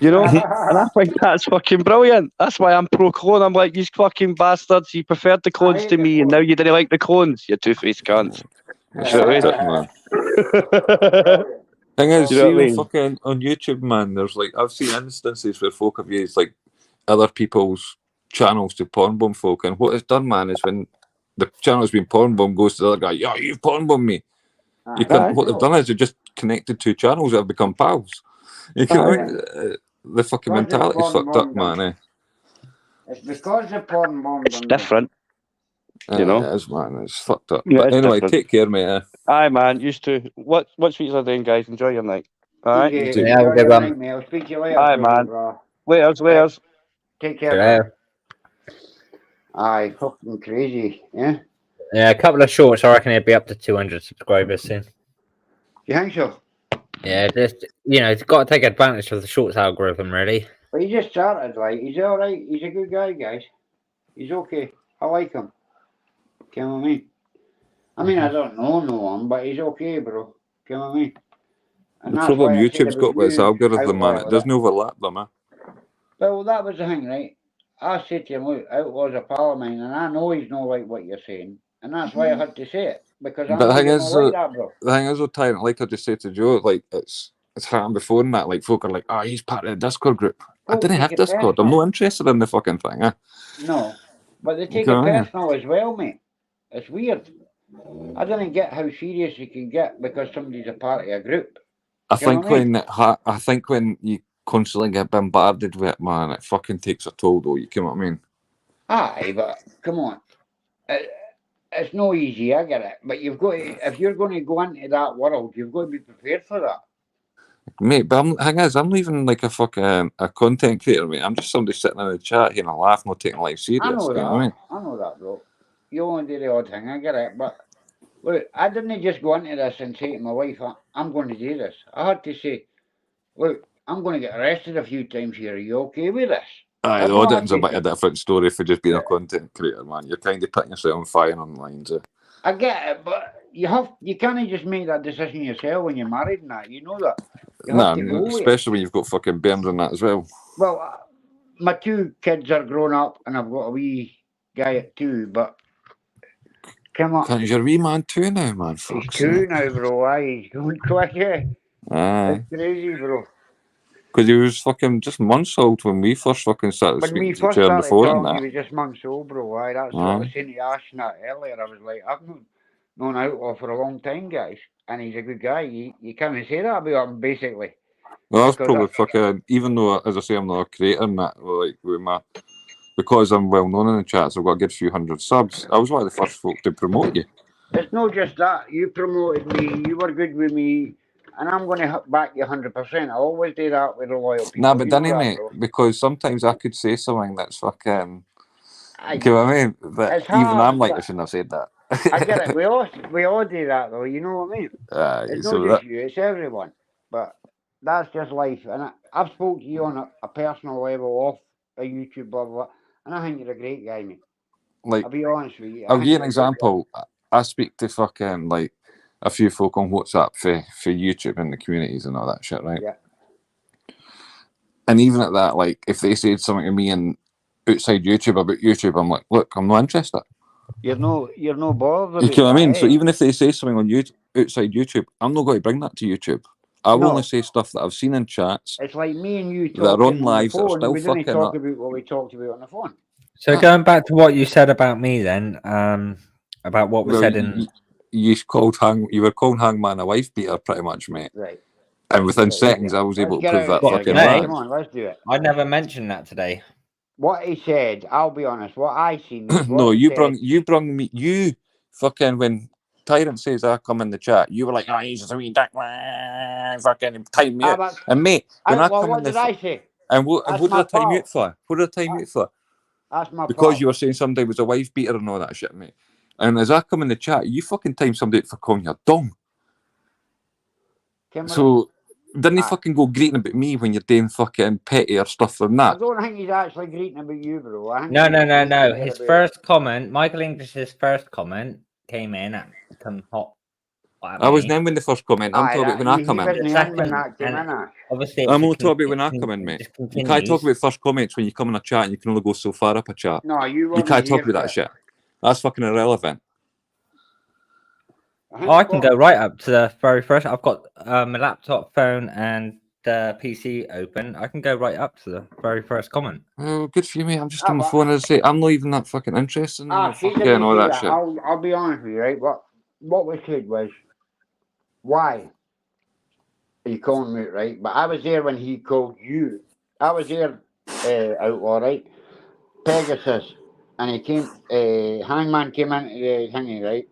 You know, and I think that's fucking brilliant. That's why I'm pro clone. I'm like, you fucking bastards. You preferred the clones hate to the me, and now you didn't like the clones. You two-faced cunts. It's You know what I fucked up, man. Thing is, You know what I see, mean? fucking on YouTube, man, there's like, I've seen instances where folk have used like other people's channels to porn bomb folk, and what it's done, man, is when the channel's been porn bomb goes to the other guy, yeah, you've porn bombed me. You can, Aye. what they've done is they've just connected two channels that have become pals. You know what I mean? The fucking Because it's mentality's porn fucked up, bombed man. Eh? It's because the porn bombed It's them. different. You know? It is, man. It's fucked up. Yeah, But it's anyway, different. take care, mate. Eh? Aye, man. Used to. What sweets are doing, guys? Enjoy your night. All right. TJ, too. Yeah, have a enjoy good your one. night, mate. I'll speak to you later. Aye, Phil, man. bro. Layers. Take care, Yeah. man. Aye, fucking crazy, yeah? Yeah, a couple of shorts. I reckon it'll be up to 200 subscribers soon. You think so? Yeah, just it's got to take advantage of the shorts algorithm, really. But he just started, like, he's alright. He's a good guy, guys. He's okay. I like him. You know what I mean? I mean, I don't know him, but he's okay, bro. You know what I mean? And The that's problem why I said YouTube's about got with its you algorithm, man. Outlaw, It doesn't overlap them, eh? Well, that was the thing, right? I said to him, look, Outlaw's a pal of mine, and I know he's not like what you're saying. And that's why I had to say it. Because I But know the thing you're is, not like that, bro. the thing is, with Tyrant, like I just said to Joe, like it's happened before in that. Like folk are like, he's part of the Discord group. I Folk didn't take have it Discord. I'm personal. not interested in the fucking thing. Eh? No. But they take Okay, it yeah. personal as well, mate. It's weird. I didn't get how serious you can get because somebody's a part of a group. I Do you know think what I mean? I think when you constantly get bombarded with it, man, it fucking takes a toll, though. You know what I mean? Aye, but come on. It's no easy, I get it. But you've got to, if you're going to go into that world, you've got to be prepared for that. Mate, but the thing is, I'm not even like a content creator, mate. I'm just somebody sitting in the chat here and laugh, not taking life serious. I know You that. know what I mean? I know that, bro. You want to do the odd thing, I get it. But look, I didn't just go into this and say to my wife, I'm going to do this. I had to say, look, I'm going to get arrested a few times here. Are you okay with this? Aye, the That's what I had auditing's a to bit say. of a different story for just being a content creator, man. You're kind of putting yourself on fire online, so. I get it, but you can't just make that decision yourself when you're married and that. You know that. You have to go with it. Especially when you've got fucking bairns and that as well. Well, my two kids are grown up and I've got a wee guy at 2, but come on. Can't your wee man too now, man? He's Fuck's 2 sake. now, bro. Aye, he's going quick, yeah. Aye. It's crazy, bro. Because he was fucking just months old when we first fucking started When we speaking to first each other on the started phone and talking, he that. was just months old, bro. Aye, that's what I was saying to Ash and that earlier. I was like, I've known Outlaw for a long time, guys, and he's a good guy. You can't say that about him, basically. Well, that's Because probably fucking, even though, as I say, I'm not a creator and that, like, because I'm well known in the chats, I've got a good few hundred subs. I was one of the first folk to promote you. It's not just that. You promoted me, you were good with me, and I'm going to back you 100%. I always do that with the loyal people. Nah, but You know didn't that, mate? bro. Because sometimes I could say something that's fucking. Aye, You know what I mean? That it's even hard, I'm like, I but shouldn't have said that. I get it. We all do that, though. You know what I mean? It's So not that just you, it's everyone. But that's just life. And I've spoke to you on a personal level off a YouTube, blah, blah, blah. And I think you're a great guy, mate. like I'll be honest with you. I'll give you an you're a great guy. example. I speak to fucking like a few folk on WhatsApp for YouTube and the communities and all that shit, right? Yeah. And even at that, like if they said something to me and outside YouTube about YouTube, I'm like, look, I'm not interested. You're no bothered You about know what I that, mean? So eh? even if they say something on YouTube outside YouTube, I'm not going to bring that to YouTube. I will No. only say stuff that I've seen in chats It's like me and you that are talking on on the lives that are phone. still We didn't fucking talk up. about what we talked about on the phone. So going back to what you said about me then, about what was Well, said in... you were calling Hangman a wife beater pretty much, mate. Right. And within Right, seconds, I was let's able to get prove out that there, fucking guys. Hey. lie. Come on, let's do it. I never mentioned that today. What he said, I'll be honest, what I seen was what No, he said. you brung me, you fucking, when Tyrant says I come in the chat, you were like, oh, he's a wee dick, fucking time me out. And mate, when I come what in did the... I say? And what That's did my I time you fault. out for? What did I time you out for? That's my Because fault. you were saying somebody was a wife beater and all that shit, mate. And as I come in the chat, you fucking time somebody out for calling you a dong. So, didn't he fucking go greeting about me when you're doing fucking petty or stuff like I that? don't think he's actually greeting about you, bro. I think No. he's greeting His about- first comment, Michael English's first comment, came in at some hot. I was then when the first comment. I'm Aye, talking about when I he come in. wasn't The him when second, that came and in, Ash. obviously, I'm only talking about when I come in, it mate. just You can't continues. talk about first comments when you come in a chat and you can only go so far up a chat. No, you You weren't can't here talk about for that it. shit. That's fucking irrelevant. Oh, I can go right up to the very first. I've got my laptop, phone, and the PC open. I can go right up to the very first comment. Oh, good for you, mate. I'm just on my phone. As I say, I'm not even that fucking interested in the She fucking didn't all say that that. shit. I'll be honest with you, right? What we said was, why are you calling me out, right? But I was there when he called you. I was there, Outlaw, right? Pegasus. And he came, Hangman came into the thingy, right?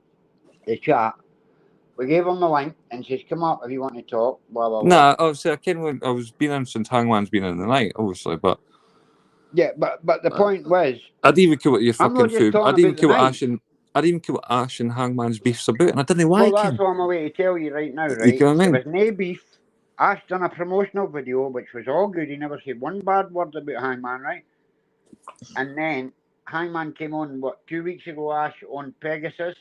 The chat. We gave him the link and says, come up if you want to talk, blah, blah, blah. Nah, obviously, I was been in since Hangman's been in the night, obviously, but Yeah, but the point was, I didn't even care what your I'm fucking not just food. I talking didn't even about the care what night. I didn't even care what Ash and Hangman's beef's about, and I didn't Well, like that's him. what I'm away to tell you right now, You right? get what I There mean? was no beef. Ash done a promotional video, which was all good. He never said one bad word about Hangman, right? And then Hangman came on, 2 weeks ago, Ash, on Pegasus.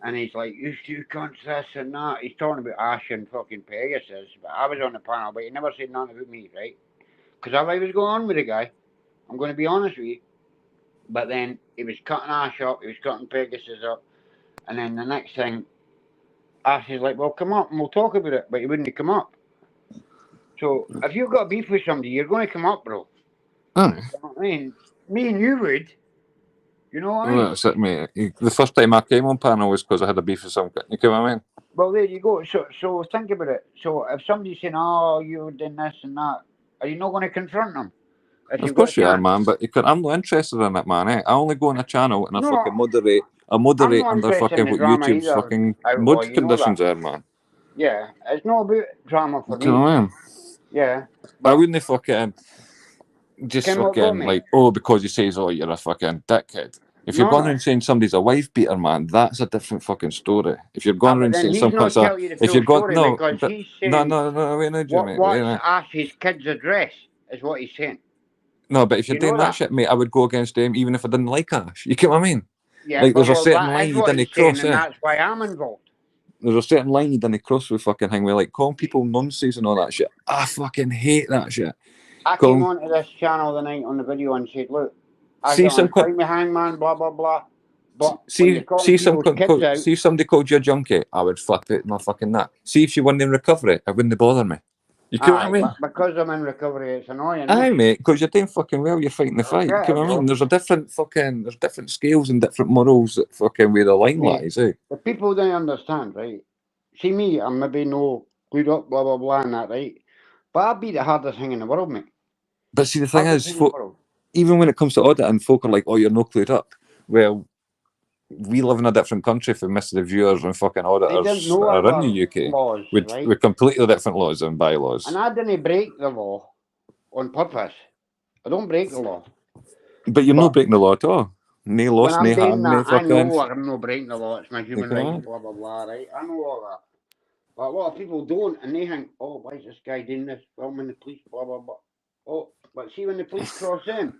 And he's like, you two cunts, this and that. He's talking about Ash and fucking Pegasus. But I was on the panel, but he never said nothing about me, right? Because I was going on with the guy. I'm going to be honest with you. But then he was cutting Ash up, he was cutting Pegasus up. And then the next thing, Ash is like, well, come up and we'll talk about it. But he wouldn't come up. So if you've got beef with somebody, you're going to come up, bro. Oh. You know what I mean? Me and you would. You know what I mean? Well, that's it, mate. The first time I came on panel was because I had a beef with some guy. You get what I mean? Well, there you go. So think about it. So if somebody's saying, oh, you're doing this and that, are you not going to confront them? If Of you've got course a you are, chance? man, but I'm not interested in it, man. I only go on a channel and I No, fucking moderate. I I'm moderate not under interested in fucking the what drama YouTube's either, fucking Outlaw, mud you know conditions that. are, man. Yeah, it's not about drama for Do you know me. what I mean? Yeah. I But wouldn't fucking just Ken, what got fucking me? like, oh, because he says, oh, you're a fucking dickhead. If you're No, going no. around saying somebody's a wife beater, man, that's a different fucking story. If you're Ah, going but around then saying he's some not cunts are, tell you the if full you're going, story no, because but he's no, saying, no, no, wait, no, Jimmy, what's wait, Ash's kid's address, is what he's saying. no, but if you're You know doing that that? shit, mate, I would go against him even if I didn't like Ash. You get what I mean? Yeah, Like, but there's a well, certain that line is you what didn't he's saying, cross, and eh? that's why I'm involved. There's a certain line you didn't cross with fucking Hangman, like calling people nonsense and all that shit. I fucking hate that shit. I Calling, came onto this channel the night on the video and said, look, I see don't some want to fight me Hangman, blah, blah, blah. But when you're calling see some people's kids out, see somebody called you a junkie, I would flip it, my fucking that. See if she won in recovery, it wouldn't bother me. You get what I aye, mean? but because I'm in recovery, it's annoying. Aye, mate, because you're doing fucking well, you're fighting the fight. You Yeah, get what I bro. mean? There's different scales and different morals that fucking where the line Mate, lies, eh? the people don't understand, right? See me, I'm maybe no glued up, blah, blah, blah, and that, right? But I'd be the hardest thing in the world, mate. But see, the thing Hardest is, thing in the world. even when it comes to auditing, folk are like, oh, you're no clued up. Well, we live in a different country for most of the viewers and fucking They auditors didn't that know are in our the UK laws, with right? completely different laws and bylaws. And I didn't break the law on purpose. I don't break the law. But you're But not breaking the law at all. No when loss, I'm no doing harm, no that, I fucking. know I'm not breaking the law. It's my human Okay. rights, blah, blah, blah, right? I know all that. But a lot of people don't, and they think, oh, why is this guy doing this? Filming the police, blah, blah, blah. Oh, but see, when the police cross them,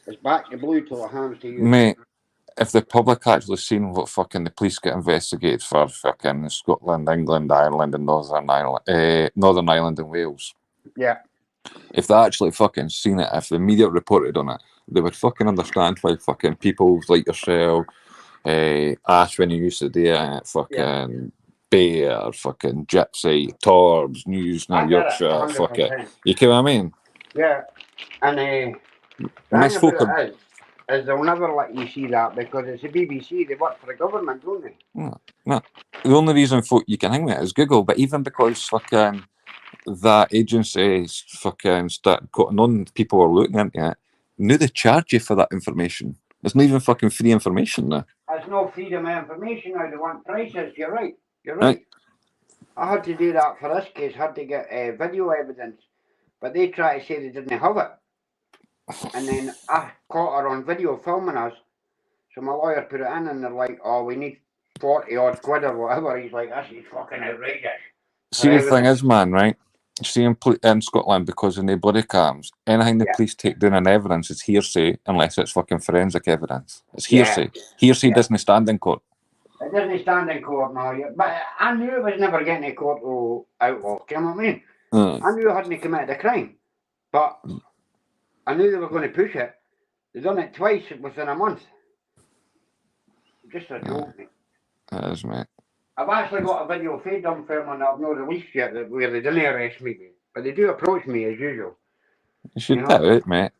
it's back to blue till the hands to you. Mate, if the public actually seen what fucking the police get investigated for fucking Scotland, England, Ireland, and Northern Ireland and Wales. Yeah. If they actually fucking seen it, if the media reported on it, they would fucking understand why fucking people like yourself, Ash when you used to do it, fucking Bear, fucking Gypsy, Torbs, News, New Yorkshire, fuck it. You get what I mean? Yeah. And the Most thing folk about it is they'll never let you see that because it's the BBC, they work for the government, don't they? no. The only reason folk you can hang with it is Google, but even because fucking that agency fucking start cutting on, people are looking into it. Now they charge you for that information. It's not even fucking free information now. There's no freedom of information now. They want prices. You're right. You're right. I had to do that for this case. Had to get video evidence, but they try to say they didn't have it. And then I caught her on video filming us. So my lawyer put it in, and they're like, "Oh, we need 40 odd quid or whatever." He's like, "This is fucking outrageous." See, the thing is, man, right? See, in Scotland, because of the body cams, anything the police take down in evidence is hearsay unless it's fucking forensic evidence. It's hearsay. Hearsay doesn't stand in court. It doesn't stand in court now. But I knew it was never getting to court or outlaw. Do you know what I mean? I knew I hadn't committed a crime. But I knew they were going to push it. They've done it twice within a month. Just a joke, mate. It is, mate. I've actually got a video feed them filming that I've not released yet where they didn't arrest me, but they do approach me as usual. You should do it, mate.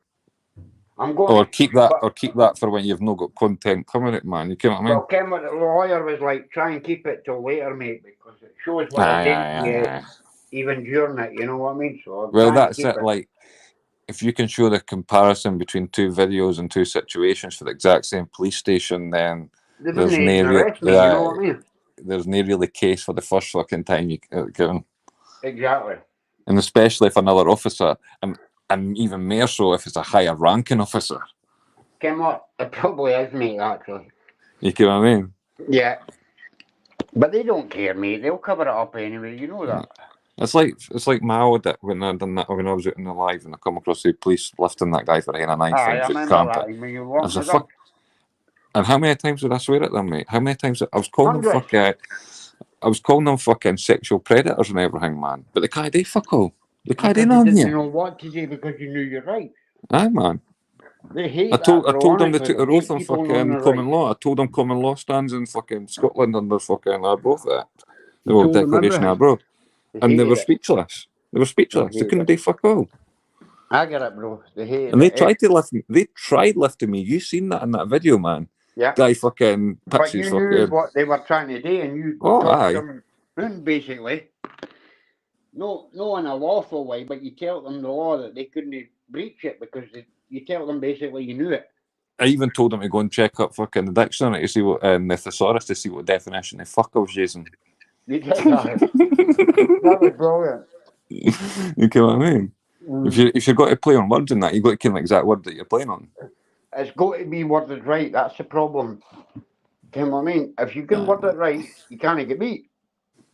I'm going Or to keep that for when you've not got content coming out, man. You get what I mean? Well, Ken, what the lawyer was like, try and keep it till later, mate, because it shows what I Aye, did aye, to you, aye. even during it, you know what I mean? So I'm Well, trying to that's keep it. Like, if you can show the comparison between two videos and two situations for the exact same police station, then They there's didn't even no arrest me, you know what I mean? there's no really case for the first fucking time you given. Exactly. And especially if another officer, and even more so if it's a higher ranking officer. Ken, what? It probably is, mate, actually. You get what I mean? Yeah. But they don't care, mate. They'll cover it up anyway, you know that. It's like my audit when I done that when I was out in the live and I come across the police lifting that guy for having a knife Aye, and I foot remember cramping. that when you I walked was a with them. fuck. And how many times did I swear at them, mate? How many times I was calling them Hundreds. I was calling them fucking sexual predators and everything, man. But they can't do fuck all. They can't do Because you nothing didn't here. know what to do because you knew you're right. Aye, man. They hate I that, bro, told them they honestly. took the They oath hate on people knowing fucking they're common right. law. I told them common law stands in fucking Scotland under fucking Arbroath Act. The You old told them Declaration of everything. Arbroath. They And they hated were it. speechless. They were speechless. They hated couldn't it. do fuck all. I get it, bro. They hated And they it. tried to lift me. They tried lifting me. You seen that in that video, man. Yeah. Guy fucking But puts you his knew fucking. what they were trying to do, and you Oh, talked aye. them in basically. No, in a lawful way, but you tell them the law that they couldn't breach it because you tell them basically you knew it. I even told them to go and check up fucking the dictionary to see what the thesaurus to see what definition of fuck I was using. You did that. That was brilliant. You get what I mean? If you've got to play on words in that, you've got to kill the exact word that you're playing on. It's got to be worded right. That's the problem. You know what I mean? If you can word it right, you can't get beat.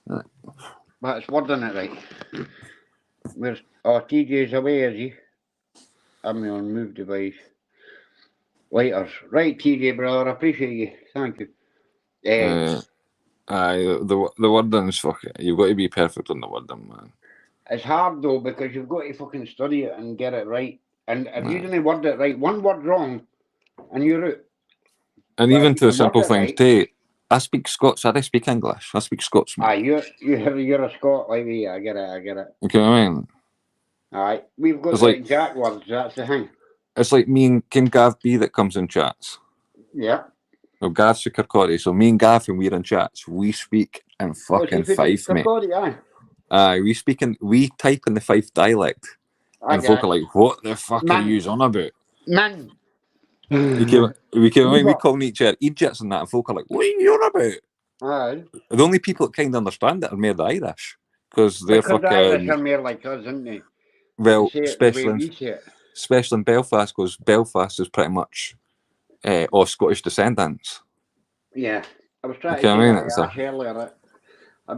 Aye. But it's wording it right. Where's TJ's away, is he? I'm on move device. Lighters. Right, TJ, brother. I appreciate you. Thank you. Aye, the wording's fuck it. You've got to be perfect on the wording, man. It's hard though because you've got to fucking study it and get it right. And if you didn't word it right, one word wrong, and you're out. And But even if to you the simple word it things right- too. I speak Scots. I don't speak English. I speak Scots, man. Aye, you're a Scot like me. I get it. You know what I mean? Aye, we've got It's the like- exact words. That's the thing. It's like me and King Gav B that comes in chats. Yeah. Well, Gav's a Kirkcaldy, so me and Gav, when we're in chats, we speak in fucking Fife, mate. Aye. We type in the Fife dialect, I and get folk it. are like, "What the fuck Man. are you on about?" Man. We call each other idiots and that, and folk are like, "What are you on about?" Aye. The only people that kind of understand it are more the Irish, because they're Because the Irish fucking are more like us, isn't they? well, They say it the way we say it. especially in Belfast, because Belfast is pretty much all Scottish descendants. Yeah. I was trying Okay, to I say mean, that it's Ash earlier about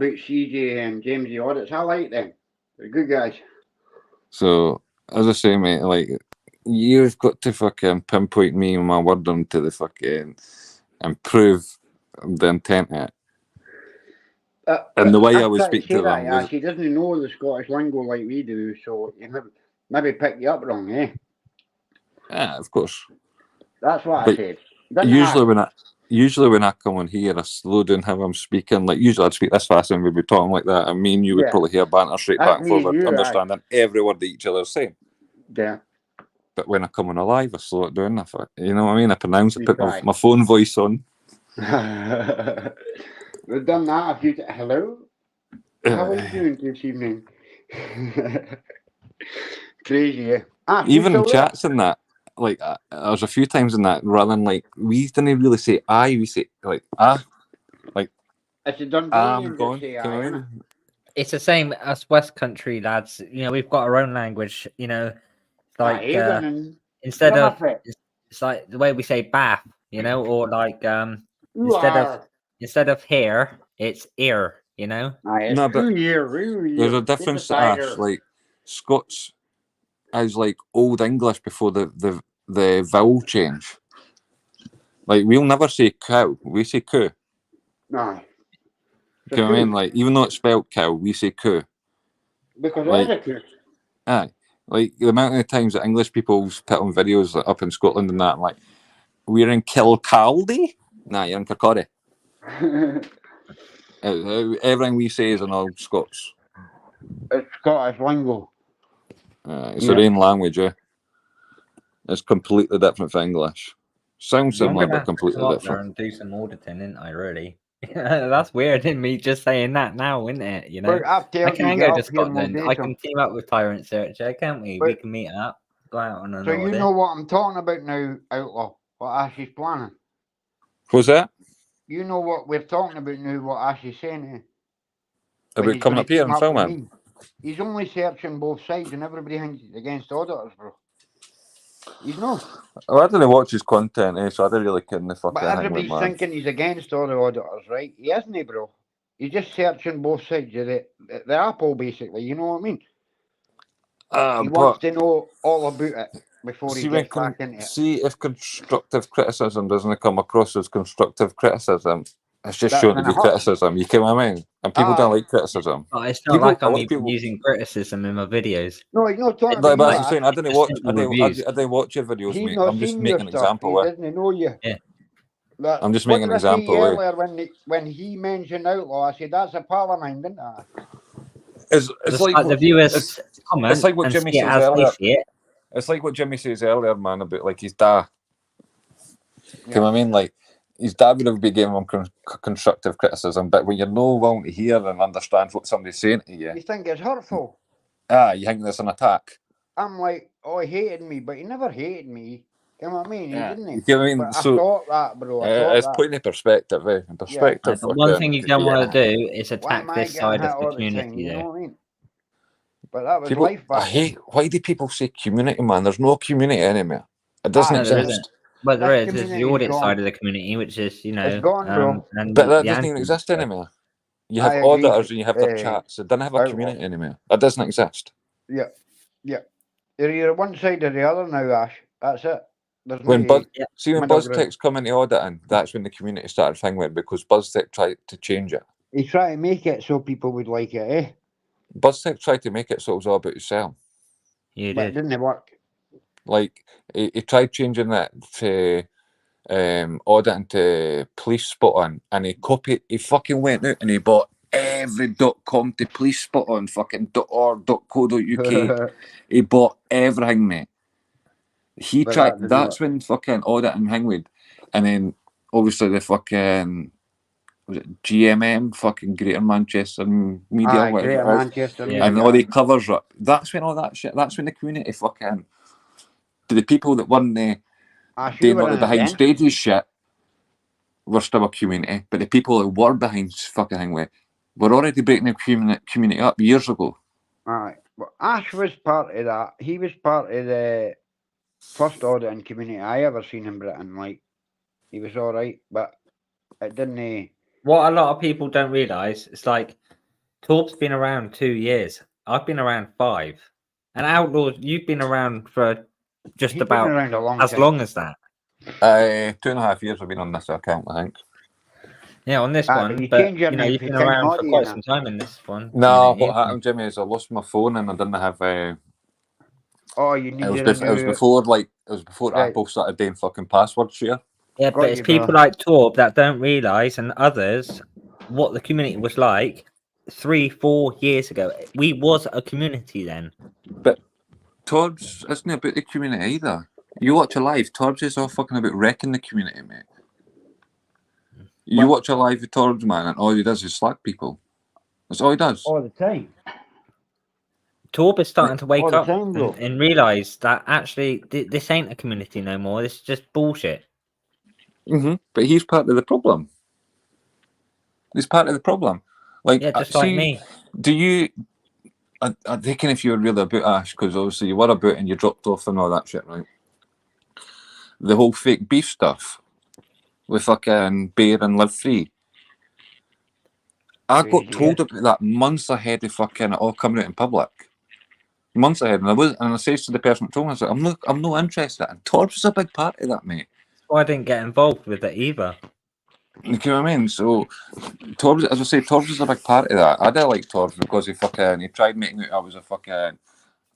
CJ and James the Audits. I like them. They're good guys. So, as I say, mate, like, you've got to fucking pinpoint me and my wording to the fucking improve the intent of it. And the way I would speak to them was, He doesn't know the Scottish lingo like we do, so he maybe pick you up wrong, eh? yeah, of course. That's what I But said. Usually when I come on here, I slow down how I'm speaking. Like, usually I'd speak this fast and we'd be talking like that, and me and you would Yeah. probably hear banter straight That's back and me and forward, you, aye. understanding every word that each other's saying. Yeah. But when I come on a live, I slow it down. You know what I mean? I pronounce it, You put try. my phone voice on. We've done that a few times. Hello? How are you doing this evening? Crazy, eh? Even in chats and that, like, there's a few times in that, rather than like, we didn't really say I, we say like like It's a Dundonian I'm to say going. aye, isn't it? It's the same as West Country lads. You know, we've got our own language. You know, like instead of it's like the way we say bath. You know, or like instead of hair, it's ear. You know. No, but there's a difference to us. Like Scots is like Old English before the vowel change. Like we'll never say cow, we say coo. No. You know what I mean? Like even though it's spelled cow, we say coo. Because like, it is a coo. Aye. Like the amount of times that English people put on videos like, up in Scotland and that, like, we're in Kilcaldy? Nah, you're in Kirkcaldy. Everything we say is in all Scots. It's Scottish lingo. It's their own language, eh? It's completely different for English. Sounds I'm similar, gonna but completely come up there different. and do some auditing, isn't I? Really? That's weird in me just saying that now, isn't it? You know, But I've I told you, can get go to up here more Scotland. I data. can team up with Tyrant Searcher, can't we? We But- can meet up, go out on an So you audit. know what I'm talking about now, Outlaw, what Ash is planning. What's that? You know what we're talking about now, what Ash is saying. When About he's coming gonna up here team and up with filming? me. He's only searching both sides and everybody thinks he's against auditors, bro. He's not. Oh, I didn't watch his content, so I didn't really care in the fucking But Hangman, everybody's man. thinking he's against all the auditors, right? He isn't, bro. He's just searching both sides of the apple, basically. You know what I mean? He wants But to know all about it before he see, when gets back into it. see if constructive criticism doesn't come across as constructive criticism, it's just That's sure to when be it hurts. criticism. You get what I mean? And people don't Aye. like criticism. But it's not People- like a I'm lot of even people- using criticism in my videos. No, he's not talking Like, about but you. as I'm saying, I didn't watch. Just I simple didn't, I, reviews. I didn't watch your videos, He's mate. not I'm just seen making your an stuff. example. He doesn't know you. Yeah. But I'm just what making did an I say example, eh? earlier when he mentioned Outlaw? I said that's a pal of mine, didn't I? It's Just like like the viewers it's, comment it's like what and Jimmy see it says as earlier. they see it. It's like what Jimmy says earlier, man, about like his dad. Yeah. You know what I mean? Like his dad would have been giving him constructive criticism, but when you're no willing to hear and understand what somebody's saying to you, You think it's hurtful? you think there's an attack. I'm like, oh, he hated me, but he never hated me. You know what I mean? He Yeah. didn't. You get what I mean? But I So thought that, bro. I thought it's that. putting in perspective, eh? In perspective. The one thing you don't yeah. want to do is Why attack am I this getting side hit of the all the time? community. You know There, what I mean? But that was People, life I back. hate. Why do people say community, man? There's no community anymore. It doesn't Ah, no, there exist. isn't. But there This is. There's the community's audit gone. side of the community, which is It's gone, bro. and But that the doesn't even anti- exist anymore. You have I agree. auditors and you have their chats. It doesn't have a Outlaw. community anymore. It doesn't exist. Yeah. You're either one side or the other now, Ash. That's it. There's no When Buzz, Yeah. see when middle ground. BuzzTech's come into auditing, that's when the community started thinking because BuzzTech tried to change it. He tried to make it so people would like it, eh? BuzzTech tried to make it so it was all about yourself. You But it did. didn't work. Like he tried changing that to auditing to police spotting, and he fucking went out and he bought every .com to police spotting, fucking .org, .co.uk. He bought everything, mate. He But tried. that didn't That's work. when fucking auditing Hangwood, and then obviously the fucking was it GMM, fucking Greater Manchester Media, Aye, whatever Greater it is. Manchester Yeah. And Media. all the covers up. That's when all that shit. That's when the community fucking. The people that weren't Ash, you doing were all the in it behind then. stages shit were still a community, but the people that were behind fucking Hangway were already breaking the community up years ago. Aye. But Ash was part of that. He was part of the first auditing community I ever seen in Britain. Like, he was all right, but it didn't. What a lot of people don't realise, it's like Torb's been around 2 years. I've been around 5. And Outlaws, you've been around for just He's been about around a long as time. long as that. 2.5 years I've been on this account, I think. Yeah, on this Aye, one. but you But change your name you've for been King around for Hoddy quite and some time in this one. No, community, what happened, Jimmy, is I lost my phone and I didn't have. Oh, you It needed was, a new. before Right. Apple started doing fucking password share. Yeah, Got but it's you, people brother. like Torb that don't realise, and others, what the community was like 3-4 years ago. We was a community then. But Torbs isn't about the community either. You watch a live, Torbs is all fucking about wrecking the community, mate. You But- watch a live with Torbs, man, and all he does is slack people. That's all he does. All the time. Torb is starting to wake all the up time, bro. and realise that actually this ain't a community no more. This is just bullshit. But he's part of the problem. He's part of the problem. Like, Yeah, just like me. Do you? I reckon if you were really about Ash, because obviously you were about and you dropped off and all that shit, right? The whole fake beef stuff with fucking Bear and Live Free. I got told about that months ahead of fucking it all coming out in public. Months ahead, and I says to the person that told me, I was like, I'm not interested. And Torbs was a big part of that, mate. That's why I didn't get involved with it either. You know what I mean? So Torbs, as I say, Torbs is a big part of that. I didn't like Torbs because he tried making it I was a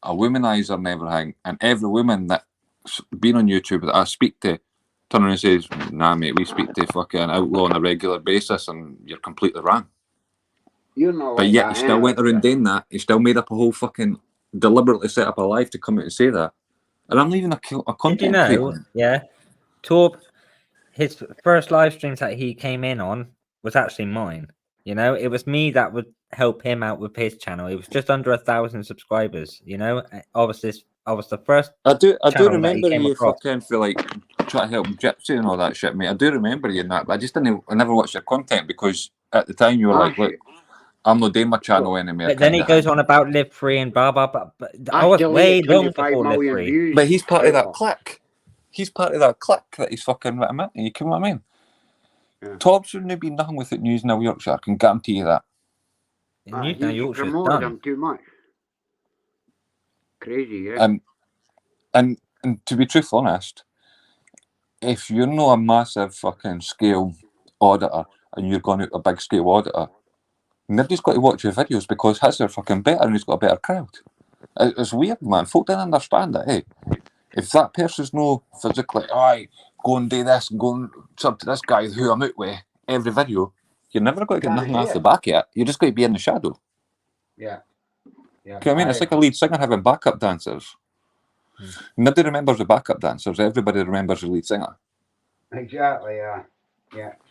womanizer and everything. And every woman that's been on YouTube that I speak to turn around and says, nah mate, we speak to fucking Outlaw on a regular basis and you're completely wrong. You're not But like yet that, he still went around doing that. He still made up a whole fucking deliberately set up a live to come out and say that. And I'm not even a Did content you know? creator. Yeah, Torb, his first live streams that he came in on was actually mine. You know, it was me that would help him out with his channel. It was just under 1,000 subscribers. You know, obviously, I was the first. I do channel that he remember came you across. fucking for like trying to help Gypsy and all that shit, mate. I do remember you in that, but I never watched your content because at the time you were like, look, I'm not doing my channel anymore. But then he goes on about Live Free and blah blah blah. But I was still way get long 25 before Live million Free. views. But he's part of that out clique. He's part of that clique that he's fucking with him. You know what I mean? Yeah. Tobbs wouldn't be nothing with it news in Yorkshire. I can guarantee you that. And New Yorkshire's promoted done. him too much. Crazy, yeah. And to be truthful honest, if you're not a massive fucking scale auditor and you're going out a big scale auditor, nobody's got to watch your videos because his are fucking better and he's got a better crowd. It's weird, man. Folk don't understand it, eh? If that person's no physically, go and do this and go and sub to this guy who I'm out with every video, you're never going to get nothing off the back of it. You're just going to be in the shadow. Yeah. You know what I mean? It's like a lead singer having backup dancers. Nobody remembers the backup dancers. Everybody remembers the lead singer. Exactly, yeah.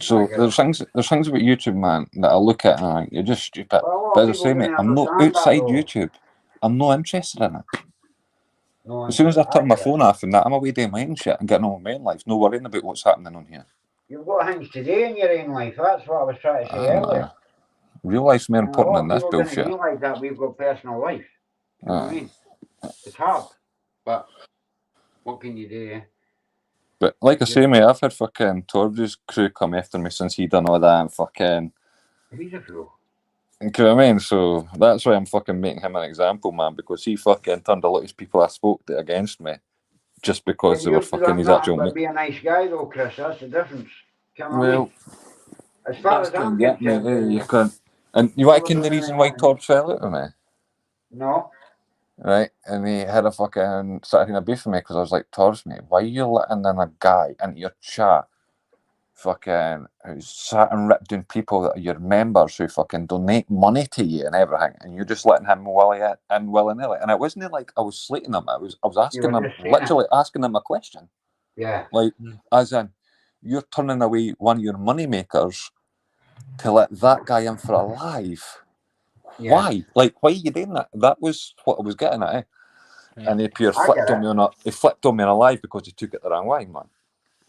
So there's things about YouTube, man, that I look at and I think, you're just stupid. Well, but as I say, mate, I'm not outside YouTube. I'm not interested in it. No, As soon as I turn my phone off and that, I'm away doing my own shit and getting on with my own life, no worrying about what's happening on here. You've got things to do in your own life. That's what I was trying to say earlier. Real life's more important than this bullshit. bullshit. Feel like that we've got personal life. You know what I mean? It's hard, but what can you do? But like I say, mate, I've had fucking Torbj's crew come after me since he done all that and fucking. He's a fool. You know what I mean? So that's why I'm fucking making him an example, man, because he fucking turned a lot of people I spoke to against me just because they were fucking his actual mate. Be a nice guy though, Chris. That's the difference. Well, as far as I'm concerned, you can. And you reckon the reason why Torbs fell out with me? No. Right, and he had a fucking started having a beef with me because I was like, Torbs, mate, why are you letting in a guy into your chat fucking who's sat and ripped down people that are your members who fucking donate money to you and everything, and you're just letting him willy-nilly? And it wasn't like I was slating him, I was asking him, literally asking him a question. Yeah. Like, as in, you're turning away one of your money makers to let that guy in for a live. Yeah. Why? Like, why are you doing that? That was what I was getting at, eh? Yeah. And he flipped on me on a live because he took it the wrong way, man.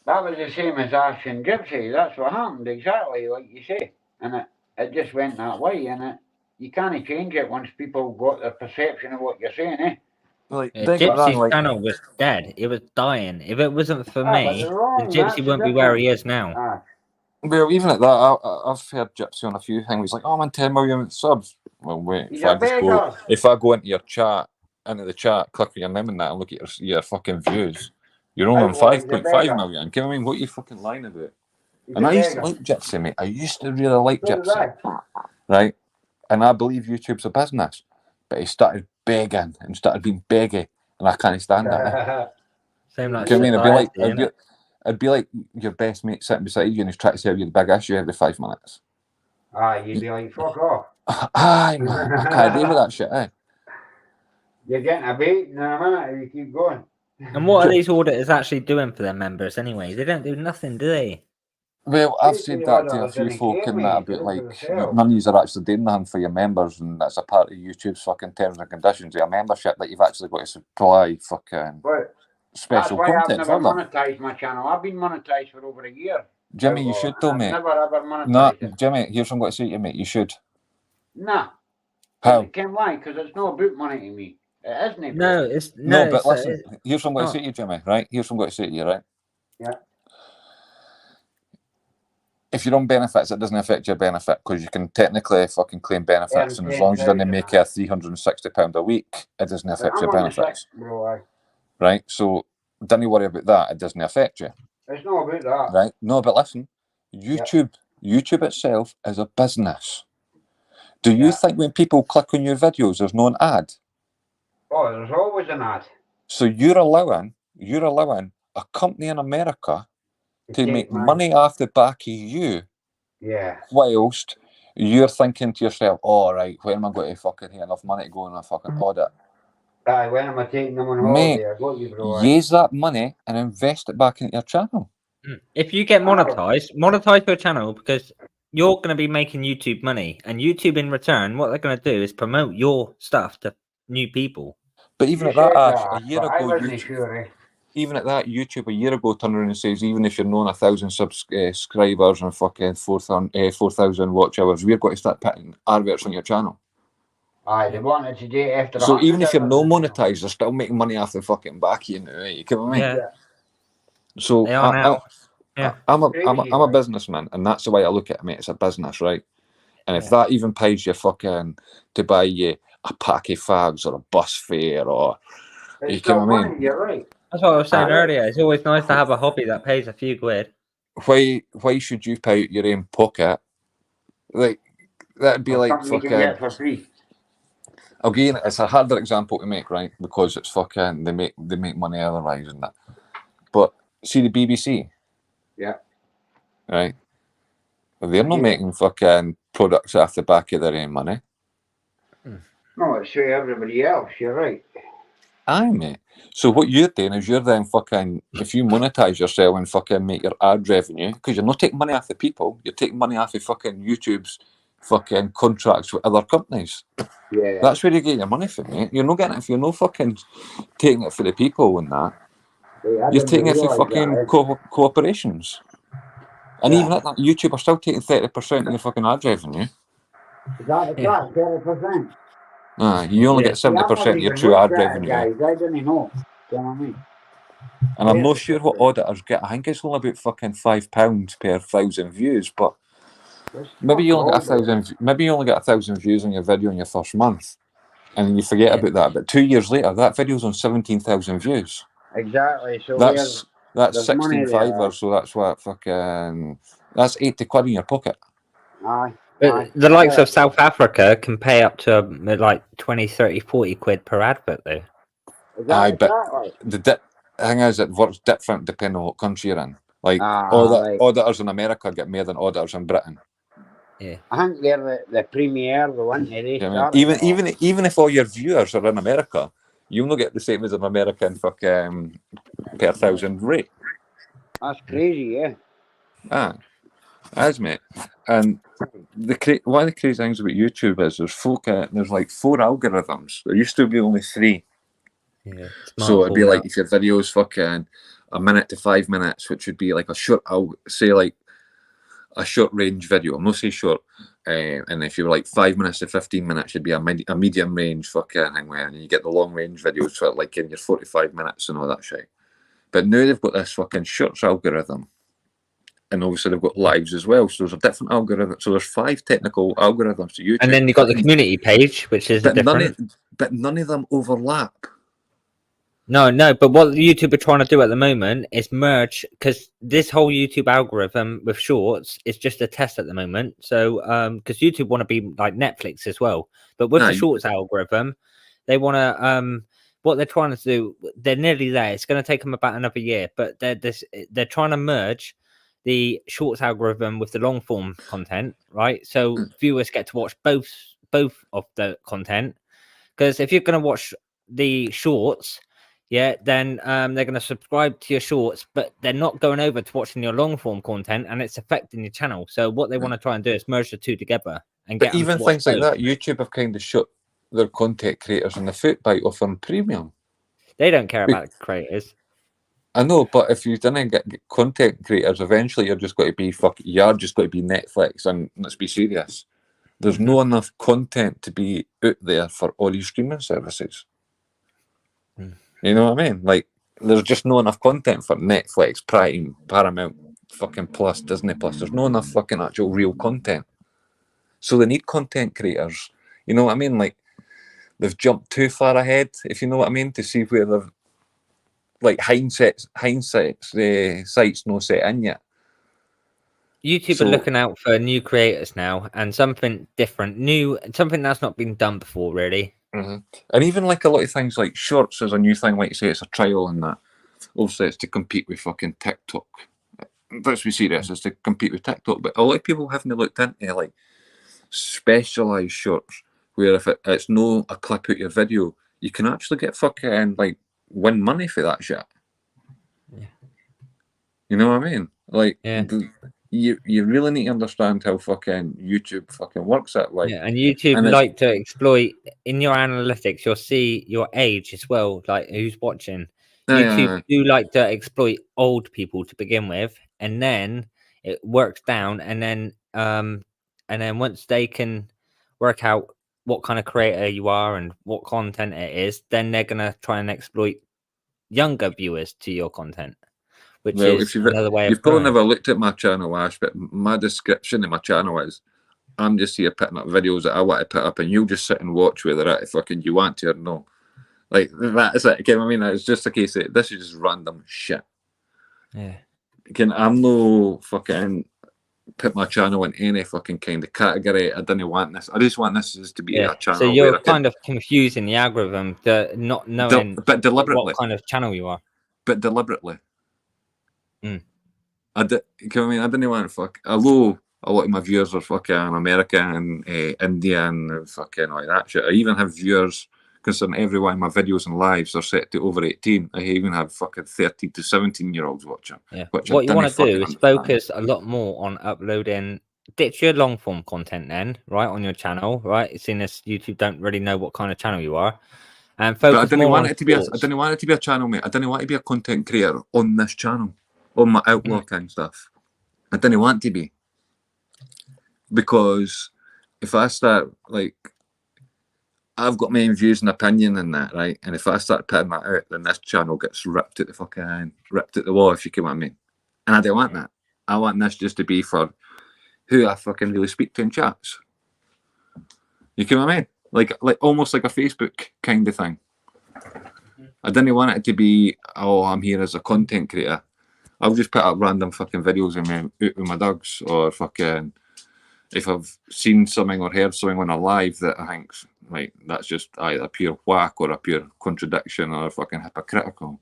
That was the same as Ash and Gypsy. That's what happened, exactly like you say. And it just went that way, and you can't change it once people got the perception of what you're saying, eh? Like, Gypsy's channel was dead. It was dying. If it wasn't for me, Gypsy wouldn't be where he is now. Well, even at that, I've heard Gypsy on a few things. He's like, "Oh, I'm on 10 million subs." Well, wait, if I go into your chat, into the chat, click on your name and that, and look at your fucking views, you're only on 5.5 million. Give me what are you fucking lying about? And I used to like Gypsy, mate. I used to really like Gypsy, right? And I believe YouTube's a business, but he started begging and started being beggy, and I can't stand that. Same like I mean, it'd be like your best mate sitting beside you and he's trying to tell you the big issue every 5 minutes. You'd be like, fuck off. Aye, man, I can't deal with that shit, eh? You're getting a beat in a minute if you keep going. And what are these auditors actually doing for their members anyway? They don't do nothing, do they? Well, I've said that to a few folk and that about like none of you are actually doing nothing for your members, and that's a part of YouTube's fucking terms and conditions of your membership that you've actually got to supply fucking special content for them. I've never monetized my channel. I've been monetized for over a year. Jimmy, you should though, mate. I've never ever monetized it. Jimmy, here's what I'm going to say to you, mate. You should. Nah. How? Can't lie, because it's not about money to me. It isn't. No, it's no. But listen, here's what I'm going to say to you, Jimmy. Right? Here's what I'm going to say to you, right? Yeah. If you're on benefits, it doesn't affect your benefit because you can technically fucking claim benefits, and as long as you don't make a £360 a week, it doesn't affect your benefits. Right? So don't worry about that. It doesn't affect you. It's not about that. Right? No, but listen, YouTube itself is a business. Do you think when people click on your videos, there's no an ad? Oh, there's always an ad. So you're allowing a company in America to make money off the back of you. Yeah. Whilst you're thinking to yourself, "Oh, right, when am I going to fucking get enough money to go on a fucking audit?" Aye, when am I taking them on Mate, holiday? I got you, bro. use that money and invest it back into your channel. If you get monetized, monetize your channel, because you're going to be making YouTube money, and YouTube in return, what they're going to do is promote your stuff to new people. But even You at that, said Ash, that, a year but I ago, wasn't YouTube, sure. even at that, YouTube a year ago turned around and says, even if you're known 1,000 subscribers and fucking 4,000 watch hours, we're going to start putting adverts on your channel. Aye, they wanted to do it after So 100 even if you're hours, no you know. monetized, they're still making money off the fucking back, you know, right? You get what I mean? Yeah, So they are now. Yeah. I'm Crazy, a right? businessman, and that's the way I look at it, mate. It's a business, right? And if Yeah. that even pays you fucking to buy you a pack of fags or a bus fare or It's you get still what I mean? money, you're right. That's what I was saying Aye. earlier. It's always nice to have a hobby that pays a few quid. Why should you pay out your own pocket? Like that'd be Or like something you can get fucking. for free. Again, it's a harder example to make, right? Because it's fucking they make money otherwise and that. But see the BBC, Yeah. right? Well, they're not Yeah. making fucking products off the back of their own money. No, it's for everybody else, you're right. Aye, mate. So what you're doing is you're then fucking, if you monetize yourself and fucking make your ad revenue, because you're not taking money off the people, you're taking money off of fucking YouTube's fucking contracts with other companies. Yeah. That's where you get your money from, mate. You're not getting it if you're not fucking taking it for the people and that. I You're didn't taking it for realise fucking that, cooperations. And Yeah. even at that, YouTube are still taking 30% of your fucking ad revenue. Is that the Yeah. crack, 30%? You only Yeah. get See, I've 70% never of your even true looked ad at it, revenue. guys. I didn't know. Do you know what I mean? And I'm not 30%. sure what auditors get. I think it's only about fucking £5 per 1,000 views, but It's maybe you fuck only get all, 1,000. Maybe you only get 1,000 views on your video in your first month, and then you forget Yeah. about that. But 2 years later, that video's on 17,000 views. Exactly. So That's there's money 16 there. fivers. So that's what fucking that's 80 quid in your pocket. Aye. But the likes of South Africa can pay up to like 20, 30, 40 quid per advert, though. Is that Aye, the but crack, like? the thing is, it works different depending on what country you're in. Like Right. auditors in America get more than auditors in Britain. Yeah. I think they're the premier, the one they You know what I started mean? it all. Even if all your viewers are in America, you'll not get the same as an American fucking per 1,000 rate. That's crazy, yeah. As mate. And one of the crazy things about YouTube is there's like 4 algorithms. There used to be only 3. Yeah. So it'd be like if your video's fucking a minute to 5 minutes, which would be like a short, say like a short range video. I'm not saying short. And if you were like 5 minutes to 15 minutes, you'd be a medium range fucking Hangman, and you get the long range videos for like in your 45 minutes and all that shit. But now they've got this fucking shorts algorithm, and obviously they've got lives as well. So there's a different algorithm. So there's 5 technical algorithms to YouTube. And then you've got the community page, which is different. None of them overlap. No, but what YouTube are trying to do at the moment is merge, because this whole YouTube algorithm with shorts is just a test at the moment. So, because YouTube want to be like Netflix as well, but with the shorts algorithm, they want to, what they're trying to do, they're nearly there. It's going to take them about another year, but they're trying to merge the shorts algorithm with the long form content, right? So viewers get to watch both of the content, because if you're going to watch the shorts, yeah, then they're going to subscribe to your shorts, but they're not going over to watching your long form content, and it's affecting your channel. So what they want to try and do is merge the two together and get. But even things like that, YouTube have kind of shut their content creators in the foot by offering premium. They don't care about creators. I know, but if you didn't get content creators, eventually you're just going to be you're just going to be Netflix, and let's be serious. There's no enough content to be out there for all these streaming services. You know what I mean? Like, there's just not enough content for Netflix, Prime, Paramount, fucking Plus, Disney Plus. There's not enough fucking actual real content. So they need content creators. You know what I mean? Like, they've jumped too far ahead, if you know what I mean, to see where they've, like, hindsight's sight's not set in yet. YouTube are looking out for new creators now, and something different, new, something that's not been done before, really. And even like a lot of things like shorts is a new thing, like you say, it's a trial and that. Obviously, it's to compete with fucking TikTok. Let's be serious, it's to compete with TikTok. But a lot of people haven't looked into like specialised shorts, where if it's no a clip out your video, you can actually get fucking like win money for that shit. Yeah. You know what I mean? Like, Yeah. you really need to understand how fucking YouTube fucking works. That like, Yeah, and YouTube and it's- like to exploit in your analytics. You'll see your age as well, like who's watching. YouTube do like to exploit old people to begin with, and then it works down, and then once they can work out what kind of creator you are and what content it is, then they're gonna try and exploit younger viewers to your content, which well, is another way of you've probably growing. never looked at my channel, Ash, but my description of my channel is, I'm just here putting up videos that I want to put up, and you'll just sit and watch whether it fucking you want to or no. Like, that is it. Okay, I mean, it's just a case of this is just random shit. Yeah. I'm no fucking put my channel in any fucking kind of category. I didn't want this. I just want this just to be a channel. So you're kind of confusing the algorithm, not knowing but deliberately what kind of channel you are. But deliberately. Mm. I didn't want to fuck. Although a lot of my viewers are fucking America and India and fucking like that shit. I even have viewers, considering every one of my videos and lives are set to over 18. I even have fucking 13 to 17-year-olds watching. Yeah. What you want to do is focus a lot more on uploading. Ditch your long form content then, right, on your channel, right? Seeing as YouTube don't really know what kind of channel you are, and focus but I didn't more want on it to be. I sports. didn't want it to be a channel, mate. I didn't want to be a content creator on this channel, on my outlaw kind of stuff. I didn't want to be, because if I start like, I've got my own views and opinion in that, right? And if I start putting that out, then this channel gets ripped at the wall, if you get what I mean. And I don't want that. I want this just to be for who I fucking really speak to in chats. You get what I mean? Like almost like a Facebook kind of thing. I didn't want it to be, oh, I'm here as a content creator. I'll just put up random fucking videos of me out with my dogs, or fucking, if I've seen something or heard something on a live that I think's like, that's just either a pure whack or a pure contradiction or fucking hypocritical,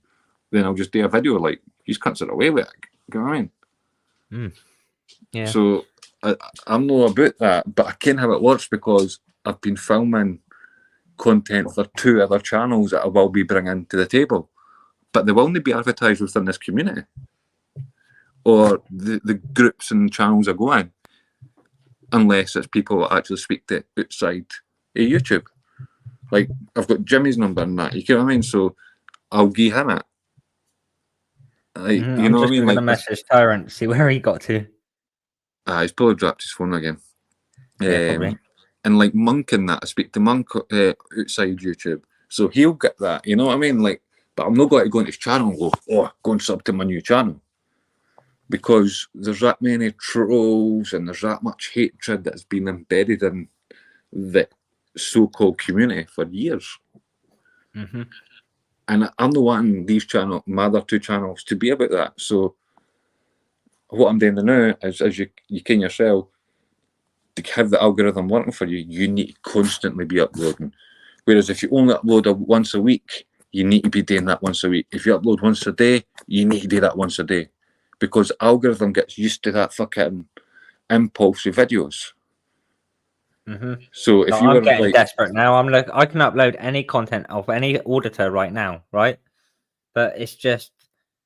then I'll just do a video like, he's cunts it away with it. You know what I mean? Yeah. So I'm not about that, but I can how it works, because I've been filming content for 2 other channels that I will be bringing to the table, but they will only be advertised within this community or the groups and channels I go in, unless it's people that actually speak to outside of YouTube. Like, I've got Jimmy's number and that, you get what I mean? So I'll give him it. Like, you know what I mean? Like, message Tyrant, see where he got to. He's probably dropped his phone again. Yeah, probably. And like Monk and that, I speak to Monk outside YouTube, so he'll get that. You know what I mean? Like, but I'm not going to go into his channel and go, oh, go and sub to my new channel, because there's that many trolls and there's that much hatred that's been embedded in the so-called community for years. Mm-hmm. And I'm not wanting these channels, my other 2 channels, to be about that. So what I'm doing now is, as you can yourself, to have the algorithm working for you, you need to constantly be uploading. Whereas if you only upload once a week, you need to be doing that once a week. If you upload once a day, you need to do that once a day, because the algorithm gets used to that fucking impulse of videos. Mm-hmm. So if I'm getting desperate now. I can upload any content of any auditor right now, right? But it's just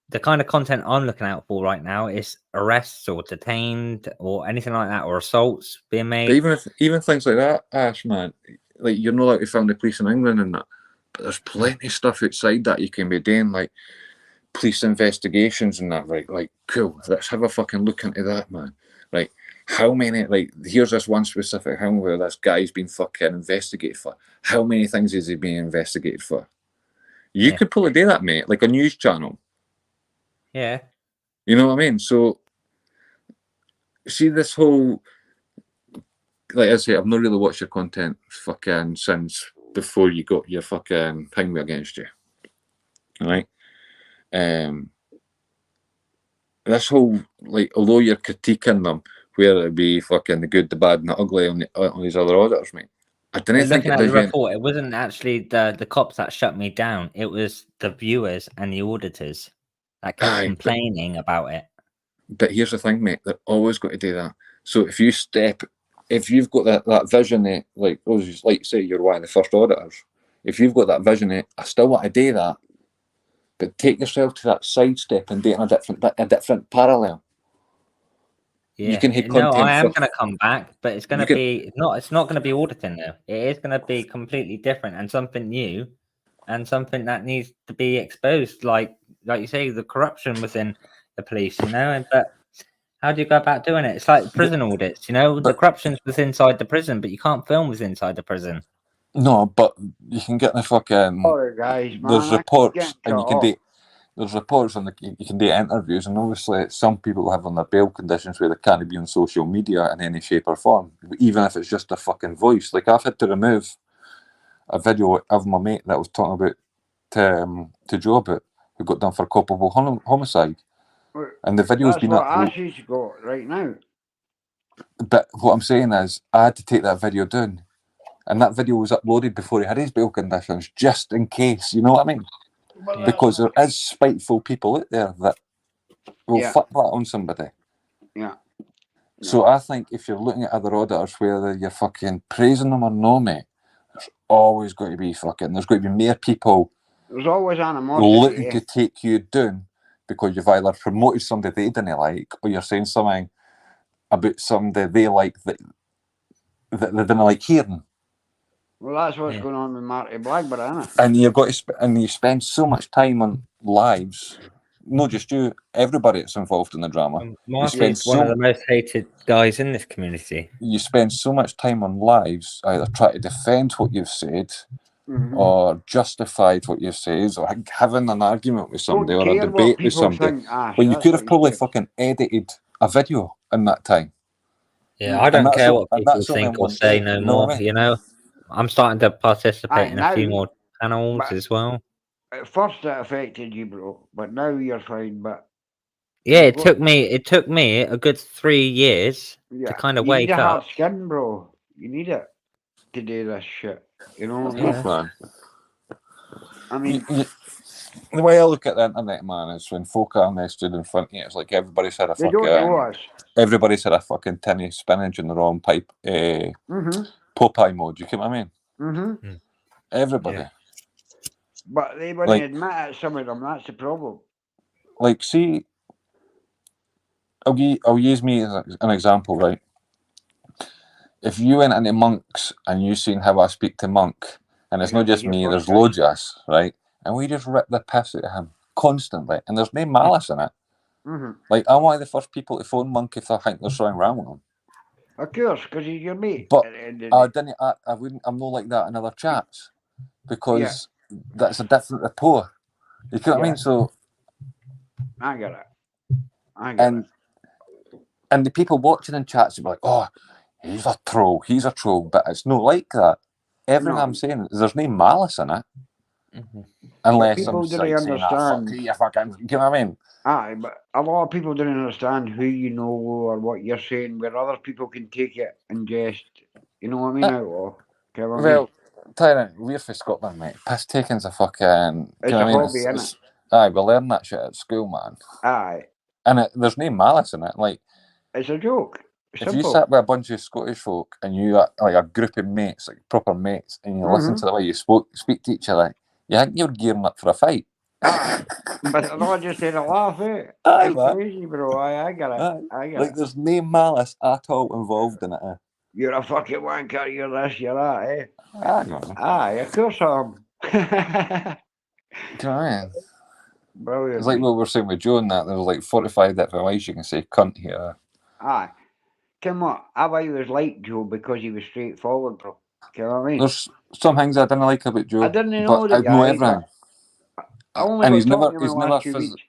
the kind of content I'm looking out for right now is arrests or detained or anything like that, or assaults being made. But even things like that, Ash, man, like, you're not allowed to film the police in England and that, but there's plenty of stuff outside that you can be doing, like police investigations and that, right? Like, cool, let's have a fucking look into that, man. Like, how many, like, here's this one specific thing where this guy's been fucking investigated for. How many things is he being investigated for? You could probably do that, mate, like a news channel. Yeah. You know what I mean? So, see, this whole, like I say, I've not really watched your content fucking since before you got your fucking Hangman against you. Right? This whole, like, although you're critiquing them, whether it be fucking the good, the bad, and the ugly on these other auditors, mate, I didn't think looking at the report, it wasn't actually the cops that shut me down. It was the viewers and the auditors that kept complaining about it. But here's the thing, mate, they're always got to do that. So if you've got that vision, like say you're one of the first auditors, if you've got that vision, I still want to do that, but take yourself to that sidestep and do it in a different parallel. Yeah. You can hit No, content I am for- going to come back, but it's going You to can- be not. It's not going to be auditing though. It is going to be completely different and something new, and something that needs to be exposed. Like you say, the corruption within the police. But how do you go about doing it? It's like prison audits. The but- corruption's was inside the prison, but you can't film was inside the prison. No, but you can get the fucking. Sorry, guys, man. There's I reports, keep and getting you cut can off. do. There's reports, and you can do interviews, and obviously some people have on their bail conditions where they can't be on social media in any shape or form, even if it's just a fucking voice. Like I've had to remove a video of my mate that I was talking about to Joe about, who got done for culpable homicide, and the video's That's been what up. Ash's got right now. But what I'm saying is, I had to take that video down, and that video was uploaded before he had his bail conditions, just in case. You know what I mean? Well, that's Because there not- is spiteful people out there that will Yeah. flip that on somebody. Yeah. So I think if you're looking at other auditors, whether you're fucking praising them or no, mate, there's always got to be there's got to be more people There's always animosity. looking to take you down because you've either promoted somebody they didn't like, or you're saying something about somebody they like that they didn't like hearing. Well, that's what's Yeah. going on with Marty Blackburn, isn't it? And you've got to and you spend so much time on lives, not just you, everybody that's involved in the drama. Marty's one of the most hated guys in this community. You spend so much time on lives either trying to defend what you've said, Mhm. or justified what you've said, or having an argument with somebody, Don't or a care what debate with people somebody. think, Ash. When you That's could what have probably said. fucking edited a video in that time. Yeah, I don't that's care what- what and people that's only think in or one say day, no you know what more. I mean? I'm starting to participate Aye, in a few now- more channels but- as well. At first it affected you, bro, but now you're fine. But Yeah, you've it got- took me a good 3 years yeah, to kind of you need wake a hard up. skin, bro. You need it to do this shit. You know what I mean? Yeah. Man. I mean, The way I look at the internet, man, is when folk are nested in front of you, it's like everybody's had a they don't know us. everybody's had a fucking tin of spinach in the wrong pipe, Mhm. Popeye mode. You get what I mean? Mhm. Everybody. Yeah. But they wouldn't Like- admit it. Some of them. That's the problem. Like, see, I'll use me as an example, right? If you went into Monks and you seen how I speak to Monk, and it's You're not just gonna me, get there's busted. loads of us, right? And we just rip the piss out of him constantly, and there's no malice in it. Mhm. Like, I'm one of the first people to phone Monk if I think there's something wrong with him. Of course, because he's your mate. But at the end of the I day. didn't. I wouldn't. I'm not like that in other chats because that's a different rapport. You get what I Yeah. mean? So I get it. I get and it. and the people watching in chats will be like, "Oh, he's a troll. He's a troll." But it's not like that. Everything No. I'm saying is there's no malice in it, Mhm. unless people I'm don't like saying, "Ah, fuck understand." you, you fucking." You know what I mean? Aye, but a lot of people don't understand who you know or what you're saying, where other people can take it and just, you know what I mean? Out of. Get what I mean? Well, Tyrant, we're from Scotland, mate. Piss taking's a fucking. It's you know a what I mean? hobby, innit? Aye, we learn that shit at school, man. Aye, And there's no malice in it. Like, it's a joke. if you Simple. sat with a bunch of Scottish folk and you are like a group of mates, like proper mates, and you listen Mhm. to the way you speak to each other, you think you're gearing up for a fight. Aye, but they're not just in a laugh, eh? Aye, It's man. crazy, bro. I get it. Aye. I get Like, it. there's no malice at all involved in it. You're a fucking wanker, you're this, you're that, eh? Aye, man. Aye, of course I am. Do you know what I mean? Brilliant. It's like mate. what we were saying with Joe and that. There's like 45 different ways you can say cunt here. Aye. Come on, I've always liked Joe because he was straightforward, bro. You know what I mean? There's some things I didn't like about Joe. I didn't know but the I know guy, everything. I only And got he's never, talking to him he's in the never, last 2 phys- weeks.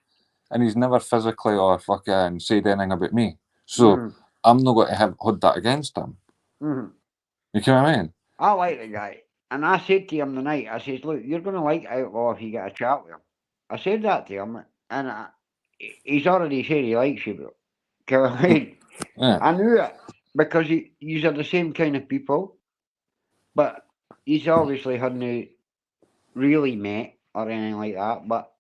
and he's never physically or fucking said anything about me. So Mhm. I'm not going to hold that against him. Mhm. You know what I mean? I like the guy. And I said to him the night, I says, look, you're going to like Outlaw if you get a chat with him. I said that to him, and he's already said he likes you, bro. You know what I mean? Yeah. I knew it because he's are the same kind of people, but he's obviously hadn't really met or anything like that. But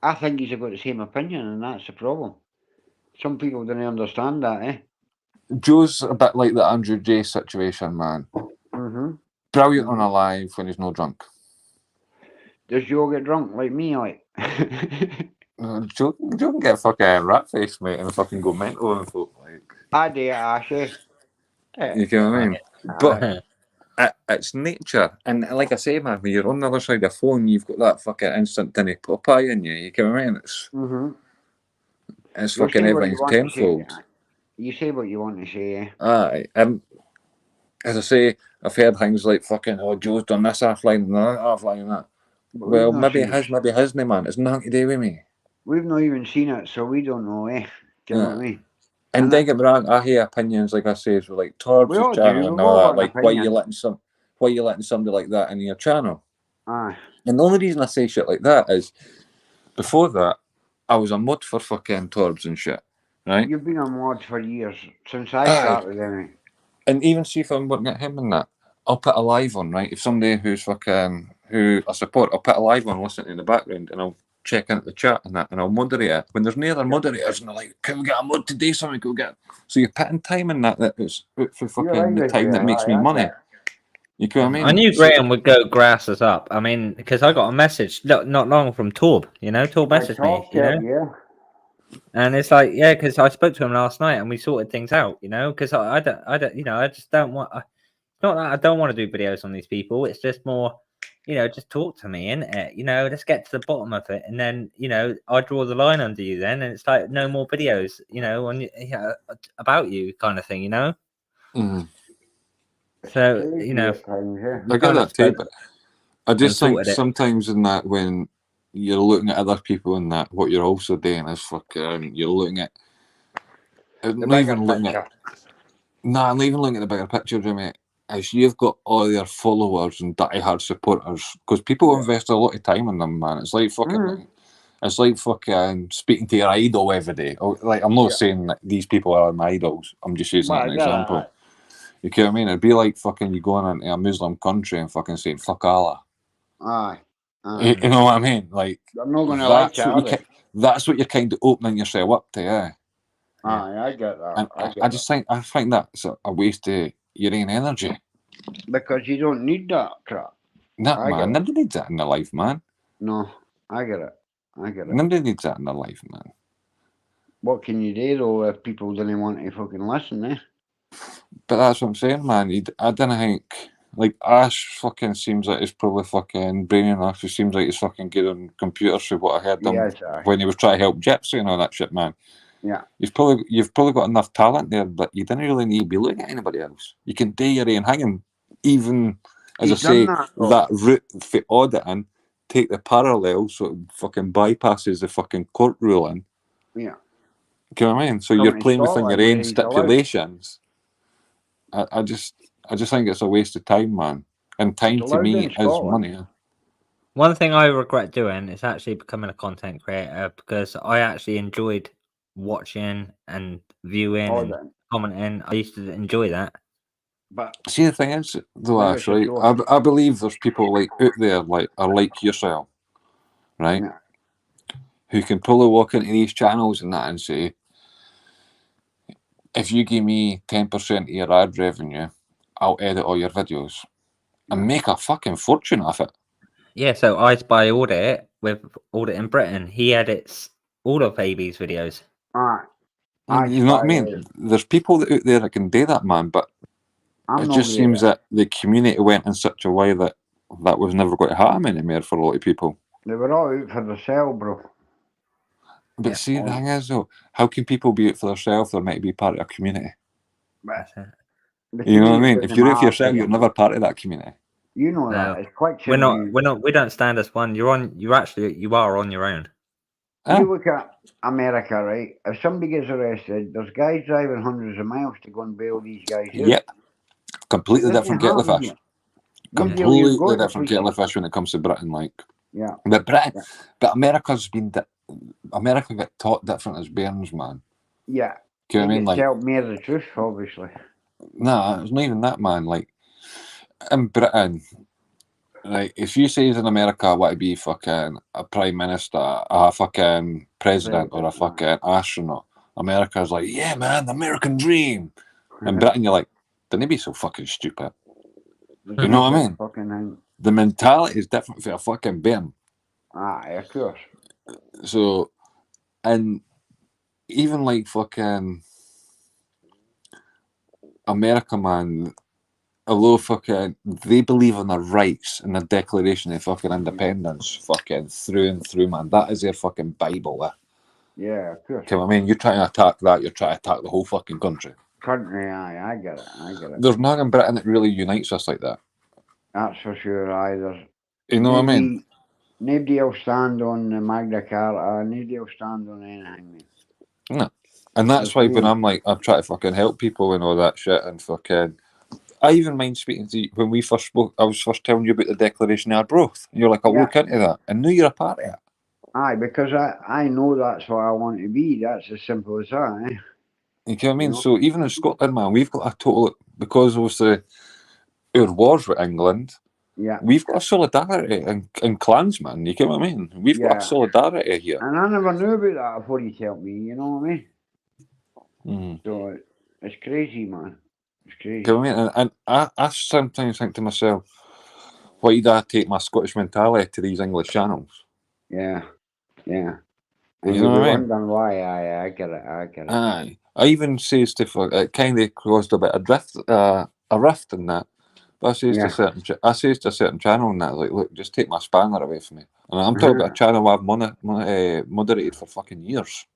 I think he's got the same opinion, and that's the problem. Some people don't understand that, eh? Joe's a bit like the Andrew J situation, man. Mm-hmm. Brilliant on a live when he's not drunk. Does Joe get drunk like me, like? Joe can get fucking rat face, mate, and fucking go mental and folk, like. I do, Ashy. You get what I mean? But it's nature, and like I say, man, when you're on the other side of the phone, you've got that fucking instant dinny Popeye in you. You get what I mean? It's You fucking say what you everything's want to say. tenfold. You say what you want to say. Aye, as I say, I've heard things like fucking, oh, Joe's done this offline and that offline and that. But Well, we've not maybe seen it has, maybe it hasn't, man. It's nothing to do with me. We've not even seen it, so we don't know, eh? Do you know what I mean? And don't get me wrong, I hear opinions, like I say, so like Torbs' We all channel do, and we've all all that. got an Like, why opinion. you letting somebody like that in your channel? Aye. And the only reason I say shit like that is, before that, I was a mod for fucking Torbs and shit, right? You've been on mods for years, since I Aye. started anyway. And even see if I'm working at him and that, I'll put a live on, right? If somebody who I support, I'll put a live on, listen in the background, and I'll check into the chat and that, and I'll moderate it. When there's no other moderators, and they're like, can we get a mod today? Something go get. So you're putting time in that it's out for fucking the time that makes me money. You know what I mean? I knew Graham would go grass us up. I mean, because I got a message not long from Torb. You know, Torb messaged me. You know, yeah. and it's like, yeah, because I spoke to him last night and we sorted things out. You know, because I don't, you know, I just don't want. It's not that I don't want to do videos on these people. It's just more, you know, just talk to me, innit? You know, let's get to the bottom of it, and then, you know, I draw the line under you. Then, and it's like no more videos, you know, on about you kind of thing, you know. So, you know, I get that too, but I just think sorted it. sometimes in that when you're looking at other people in that, what you're also doing is fucking, you're looking at, I'm not even looking at the bigger picture, Jimmy. Is you've got all your followers and die-hard supporters, because people invest a lot of time in them, man. It's like fucking, it's like fucking speaking to your idol every day. Like, I'm not saying that these people are my idols. I'm just using an example. You know what I mean? It'd be like fucking you going into a Muslim country and fucking saying "fuck Allah." Aye. You know what I mean? Like, I'm not gonna like that. That's what you're kind of opening yourself up to, yeah. Aye, I get that. And I think that's a waste of your own energy. Because you don't need that crap. Nah, man, nobody needs that in their life, man. No, I get it. Nobody needs that in their life, man. What can you do though if people don't want to fucking listen, eh? But that's what I'm saying, man. I don't think, like, Ash fucking seems like he's probably fucking brainy enough. He seems like he's fucking good on computers from what I heard him when he was trying to help Gypsy and all that shit, man. Yeah. You've probably got enough talent there, but you didn't really need to be looking at anybody else. You can do your own hanging, even, as I say, that route for auditing, take the parallel so it fucking bypasses the fucking court ruling. Yeah. Do you know what I mean? So you're playing within your own stipulations. I just think it's a waste of time, man. And time to me is money. One thing I regret doing is actually becoming a content creator, because I actually enjoyed watching and viewing and commenting. I used to enjoy that. But see, the thing is, though, Ash, right? I believe there's people like out there like yourself, right? Yeah. Who can probably walk into these channels and that and say, if you give me 10% of your ad revenue, I'll edit all your videos and make a fucking fortune off it. Yeah, so I spy Audit with Audit in Britain. He edits all of AB's videos. You know what I mean? There's people out there that can do that, man, but it just seems that the community went in such a way that was never going to happen anymore for a lot of people. They were all out for themselves, bro. But see, the thing is, though, how can people be out for themselves? They're meant to be part of a community. You know what I mean? If you're out for yourself, you're never part of that community. You know that. It's quite simple. We don't stand as one. You are on your own. You look at America, right? If somebody gets arrested, there's guys driving hundreds of miles to go and bail these guys out. Yep. Completely different kettle of fish. Completely different kettle of fish when it comes to Britain, like. Yeah. But America's been America got taught different as bairns, man. Yeah. Do you know what I mean? Like, tell me the truth, obviously. Nah, it's not even that, man. Like, in Britain, like, if you say in America I want to be fucking a prime minister, a fucking president, or a fucking astronaut, America's like, yeah, man, the American dream. In Britain, you're like, don't they be so fucking stupid? You know what I mean? the mentality is different for a fucking bairn. Aye, of course. So, and even like fucking America, man, although fucking they believe in their rights and the Declaration of fucking Independence, fucking through and through, man. That is their fucking Bible. Yeah, of course. Okay, I mean, you're trying to attack that, you're trying to attack the whole fucking country. Country, aye, I get it. There's nothing in Britain that really unites us like that. That's for sure, aye. There's You know what I mean? Nobody will stand on the Magna Carta, nobody will stand on anything. No. And that's why when I'm like, I'm trying to fucking help people and all that shit and fucking... I even mind speaking to you, when we first spoke, I was first telling you about the Declaration of Arbroath. And you're like, I'll look into that. And now you're a part of it. Aye, because I know that's what I want to be. That's as simple as that, eh? You know what I mean? You know? So even in Scotland, man, we've got a total... Because obviously our wars with England, Yeah. we've got a solidarity and clansmen, you get what I mean? We've got a solidarity here. And I never knew about that before you told me, you know what I mean? Mm. So it's crazy, man. It's crazy. You know what I mean? And I sometimes think to myself, why did I take my Scottish mentality to these English channels? Yeah. And You know what I mean? wondering why, I get it. Aye. I even says to it kind of caused a bit of a rift in that. But I says to a certain channel and that, like, look, just take my spanner away from me. And I'm talking about a channel I've moderated for fucking years.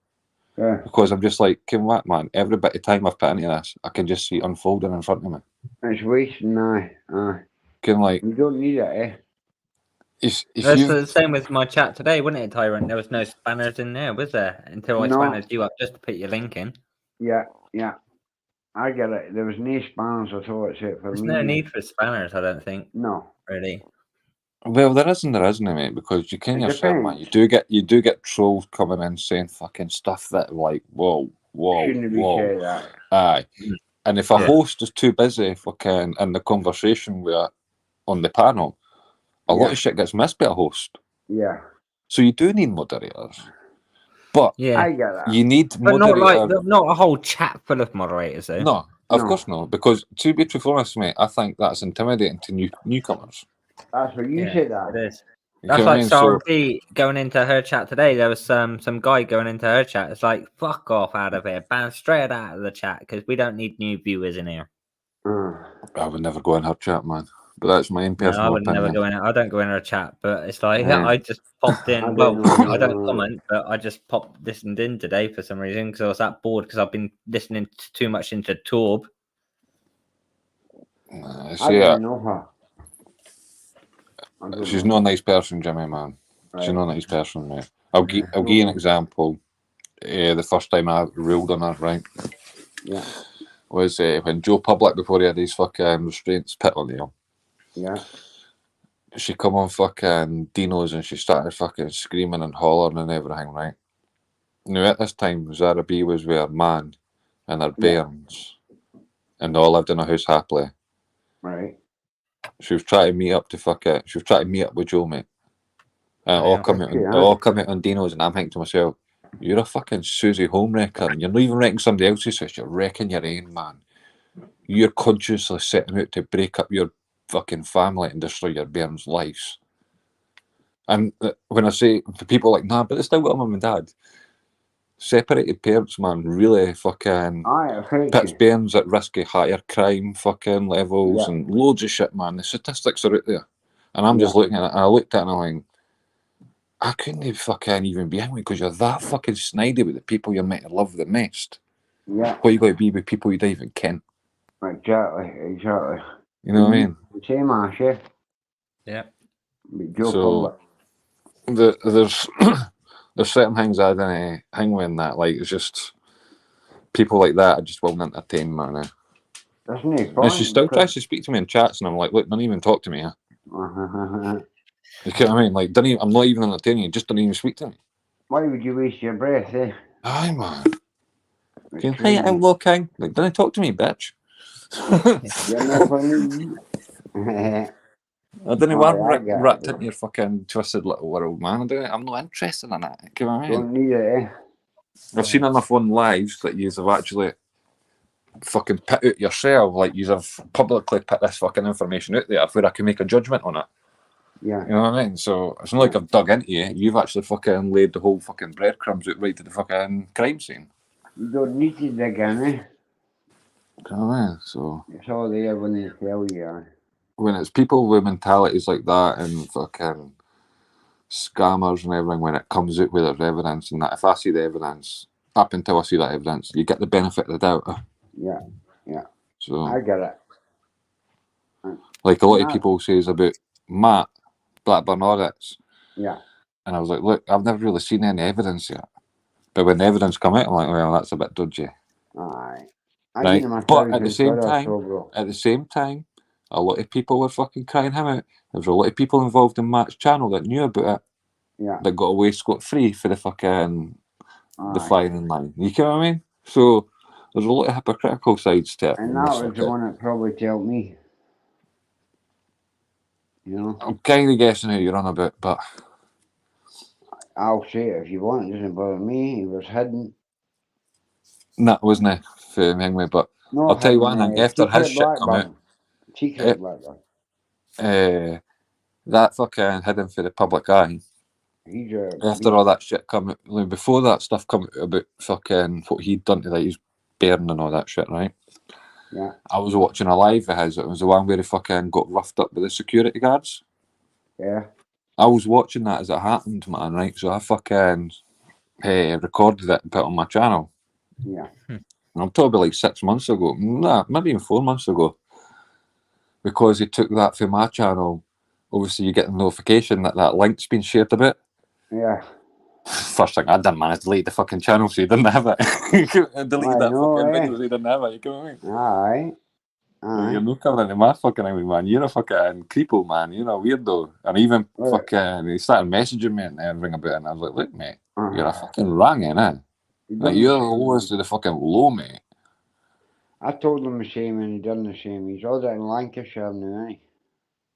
Yeah. Because I'm just like, come what, man? Every bit of time I've put into this, I can just see it unfolding in front of me. It's wasting, aye. Like, You don't need it, eh? It's That's the same with my chat today, wasn't it, Tyrant? There was no spanners in there, was there? Until I spanners you up just to put your link in. Yeah. I get it. There was no spanners at all except for There's me. no need for spanners, I don't think. No. Really. Well, there isn't, mate, because you can yourself, man. You do get trolls coming in saying fucking stuff that like, whoa. Shouldn't be said that. Aye. And if a host is too busy fucking in the conversation with on the panel, a lot of shit gets missed by a host. Yeah. So you do need moderators. But I get that. you need but moderators. not a whole chat full of moderators, though. No, of course not. Because to be truthful honest, mate, I think that's intimidating to newcomers. That's what you said that. It is. That's like Sarah B going into her chat today. There was some guy going into her chat. It's like, fuck off out of here. Ban straight out of the chat because we don't need new viewers in here. I would never go in her chat, man. But that's my own personal I would opinion. never go in. I don't go in her chat, but it's like I just popped in. I don't comment, but I just listened in today for some reason because I was that bored because I've been listening too much into Torb. I don't know her. She's not a nice person, Jimmy, man. Right. She's not a nice person, mate. I'll give you an example. The first time I ruled on her, right? Yeah. Was when Joe Public, before he had his fucking restraints put on him. Yeah. She come on fucking Dino's and she started fucking screaming and hollering and everything, right? Now at this time, Zara B was with her man and her bairns, and they all lived in a house happily. Right. She was trying to meet up She was trying to meet up with Joe, mate. And all come out on Dino's, and I'm thinking to myself, you're a fucking Susie homewrecker, and you're not even wrecking somebody else's house, you're wrecking your own, man. You're consciously setting out to break up your fucking family and destroy your bairns' lives. And when I say to people like, nah, but it's still got mum and dad. Separated parents, man, really fucking puts bairns at risk of higher crime fucking levels and loads of shit, man. The statistics are out there. And I'm just looking at it, and I looked at it and I'm like, I couldn't fucking even be angry because you're that fucking snidey with the people you're meant to love the most. Yeah. What you got to be with people you don't even ken. Exactly. You know what I mean? Same ass, yeah. Yeah. So, there's certain things I didn't Hangman that, like, it's just people like that I just won't entertain, man. That's no point. And she still tries to speak to me in chats, and I'm like, look, don't even talk to me. You know what I mean? Like, I'm not even entertaining you, just don't even speak to me. Why would you waste your breath, eh? Aye, man. Hey, Outlaw King. Like, don't talk to me, bitch. You're not funny. I don't know why I'm wrapped into your fucking twisted little world, man. I'm not interested in it. You know what I mean? Don't need it, eh? I've seen enough on lives that you have actually fucking put out yourself, like you have publicly put this fucking information out there where I can make a judgment on it. Yeah. You know what I mean? So it's not like I've dug into you. You've actually fucking laid the whole fucking breadcrumbs out right to the fucking crime scene. You don't need to dig in, eh? You know what I mean? So It's all there when they tell you. when it's people with mentalities like that and fucking scammers and everything, when it comes out with there's evidence and that, if I see the evidence, up until I see that evidence, you get the benefit of the doubt. Yeah, yeah. So I get it. like a lot of Matt. people says about Matt, Blackburn Audits, Yeah. and I was like, look, I've never really seen any evidence yet. But when the evidence come out, I'm like, well, that's a bit dodgy. Aye. I Right? give him But at the 1,000 same quid or time, so, bro. a lot of people were fucking crying him out. There was a lot of people involved in Matt's channel that knew about it, Yeah. that got away scot-free for the fucking the Aye. firing line. You get what I mean? So there's a lot of hypocritical sides to it. And in that this was the circuit. one that probably told me. You know? I'm kind of guessing who you're on about, but I'll say it if you want. It doesn't bother me. He was hidden. that wasn't it for Hangman. But No, I'll tell you hidden. one thing, after his Secret shit come out, Blackburn. Secret Blackburn. that fucking hidden for the public eye. He's a. After all that shit come out, like, before that stuff come out about fucking what he'd done to like his bairn and all that shit, right? Yeah. I was watching a live of his. It was the one where he fucking got roughed up with the security guards. Yeah. I was watching that as it happened, man, right? So I fucking recorded it and put it on my channel. Yeah. And I'm talking about like 6 months ago. Nah, maybe even 4 months ago. Because he took that from my channel, obviously you get the notification that that link's been shared a bit. Yeah. First thing I done, man, is delete the fucking channel so he didn't have it. I deleted that know, fucking eh? video so he didn't have it, you get what I mean? Aye. Like, you're Aye. not coming into my fucking angle, man. You're a fucking creepo, man. You're a weirdo. And even Right. fucking, he started messaging me and everything about it, and I was like, look, mate, you're a Uh-huh. fucking rangin', eh? He Like, done you're the the same, lowest man. of the fucking low, mate. I told him the same and he done the same. He's all that in Lancashire now, eh?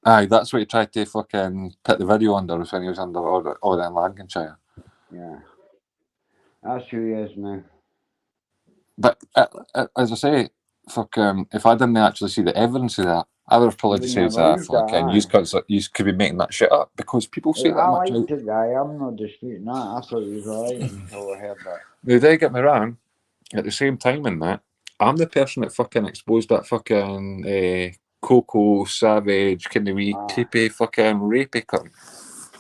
Aye, that's what he tried to fucking put the video under, was when he was under order in Lancashire. Yeah. That's who he is now. But as I say, if I didn't actually see the evidence of that, I would have probably just Wouldn't said, have believed that, fucking, aye. you could be making that shit up because people say that I much. liked the guy. I'm not disputing that. I thought he was alright until I heard that. Now, don't get me wrong. At the same time, in that, I'm the person that fucking exposed that fucking Coco Savage, kind of wee creepy fucking rapey cunt.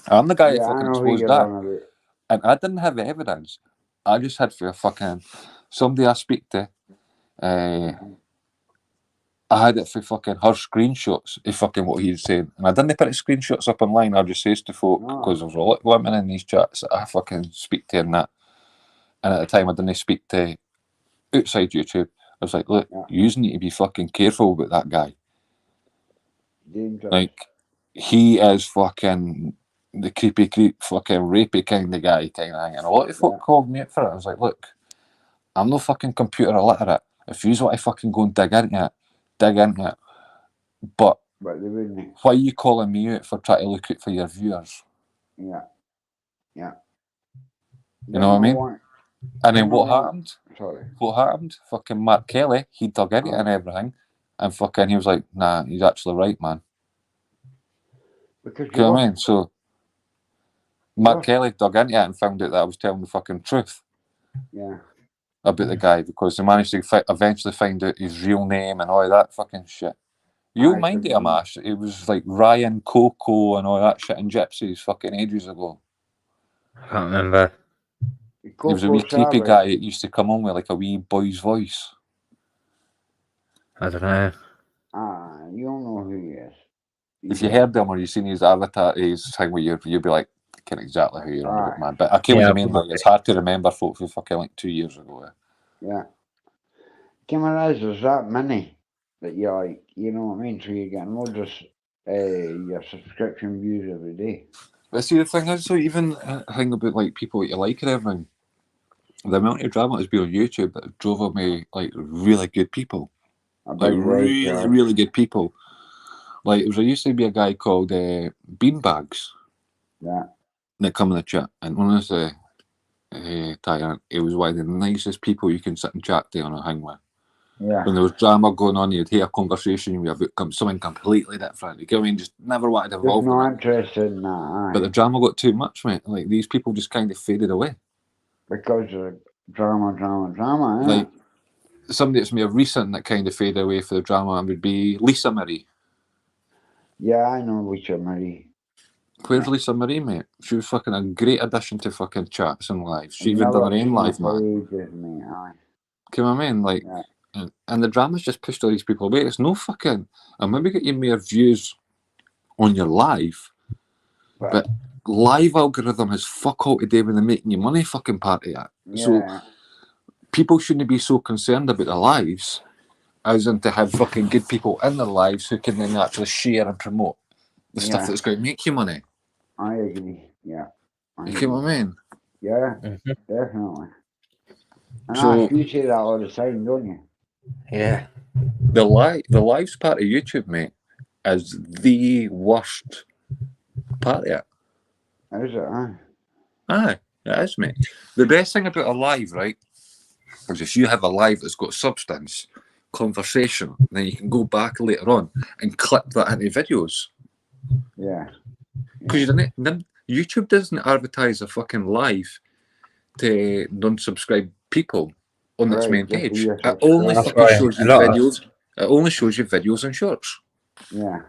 I'm the guy Yeah, that I fucking know who exposed you're that, on about. and I didn't have the evidence. I just had for fucking somebody I speak to. I had it for fucking her screenshots of fucking what he'd said. And I didn't put the screenshots up online, I just says to folk, because there's a lot of women in these chats that I fucking speak to and that. And at the time I didn't speak to outside YouTube. I was like, look, you need to be fucking careful about that guy. Dangerous. Like, he is fucking the creepy fucking rapey kind of guy kind of thing. And a lot of folk called me out for it. I was like, look, I'm no fucking computer illiterate. If you want to fucking go and dig into it. But they wouldn't. why are you calling me out for trying to look out for your viewers? Yeah. Yeah. You know what I mean? And then what happened? Sorry. What happened? Fucking Mark Kelly, he dug into it and everything. And fucking he was like, nah, he's actually right, man. Because you know what I mean? So Mark Kelly dug into it and found out that I was telling the fucking truth. Yeah. About the guy, because they managed to eventually find out his real name and all that fucking shit. You'll mind it, Amash. It was like Ryan Coco and all that shit in Gypsies fucking ages ago. I can't remember. He was a wee creepy guy that used to come on with like a wee boy's voice. I don't know. You don't know who he is. If you heard him or you seen his avatar, his thing where you'd be like, I can't exactly who you're on about, man. But I can't mean like it's hard to remember folk from fucking like 2 years ago. Yeah. Cameras, there's that many that you like, you know what I mean? So you're getting loads of your subscription views every day. But see, the thing is, so even thing about like people that you like and everything, the amount of drama that's been on YouTube that drove me like really good people. Like really good people. Like there used to be a guy called Beanbags. Yeah. That come in the chat, and honestly, Tyrant, he was one of the nicest people you can sit and chat to on a Hangman. Yeah. When there was drama going on, you'd hear a conversation about something completely different. You get what I mean? Just never wanted to Just involve not in it. interested in that, But the aye. drama got too much, mate. Like, these people just kind of faded away. Because of drama, yeah. Like, somebody that's more recent that kind of faded away for the drama would be Lisa Marie. Yeah, I know Lisa Marie. Where's Yeah. Lisa Marie, mate? She was fucking a great addition to fucking chats and lives. She I've even done never her own seen her live, for man. ages, mate, aye. Do you know what I mean? Like, Yeah. and the drama's just pushed all these people away. It's no fucking. And maybe get you more views on your live, but live algorithm has fuck all to do with the making you money fucking part of it. So Yeah. people shouldn't be so concerned about their lives as in to have fucking good people in their lives who can then actually share and promote the stuff Yeah. that's going to make you money. I agree. Yeah. I You get what I mean? Yeah, Mhm. definitely. And So you say that all the time, don't you? Yeah. the lives part of YouTube, mate, is the worst part of it. Is it, aye? Aye, it is, mate. The best thing about a live, right, is if you have a live that's got substance, conversation, then you can go back later on and clip that into videos. Yeah. Because you didn't. YouTube doesn't advertise a fucking live to non-subscribed people on its Right, main just page. be a It only That's fucking right. shows you A lot of- videos. It only shows you videos and shorts. Yeah.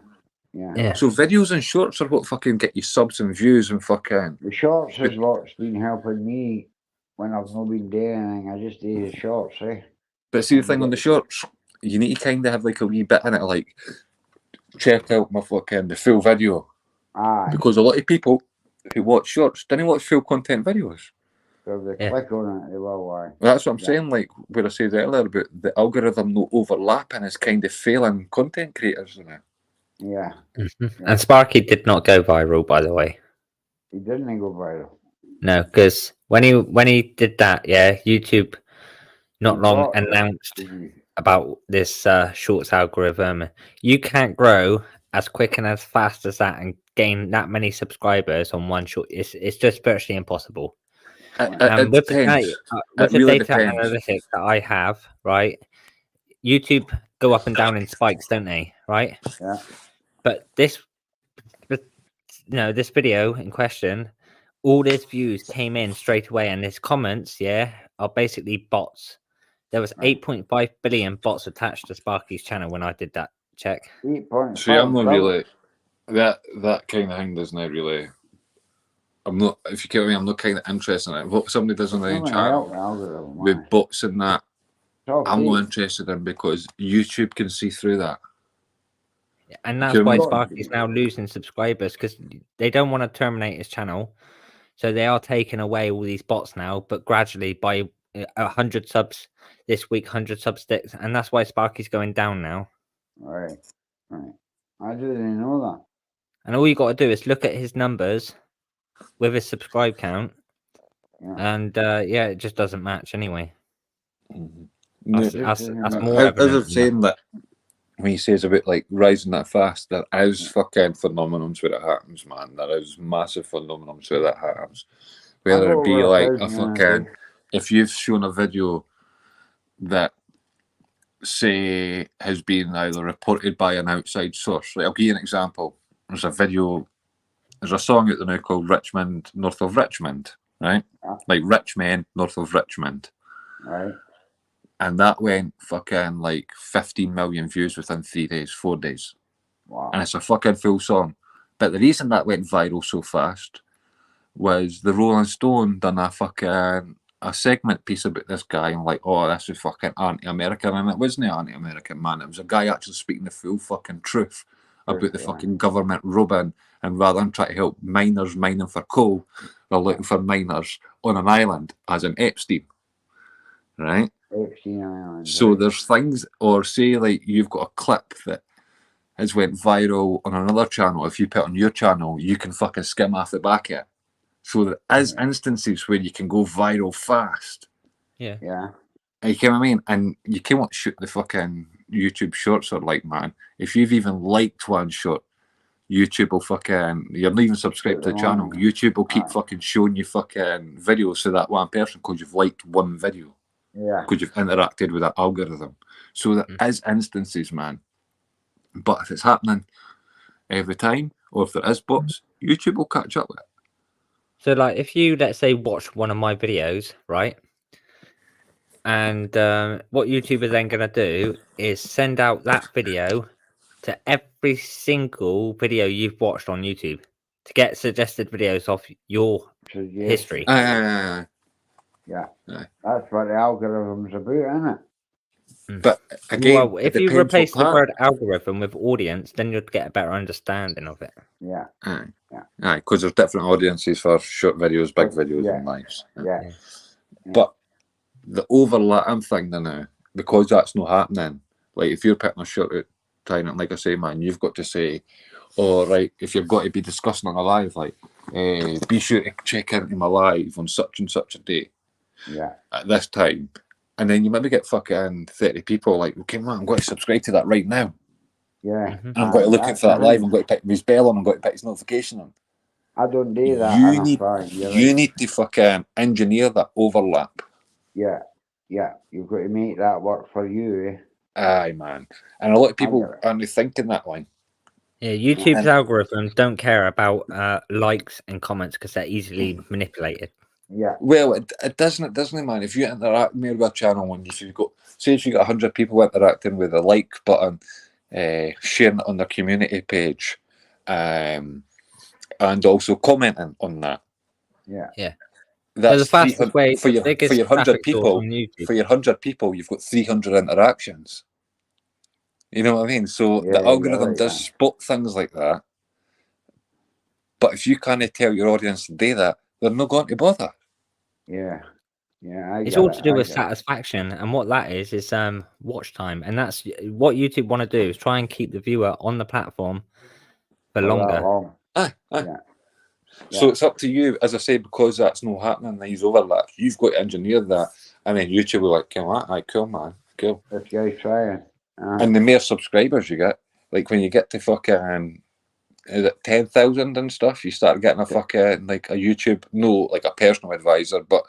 Yeah. Yeah. So videos and shorts are what fucking get you subs and views and fucking. The shorts is what's been helping me when I've not been doing anything. I just do the shorts, eh? But see the thing on the shorts, you need to kind of have like a wee bit in it, like check out my fucking the full video, Aye. because a lot of people who watch shorts didn't watch full content videos. So if they Yeah. click on it, they will, aye. That's what I'm Yeah. saying. Like what I said earlier about the algorithm not overlapping is kind of failing content creators in it. Yeah. Mhm. And Sparky did not go viral, by the way. He didn't go viral. No, because when he did that, yeah, YouTube not He long blocked it, announced didn't he? about this shorts algorithm. You can't grow as quick and as fast as that and gain that many subscribers on one short. It's just virtually impossible. It With the depends. with It the really data depends. analytics that I have, right? YouTube go up and down in spikes, don't they? Right? Yeah. But this video in question, all his views came in straight away, and his comments, yeah, are basically bots. There was Right. 8.5 billion bots attached to Sparky's channel when I did that check. 8.5 See, I'm not billion. really that kind of thing. Doesn't really. I'm not. If you get what I mean, I'm not kind of interested in it. What somebody does on their own Doesn't help channel the algorithm, aye. with bots and that, It's all I'm not fake. interested in because YouTube can see through that. And that's Do you why know what I mean? Sparky's now losing subscribers, because they don't want to terminate his channel. So they are taking away all these bots now, but gradually by 100 subs this week, 100 subs sticks. And that's why Sparky's going down now. Right. Right. I didn't know that. And all you got to do is look at his numbers with his subscribe count. Yeah. And yeah, it just doesn't match anyway. No, That's As more as I evident. was saying that when he says about like rising that fast, there is fucking phenomenons where it happens, man. There is massive phenomenons where that happens. Whether it be like a fucking, if you've shown a video that say has been either reported by an outside source. Like, I'll give you an example. There's a song out there now called Richmond, North of Richmond, right? Yeah. Like Rich Men, North of Richmond. Right. And that went fucking like 15 million views within 3 days, 4 days. Wow. And it's a fucking full song. But the reason that went viral so fast was the Rolling Stone done a segment piece about this guy and like, oh, this is fucking anti-American. And it wasn't anti-American, man. It was a guy actually speaking the full fucking truth about the fucking government robbing, and rather than trying to help miners mining for coal, they're looking for miners on an island, as in Epstein. Right? Epstein Island. So right. there's things, or say like you've got a clip that has went viral on another channel. If you put it on your channel, you can fucking skim off the back of it. So there is instances where you can go viral fast. Yeah. Yeah. You know what I mean? And you can't shoot the fucking YouTube shorts are like, man. If you've even liked one short, YouTube will fucking, you're not even subscribed to the channel. YouTube will keep fucking showing you fucking videos to that one person because you've liked one video. Yeah. because you've interacted with that algorithm. So there Mm. is instances, man. But if it's happening every time, or if there is bots, YouTube will catch up with it. So, like, if you, let's say, watch one of my videos, right? And what YouTube is then going to do is send out that video to every single video you've watched on YouTube to get suggested videos of your So, yeah. history. Yeah. Aye. That's what the algorithm's about, isn't it? But again, Well, it if you depends replace what the part. word algorithm with audience, then you'd get a better understanding of it. Yeah. Aye. Yeah. Aye, because there's different audiences for short videos, big But, videos, yeah. and lives. Yeah. Yeah. But the overlap, I'm thinking now, because that's not happening. Like if you're putting a short out time, and like I say, man, you've got to say, oh right, if you've got to be discussing on a live, like, be sure to check into my live on such and such a day Yeah. at this time, and then you maybe get fucking 30 people like, okay, man, I'm going to subscribe to that right now. Yeah. Mhm. I'm going to look That's for that the live. thing. I'm going to pick his bell on. I'm going to pick his notification on. I don't do that You enough. need, You're you right. need to fucking engineer that overlap. Yeah. Yeah. You've got to make that work for you, eh? Aye, man. And a lot of people get it. aren't thinking that way. Yeah, YouTube's And- algorithm don't care about likes and comments because they're easily manipulated. Yeah. Well, it doesn't, man. If you interact more with a channel, and if you've got, say, if you got 100 people interacting with a like button, sharing it on their community page, and also commenting on that. Yeah. So That's the fastest way, for the your biggest 100 traffic source people. on YouTube. For your 100 people, you've got 300 interactions. You know what I mean? So Yeah, the you're algorithm right, does man. spot things like that. But if you can't tell your audience to do that, they're not going to bother. Yeah. Yeah. I It's get all it. to do I with get it. satisfaction, and what that is watch time, and that's what YouTube want to do is try and keep the viewer on the platform for For that longer. long. Aye. Yeah. So it's up to you, as I say, because that's not happening, these overlaps, you've got to engineer that, and then YouTube will like, come on, aye, cool, man, cool. This guy's trying. And the more subscribers you get, like when you get to fucking, is it 10,000 and stuff, you start getting a fucking, like a YouTube, no, like a personal advisor, but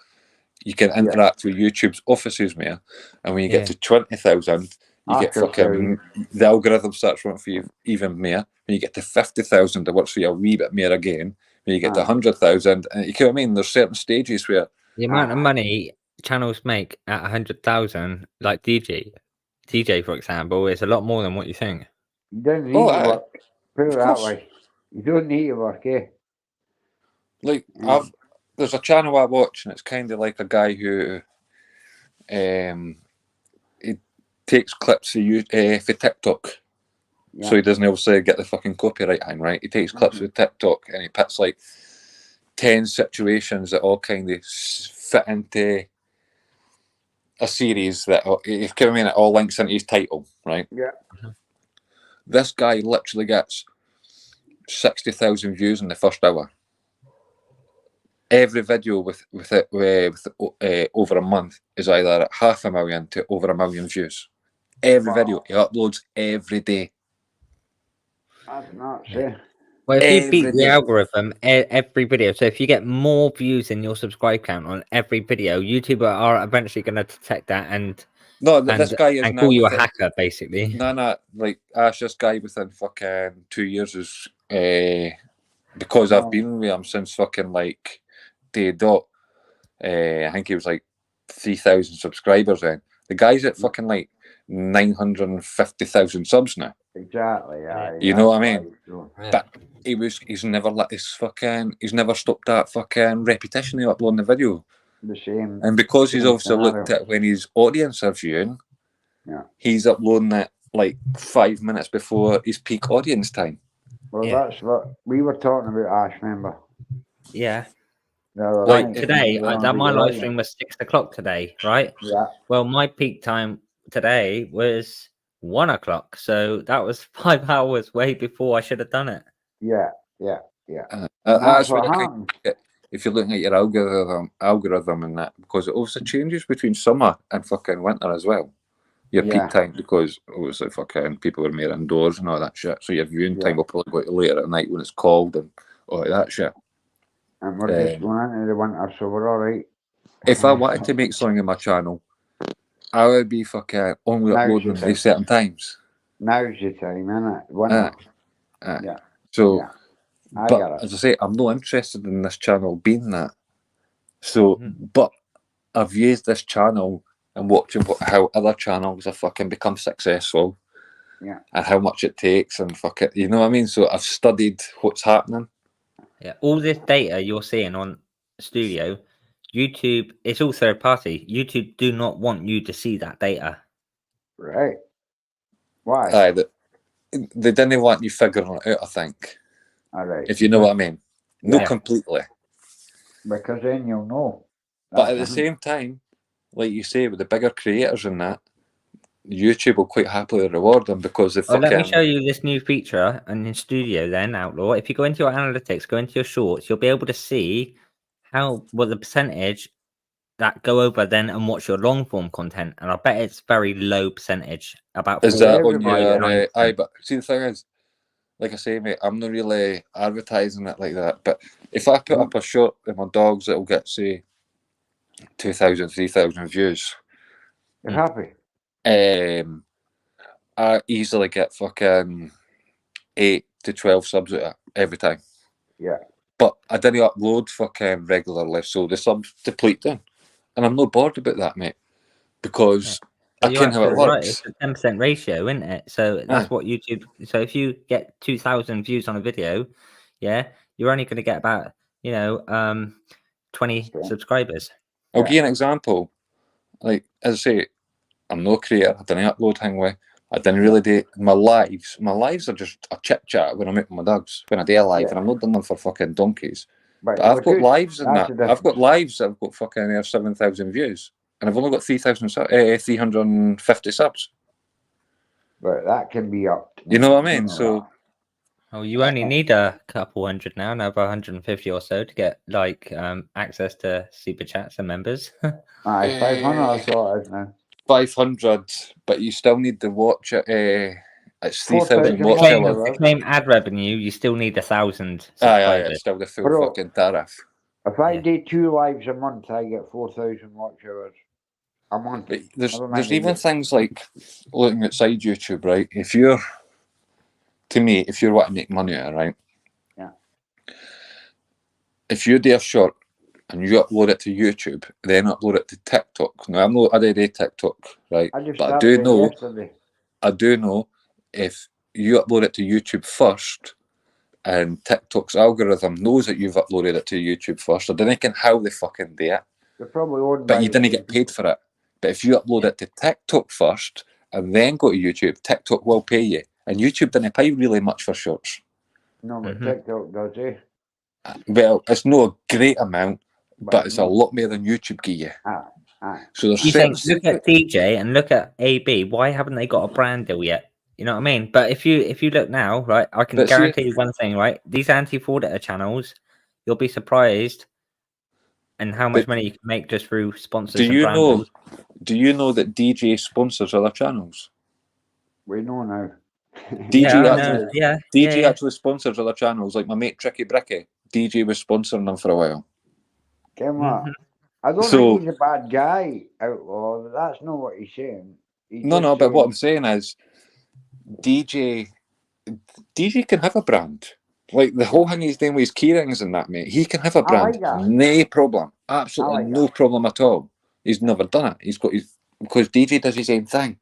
you can interact with YouTube's offices more. And when you get to 20,000, you get fucking, the algorithm starts working for you even more. When you get to 50,000, it works for you a wee bit more again. When you get to 100,000, and you know what I mean? There's certain stages where The amount of money channels make at 100,000, like DJ for example, is a lot more than what you think. You don't need Oh, to aye. work. Put it Of that course. way. You don't need to work, eh? Like there's a channel I watch, and it's kind of like a guy who he takes clips for for TikTok, Yeah. so he doesn't obviously get the fucking copyright hang, right? He takes clips with TikTok, and he puts like 10 situations that all kind of fit into a series that, if you know what I mean, it all links into his title, right? Yeah. This guy literally gets 60,000 views in the first hour. Every video with over a month is either at 500,000 to over 1 million views. Every video he uploads every day. That's nuts, eh? Well, if you beat Every the day. algorithm every video, so if you get more views than your subscribe count on every video, YouTube are eventually going to detect that and No, this guy is and now call you a within- hacker, basically. No, like Ash, this guy within fucking 2 years is because I've been with him since fucking like day dot. I think he was like 3,000 subscribers then. The guy's at fucking like 950,000 subs now. Exactly, yeah. You know what I mean? Yeah. But he's never let his fucking, he's never stopped that fucking repetition of uploading the video. The same. And because he's same obviously looked scenario. at when his audience are viewing, Yeah. he's uploading it like 5 minutes before his peak audience time. Well, Yeah. that's what we were talking about, Ash, remember? Yeah. The other Like night, today, we were on my about live your stream was 6 o'clock today, right? Yeah. Well, my peak time today was 1 o'clock, so that was 5 hours way before I should have done it. Yeah. That's That's what what I think. happened. If you're looking at your algorithm and that, because it also changes between summer and fucking winter as well. Your Yeah. peak time, because obviously fucking people are more indoors and all that shit. So your viewing Yeah. time will probably go to later at night when it's cold and all that shit. And we're just going into the winter, so we're all right. If I wanted to make something in my channel I would be fucking only Now's uploading the them time. at certain times. Now's the time, innit? Winter. Yeah. So, Yeah. I but get it. as I say, I'm not interested in this channel being that. So, but I've used this channel and watching how other channels have fucking become successful. Yeah. And how much it takes and fuck it, you know what I mean? So I've studied what's happening. Yeah, all this data you're seeing on Studio, YouTube, it's all third party. YouTube do not want you to see that data. Right. Why? Aye, they didn't want you figuring it out, I think. All right. If you know what I mean. Not Yeah. completely. Because then you'll know. But at the same time, like you say, with the bigger creators and that, YouTube will quite happily reward them because they Oh, let me fucking... show you this new feature in Studio then, Outlaw. If you go into your analytics, go into your shorts, you'll be able to see what the percentage that go over then and watch your long form content. And I bet it's very low percentage, about Is that on everybody, your... 49%. aye, but see the thing is, like I say, mate, I'm not really advertising it like that. But if I put up a short with my dogs, it'll get, say, 2,000, 3,000 views. You're happy. I easily get fucking 8 to 12 subs out of it every time. Yeah. But I didn't upload fucking regularly, so the subs depleting. And I'm not bored about that, mate. Because I You're can how it absolutely right. works. It's a 10% ratio, isn't it? So that's what YouTube. So if you get 2,000 views on a video, yeah, you're only going to get about 20 subscribers. I'll give you an example. Like, as I say, I'm no creator. I didn't upload Hangman. I didn't really do my lives. My lives are just a chit chat when I'm out with my dogs. When I do a live, and I'm not doing them for fucking donkeys. But I've got lives in that. I've got lives that have got fucking 7,000 views, and I've only got 350 subs. But that can be upped. You know what I mean? So, oh, you only need a couple hundred now, another 150 or so to get like access to super chats and members. Aye, 500 I saw it now. 500, but you still need to watch it. It's 3,000 watch claim, hours. to claim ad revenue, you still need 1,000 subscribers. Aye, it's still the full fucking tariff. If I do 2 lives a month, I get 4,000 watch hours a month. But there's even things like looking outside YouTube, right? If you're wanting to make money out of it, right? Yeah. If you do a short and you upload it to YouTube, then upload it to TikTok. Now I do TikTok, right? But I do know if you upload it to YouTube first, and TikTok's algorithm knows that you've uploaded it to YouTube first, I don't know how they fucking do it. They're probably owned but you didn't get paid for it. But if you upload it to TikTok first and then go to YouTube, TikTok will pay you. And YouTube didn't pay really much for shorts. No, but TikTok does, eh? Well, it's not a great amount, but it's a lot more than YouTube give you. So there's look at DJ and look at AB. Why haven't they got a brand deal yet? You know what I mean? But if you look now, right, I can guarantee you one thing, right? These anti-frauditor channels, you'll be surprised and how much money you can make just through sponsors. Do you know that DJ sponsors other channels? We know now. DJ actually sponsors other channels, like my mate Tricky Bricky. DJ was sponsoring them for a while. Come on. I don't think he's a bad guy, Outlaw. But that's not what he's saying. But what I'm saying is, DJ can have a brand. Like the whole thing he's doing with his keyrings and that, mate. He can have a brand, no problem, absolutely no problem at all. He's never done it. Because DJ does his own thing.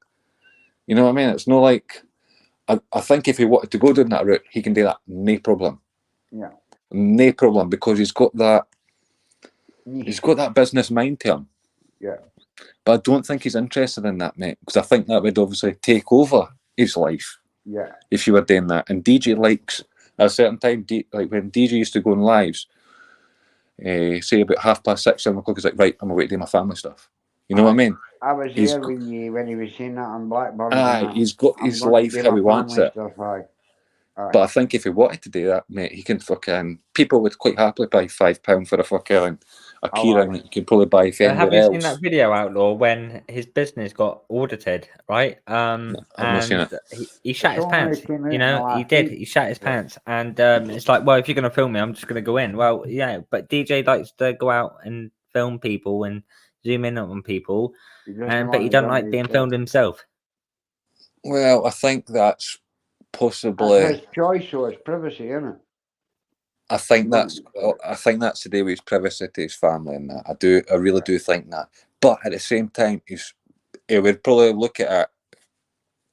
You know what I mean? It's not like I think if he wanted to go down that route, he can do that, no problem. Yeah, no problem, because he's got that. He's got that business mind to him. Yeah, but I don't think he's interested in that, mate. Because I think that would obviously take over his life. Yeah, if you were doing that. And DJ likes. At a certain time, like when DJ used to go on lives, say about 6:30, 7 o'clock, he's like, right, I'm away to do my family stuff. You know what I mean? I was there when he was saying that on Blackburn. He's got his life how he wants it. But I think if he wanted to do that, mate, he can fucking... People would quite happily pay £5 for a fucking... a keyring that you can probably buy if anywhere else. Have you seen that video, Outlaw, when his business got audited, right? I've not seen it. He shat his pants. You know, he did. He shat his pants. And it's like, well, if you're going to film me, I'm just going to go in. Well, yeah, but DJ likes to go out and film people and zoom in on people, He doesn't but he want don't to like dump being his filmed himself. Well, I think that's That's possibly. his choice, so it's privacy, isn't it? I think No, that's. I think that's to do with his privacy to his family and that. I do. I really do think that. But at the same time, he would probably look at it.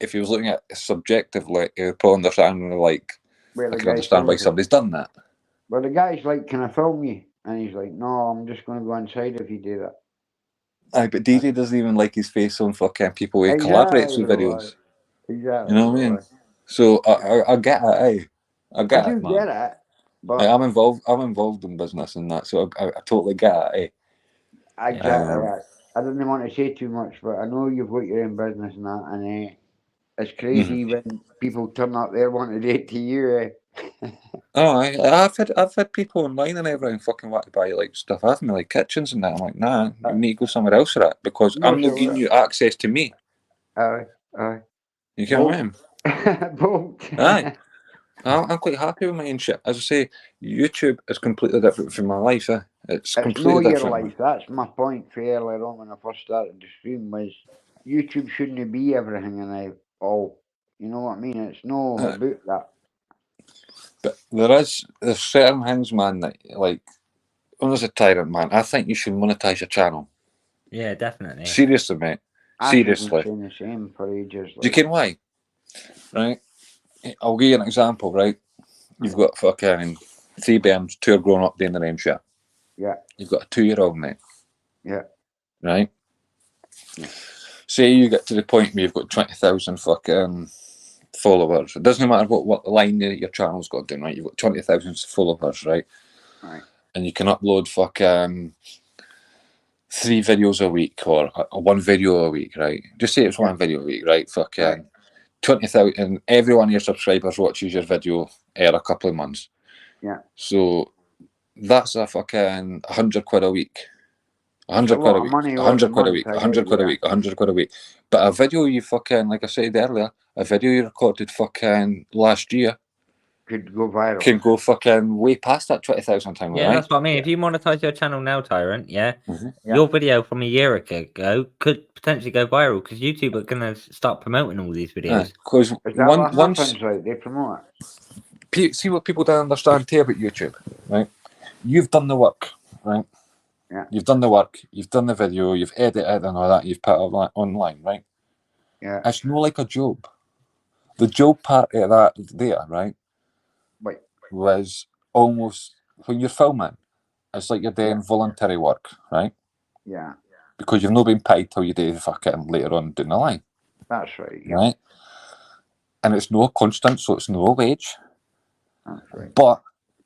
If he was looking at it subjectively, he would probably understand. Like, where I the can guy understand why films it. somebody's done that. Well, the guy's like, "Can I film you?" And he's like, "No, I'm just going to go inside if you do that." Aye, but DJ doesn't even like his face on fucking people he collaborates with Exactly. videos. Exactly. You know what I mean? So I get it. Aye. I I get do it, man. get it, but Like, I'm involved in business and that, so I totally get it. exactly. Um, I didn't want to say too much, but I know you've got your own business and that, and it's crazy when people turn up there wanting to date to you. Oh, I've had people online and everything fucking want to buy like stuff off me, like kitchens and that. I'm like, nah, you need to go somewhere else for that because No, I'm not so giving you access to me. Aye. You get what I mean? Both. Aye. I'm quite happy with my own shit. As I say, YouTube is completely different from my life. It's It's know completely your different. life. That's my point for earlier on when I first started the stream was YouTube shouldn't be everything and all. You know what I mean? It's no Uh, about that. But there's certain things, man, that like when as a tyrant, man, I think you should monetize your channel. Yeah, definitely. Seriously, mate. Ash has been Seriously. saying the same for ages. Do you ken why? Right? I'll give you an example, right? You've got fucking 3 BMs, 2 are grown up doing their own shit. Yeah. You've got a 2-year-old, mate. Yeah. Right? Yeah. Say you get to the point where you've got 20,000 fucking followers. It doesn't matter what line your channel's got down, right? You've got 20,000 followers, right? Right. And you can upload fucking 3 videos a week or 1 video a week, right? Just say it's 1 video a week, right? Fucking Right. 20,000, and every one of your subscribers watches your video a couple of months. Yeah. So that's a fucking 100 quid a week. It's 100 a quid a lot of week, money 100 every quid a month, week, I 100 get quid a you, week, 100 quid a week. But a video you fucking, like I said earlier, a video you recorded fucking last year could go viral. can go fucking way past that 20,000 time, Yeah, right? that's what I mean. If you monetize your channel now, Tyrant, Yeah. your video from a year ago could potentially go viral because YouTube are going to start promoting all these videos. Because Is that what once happens, right? They promote it. see what people don't understand too about YouTube, right? You've done the work, right? Yeah. You've done the work, you've done the video, you've edited and all that, you've put it online, right? Yeah. It's no like a job. The job part of that there, right, Wait. was almost when you're filming, it's like you're doing voluntary work, right? Yeah. Because you've not been paid till you do fucking later on down the line, That's right. Yeah. right? And it's no constant, so it's no wage. That's right. But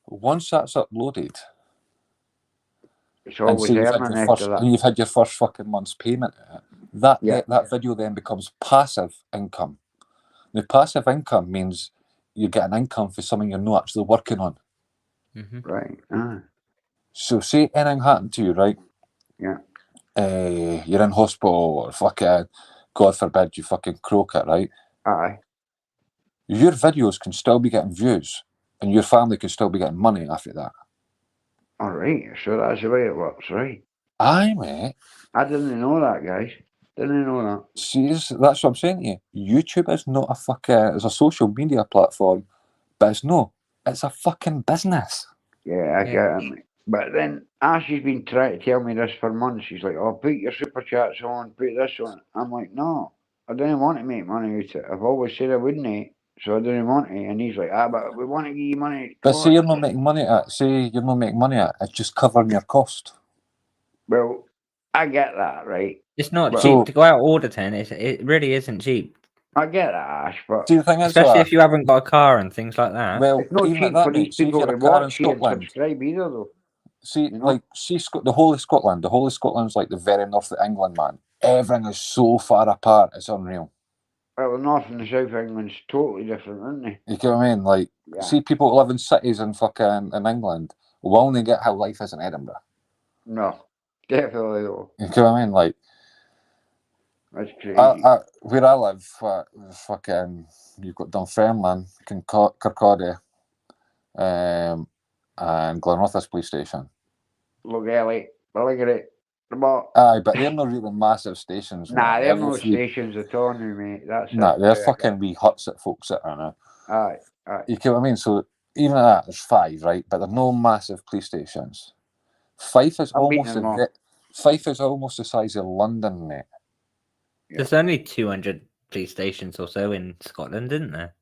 once that's uploaded, It's and always say you've earning after that. had your first fucking month's payment, that Yeah. that video then becomes passive income. Now, passive income means you get an income for something you're not actually working on. Right. So, say anything happened to you, right? Yeah. You're in hospital or fucking, God forbid, you fucking croak it, right? Aye. Your videos can still be getting views, and your family can still be getting money after that. All right. So that's the way it works, right? Aye, mate. I didn't know that, guys. Didn't know that. See, that's what I'm saying to you. YouTube is not a fucking, it's a social media platform, but it's a fucking business. Yeah, I get it, mate. But then Ash has been trying to tell me this for months. She's like, "Oh, put your super chats on, put this on." I'm like, "No, I didn't want to make money out of it. I've always said I wouldn't, so I didn't want to." And he's like, "But we want to give you money." But say you're not making money at it, it's just covering your cost. Well, I get that, right? It's not But- cheap to go out auditing. It really isn't cheap, I get that, Ash, but See, the thing is, especially if you haven't got a car and things like that. well, it's not even cheap at that, for mate, these see if people you're to a car in watch you and Scotland, subscribe either, though. see, you know? like, the whole of Scotland, like the very north of England, man. Everything is so far apart, it's unreal. Well, the north and the south of England's totally different, isn't they? You get what I mean? Like, Yeah. see people who live in cities in fucking in England will only get how life is in Edinburgh. No, definitely though. You get what I mean? Like, That's crazy. where I live, fucking, you've got Dunfermline, Kirkcaldy, and Glenrothes police station. Look, Ellie, Belgrade. But Aye, but they're not really massive stations. nah, they're Every no few- stations at all now, mate. That's Nah, it. they're Yeah. fucking wee huts that folks sit in. Aye, aye. You get what I mean? So even at that, there's 5, right? But they're no massive police stations. Fife is I've been almost in them all. Fife is almost the size of London, mate. There's only 200 police stations or so in Scotland, isn't there?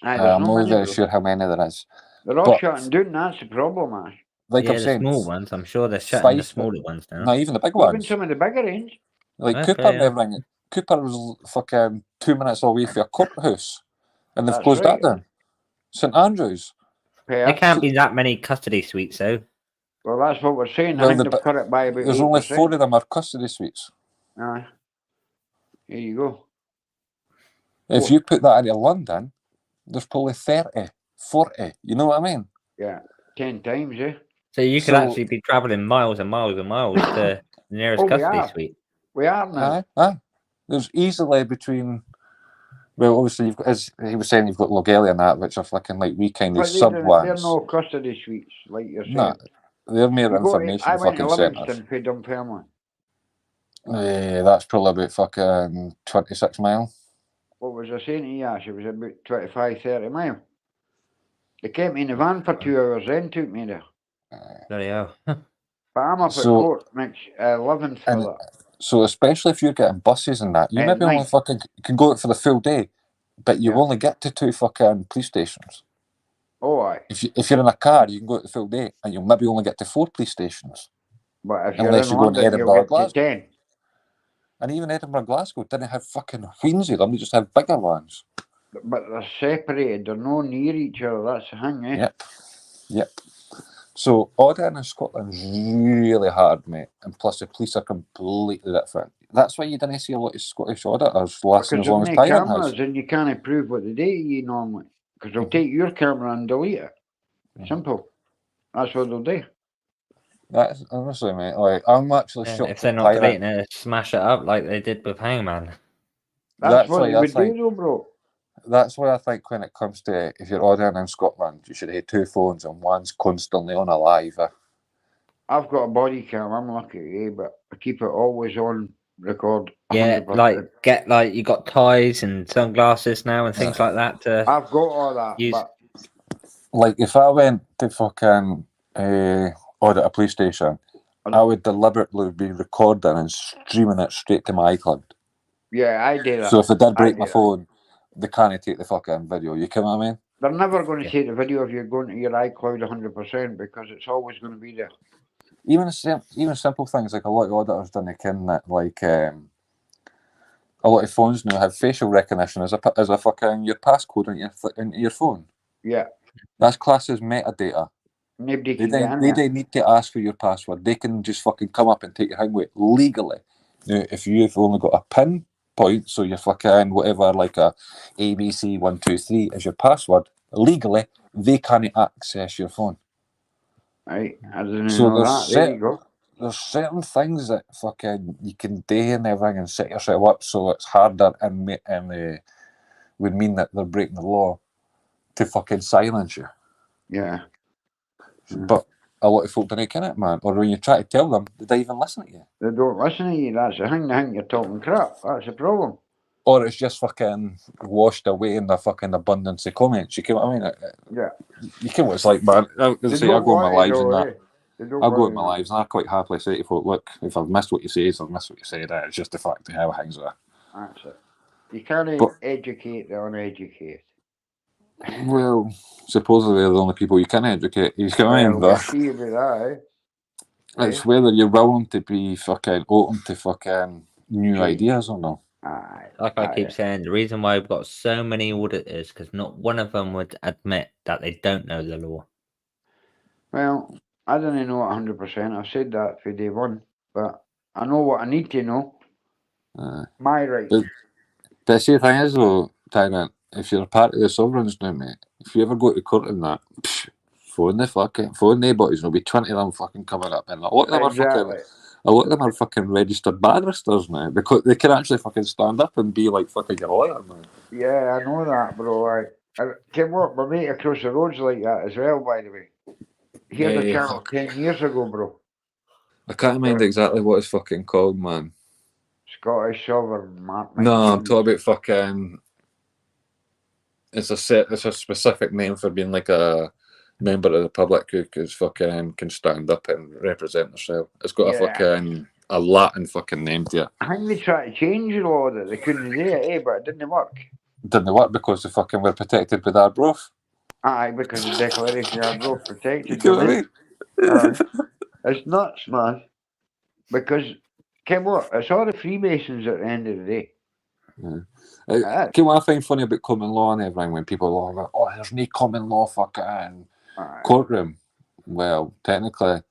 Aye, there's I'm no not many, very bro. sure how many there is. They're all But- shutting down. That's the problem, man. Like Yeah, I'm the saying, small ones. I'm sure they're shutting the Fife- smaller ones down. not even the big Even ones. some of the bigger ones. Like Okay, Cooper and yeah. everything. Cooper was fucking 2 minutes away from a courthouse, and they've That's closed right. that down. St Andrews. There Perth. can't be that many custody suites, though. Well, that's what we're saying. Well, I think the- they've cut it by about There's 8%. only 4 of them are custody suites. Aye. Here you go. If What? you put that into London, there's probably 30, 40. You know what I mean? Yeah. 10 times, eh? So you could So- actually be travelling miles and miles and miles to the nearest Oh, we custody are. suite. We are now. Aye. There's easily between. Well, obviously, you've got, as he was saying, you've got Logellia and that, which are fucking like wee kind of But sub they're ones. no custody suites, like you're saying. Nah, they're mere You go to- information I went to fucking centres. Livingston for Dunfermline. That's probably about fucking 26 mile. What was I saying to you, Ash? It was about 25, 30 miles. They kept me in the van for 2 hours, then took me there. Bloody hell. But I'm up at So- court next 11th for And- that. So especially if you're getting buses and that, you At maybe only night. fucking can go out for the full day, but you Yeah. only get to 2 fucking police stations. Oh, aye. If you're in a car, you can go out the full day, and you'll maybe only get to 4 police stations. But if you're Unless in you go into London, you'll Edinburgh or get to Glasgow. 10. And even Edinburgh, Glasgow didn't have fucking queens of them; they just have bigger ones. But they're separated. They're no near each other. That's the thing, eh? Yep. So auditing in Scotland's really hard, mate. And plus the police are completely different. That's why you didn't see a lot of Scottish auditors lasting Because as long there's as no Tyrant cameras has. and you can't prove what they do you normally. Because they'll take your camera and delete it. Simple. That's what they'll do. That's honestly, mate. Like I'm actually Yeah, shocked if they're at not Tyrant. deleting it, smash it up like they did with Hangman. That's what why they I would think. do, though, bro. That's why I think when it comes to if you're auditing in Scotland, you should have 2 phones and one's constantly on alive. I've got a body cam. I'm lucky, eh? But I keep it always on record. 100%. Yeah, like you got ties and sunglasses now and things like that to I've got all that, use. but Like if I went to fucking audit a police station, I would deliberately be recording and streaming it straight to my iCloud. yeah, I do that. So if they did break I my do that. phone, they can't take the fucking video. You know what I mean? They're never going to Yeah. take the video if you're going to your iCloud 100% because it's always going to be there. Even simple things like a lot of auditors don't ken that like a lot of phones now have facial recognition as a fucking your passcode into your phone. Yeah, That's classed as metadata. nobody They can get in don't, there. they don't need to ask for your password. They can just fucking come up and take your hangway legally. Now, if you've only got a pin point, so you're fucking whatever, like a ABC123 is your password, legally, they can't access your phone. Right, I didn't So know that. There you go. There's certain things that fucking you can do and everything and set yourself up so it's harder and would mean that they're breaking the law to fucking silence you. Yeah. But a lot of folk don't ken it, man. Or when you try to tell them, they don't even listen to you. They don't listen to you. That's the thing. They think you're talking crap. That's the problem. Or it's just fucking washed away in the fucking abundance of comments. You get what I mean? Yeah. You get what it's like, man. I They say, I don't go on my want it, lives and though, that. eh? They don't I'll go on want my it. lives and I quite happily say to folk, look, if I've missed what you say, I've missed what you said. It's just the fact of how things are. That's it. You can't But- educate the uneducated. Well, supposedly they're the only people you can educate. You get what I mean? Well, we'll But see about that, it's whether you're willing to be fucking open to fucking new Change. ideas or not. Aye. Like I Aye. keep saying, the reason why we've got so many auditors because not one of them would admit that they don't know the law. Well, I don't know 100%. I've said that for day one, but I know what I need to know. My rights. But- But see, the thing is, though, Tyrant, if you're a part of the sovereigns now, mate, if you ever go to court in that, phone the bodies, there'll be 20 of them fucking coming up, and a lot of them are fucking registered barristers now because they can actually fucking stand up and be like fucking your lawyer, man. Yeah, I know that, bro. I came up, my mate across the road's like that as well, by the way. He had a Yeah. channel 10 years ago, bro. I can't remember exactly what it's fucking called, man. Scottish Silver Mark. No, I'm talking about fucking. It's a specific name for being like a member of the public who can stand up and represent themselves. It's got a Latin fucking name to it. I think they tried to change the law that they couldn't do it, but it didn't work. Didn't work because they fucking were protected with Arbroath. Aye, because the Declaration of Arbroath protected You know them. what I mean? It's nuts, man. Because, what? It's all the Freemasons at the end of the day. What I find funny about common law and everything when people are like, oh, there's no common law fucking courtroom. Well, technically,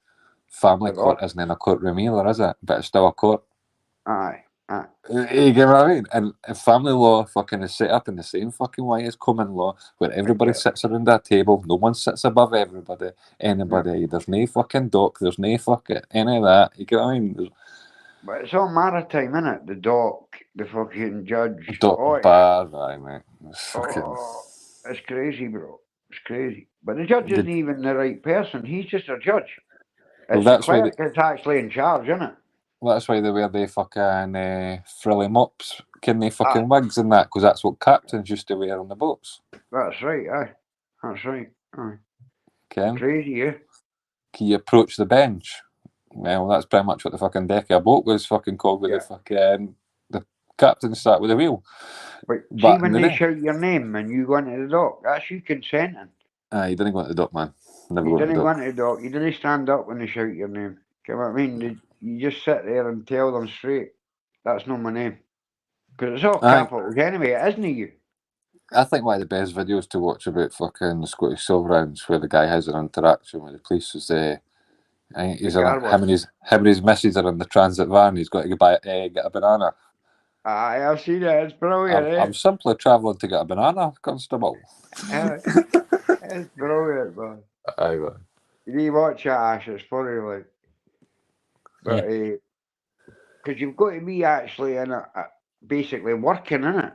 family court isn't in a courtroom either, is it? But it's still a court. Aye. You get what I mean? And family law fucking is set up in the same fucking way as common law, where everybody sits around that table, no one sits above anybody. There's no fucking dock, there's no fucking any of that. You get what I mean? But it's all maritime, innit? The dock, the fucking judge. Dock bar, right, mate. It's crazy, bro. It's crazy. But the judge isn't even the right person. He's just a judge. It's the clerk that's actually in charge, isn't it? Well, that's why they wear the fucking frilly mops, kidney fucking wigs and that, because that's what captains used to wear on the boats. That's right, aye. That's right, aye. Okay. Crazy, yeah. Can you approach the bench? Well, that's pretty much what the fucking deck of a boat was fucking called, with the fucking the captain sat with the wheel. But see, when they shout your name and you go into the dock, that's you consenting. You didn't go into the dock, man. You didn't go into the dock. You didn't stand up when they shout your name. You know what I mean? You just sit there and tell them straight, that's not my name. Because it's all capitals anyway, isn't it, you? I think one of the best videos to watch about fucking the Scottish Silver Rounds, where the guy has an interaction with the police, is him and his missus are in the transit van. He's got to get a banana. I've seen it. It's brilliant. I'm simply travelling to get a banana, constable. It's brilliant, man. Aye, man. You need to watch it, Ash. It's funny, like. But because you've got to be actually in basically working in it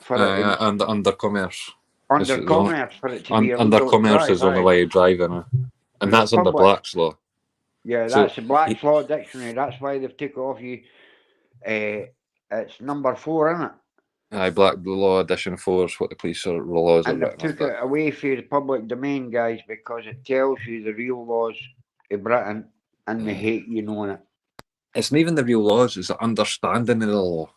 and under commerce. Under commerce for it to be under commerce is the only way you drive in it, and that's under Black's law. Yeah, that's the Black's law dictionary. That's why they've taken off you. It's number 4, isn't it? Aye, Black Law Edition 4 is what the police laws are. And they've took it away from the public domain, guys, because it tells you the real laws of Britain, and they hate you knowing it. It's not even the real laws; it's the understanding of the law.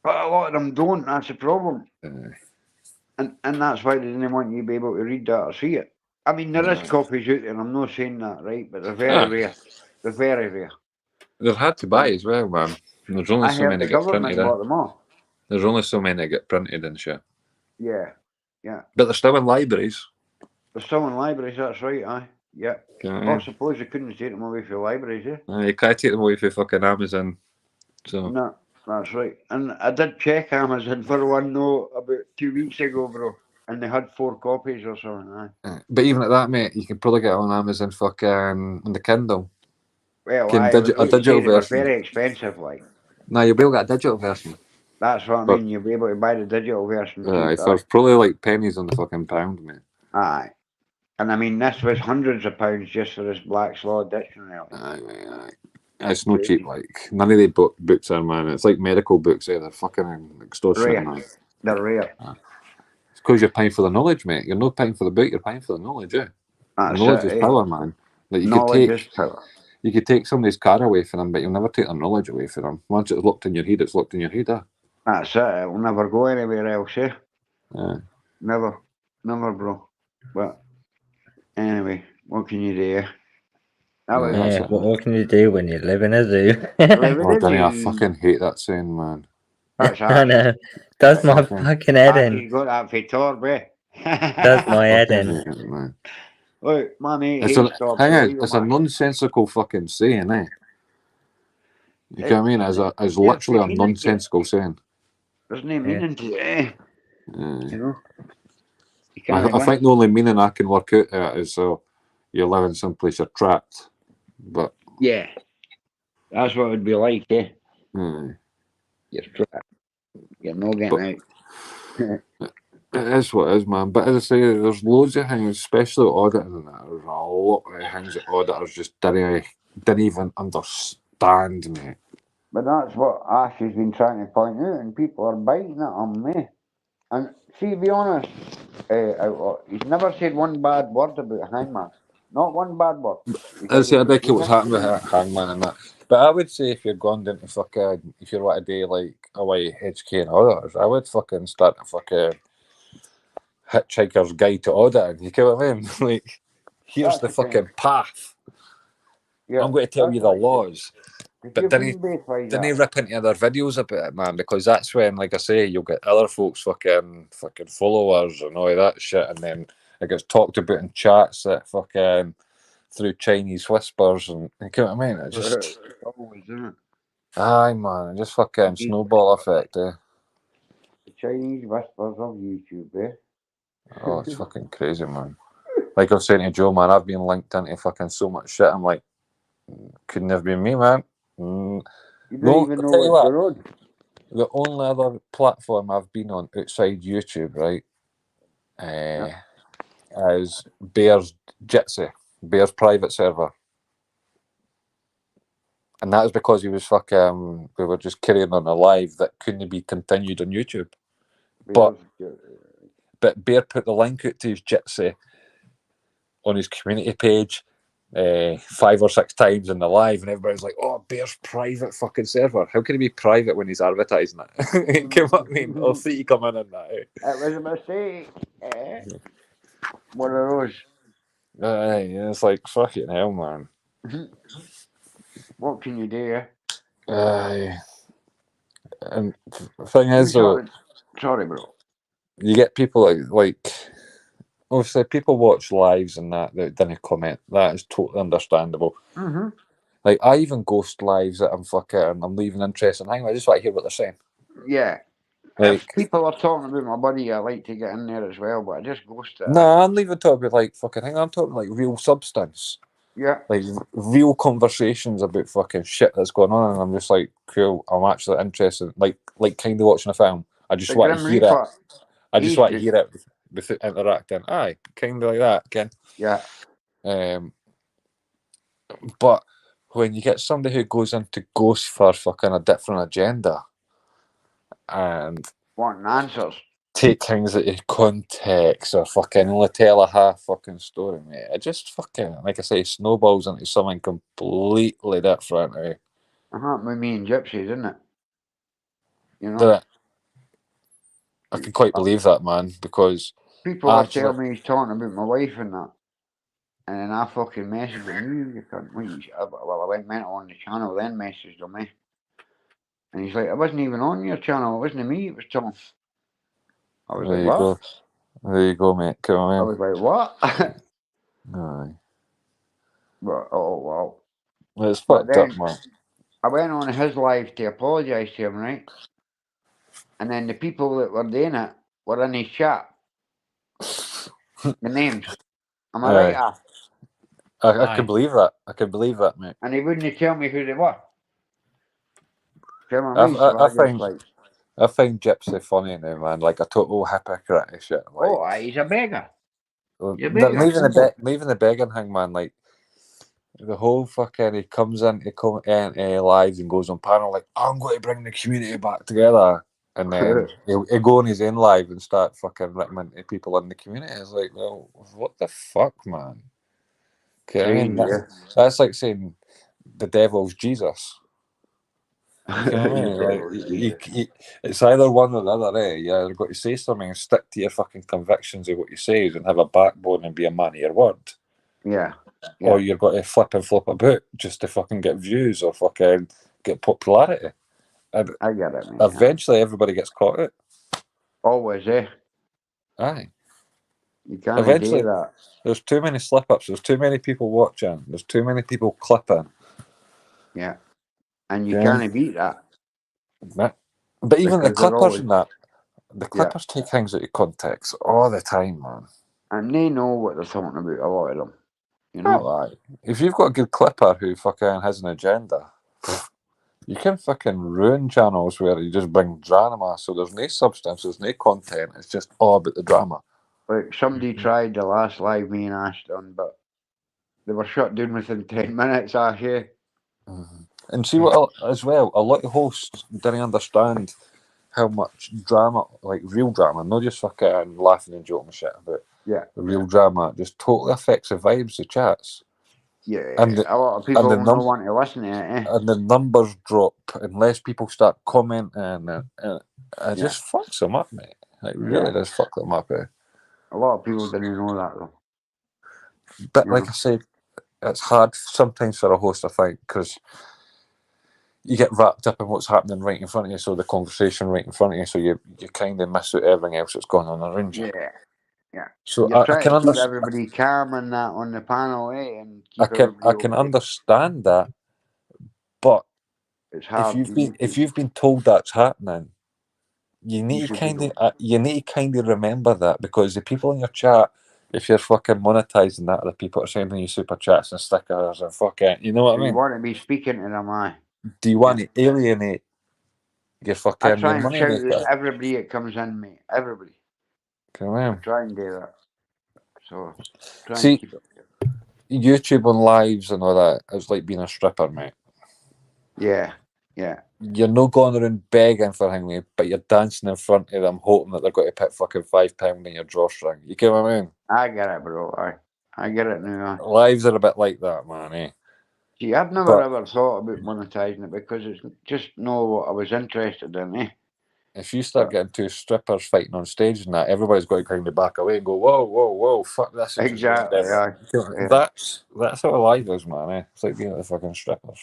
But a lot of them don't. That's the problem. And that's why they didn't want you to be able to read that or see it. I mean, there is copies out there, and I'm not saying that, right? But they're very rare. They're very rare. They're hard to buy as well, man. There's only so many get printed. Them all. There's only so many get printed and shit. Yeah. But they're still in libraries. They're still in libraries, that's right, aye. Yeah. I suppose they couldn't take them away from libraries, you can't take them away from fucking Amazon. So. No, that's right. And I did check Amazon for one note about 2 weeks ago, bro. And they had 4 copies or something, aye. But even at that, mate, you can probably get it on Amazon fucking on the Kindle. Well, a digital version. Very expensive, like. No, you'll be able to get a digital version. That's what I mean. You'll be able to buy the digital version. For probably like pennies on the fucking pound, mate. Aye. And I mean, this was hundreds of pounds just for this Black's Law dictionary. Aye. It's no cheap, like. None of the books are, man. It's like medical books, they're fucking extortionate, man. They're rare. It's because you're paying for the knowledge, mate. You're not paying for the book, you're paying for the knowledge, knowledge is power, man. Like, knowledge is power. You could take somebody's car away from them, but you'll never take their knowledge away from them. Once it's locked in your head, it's locked in your head, That's it. It'll never go anywhere else, Yeah. Never, bro. But anyway, what can you do? What can you do when you live in a zoo? I fucking hate that saying, man. I know. Does my fucking head in. You got that for Torby. Does my head in. Look, my mate it's a nonsensical fucking saying, You know what I mean? It's literally a nonsensical saying. There's no meaning to it, You know? I think the only meaning I can work out is you're living someplace you're trapped. But yeah. That's what it would be like, You're trapped. You're not getting out. It is what it is, man. But as I say, there's loads of things, especially auditing and that. There's a lot of things that auditors just didn't didn't even understand, mate. But that's what Ash has been trying to point out, and people are biting it on me. And see, to be honest, he's never said one bad word about Hangman. Not one bad word. I see, I think it was Nothing happening to with Hangman and that. But I would say if you're going down to fucking, if you're want to do like away HK and others, I would fucking start a fucking Hitchhiker's Guide to Auditing. You get what I mean? Like, here's That's the the thing. fucking path. Yeah, I'm going to tell that's you the what I said. laws. 'Cause But you've didn't he, been based didn't he rip into other videos about it, man? Because that's when, like I say, you'll get other folks fucking followers and all that shit, and then it gets talked about in chats that fucking through Chinese whispers, and you get what I mean? It just, Always, isn't it? aye, man, it just fucking snowball effect, eh? The Chinese whispers of YouTube, eh? Oh, it's fucking crazy, man. Like I was saying to Joe, man, I've been linked into fucking so much shit. I'm like, couldn't have been me, man. You don't No, even I'll know tell you what's what. going on. The only other platform I've been on outside YouTube, right, is Bear's Jitsi, Bear's private server. And that was because he was fucking, we were just carrying on a live that couldn't be continued on YouTube. But Bear put the link out to his Jitsi on his community page 5 or 6 times in the live, and everybody's like, "Oh, Bear's private fucking server. How can he be private when he's advertising it?" You know what I mean? I'll see you come in on that. Eh? It was a mistake, eh? One of those. It's like fucking hell, man. What can you do, eh? And the thing is, though, Sorry, bro. you get people like obviously people watch lives and that didn't comment. That is totally understandable. Mm-hmm. Like I even ghost lives that I'm leaving interest in. Hang on, I just want to hear what they're saying. Yeah. Like, If people are talking about my buddy, I like to get in there as well, but I just ghost it. no, I'm leaving talking about like fucking thing. I'm talking like real substance. Yeah. Like real conversations about fucking shit that's going on, and I'm just like, cool. I'm actually interested. Like kind of watching a film. I just The want to Grim hear it. Reaper. I just want to hear it without interacting. Aye, kind of like that, Ken. Yeah. But when you get somebody who goes into ghost for fucking a different agenda and Wanting answers. take things out of context or fucking only tell a half fucking story, mate, it just fucking, like I say, snowballs into something completely different. Eh? With me and Gypsies, isn't it? You know? That I can quite believe that, man, because people are actually, telling me he's talking about my wife and that. And then I fucking messaged him, you can't wait. Well, I went mental on the channel, then messaged him, eh? And he's like, I wasn't even on your channel, it wasn't me, it was Tom. I was there like, you what? go. There you go, mate. Come on. I was like, what? Aye. But, oh, wow. Well, it's But fucked up, then man. I went on his live to apologise to him, right? And then the people that were doing it were in his chat. The names. Am I right, Ash? I can believe that. I can believe that, mate. And he wouldn't tell me who they were. Tell me, so I just like... I find Gypsy funny now, man. Like a total hypocrite and shit. Like, oh, he's a beggar. Not even the begging thing, man. Like the whole fucking, he comes into lives and goes on panel like, I'm going to bring the community back together, and then he'll go on his own live and start fucking ripping into people in the community. It's like, well, what the fuck, man? Okay, I mean that's like saying the devil's Jesus. You know what I mean? Like, it's either one or the other, eh? You're either got to say something and stick to your fucking convictions of what you say and have a backbone and be a man of your word. Yeah. Or you've got to flip and flop about just to fucking get views or fucking get popularity. And I get it, man. Eventually everybody gets caught out. Always, eh? Aye. You can't Eventually, do that. There's too many slip-ups. There's too many people watching. There's too many people clipping. Yeah. And you can't beat that. But even the clippers and that, the clippers take things out of context all the time, man. And they know what they're talking about, a lot of them. You know? Oh, if you've got a good clipper who fucking has an agenda, you can fucking ruin channels where you just bring drama, so there's no substance, there's no content, it's just all about the drama. Like somebody tried the last live me and Ash done, but they were shut down within 10 minutes, actually. And see what as well, a lot of hosts didn't understand how much drama, like real drama, not just fucking laughing and joking shit, but Yeah. the real drama just totally affects the vibes of chats. Yeah, And a lot of people the don't want to listen to it, eh? And the numbers drop unless people start commenting, and it just fucks them up, mate. It really does fuck them up, eh? A lot of people didn't know that, though. But You like know? I said, it's hard sometimes for a host, I think, because you get wrapped up in what's happening right in front of you, so the conversation right in front of you, so you kind of miss out everything else that's going on around you. Yeah. So You're I trying can to keep understand. everybody calm and that on the panel, eh? And keep I can everybody okay. understand that, but It's hard. if you've been told that's happening, you need to should kind of remember that, because the people in your chat, if you're fucking monetizing that, are the people that are sending you super chats and stickers and fucking, you know what I You mean? want to be speaking to them, aye. Do you want to alienate your fucking I try your and money shout maker? at everybody that comes in, mate. Everybody. Come I on. try and do that. So, try See, and keep it. YouTube on lives and all that, it's like being a stripper, mate. Yeah. You're not going around begging for Hangman, but you're dancing in front of them, hoping that they're going to put fucking £5 in your drawstring. You get what I mean? I get it, bro. I get it now. Lives are a bit like that, man, eh? See, I've never ever thought about monetizing it because it's just not what I was interested in, eh? If you start getting two strippers fighting on stage and that, everybody's going to kind of back away and go, whoa, fuck this. Exactly, yeah. That's what a live is, man, eh? It's like being at the fucking strippers.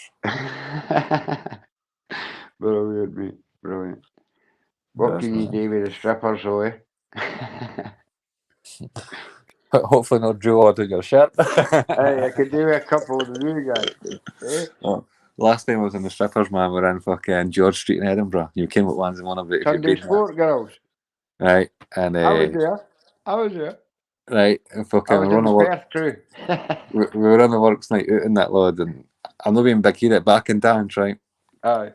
Brilliant, mate. Brilliant. What can you do with the strippers, though, eh? Hopefully not Joe ordering your shirt. Hey, I could do a couple of the new guys. Eh? Oh, last time I was in the strippers, man, we were in fucking George Street in Edinburgh. You came up once and one about if you've Sunday been Sport Girls. there. Right, and I was there. right, and fucking I was in the Perth crew. we were on the works night out in that lord, and I'm not being big here, back and dance, right? Aye.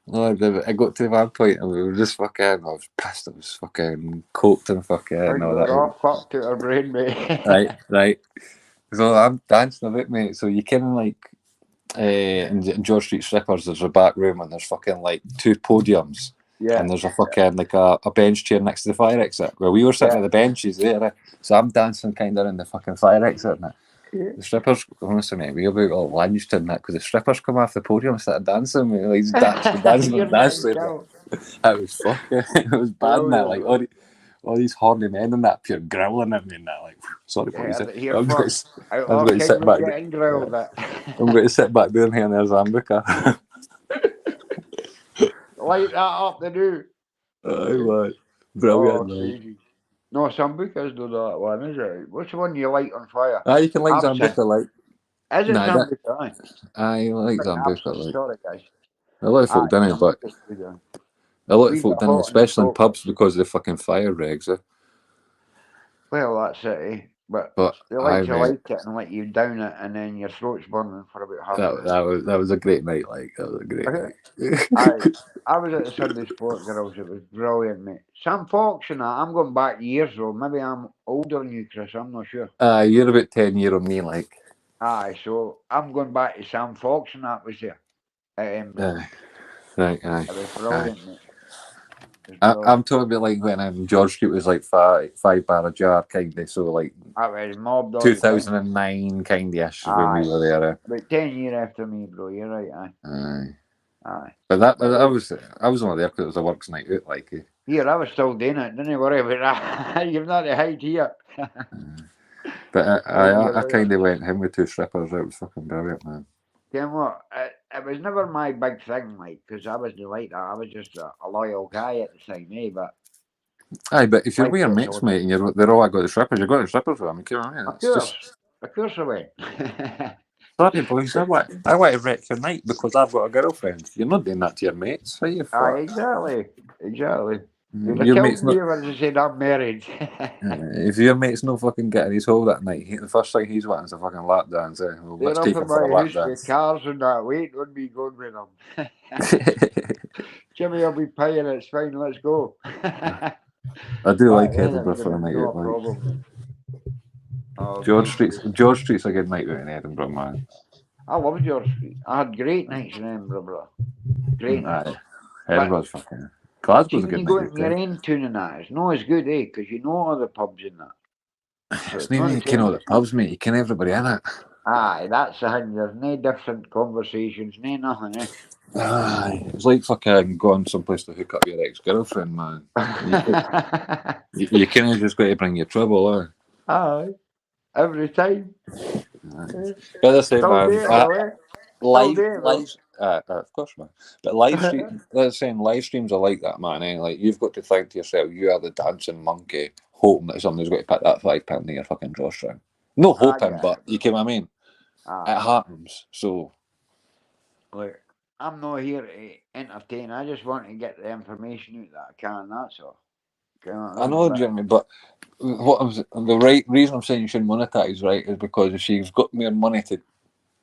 Lord, I got to one point and we were just fucking, I was pissed, I was fucking coked and fucking I all got that. all fucked out of brain, mate. Right. So I'm dancing a bit, mate. So you can like, in George Street Strippers, there's a back room and there's fucking like two podiums. Yeah. And there's a fucking like a bench chair next to the fire exit. Well, we were sitting at the benches there, so I'm dancing kind of in the fucking fire exit. And the strippers, honestly, mate, we about all lunged in that because the strippers come off the podium and started dancing. We like dancing. It was fucking, it was bad. And that, like all these horny men and that pure growling at me and that, like, sorry, boys. I'm going to sit back. I'm going to sit back down here and there's Zambuca. Light that up, they do. Brilliant. No, Sambuca's do that one, is it? What's the one you light on fire? You can light Zambuca, like. Is it Sambuca? I like Zambuca, like. Sorry, guys. A lot of folk done it, but a lot of folk done it, especially in pubs, because of the fucking fire regs. Well, that's it, eh? But they like to light it and let you down it, and then your throat's burning for about half an hour. That was a great night, like. That was a great night. I was at the Sunday Sport Girls. It was brilliant, mate. Sam Fox and that. I'm going back years, though. Maybe I'm older than you, Chris. I'm not sure. You're about 10 years on me, like. Aye, so I'm going back to Sam Fox and that was there. Right, it was brilliant, mate. I'm talking about like when George Street was like five bar a jar, kind of. So like 2009, kind of ish when we were there. About 10 years after me, bro. You're right, aye. But I was only there because it was a works night out, like. Here, I was still doing it. Don't worry about that. You've not to hide here. But I kind of went him with two strippers. It was fucking brilliant, man. You know what? It was never my big thing, like, because I wasn't like that. I was just a loyal guy at the time, eh? But but if you're with your mates, mate, and they're all got the strippers, you're going to strippers with them. You know what I mean? Of course I went. Sorry, boys. I want to wreck your night because I've got a girlfriend. You're not doing that to your mates, are you? Exactly. Your mate's not. As I said, I'm married. If your mate's not fucking getting his hole that night, the first thing he's wanting is a fucking lap dance. Well, let's take him for a lap dance. Cars and that wait on me going with them. Jimmy will be paying. It's fine. Let's go. I do like Edinburgh for a night out. Oh, George mate, Street's a good night out in Edinburgh, man. I love George Street. I had great nights in Edinburgh, bro. Great nights. Aye. Edinburgh's fucking. See, Glasgow's a when good you go night into out your too. own tune and that, it's not as good, eh? Because you know all the pubs in that. So It's it's not not even the you ken all same. the pubs, mate. You ken everybody in it. Aye, that's the thing. There's no different conversations, no nothing, eh? Aye. It's like fucking going someplace to hook up your ex-girlfriend, man. You kind of just got to bring your trouble, eh? Aye, every time. But I say, Still do man, it though, eh? Still live, do it though. live, of course, man. But live stream, let's say, live streams are like that, man. Eh? Like you've got to think to yourself, you are the dancing monkey, hoping that somebody's got to put that £5 in your fucking drawstring. No I hoping, get but it. you get what I mean. It Aye. happens. So Look, I'm not here to entertain. I just want to get the information out that I can. That's all. You know what I I mean? know, But Jeremy, but the right reason I'm saying you shouldn't monetize, right, is because if you've got more money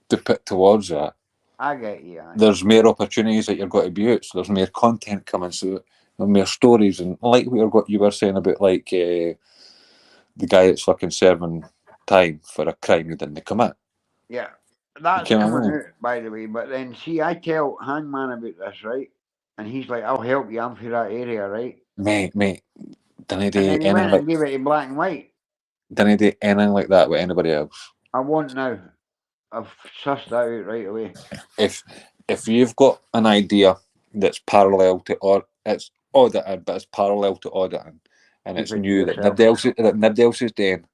to put towards that, I get you. Aye. there's more opportunities that you're going to be out. So there's more content coming, so there's more stories, and like what you were saying about like the guy that's fucking serving time for a crime he didn't commit. Yeah, that's You know what I coming mean? out, by the way. But then, see, I tell Hangman about this, right? And he's like, "I'll help you. I'm for that area, right?" Mate, didn't And do then he anything went like and gave it in black and white. didn't do anything like that with anybody else. I won't now. I've sussed that out right away. If you've got an idea that's parallel to or it's audited, but it's parallel to auditing, and Keep it's it to new that yourself. nobody else is doing,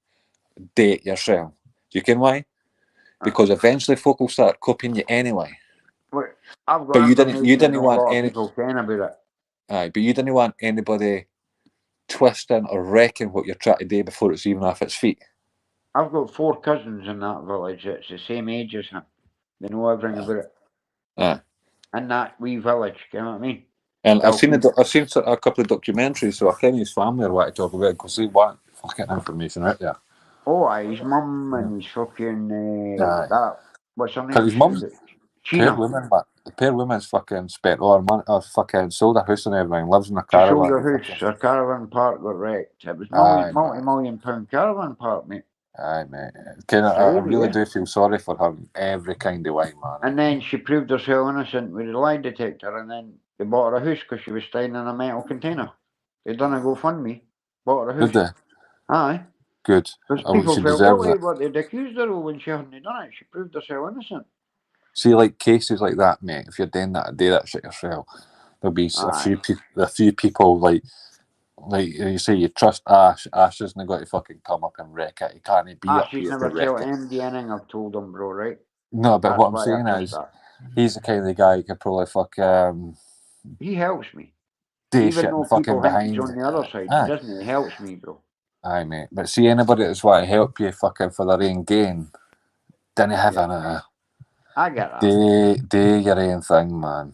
do it yourself. Do you can why? Because eventually folk will start copying you anyway. Look, I've But got you information that didn't not a want lot of any people can about it. aye, but you didn't want anybody twisting or wrecking what you're trying to do before it's even off its feet. I've got 4 cousins in that village that's the same age as him. They know everything about it. Aye. In that wee village, you know what I mean? And I've Still keep- seen a couple of documentaries, so I can his family are want to talk about it because they want fucking information out there. Oh, aye, his mum and his fucking Aye. that. What's her Because name? his mum's poor Sheena. woman, but the poor woman's fucking spent all her money, or fucking sold her house and everything, lives in a She sold caravan. her house. Her caravan park got wrecked. It was Aye, multi-million pound caravan park, mate. aye, mate. I Crazy, really eh? do feel sorry for her in every kind of way, man. And then she proved herself innocent with a lie detector, and then they bought her a house because she was staying in a metal container. They done a GoFundMe, bought her a house. Did they? Aye. Good. Because Oh, people she felt deserves guilty, it. but they'd accused her of when she hadn't done it. She proved herself innocent. See, like cases like that, mate. If you're doing that, do that shit yourself. There'll be Aye. a few people like you say, you trust Ash. Ash isn't going to fucking come up and wreck it. He can't be up She's here never to wreck told it. MD anything I've told him, bro, right? No, but That's what I'm why I saying trust is, that. he's the kind of guy who could probably He helps me. do Even shit though and fucking people think he's behind. on the other side, he Aye, doesn't. He helps me, bro. aye, mate. But see, anybody that's want to help you fucking for their own gain, didn't have Yeah. any. I get that. Do your own thing, man.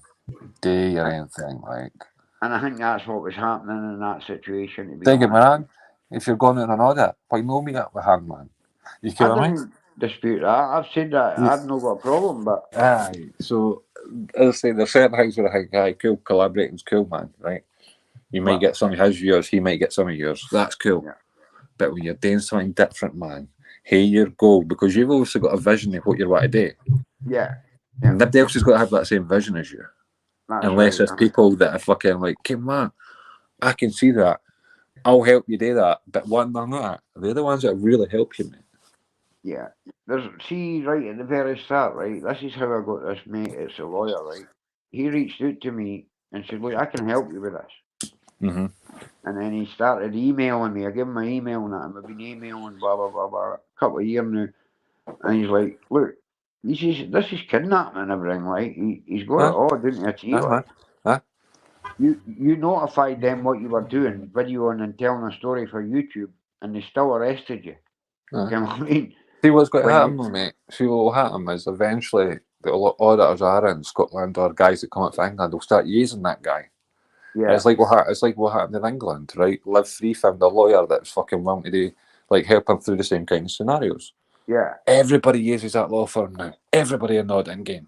Do your own thing, like. And I think that's what was happening in that situation, to be Don't get me honest. wrong. If you're going on an audit, why no meet up with Hangman? You I get what I mean? didn't dispute that. I've said that. I've not got a problem, but Aye. So, as I say, there's certain things where I think, aye, cool, collaborating's cool, man, right? You might Well- get some of his yours, he might get some of yours. That's cool. Yeah. But when you're doing something different, man, hey, your goal, because you've also got a vision of what you want to do. yeah, Yeah. Nobody else has got to have that same vision as you. that's Unless right. it's people that are fucking like, okay, man, I can see that. I'll help you do that. But one, they're not. They're the ones that really help you, mate. Yeah. See, right at the very start, right? This is how I got this mate. It's a lawyer, right? He reached out to me and said, "Look, I can help you with this." Mm-hmm. And then he started emailing me. I gave him my email and that, and we've been emailing blah blah blah blah a couple of years now. And he's like, "Look, this is kidnapping and everything, like he's got it all down to a T, like." You notified them what you were doing, videoing and telling a story for YouTube, and they still arrested you. You know what I mean? See what's going to When happen, mate. See what will happen is eventually the auditors are in Scotland or guys that come up from England will start using that guy. Yeah, It's like what happened in England, right? Live Free found a lawyer that's fucking willing to do, like, help him through the same kind of scenarios. yeah. Everybody uses that law firm now. Everybody in the auditing game.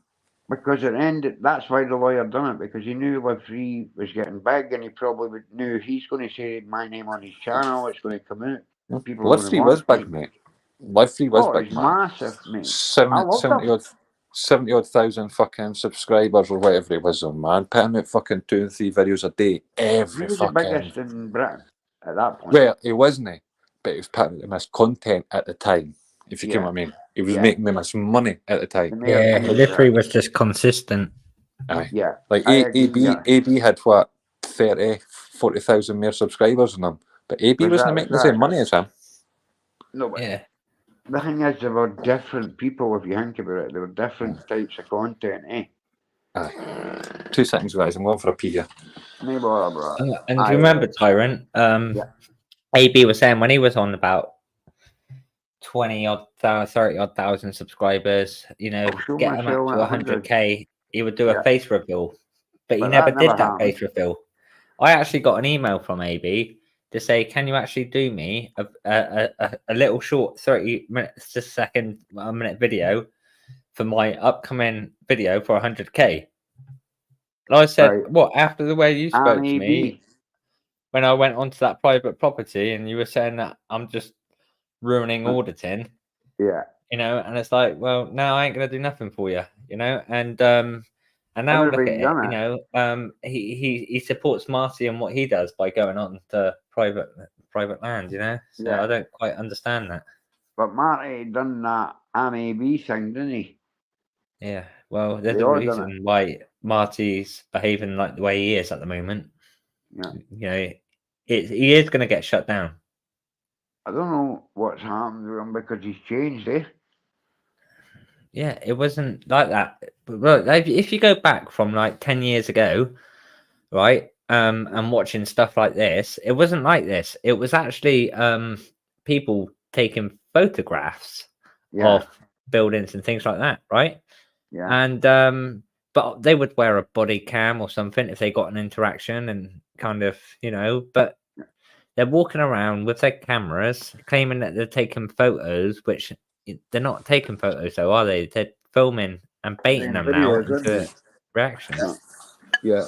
Because it ended. That's why the lawyer done it, because he knew Live Free was getting big, and he probably knew he's going to say my name on his channel. It's going to come out. People are Live going to Free was want big, me. mate. Live Free was Oh, big, it's man. massive, mate. I love 70 odd thousand fucking subscribers or whatever it was on, man. Putting out fucking 2 and 3 videos a day. He was the biggest in Britain at that point. Well, he wasn't, but he was putting out the most content at the time, if you get what I mean. He was making the most money at the time. Yeah, literally was just consistent. Aye. Yeah. Like AB had what, 30, 40,000 more subscribers than him. But AB wasn't making the same money as him. No, but Yeah. the thing is, there were different people, if you think about it. There were different types of content, eh? Aye. 2 seconds, guys. I'm going for a pee here. No bother, bro. And do you remember, Tyrant? AB was saying when he was on about 20 odd, 30 odd thousand subscribers, you know, show get him up myself to at 100k, he would do a Yeah. face reveal. But he But never that did never that happened. face reveal. I actually got an email from AB to say, can you actually do me a little short 30 minutes to second, a minute video for my upcoming video for 100k? And I said, Right. what, after the way you spoke to AB. me when I went onto that private property and you were saying that I'm just ruining auditing, Yeah. you know, and it's like, well, no, I ain't gonna do nothing for you, you know, and now look at Everybody's it, done you know, he supports Marty and what he does by going on to private land, you know, so Yeah. I don't quite understand that. But Marty done that AB thing, didn't he? Yeah, well, there's They a all done reason why Marty's behaving like the way he is at the moment. Yeah. You know, he is going to get shut down. I don't know what's happened to him because he's changed, eh? Yeah, it wasn't like that. But look, if you go back from like 10 years ago, right, and watching stuff like this, it wasn't like this. It was actually people taking photographs of buildings and things like that, right? Yeah. And but they would wear a body cam or something if they got an interaction and kind of, you know, but they're walking around with their cameras claiming that they're taking photos, which they're not taking photos though, are they? They're filming and baiting them now into reactions. Yeah.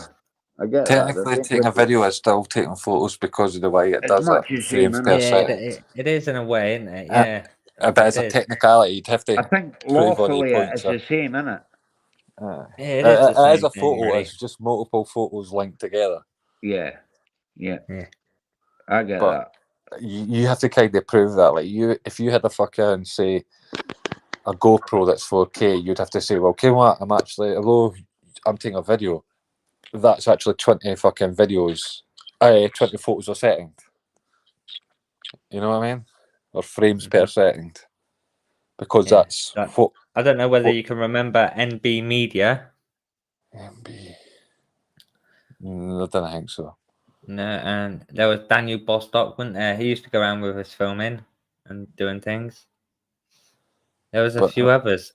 I get Technically, that. taking a video is still taking photos because of the way it It's does much it. the same, Frames innit? per Yeah, second. it is in a way, isn't it? Yeah. But as a technicality, you'd have to I think prove all the lawfully points. it's the same, innit? Yeah, it is the As same a thing, photo, really. it's just multiple photos linked together. Yeah. I get But you have to kind of prove that. Like if you had a fucking say a GoPro that's 4K, you'd have to say, well, okay, what? Although I'm taking a video, that's actually 20 fucking videos, 20 photos a second. You know what I mean? Or frames per second. Because that's what. I don't know whether you can remember NB Media. NB. I don't think so. No, and there was Daniel Bostock, wasn't there? He used to go around with us filming and doing things. There was a few others.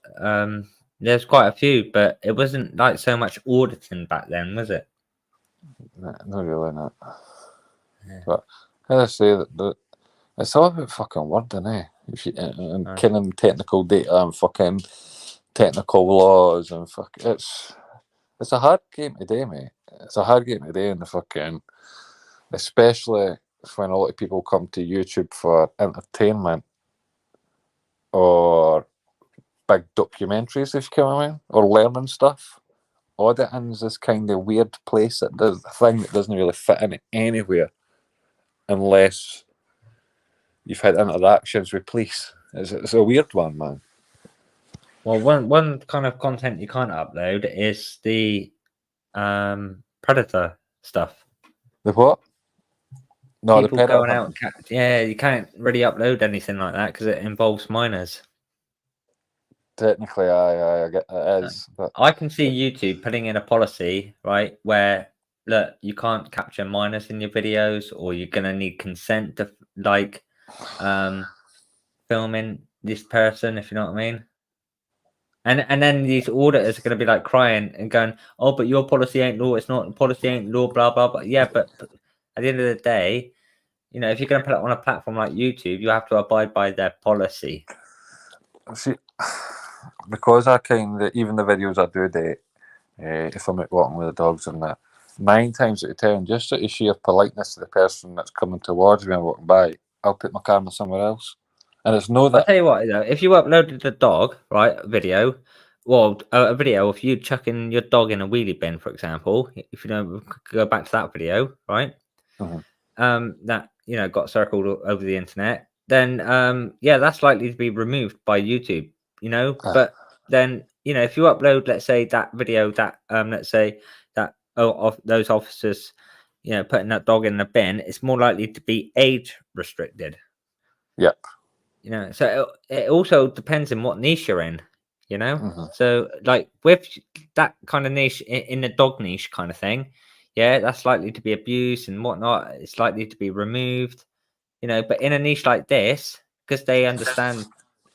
There's quite a few, but it wasn't like so much auditing back then, was it? No, not really, not. Yeah. But as I say, that it's all about fucking wording, eh? And killing technical data and fucking technical laws and it's a hard game today, mate. It's a hard game today in the fucking, especially when a lot of people come to YouTube for entertainment or big documentaries, if you know what I mean, or learning stuff. Auditing's this kind of weird place that does the thing that doesn't really fit in anywhere unless you've had interactions with police. It's a weird one, man. Well, one kind of content you can't upload is the predator stuff. The what? No, people the going out. Yeah, you can't really upload anything like that because it involves minors. Technically, I get it is. But I can see YouTube putting in a policy, right, where look, you can't capture minors in your videos, or you're gonna need consent to like filming this person, if you know what I mean. And then these auditors are gonna be like crying and going, "Oh, but your policy ain't law. It's not policy ain't law." Blah blah blah. Yeah, but at the end of the day, you know, if you're gonna put it on a platform like YouTube, you have to abide by their policy. See, because I even the videos I do date, if I'm out walking with the dogs and that, 9 times out of 10, just out of sheer politeness to the person that's coming towards me and walking by, I'll put my camera somewhere else. And it's no I'll that. tell you what, though, if you uploaded the dog, right, video, well, a video of you chucking your dog in a wheelie bin, for example, if you don't go back to that video, right, Mhm. that got circled over the internet, then yeah, that's likely to be removed by YouTube. But then if you upload, let's say, that video that let's say that of those officers, putting that dog in the bin, it's more likely to be age restricted. Yep. So it also depends on what niche you're in, Mhm. So like with that kind of niche in the dog niche kind of thing, yeah, that's likely to be abused and whatnot. It's likely to be removed, but in a niche like this, because they understand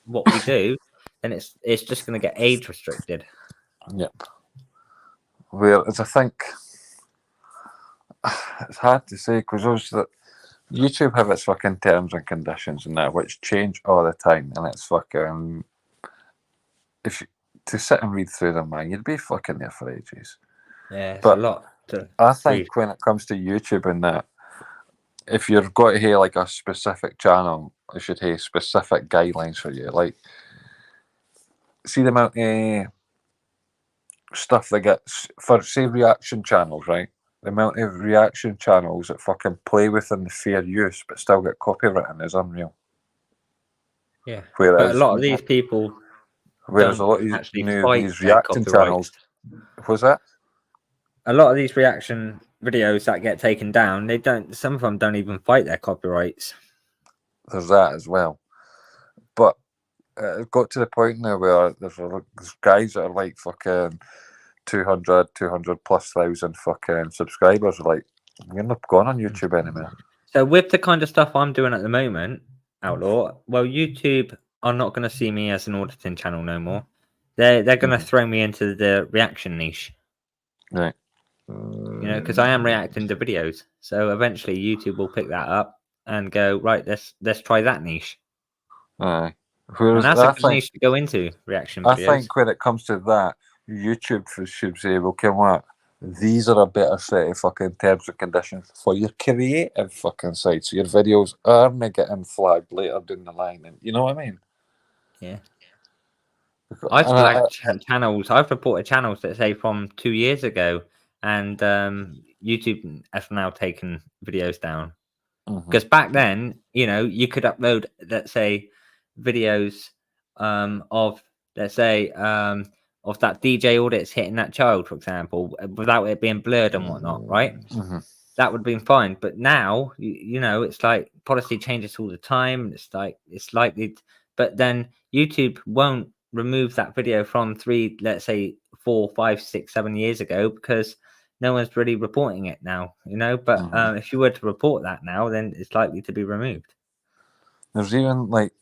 what we do, then it's just going to get age restricted. Yep. Whereas I think it's hard to say because YouTube have its fucking terms and conditions and that which change all the time, and it's fucking to sit and read through them, man, you'd be fucking there for ages. Yeah, it's But a lot to I read. think when it comes to YouTube and that, if you're going to have like a specific channel, it should have specific guidelines for you. Like, see the amount of stuff they get for, say, reaction channels, right? The amount of reaction channels that fucking play within the fair use but still get copywritten is unreal. Yeah, Whereas, but a lot of these people whereas a don't lot of actually these, fight these their reaction channels, copyrights. was that? A lot of these reaction videos that get taken down, they don't. Some of them don't even fight their copyrights. There's that as well. But it got to the point now where there's guys that are like fucking 200 plus thousand fucking subscribers. Are like, you're not going on YouTube anymore. So with the kind of stuff I'm doing at the moment, Outlaw, well, YouTube are not going to see me as an auditing channel no more. They're going to throw me into the reaction niche. Right. Because I am reacting to videos. So eventually YouTube will pick that up and go, right, let's try that niche. Aye. And Whereas that's I a good think, niche to go into, reaction I videos. think when it comes to that, YouTube should say, well, come what? These are a better set of fucking terms and conditions for your creative fucking side. So your videos aren't getting flagged later down the line. And you know what I mean? Yeah. Because, I've and flagged channels. I've reported channels that say from 2 years ago, and YouTube has now taken videos down. Because back then, you could upload, let's say, videos of, let's say, of that DJ Audits hitting that child, for example, without it being blurred and whatnot, right? That would have been fine. But now, it's like policy changes all the time. It's like it's likely, but then YouTube won't remove that video from let's say 4, 5, 6, 7 years ago because no one's really reporting it now, But if you were to report that now, then it's likely to be removed. there's even like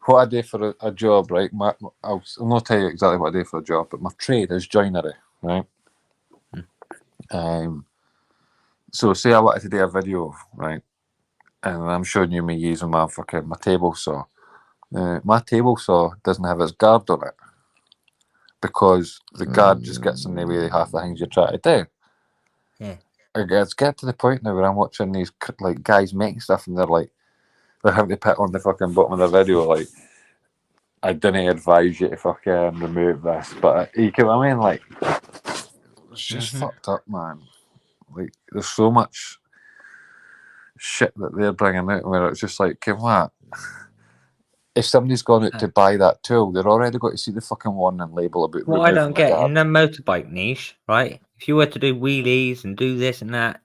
what I do for a job, right? I'll not tell you exactly what I do for a job, but my trade is joinery, right? So say I wanted to do a video, right? And I'm showing you me using my table saw. My table saw doesn't have its guard on it because the guard just gets in the way of half the things you're trying to do. Yeah. It's get to the point now where I'm watching these like guys making stuff and they're having to put on the fucking bottom of the video like, I didn't advise you to fucking remove this, but you know what I mean? Like, it's just fucked up, man. Like, there's so much shit that they're bringing out where it's just like, come on. If somebody's gone out to buy that tool, they're already got to see the fucking warning label about What I removing don't the get guard. in the motorbike niche, right? If you were to do wheelies and do this and that,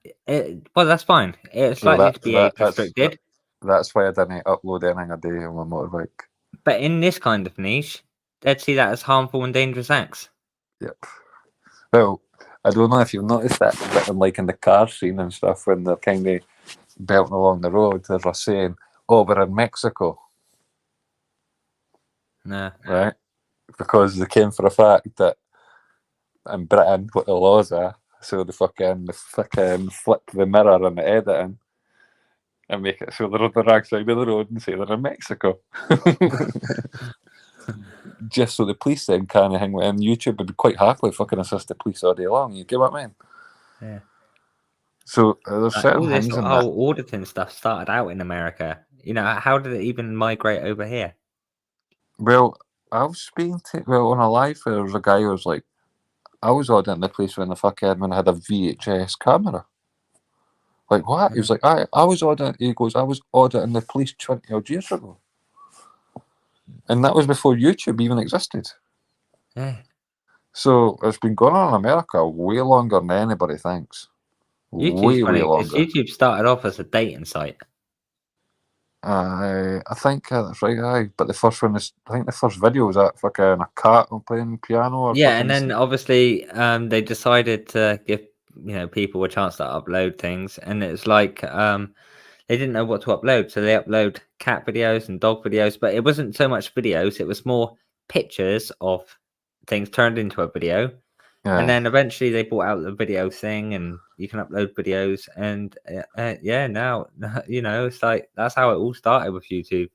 well, that's fine. It's likely to be age restricted. That's why I didn't upload anything a day on my motorbike. But in this kind of niche, they'd see that as harmful and dangerous acts. Yep. Well, I don't know if you've noticed that, but in the car scene and stuff, when they're kind of belting along the road, they're saying, "Oh, we're in Mexico." No. Right? Because they came for a fact that in Britain, what the laws are, so they fucking flip the mirror and the editing and make it so they're on the wrong side of the road and say they're in Mexico. Just so the police then kind of hang with, and YouTube would be quite happily fucking assist the police all day long. You get what I mean? Yeah. So there's certain all this things in whole auditing stuff started out in America. You know, how did it even migrate over here? Well, I was speaking to on a live. There was a guy who was like, I was auditing the place when the fuckhead had a VHS camera. Like what? He was like, I was auditing. He goes, I was auditing the police 20 odd years ago, and that was before YouTube even existed. Yeah. So it's been going on in America way longer than anybody thinks. YouTube's Way funny because longer. YouTube started off as a dating site. I think that's right. Aye, but the first one is, I think the first video was that fucking a cat playing piano. Or Yeah, fucking and then obviously they decided to give people a chance to upload things, and it's like they didn't know what to upload, so they upload cat videos and dog videos, but it wasn't so much videos; it was more pictures of things turned into a video. yeah. And then eventually they brought out the video thing, and you can upload videos. And yeah, now it's like that's how it all started with YouTube.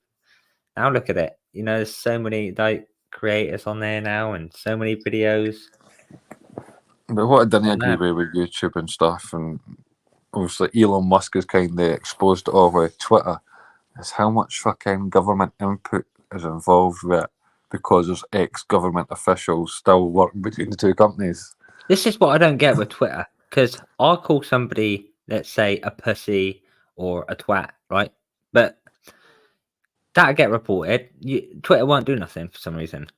Now look at it. There's so many like creators on there now, and so many videos. But what I didn't on agree them. with YouTube and stuff, and obviously Elon Musk has kind of exposed it all with Twitter, is how much fucking government input is involved with it, because there's ex-government officials still working between the two companies. This is what I don't get with Twitter, because I'll call somebody, let's say, a pussy or a twat, right? But that'll get reported. Twitter won't do nothing for some reason.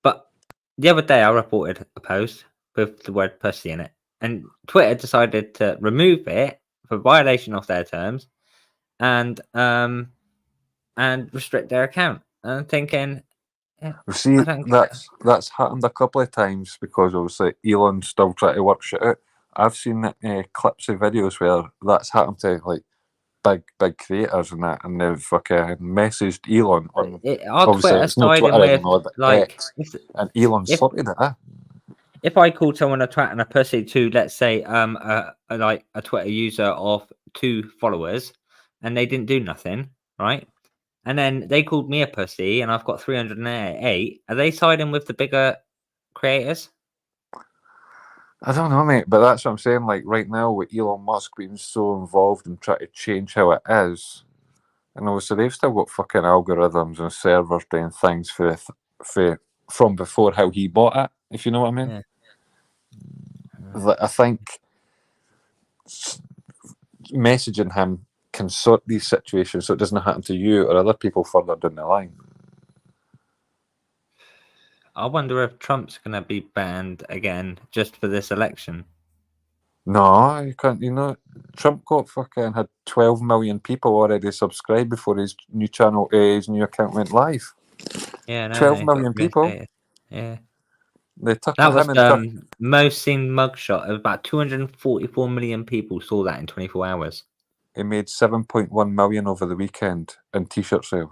But the other day I reported a post with the word pussy in it, and Twitter decided to remove it for violation of their terms and restrict their account. And I'm thinking, See, I don't get it. that's happened a couple of times because obviously Elon's still trying to work shit out. I've seen clips of videos where that's happened to like big creators and that, and they've fucking messaged Elon on. Our Obviously, Twitter it's not siding Twitter with anymore, but like X, and Elon if sorted it. if I called someone a twat and a pussy to, let's say, like a Twitter user of 2 followers, and they didn't do nothing, right? And then they called me a pussy, and I've got 388. Are they siding with the bigger creators? I don't know, mate, but that's what I'm saying. Like right now, with Elon Musk being so involved in trying to change how it is, and obviously they've still got fucking algorithms and servers doing things from before how he bought it. If you know what I mean. Yeah. I think messaging him can sort these situations so it doesn't happen to you or other people further down the line. I wonder if Trump's going to be banned again just for this election. No, you can't. Trump had 12 million people already subscribed before his new channel, his new account went live. Yeah, no, 12 million people. Yeah. They took That was him and most seen mugshot of about 244 million people saw that in 24 hours. he made 7.1 million over the weekend in t-shirt sales.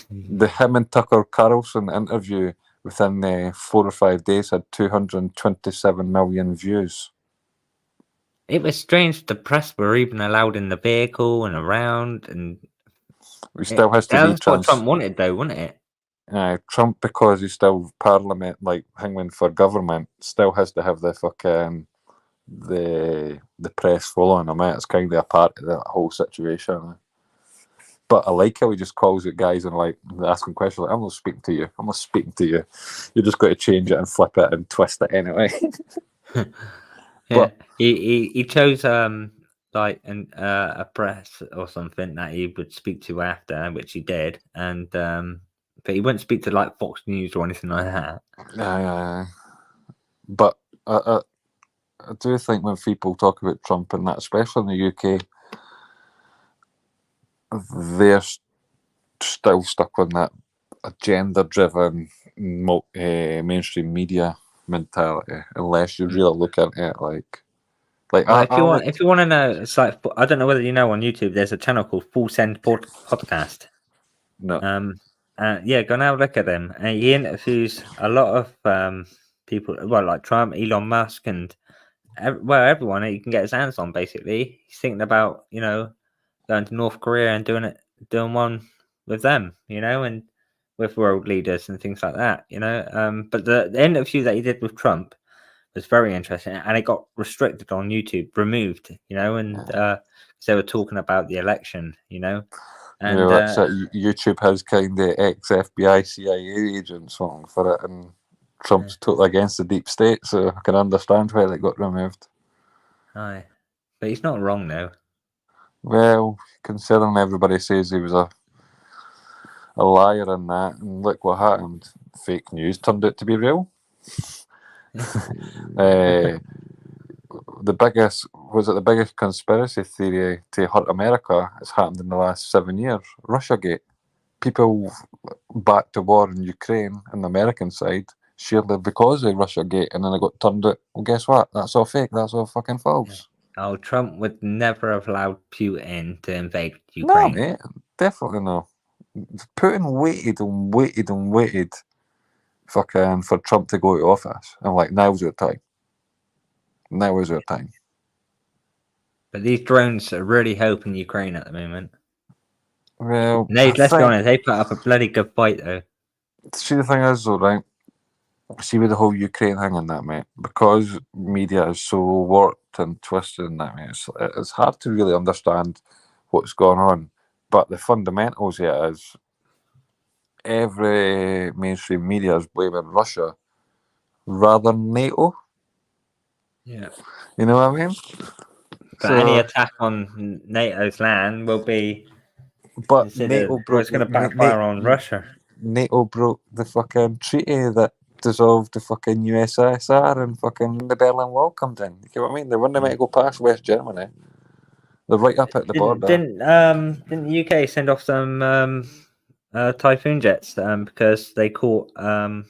The him and Tucker Carlson interview within 4 or 5 days had 227 million views. It was strange the press were even allowed in the vehicle and around, and He still has to be that's what Trump wanted, though, wasn't it? Trump, because he's still Parliament, like Hangman for government, still has to have the fucking the press following him. It's kind of a part of that whole situation. But I like how he just calls it guys and like asking questions like, I'm not speaking to you. I'm not speaking to you. You just got to change it and flip it and twist it anyway. Yeah, But he chose like a press or something that he would speak to after, which he did, and but he wouldn't speak to like Fox News or anything like that. But I do think when people talk about Trump and that, especially in the UK, they're still stuck on that agenda-driven mainstream media mentality. Unless you really look at it like if you want to know, it's like, I don't know whether you know, on YouTube there's a channel called Full Send Podcast. No. Yeah, go and have a look at them. And he interviews a lot of people, well, like Trump, Elon Musk, and everyone he can get his hands on. Basically, he's thinking about going to North Korea and doing one with them, and with world leaders and things like that, But the interview that he did with Trump was very interesting, and it got restricted on YouTube, removed. And they were talking about the election. And that's it. YouTube has kind of ex-FBI, CIA agents falling for it, and Trump's totally against the deep state, so I can understand why it got removed. aye, but he's not wrong though. Well, considering everybody says he was a liar in that, and look what happened. Fake news turned out to be real. The biggest conspiracy theory to hurt America has happened in the last 7 years. Russiagate. People back to war in Ukraine on the American side surely because of Russiagate, and then it got turned out. Well, guess what? That's all fake. That's all fucking false. Oh, Trump would never have allowed Putin to invade No, Ukraine. mate, definitely no. Putin waited and waited fucking for Trump to go to office. I'm like, now's your time. Now is your time. But these drones are really helping Ukraine at the moment. Well, Let's be honest, they put up a bloody good fight though. See, the thing is though, right? See with the whole Ukraine thing and that, mate, because media is so warped and twisted and that, mate, it's hard to really understand what's going on. But the fundamentals here is every mainstream media is blaming Russia rather than NATO. Yeah. You know what I mean? But any attack on NATO's land will be NATO it's going to backfire on Russia. NATO broke the fucking treaty that dissolved the fucking USSR and fucking the Berlin Wall come in. You get what I mean? They weren't meant to go past West Germany. They're right up at the border. Didn't the UK send off some Typhoon jets because they caught some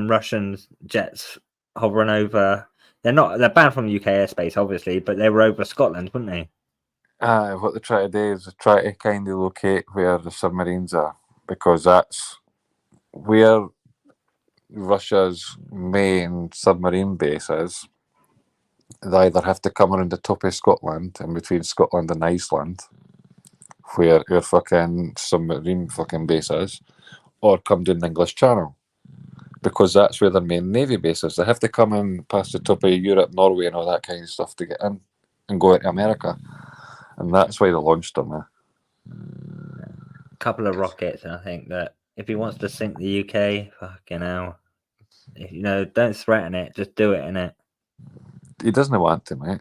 Russian jets hovering over? They're banned from UK airspace, obviously, but they were over Scotland, weren't they? What they try to do is try to kind of locate where the submarines are, because that's where Russia's main submarine base is. They either have to come around the top of Scotland, in between Scotland and Iceland, where your fucking submarine fucking base is, or come down the English Channel, because that's where their main navy base is. They have to come in past the top of Europe, Norway, and all that kind of stuff to get in and go into America, and that's why they launched them there. A couple of rockets, and I think that if he wants to sink the UK, fucking hell, don't threaten it, just do it, innit? He doesn't want to, mate.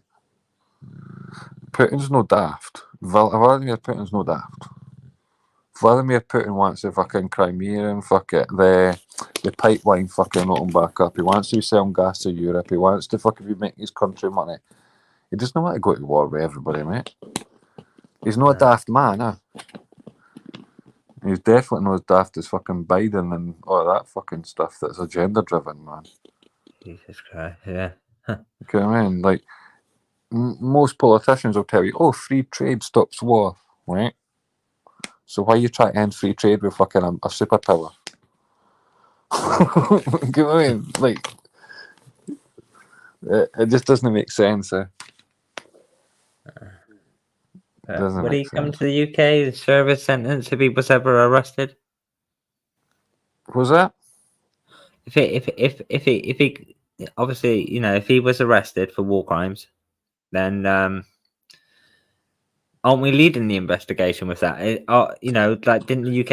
Putin's no daft. Vladimir Putin's no daft. Vladimir Putin wants the fucking Crimea and the pipeline fucking open back up. He wants to be selling gas to Europe. He wants to fucking be making his country money. He doesn't want to go to war with everybody, mate. He's not a daft man, huh? He's definitely not as daft as fucking Biden and all that fucking stuff that's agenda driven, man. Jesus Christ, yeah. Okay, I mean, like, most politicians will tell you, oh, free trade stops war, right? So why you try to end free trade with fucking a superpower? You know what I mean? Like, it just doesn't make sense. Would he come to the UK and serve a sentence if he was ever arrested? Was that? If he obviously, if he was arrested for war crimes, then aren't we leading the investigation with that? Didn't the UK?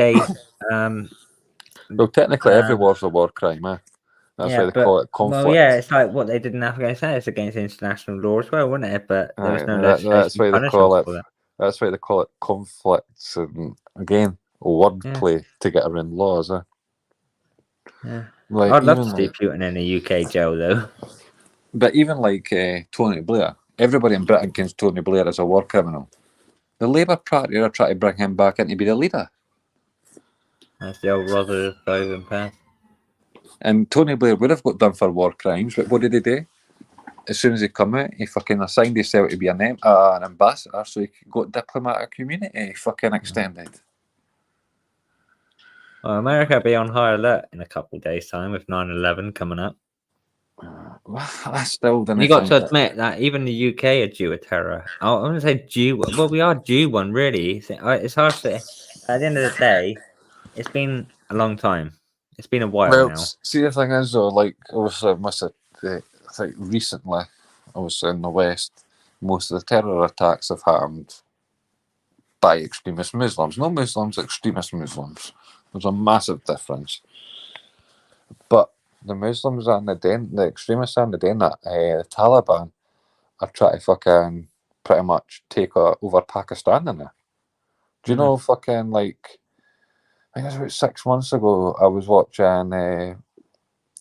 Well, technically, every war's a war crime, eh? That's why they call it conflict. Well, yeah, it's like what they did in Afghanistan. It's against international law as well, wasn't it? But there was no legislation. That's why they call it. That's why they call it conflicts, and again, wordplay to get around laws, eh? Yeah. Like, I'd love to see Putin in a UK jail, though. But even like Tony Blair, everybody in Britain thinks Tony Blair is a war criminal. The Labour Party are trying to bring him back in to be the leader. That's the old Rother Boven path. And Tony Blair would have got done for war crimes, but what did he do? As soon as he come out, he fucking assigned himself to be an ambassador, so he got diplomatic immunity fucking extended. Well, America will be on high alert in a couple of days' time with 9/11 coming up. I still don't. You got to admit that even the UK are due a terror. I want to say due. Well, we are due one, really. It's hard to. At the end of the day, it's been a long time. It's been a while now. See, the thing is, though, like, obviously, I think recently, obviously in the West, most of the terror attacks have happened by extremist Muslims. No Muslims, extremist Muslims. There's a massive difference. But the Muslims and the extremists and the Taliban are trying to fucking pretty much take over Pakistan in it. Do you know fucking like, I think it was about 6 months ago, I was watching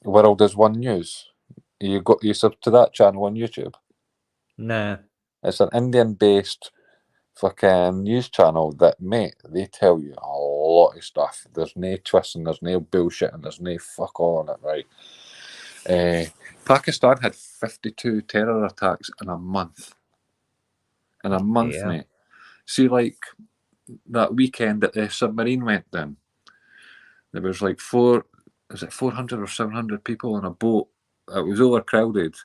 World is One News. You sub to that channel on YouTube? No. It's an Indian-based fucking news channel that, mate, they tell you a lot of stuff. There's no twisting, there's no bullshit, and there's no fuck all on it, right? Pakistan had 52 terror attacks in a month. In a month, Yeah. mate. See, like, that weekend that the submarine went down, there was like 400 or 700 people on a boat. It was overcrowded.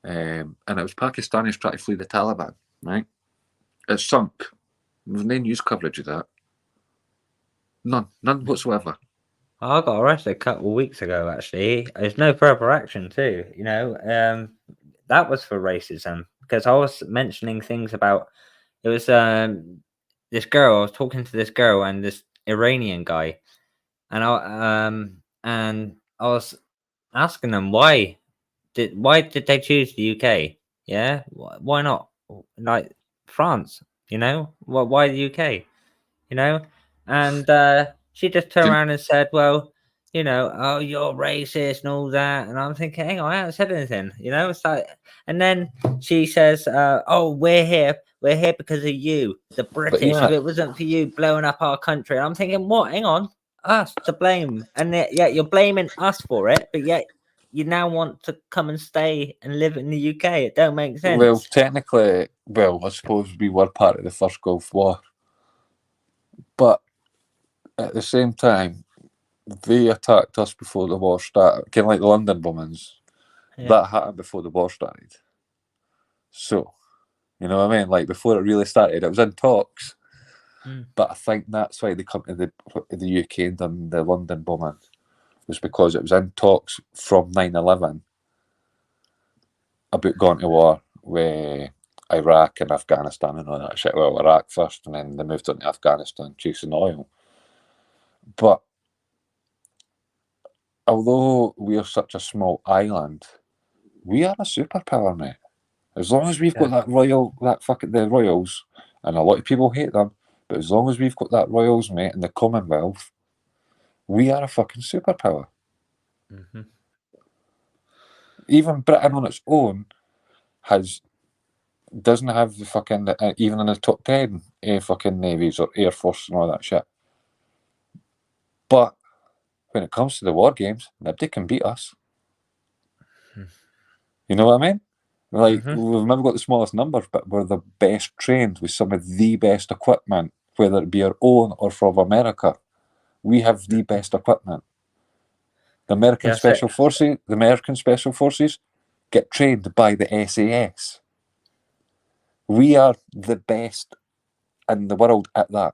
And it was Pakistanis trying to flee the Taliban, right? It sunk. There was no news coverage of that. None whatsoever. I got arrested a couple of weeks ago, actually. There's no further action, too. You know, that was for racism because I was mentioning things about it was this girl. I was talking to this girl and this Iranian guy, and I was asking them why did they choose the UK? Yeah, why not like France? You know, why the UK? You know, and she just turned around and said, "Well, you know, oh, you're racist and all that." And I'm thinking, hang on, I haven't said anything. You know, it's like, and then she says, "Oh, we're here because of you, the British. yeah. If it wasn't for you blowing up our country," and I'm thinking, what? Hang on, us to blame, and yet you're blaming us for it, but yet you now want to come and stay and live in the UK. It don't make sense. Well, technically, I suppose we were part of the first Gulf War. But at the same time, they attacked us before the war started. Kind of like the London bombings. Yeah. That happened before the war started. So, you know what I mean? Like, before it really started, it was in talks. But I think that's why they come to the UK and done the London bombing. Was because it was in talks from 9/11 about going to war with Iraq and Afghanistan and all that shit. Well, Iraq first, and then they moved on to Afghanistan chasing oil. But although we are such a small island, we are a superpower, mate. As long as we've got the royals, and a lot of people hate them, but as long as we've got that royals, mate, in the Commonwealth, we are a fucking superpower. Even Britain on its own doesn't have the fucking even in the top 10 fucking navies or air force and all that shit. But when it comes to the war games, nobody can beat us. You know what I mean? Like, we've never got the smallest numbers, but we're the best trained with some of the best equipment, whether it be our own or from America. We have the best equipment. The American Special Forces get trained by the SAS. We are the best in the world at that.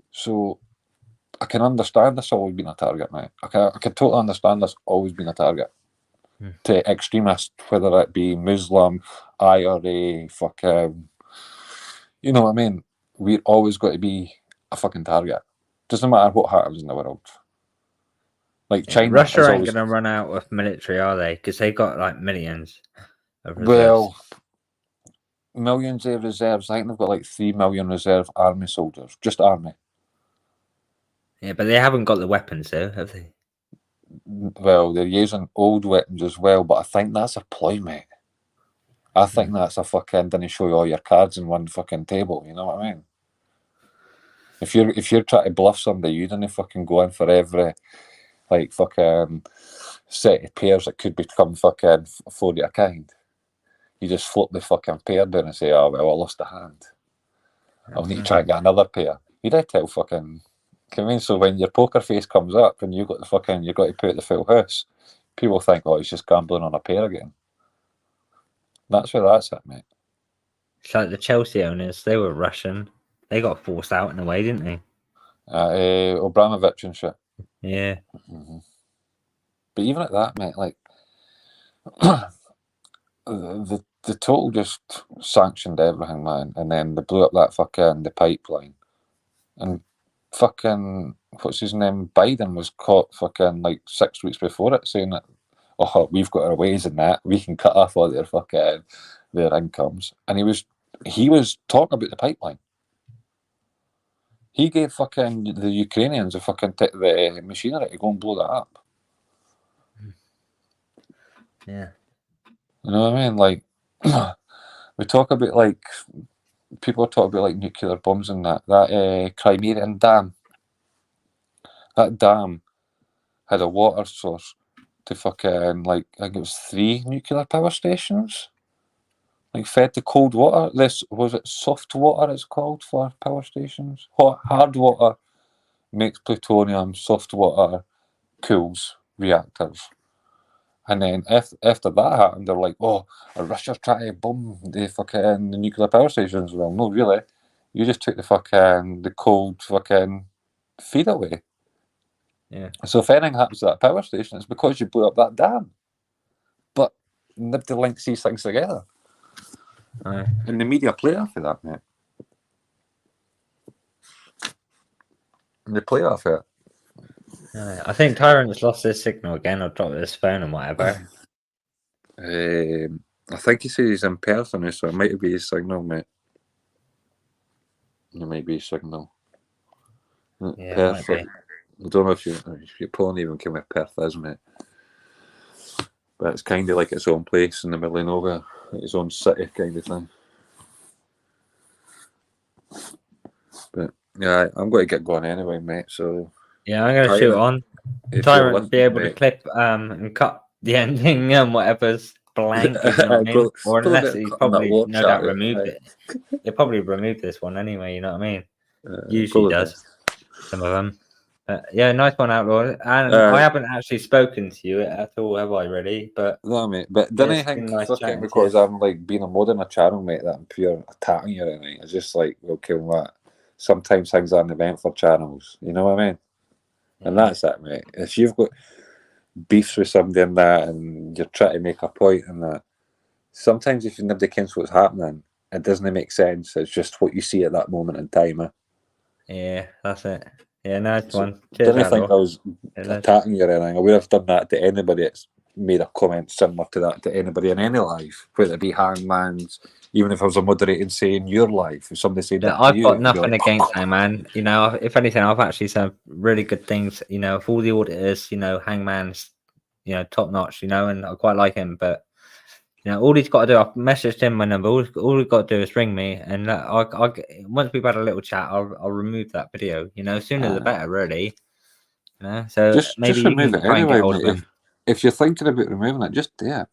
So I can understand this always being a target, mate. I can totally understand this always being a target to extremists, whether it be Muslim, IRA, fucking, you know what I mean? We're always got to be a fucking target. Doesn't matter what happens in the world. Like China, Russia ain't always going to run out of military, are they? Because they got like millions of reserves. well, millions of reserves. I think they've got like 3 million reserve army soldiers, just army. Yeah, but they haven't got the weapons, though, have they? Well, they're using old weapons as well, but I think that's a ploy, mate. I think that's a fucking didn't show you all your cards in one fucking table. You know what I mean? If you're trying to bluff somebody, you didn't fucking go in for every like fucking set of pairs that could become fucking 40 a kind. You just flip the fucking pair down and say, "Oh well, I lost a hand. I'll need to try and get another pair." You did tell fucking. So when your poker face comes up and you got to put out the full house, people think, "Oh, he's just gambling on a pair again." That's where that's at, mate. It's like the Chelsea owners, they were Russian. They got forced out in a way, didn't they? Abramovich and shit. Yeah. But even at that, mate, like, the total just sanctioned everything, man, and then they blew up that fucking the pipeline, and fucking what's his name, Biden was caught fucking like 6 weeks before it, saying that, oh, we've got our ways in that, we can cut off all their fucking their incomes, and he was talking about the pipeline. He gave fucking the Ukrainians the machinery to go and blow that up. Yeah. You know what I mean? Like, we talk about, like, people talk about, like, nuclear bombs and that Crimean dam. That dam had a water source to fucking, like, I think it was 3 nuclear power stations. Like, fed the cold water. This, was it soft water it's called for power stations? Hard water makes plutonium, soft water cools reactors. And then after that happened, they're like, oh, Russia's trying to bomb the nuclear power stations. Well, no, really. You just took the cold fucking feed away. Yeah. So if anything happens to that power station, it's because you blew up that dam. But nobody links these things together. And the media play off of that, mate. And they play off it. I think Tyrant's lost his signal again, or dropped his phone and whatever. I think he says he's in Perth, so it might be his signal, mate. It might be his signal. Yeah, Perth. might be. I don't know if you probably even came with Perth is, mate. But it's kind of like its own place in the middle of nowhere, like its own city kind of thing. But yeah, I'm going to get going anyway, mate. So yeah, I'm going to shoot on. Tyrant will be able to clip and cut the ending and whatever's blank, you know what I mean? Or unless he's probably no doubt removed it. He'll probably remove this one anyway, you know what I mean? Usually does. Some of them. Yeah, nice one, Outlaw. And I haven't actually spoken to you at all, have I, really? But no, mate. But didn't I think because I'm like being a mod on a channel, mate, that I'm pure attacking you or anything? It's just like, okay, what? Sometimes things aren't meant for channels. You know what I mean? And that's it, mate. If you've got beefs with somebody and that, and you're trying to make a point and that, sometimes if nobody cares what's happening, it doesn't make sense. It's just what you see at that moment in time. Yeah, that's it. Yeah, nice one. Cheers, didn't think I was attacking you or anything. I would have done that to anybody that's made a comment similar to that to anybody in any life, whether it be Hangman's, even if I was a moderator saying your life, if somebody said that I've to you, got nothing against Hangman. You know, if anything, I've actually said really good things. You know, for all the auditors, you know, Hangman's, you know, top notch. You know, and I quite like him, but. You know, all he's got to do, I've messaged him my number. All he's got to do is ring me, and once we've had a little chat, I'll remove that video. You know, sooner the better, really. You know, so just remove it anyway. Mate. If you're thinking about removing it, just do it,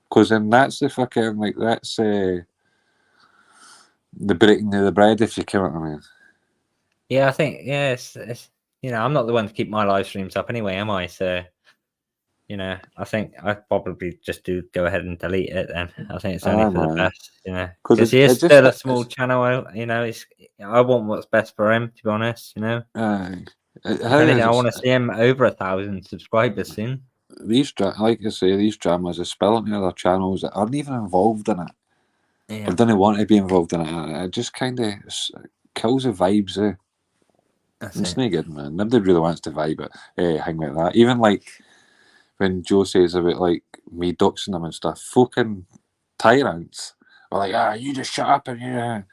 because then that's the fucking that's the breaking of the bread. If you count, I mean. Yeah, I think it's you know, I'm not the one to keep my live streams up anyway, am I? So. You know, I think I'd probably just go ahead and delete it then. I think it's only for the best, you know. Because he is still a small channel, you know. I want what's best for him, to be honest, you know. If anything, I want to see him over 1,000 subscribers soon. Like I say, these dramas are spilling to other channels that aren't even involved in it. Yeah. Or don't want to be involved in it. It just kind of kills the vibes, eh? It's not good, man. Nobody really wants to vibe it, hang like that. Even like when Joe says about like me doxing them and stuff, fucking tyrants are like, you just shut up and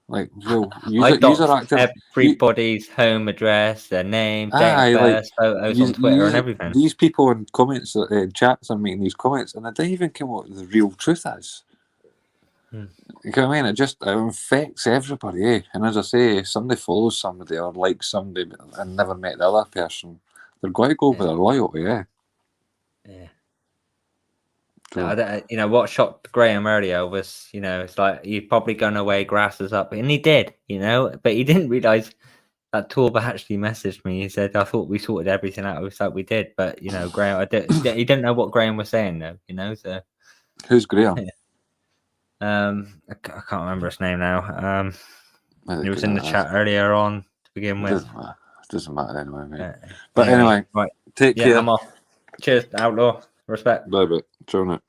like, well, I doxed everybody's home address, their name, date of birth, photos on Twitter and everything. These people in comments, in chats are making these comments, and they don't even care what the real truth is. You know what I mean? It infects everybody, eh? And as I say, if somebody follows somebody or likes somebody and never met the other person, they're going to go with their loyalty, eh? Yeah. No, you know what shocked Graham earlier was, you know, it's like you've probably gone away, grass is up, and he did, you know, but he didn't realize that Torba actually messaged me. He said, "I thought we sorted everything out." It was like we did, but you know, Graham, he didn't know what Graham was saying though, you know. So who's Graham? I can't remember his name now. He was in the chat earlier on to begin with. It doesn't matter anyway, mate. But anyway, right. take care. I'm off. Cheers, Outlaw. Respect. Bye, bye. Ciao now.